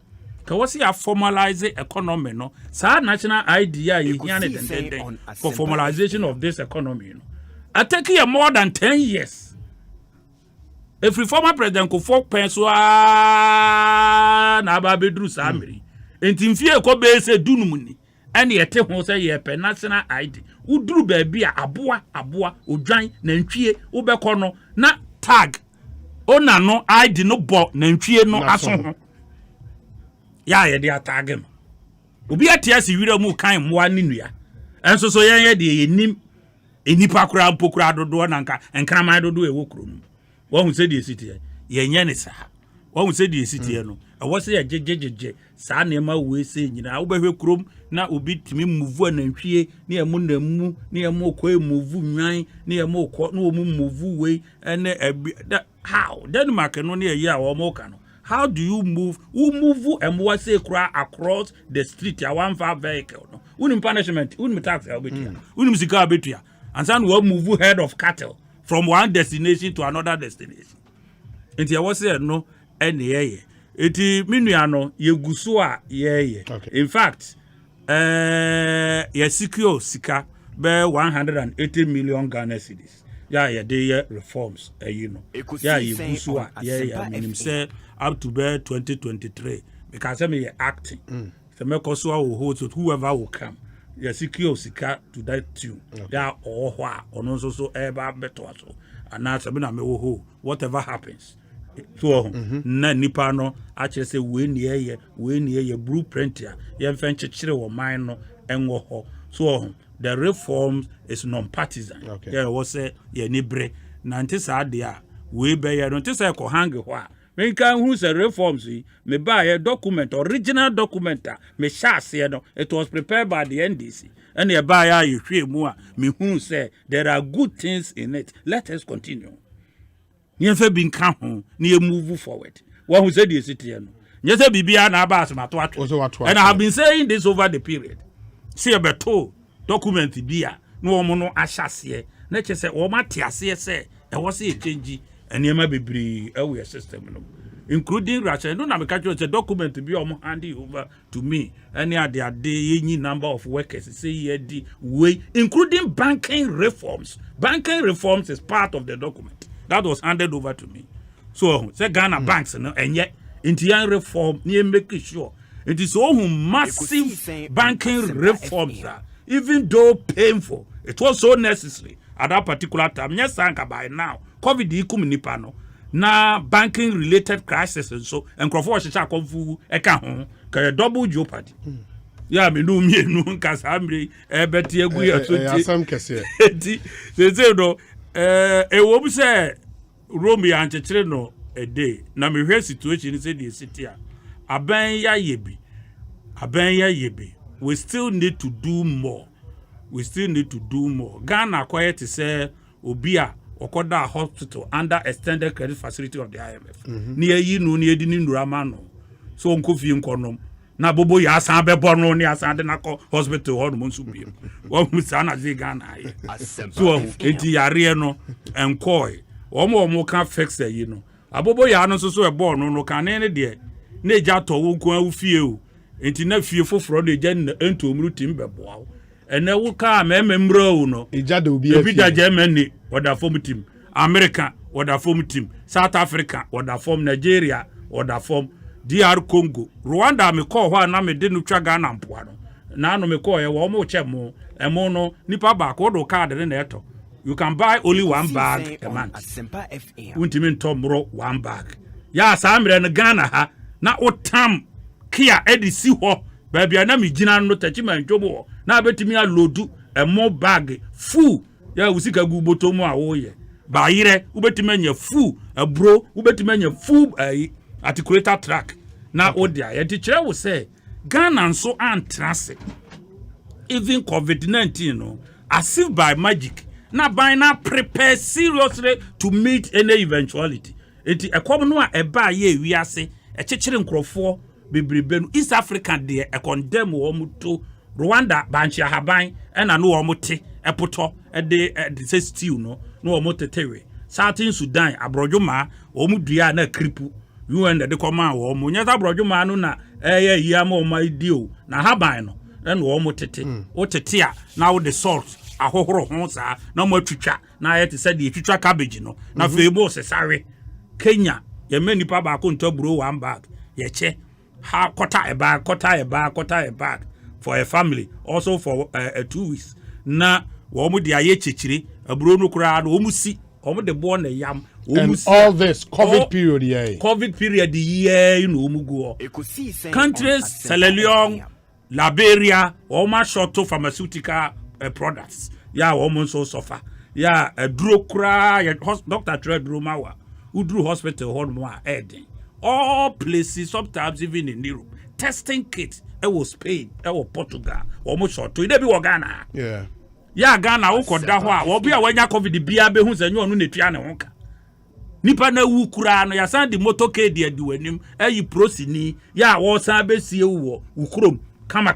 ka wasi ya formalize economy no saa national idea ye hia ne den for formalization of this economy no atake ye more than 10 years. If former president ko fok penso na ba bedru samiri enti mfie ko be se dunum ni ene yete ho se ye pe national ID uduru ba bia aboa odwan na ntwie wo be ko no na tag ona no ID no bo na ntwie no aso ho ya ye dia tag no obi atia si wira mu kan moa ni nua enso so ye de yenim enipa kura mpokura dodo na nka enkraman dodo e wo kuro no wọ́n say the city yẹnyẹ ni sa wọ́n say the city no ẹwọ sẹ jejejeje saa nneema wo ese nyina wo behwe krom na obi timi move anantwie ne emu na mu ne emu kọ move nwan ne emu kọ na omu move we ene how Denmark no ne yi a wo mo ka no how do you move emu say kra across the street ya one far vehicle no unim punishment unim tax obetua unim sika obetua and san wo move head of cattle from one destination to another destination. Enti I was say no ene eti minua no yeguso a ye. In fact, ye secure sika be 180 million Ghana cedis. Ya dey reforms you know. Ya yeguso a ye minim say up to be 2023 because me acting. So me koso a wo hold so whoever will come. Ya secure sika to that tune. Ya ohwa ono so eba beto so. And so na me wo ho whatever happens. So na nipa no ache say we ne ye blueprint ya ye mfa nchechire wo man no enwo ho. So the reforms is non-partisan. Yeah, was say ye ni bre na ntisa de a we be ye no ntisa ko hang ho a me kan hu say reforms me buy a document original document me sha say no it was prepared by the NDC and ye buy a you hwe mu a me hu say there are good things in it. Let us continue. Ni enfe bin kan ho ni e move forward. What who said the city no nye say bibia na aba asemato atwe and I have been saying this over the period. See a beto document bia no omo no ahyase na che say o matiase say e wo say change eniema bebre ewe system no including Russia. No na me catch you say document be omo hand over to me any ade yenyi number of workers say here di way including banking reforms is part of the document that was handed over to me. So say Ghana banks no enye intian reform ni make sure it is so massive banking reforms even though painful it was so necessary at that particular time. Yes, by now COVID ikum nipa no na banking related crisis and so and crofo sha konfu eka ho ka double jeopardy. Ya me no mienu nka samre beti egu ya so asam kese ti se no e wo bi se Rome ya nchechire no a day na me hwe situation say the city aban ya yebi we still need to do more. Ghana quiet to say obia okoda hospital under extended credit facility of the IMF. Near yi no near di nurama no. So nkofi nkonom na bobo ya asan bebo no ni asan de na hospital ho no nso bi. Wo musa na ze Ghana ye. So enti yare no enkoi. Omo kan fix e yi no. Abobo ya no so ebo no kan ne de na eja to wo nko afie o. Enti na fie foforo de eja ento omru tim bebo. Ene wo ka mememro no eja de obi afie. Ebi da Germany order form team, America order form team, South Africa order form, Nigeria order form, DR Congo, Rwanda me call ho na me de no twa Ghana mpoa no. Na no me call ye wo mo chemo emo no nipa ba ko do card ne na eto. You can buy only one bag a month. Asempa FM. Untimi ntomro one bag. Ya sa amre no Ghana ha na otam kia edisi ho ba bia na me gina no tachima ntwobo na betimi alodu emo bag full. Ya usika gu botomu a wo ye. Ba yire ubetimi anya full abro ubetimi anya full articulator track. Na odia ye ti kire wo say Ghana nso antrase. Even COVID-19 no as if by magic. Na by now prepare seriously to meet any eventuality. Eti ekom no a eba ye wiase ɛkyekyere nkurɔfoɔ bebrebe no East Africa deɛ ɛkɔndɛm wɔn to Rwanda banchi ahaban ɛna no wɔn te ɛpotɔ ɛde sɛ stew no wɔn tetewe Southern Sudan abrɔdwoma wɔn dua na kripu UN de kɔma wɔn nyɛ abrɔdwoma no na ɛyɛ yiyama wɔn idio na haban no ɛna wɔn tete o tete a na wo de salt ahohoro ho saa na mo atwitwa na ayɛ te sɛ de atwitwa cabbage no na febo sesare Kenya ye many nipa ba ko ntoburo one bag ye che ha quarter a bag for a family also for 2 weeks na wo mu de aye chechire aburo no kura no wo mu si wo mu de bo na yam wo mu si all this COVID period year you know wo mu go countries Sierra Leone Liberia wo ma short pharmaceutical products ya wo mu so suffer ya duro kura ya doctor trade duro mawa udru hospital hormone adding all places sometimes even in Europe testing kits was Spain was Portugal almost short to dey be Ghana ya Ghana wo koda ho a wo bia wanya covid bia be hu sanyo onu netua ne ho ka nipa na wu kura no ya san di motoke de adi wanim ayi prosini ya wo san be sie wo ukrom kama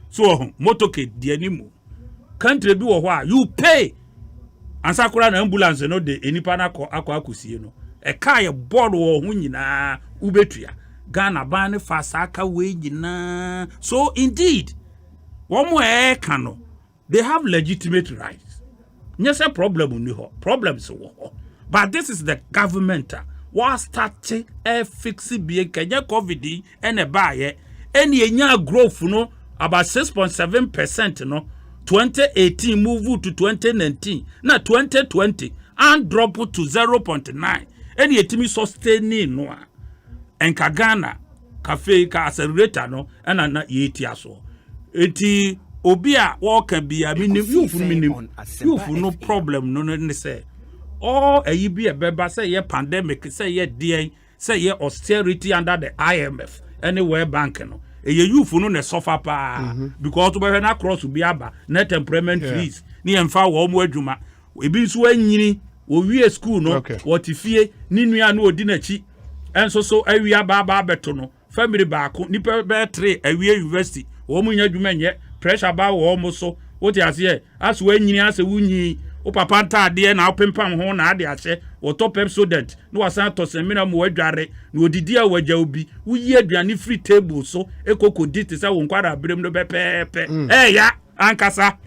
so motoke de animu country bi wo ho a you pay ansakura na ambulance no de enipa na akọ akusie no e ka ye board wo hu nyina ubetua Ghana ban ne fasaka we nyina so indeed one more kano they have legitimate rights yes a problem ni ho problems wo but this is the government what start fix be kenya covid and e ba ye any enya growth no about 6.7% no 2018 move to 2019 na 2020 and drop to 0.9 any etimi sustaining no enka Ghana cafe ka accelerator no na yeti aso eti obi a work bia minim you no problem no ne say all ayi bi e beba say ye pandemic say ye dey say ye austerity under the IMF anywhere bank no eye youth no ne suffer pa because to be na cross bi aba net employment fees ni emfa wo mo adwuma ebi nso anyini wo wie school no what fie ni nua no odi na chi enso so awia ba beto no family baako nipa be 3 awie university wo mo nya adwuma nye pressure ba wo mo so what you say as wo anyini as wunyi o papa nta ade na opempam ho na ade ache wo top student no wasan to semina mo adware na odidi a wagya obi wuyi aduane free table so ekoko dit se wo nkwara abrem no bepepe ya ankasa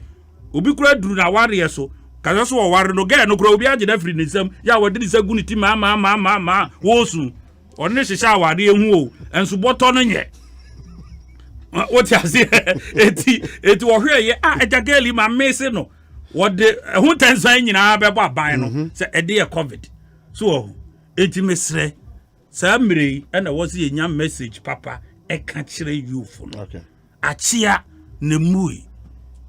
obi kura duru na ware so kaza so wo ware no ga no kura obi age na free nisam ya wode ni sagu ni ti ma wosu onne hihya ware ehu o enso boto no nye what you say eti wo hwe ye ejageli ma mese no what the who tensan nyina bebo aban no say e dey covid so eti mesre sa mire na wo se nya message papa e ka kire youth no okay achia na mui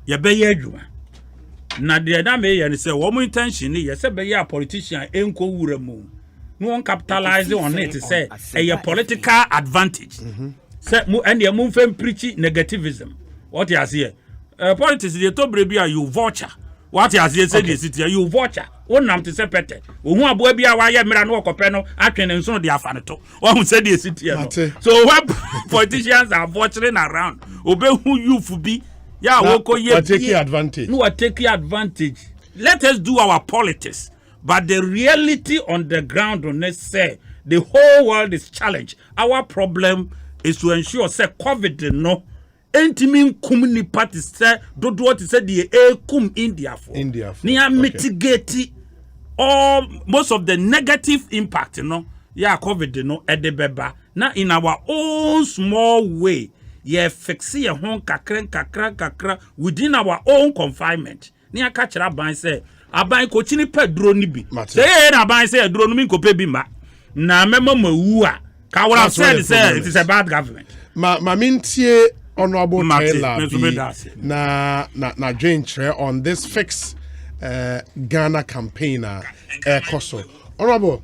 ye be ye adwuma na de na me ye ne say wo mo intention ni ye say be ye politician enko wura mu no one capitalize on it say a political advantage say mu and ye mu fem preach negativism what you say politics dey to brebi a you vulture what you say say the city you vulture wonam te say pete ohun abo bia wa ye mira no okope no atwene nso de afa ne to won say the city no so when politicians are vulturing around obehu youth bi ya woko ye take advantage no take advantage let us do our politics but the reality on the ground on us say the whole world is challenged our problem is to ensure say covid no entimin kumni party say dodo what say the kum India for near mitigate all most of the negative impact yeah covid no e de beba na in our own small way yeah fix ye hon kakra within our own confinement near catch ban say aban ko chini pedro ni bi say na ban say pedro no min ko pe bi ma na memo mawu a ka wora said say it is a bad government ma mintie honorable Taylor na Jane on this fix Ghana campaigner Koso. Honorable,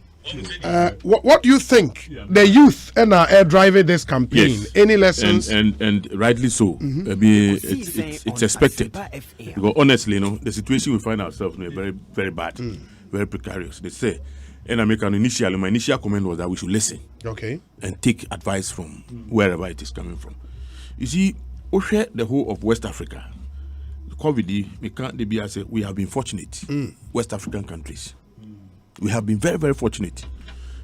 what do you think the youth are driving this campaign? Yes. Any lessons? And rightly so. It's expected. Because honestly, the situation we find ourselves in is very, very bad, very precarious. They say And I make my initial comment was that we should listen. Okay. And take advice from wherever it is coming from. You see, the whole of West Africa, COVID, we have been fortunate. West African countries. We have been very, very fortunate.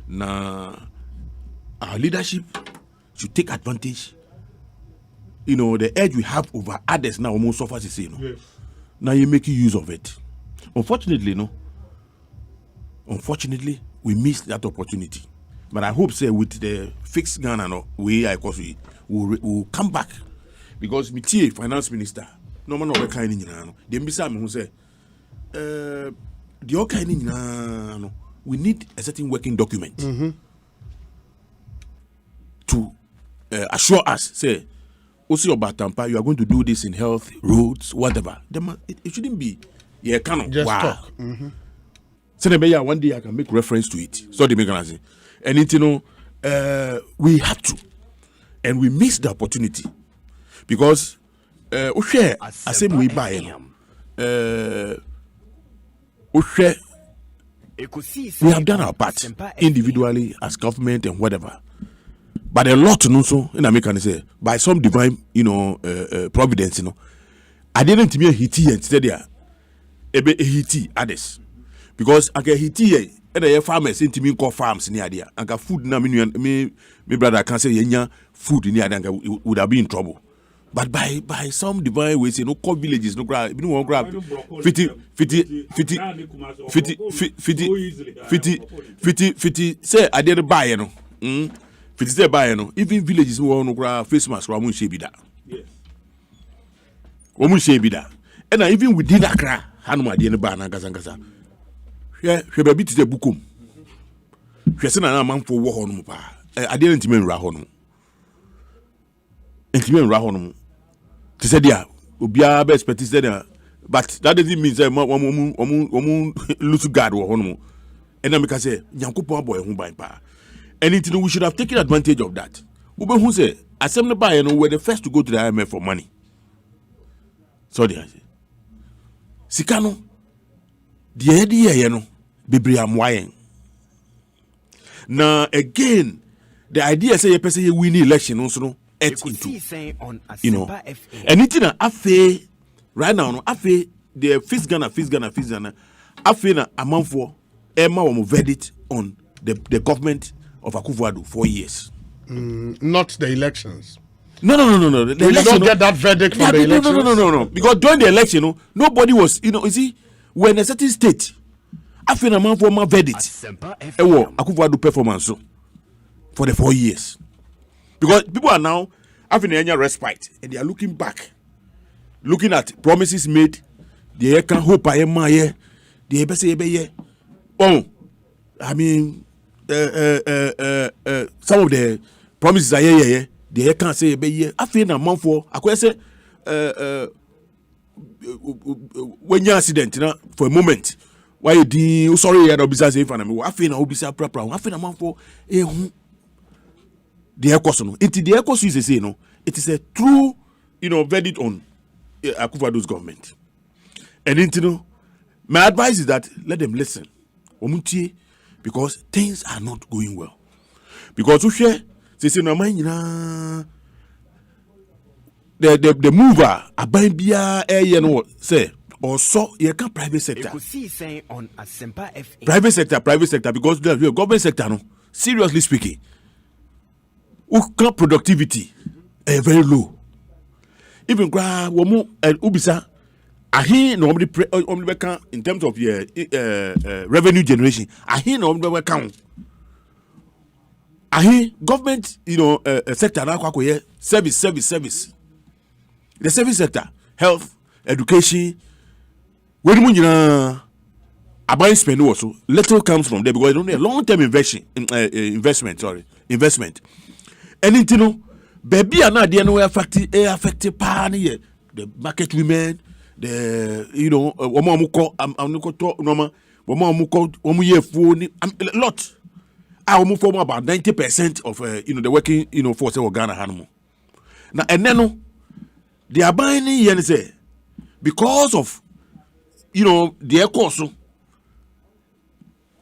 Now, our leadership should take advantage. You know, the edge we have over others now almost suffers the same. Yes. Now you're making use of it. Unfortunately, we missed that opportunity. But I hope, say, with the fixed gun and we will come back. Because me finance minister, no man of kind in the Mbisa who say, the kind in we need a certain working document to assure us, say, also about Tampa, you are going to do this in health, roads, whatever. It shouldn't be just talk. So one day I can make reference to it. So they make an and it, we had to, and we missed the opportunity because we share same we buy. We have done our part individually as government and whatever. But a lot also in America say by some divine, providence, I didn't mean hiti and stay there. Hiti others. Because I get hiti and the farmers into me call farms near there. I got food now me brother can say yenya food in there would have been in trouble. But by some divine ways, call villages, no grab, no one grab 50 say I didn't buy even villages who want to grab face mask, Ramun Shebida. Woman Shebida. And even within Accra, Hanuma didn't buy Nagazangasa. Yeah, she be beat the bukum. She sent an amount for war on I didn't mean Rahon. Intimate Rahon. She said, yeah, Ubia best but that doesn't mean that one lose guard or hono. And then because say, Yankupo boy who buy pa. Anything we should have taken advantage of that. Ube who say, Asempa were the first to go to the IMF for money. So they say, Sikano, the idea, Bibri am wying. Now again, the idea say a person win the election also. Ekosiisen On Asmpa FM. Anything afe right now, afe the fifth Ghana, afe na amount for Emma will verdict on the government of Akufo-Addo 4 years. Not the elections. No. The you don't get that verdict from the elections. No. Because during the election, nobody was, you see, when a certain state, afe na amount for my verdict, Akufo-Addo performance for the 4 years. Because people are now having a respite and they are looking back, looking at promises made. They can hope I am my they say oh, I mean, some of the promises are they can't say I feel a month for I say when you accident for a moment. Why you sorry you business if I feel no business proper. I feel a month for the Ekosiisen. The Ekosiisen say no. It is a true, verdict on Akufo-Addo's government. And my advice is that let them listen, because things are not going well. Because we share, say no mind the mover abambia say also you can private sector. Ekosiisen On Asmpa FM. Private sector because the government sector no. Seriously speaking. Productivity is very low. Even womu ubisa ahi no omni in terms of revenue generation. Ahi no omni count. Ahi government sector na kwa service. The service sector, health, education. When we about spend also little comes from there because it's only a long-term investment. Anything, baby, are not the affected party, the market women, the a lot. I will move for about 90% of the working force of Ghana animal. Now and then they are buying say because of the course.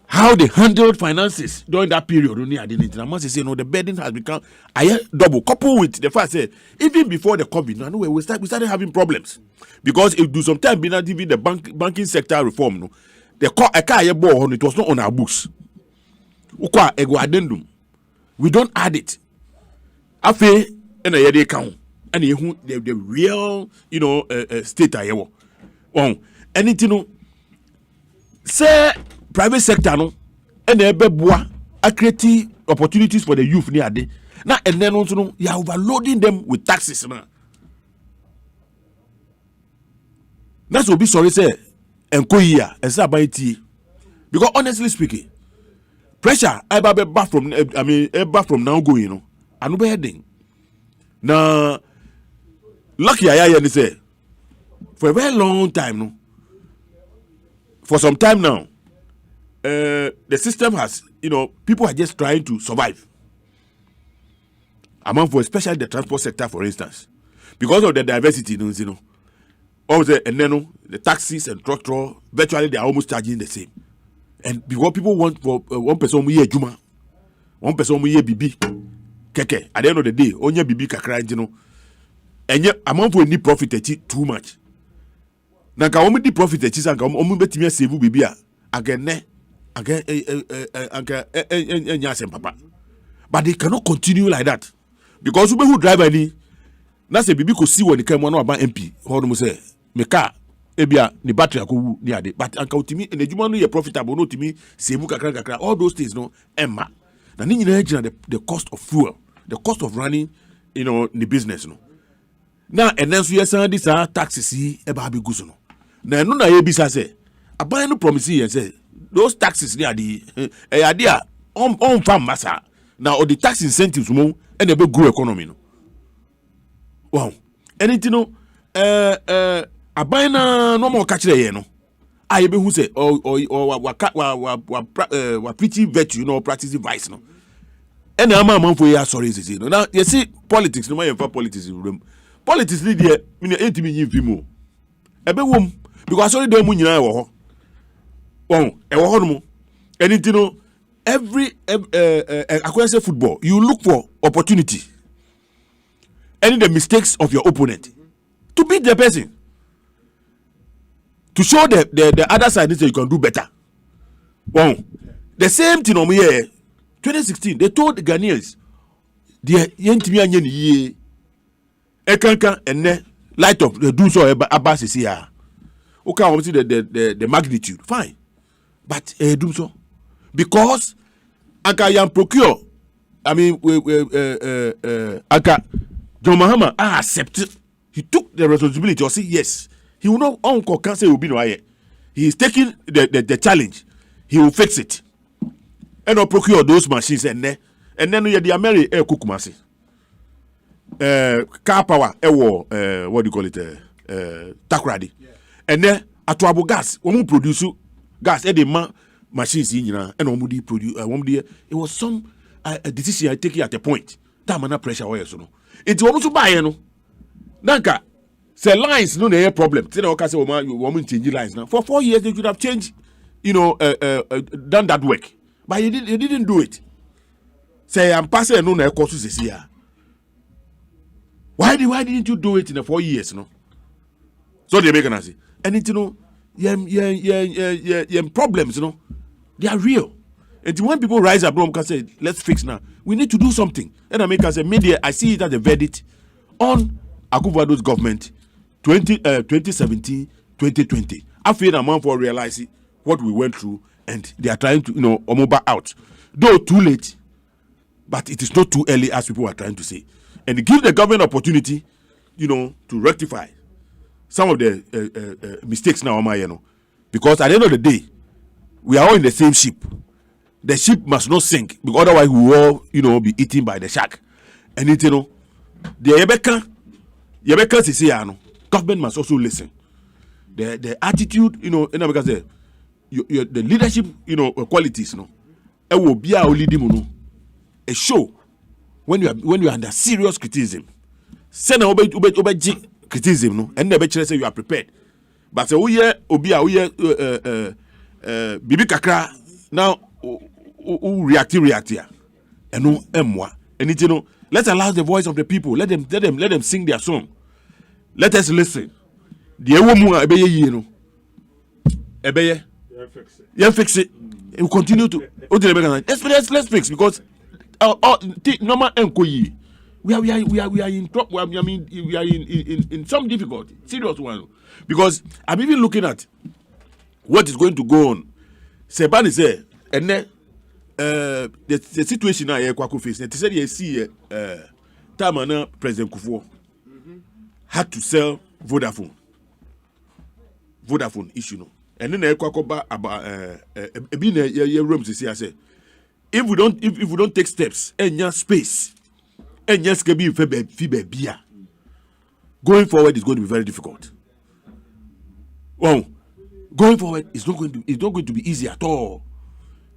how they handled finances during that period. Only I didn't. I must say, the burden has become double. Coupled with the fact that even before the COVID, we started having problems because it do sometimes be not even the banking sector reform. No, the it was not on our books. We don't add it. After and a year count and the real state I ever. Anything say private sector no and ebeboa a create opportunities for the youth near day. Now and then also no you are overloading them with taxes now. That's what be sorry say enko here and say about it. Because honestly speaking, pressure I back from now going, you know. I no be heading. Now lucky I say for a very long time no. For some time now, the system has, people are just trying to survive. Especially the transport sector, for instance, because of the diversity, also, and then the taxis and truck virtually they are almost charging the same. And because people want for one person we hear Juma, one person we hear Bibi, Keke. At the end of the day, only Bibi kakra, and yet amount for any profit too much. Nanka omu di profit echi anka omu betimi save bibia again Asempa. But they cannot continue like that because who drive any na say bibi ko see when come one about MP hold say me car ebia ni battery akowu ni ade but anka utimi enejuma no ye profitable no utimi save kakra all those things no emma na ni nyina gina the cost of fuel, the cost of running the business no now and then so yes this taxes eba be guso no na no na ye bisa say aban no promise here say those taxes they are the idea on farm massa now or the tax incentives mo and ebe grow economy no wow anything no aban na no more catch there no I be who say or pretty virtue practicing vice no and am for ya sorry say no now you see politics no more for politics politics lead there me 8 million people ebe wom because sorry dem nyina e wo ho e wo ho no anything no every say football you look for opportunity and the mistakes of your opponent to beat the person to show the other side that you can do better. The same thing on here 2016 they told the Ghanaians the yentimi anye ni ye ekankan enne light of the do so abas is here. Okay, I see the magnitude. Fine. But do so. Because Anka Yam procure. I mean Anka John Mahama accepted. He took the responsibility or say yes. He will not uncle can say will be no aye. He is taking the challenge. He will fix it. And I'll procure those machines and then you the Ameri Kukumasi. Car power what do you call it? Takradi. And then atuabo gas we produce gas e dey machines in and we produce it was some decision I take at a point that man pressure oil so no it we so buy no nanka say lines no dey problem say okay say we change lines now for 4 years they should have changed done that work but he didn't do it say I'm passing no na cost say here why didn't you do it in the 4 years no so they make an say and problems, they are real. And when people rise up, can say, let's fix now. We need to do something. And I make us a media. I see it as a verdict on Akufoado's government 2017, 2020. I feel a man for realizing what we went through, and they are trying to, omoba out. Though too late, but it is not too early as people are trying to say. And give the government opportunity, to rectify some of the mistakes now, because at the end of the day, we are all in the same ship. The ship must not sink, because otherwise we will all, be eaten by the shark. And the Yebeka say, government must also listen. The attitude, because the leadership, qualities, it will be our leading, a show when you are under serious criticism. Send obey criticism, no, and never say you are prepared. But say, bibi kakra, now react here. And no emwa. And it, let's allow the voice of the people. Let them sing their song. Let us listen. The woman ebeye ebeye. Yeah, fix it. We continue to. Let's fix because normal enkoyi. We are in trouble. I mean, we are in some difficulty, serious one. Because I'm even looking at what is going to go on. Sebani say, and then the situation now here Kwaku face. They said you see Tamana President Kufuor had to sell Vodafone issue no. And then Kwaku about rooms say if we don't take steps and your space. And yes, going forward is going to be very difficult. Well, going forward it's not going to be easy at all.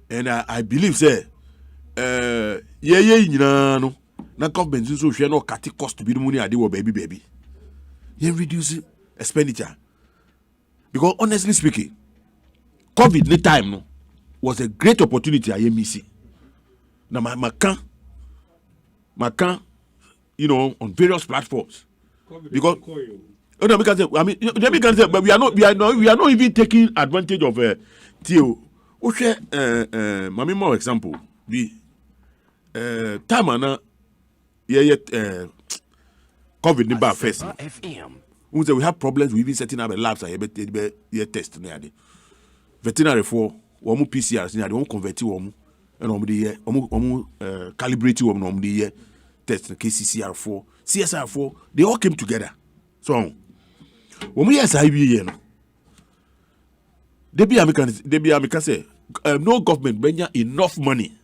And I believe, say, no, na government so share no cut cost to be the money I do baby. You reduce expenditure because honestly speaking, COVID no time no was a great opportunity I miss. Now my on various platforms because because I mean but we are not even taking advantage of Theo. Okay, mami more example the time na COVID ni first. We have problems with even setting up a labs and be test near the veterinary for one PCRs near the one convert one and calibrate one test KCCR4, CSR4, they all came together. So when we as IBA, they be American say no government bring enough money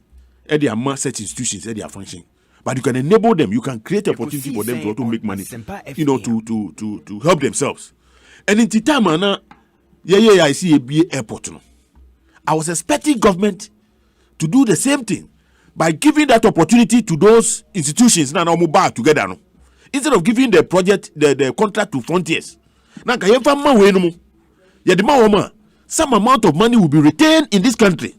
at their such institutions at their function. But you can enable them, you can create opportunity for them to make money, to help themselves. And in the time, I see a BA airport. I was expecting government to do the same thing by giving that opportunity to those institutions now move back together. No? Instead of giving the project, the contract to Frontiers. Now, some amount of money will be retained in this country.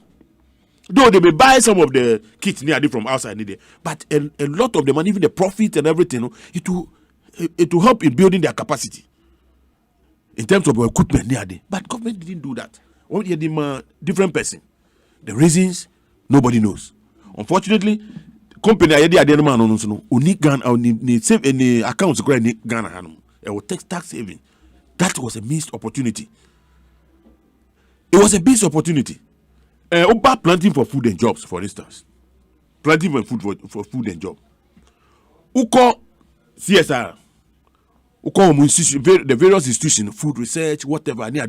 Though they may buy some of the kits near from outside, but a lot of the money, even the profit and everything, it will help in building their capacity in terms of equipment near there. But government didn't do that. Only a different person. The reasons nobody knows. Unfortunately, company I did no unique gun or need save any accounts Ghana. It will take tax saving. That was a missed opportunity. It was a missed opportunity. About planting for food and jobs, for instance. Planting for food and job. Who call CSR? Who call the various institutions, food research, whatever. I need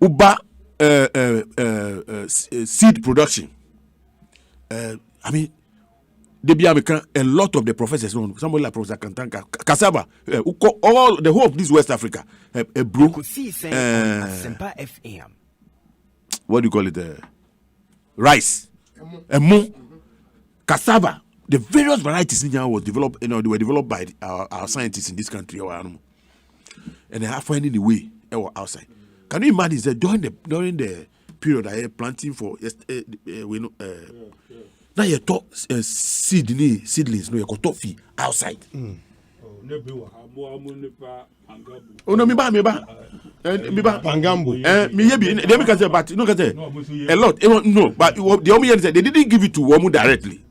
Uba seed production. I mean, they be a lot of the professors, somebody like Professor Kantanka, cassava, all the whole of this West Africa, Ekosiisen On Asmpa FM. What do you call it? Rice, cassava. The various varieties in was developed. They were developed by our scientists in this country, and they are finding the way outside. Can you imagine that during the period I had planting for now you talk seedlings no you talk fee outside. Oh no, me ba pangambo. Me yebi they can say but no can say a lot. No, but the only say they didn't give it to Womu directly.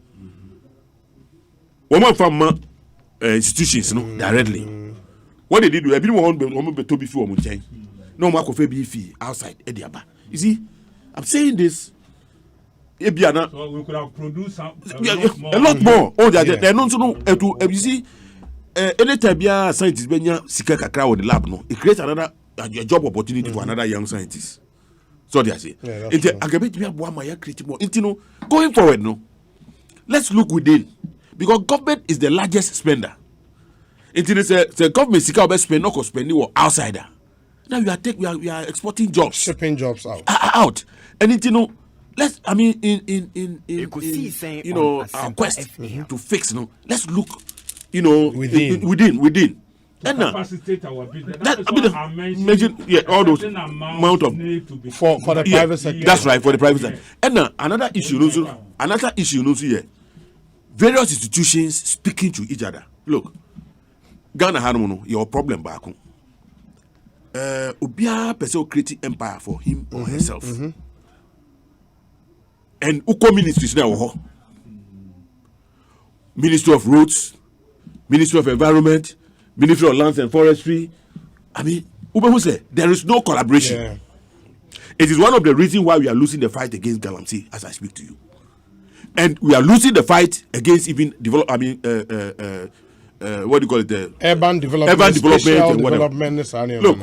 Woman from institutions no directly. What they did do, Womu be to be for Womu change. No more coffee be fee outside Ediaba. You see, I'm saying this. So we could have produced a lot more. Oh, they're not so you see. Anytime a scientist benya sika kakra with the lab, no, it creates another a job opportunity for another young scientist. So they say. Going forward, no, let's look within because government is the largest spender. It is the government sika be spend no spending or outsider. Now we are exporting jobs, shipping jobs out, and let's our quest to fix. No, let's look. Within. capacity our business. All those amount of for the private sector. That's right, for the private sector. And another issue also here. Various institutions speaking to each other. Look, Ghana Harmono, your problem back. Obia person creating empire for him or herself. And Uko ministries now. Ministry of Roads, Ministry of Environment, Ministry of Lands and Forestry. I mean, Ubehu said there is no collaboration. Yeah. It is one of the reasons why we are losing the fight against Galamsey as I speak to you. And we are losing the fight against even what do you call it? Urban development and whatever. Look,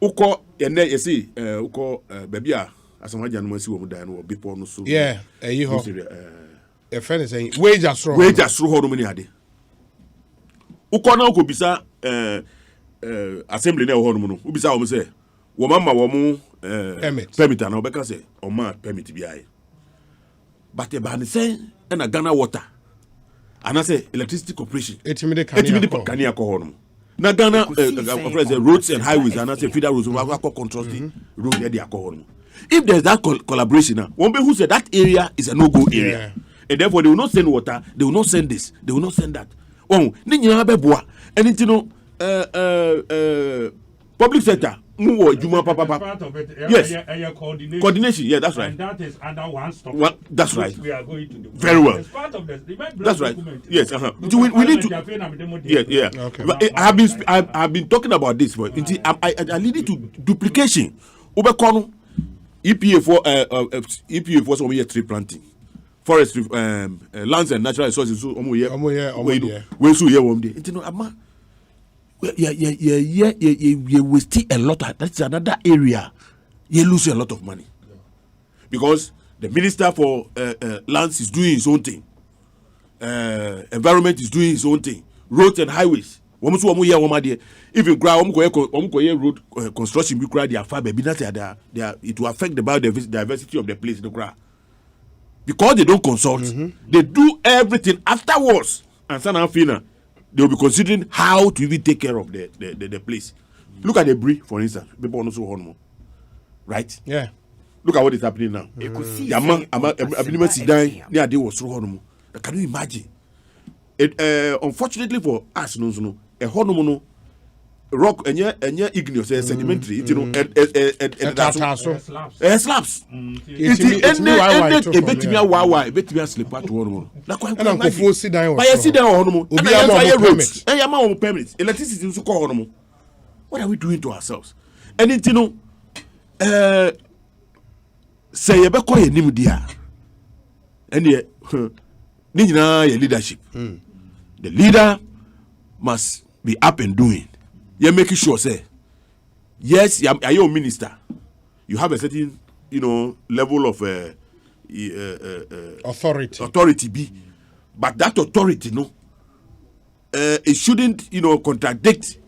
Uko, and then you see, Uko, Babia, as I'm going to see what we're before no so. Yeah, a friend is saying wages through how many are they? Uko na uko bisa assembly na ho no ubisa wo say wo mama wo mu permit na obeka say o ma permit bi ai but e ba ne say na Ghana water and I say electricity corporation etimide kania ko ho no na Ghana roads and highways and I say federal roads we control the road there they are ho no. If there's that collaboration now one who said that area is a no-go area and therefore they will not send water, they will not send this, they will not send that. Oh, and you know, public sector. Yes, coordination. Yeah, that's right. And that is under one stop. That's right. We are going to do very well. It's part of this. That's right. Yes. We need to. Yeah. Okay. I've been talking about this, but I need it to duplication. Ubekono EPA for some year tree planting. Forestry, lands and natural resources. So, we so here one day. You know, ama, we still a lot. That's another area. You lose a lot of money because the minister for lands is doing his own thing. Environment is doing his own thing. Roads and highways. Even road construction, it will affect the biodiversity of the place. Because they don't consult, they do everything afterwards. And they will be considering how to even take care of the place. Look at the Brie, for instance. People also hormone. Right? Yeah. Look at what is happening now. Can you imagine? Unfortunately for us, a hormone rock and igneous sedimentary, you know, slabs. What are we doing to ourselves? And it, you know, say a bekoy nimudia and ye leadership. The leader must be up and doing. You're making sure, say, yes, are you a minister? You have a certain, you know, level of authority be, but that authority, no, it shouldn't, you know, contradict,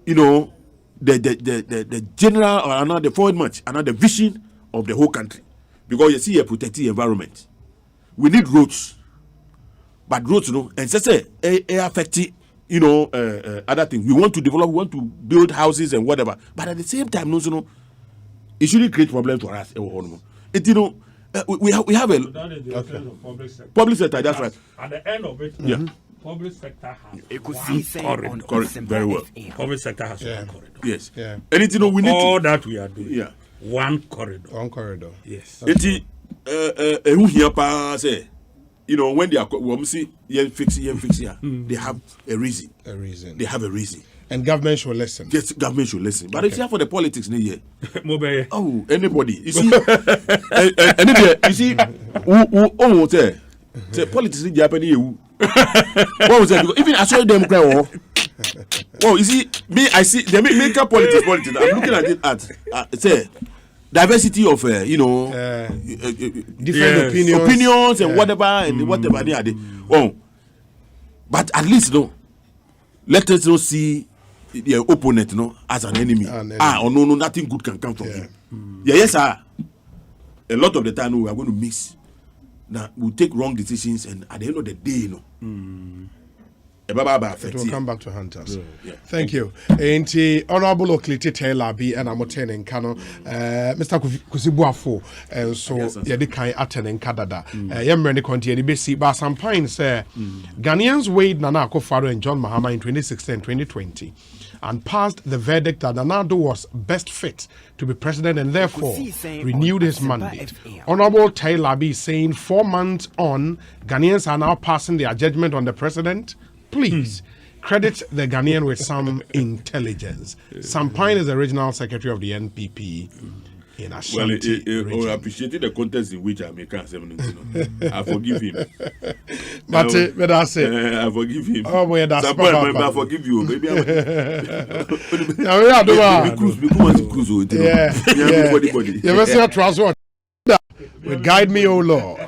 you know, the general or another forward march, another vision of the whole country, because you see a protected environment. We need roads, but roads, you know, and say affecting. You know, other things. We want to develop, we want to build houses and whatever. But at the same time, no, you know, it shouldn't create problems for us. It, you know, we have a... So that is the essence of public sector. Public sector, that's right. At the end of it, public sector has Ekosiisen On Asmpa. Very well. Public sector has one corridor. Yes. Yeah. And it, you know, we need all to... that we are doing. Yeah. One corridor. One corridor. Yes. It, you know, when they are fix here, they have a reason. They have a reason. And government should listen. Yes, government should listen. But it's here for the politics, anybody. You see, you see, who say politics in Japanese. What was that? Even I saw them cry. Oh, you see, me, I see they make up politics. I'm looking at it at say. Diversity of you know different opinions and whatever and whatever they are. But at least let us not see the opponent as an enemy. Or no, nothing good can come from him. Yes, sir. A lot of the time we are going to mix. Now we take wrong decisions, and at the end of the day, It will come back to hunters. Yeah. Thank you. Honorable Okliti Taylor B and Amoten and Kano, Mr. Kusibuafo, and so Yadikai Aten and Kadada. Yemreni continue basi but some pine say Ghanaians weighed Nana Akufo-Addo and John Mahama in 2016 and 2020 and passed the verdict that Nana Addo was best fit to be president and therefore renewed his mandate. Honorable Taylor B saying 4 months on, Ghanaians are now passing their judgment on the president. Please credit the Ghanaian with some intelligence. Sampine is the regional secretary of the NPP in Ashanti. Well, I appreciated the context in which I make I forgive him. But I say, I forgive him. Oh, boy, that's I forgive you. Maybe I'm guide me, oh Lord.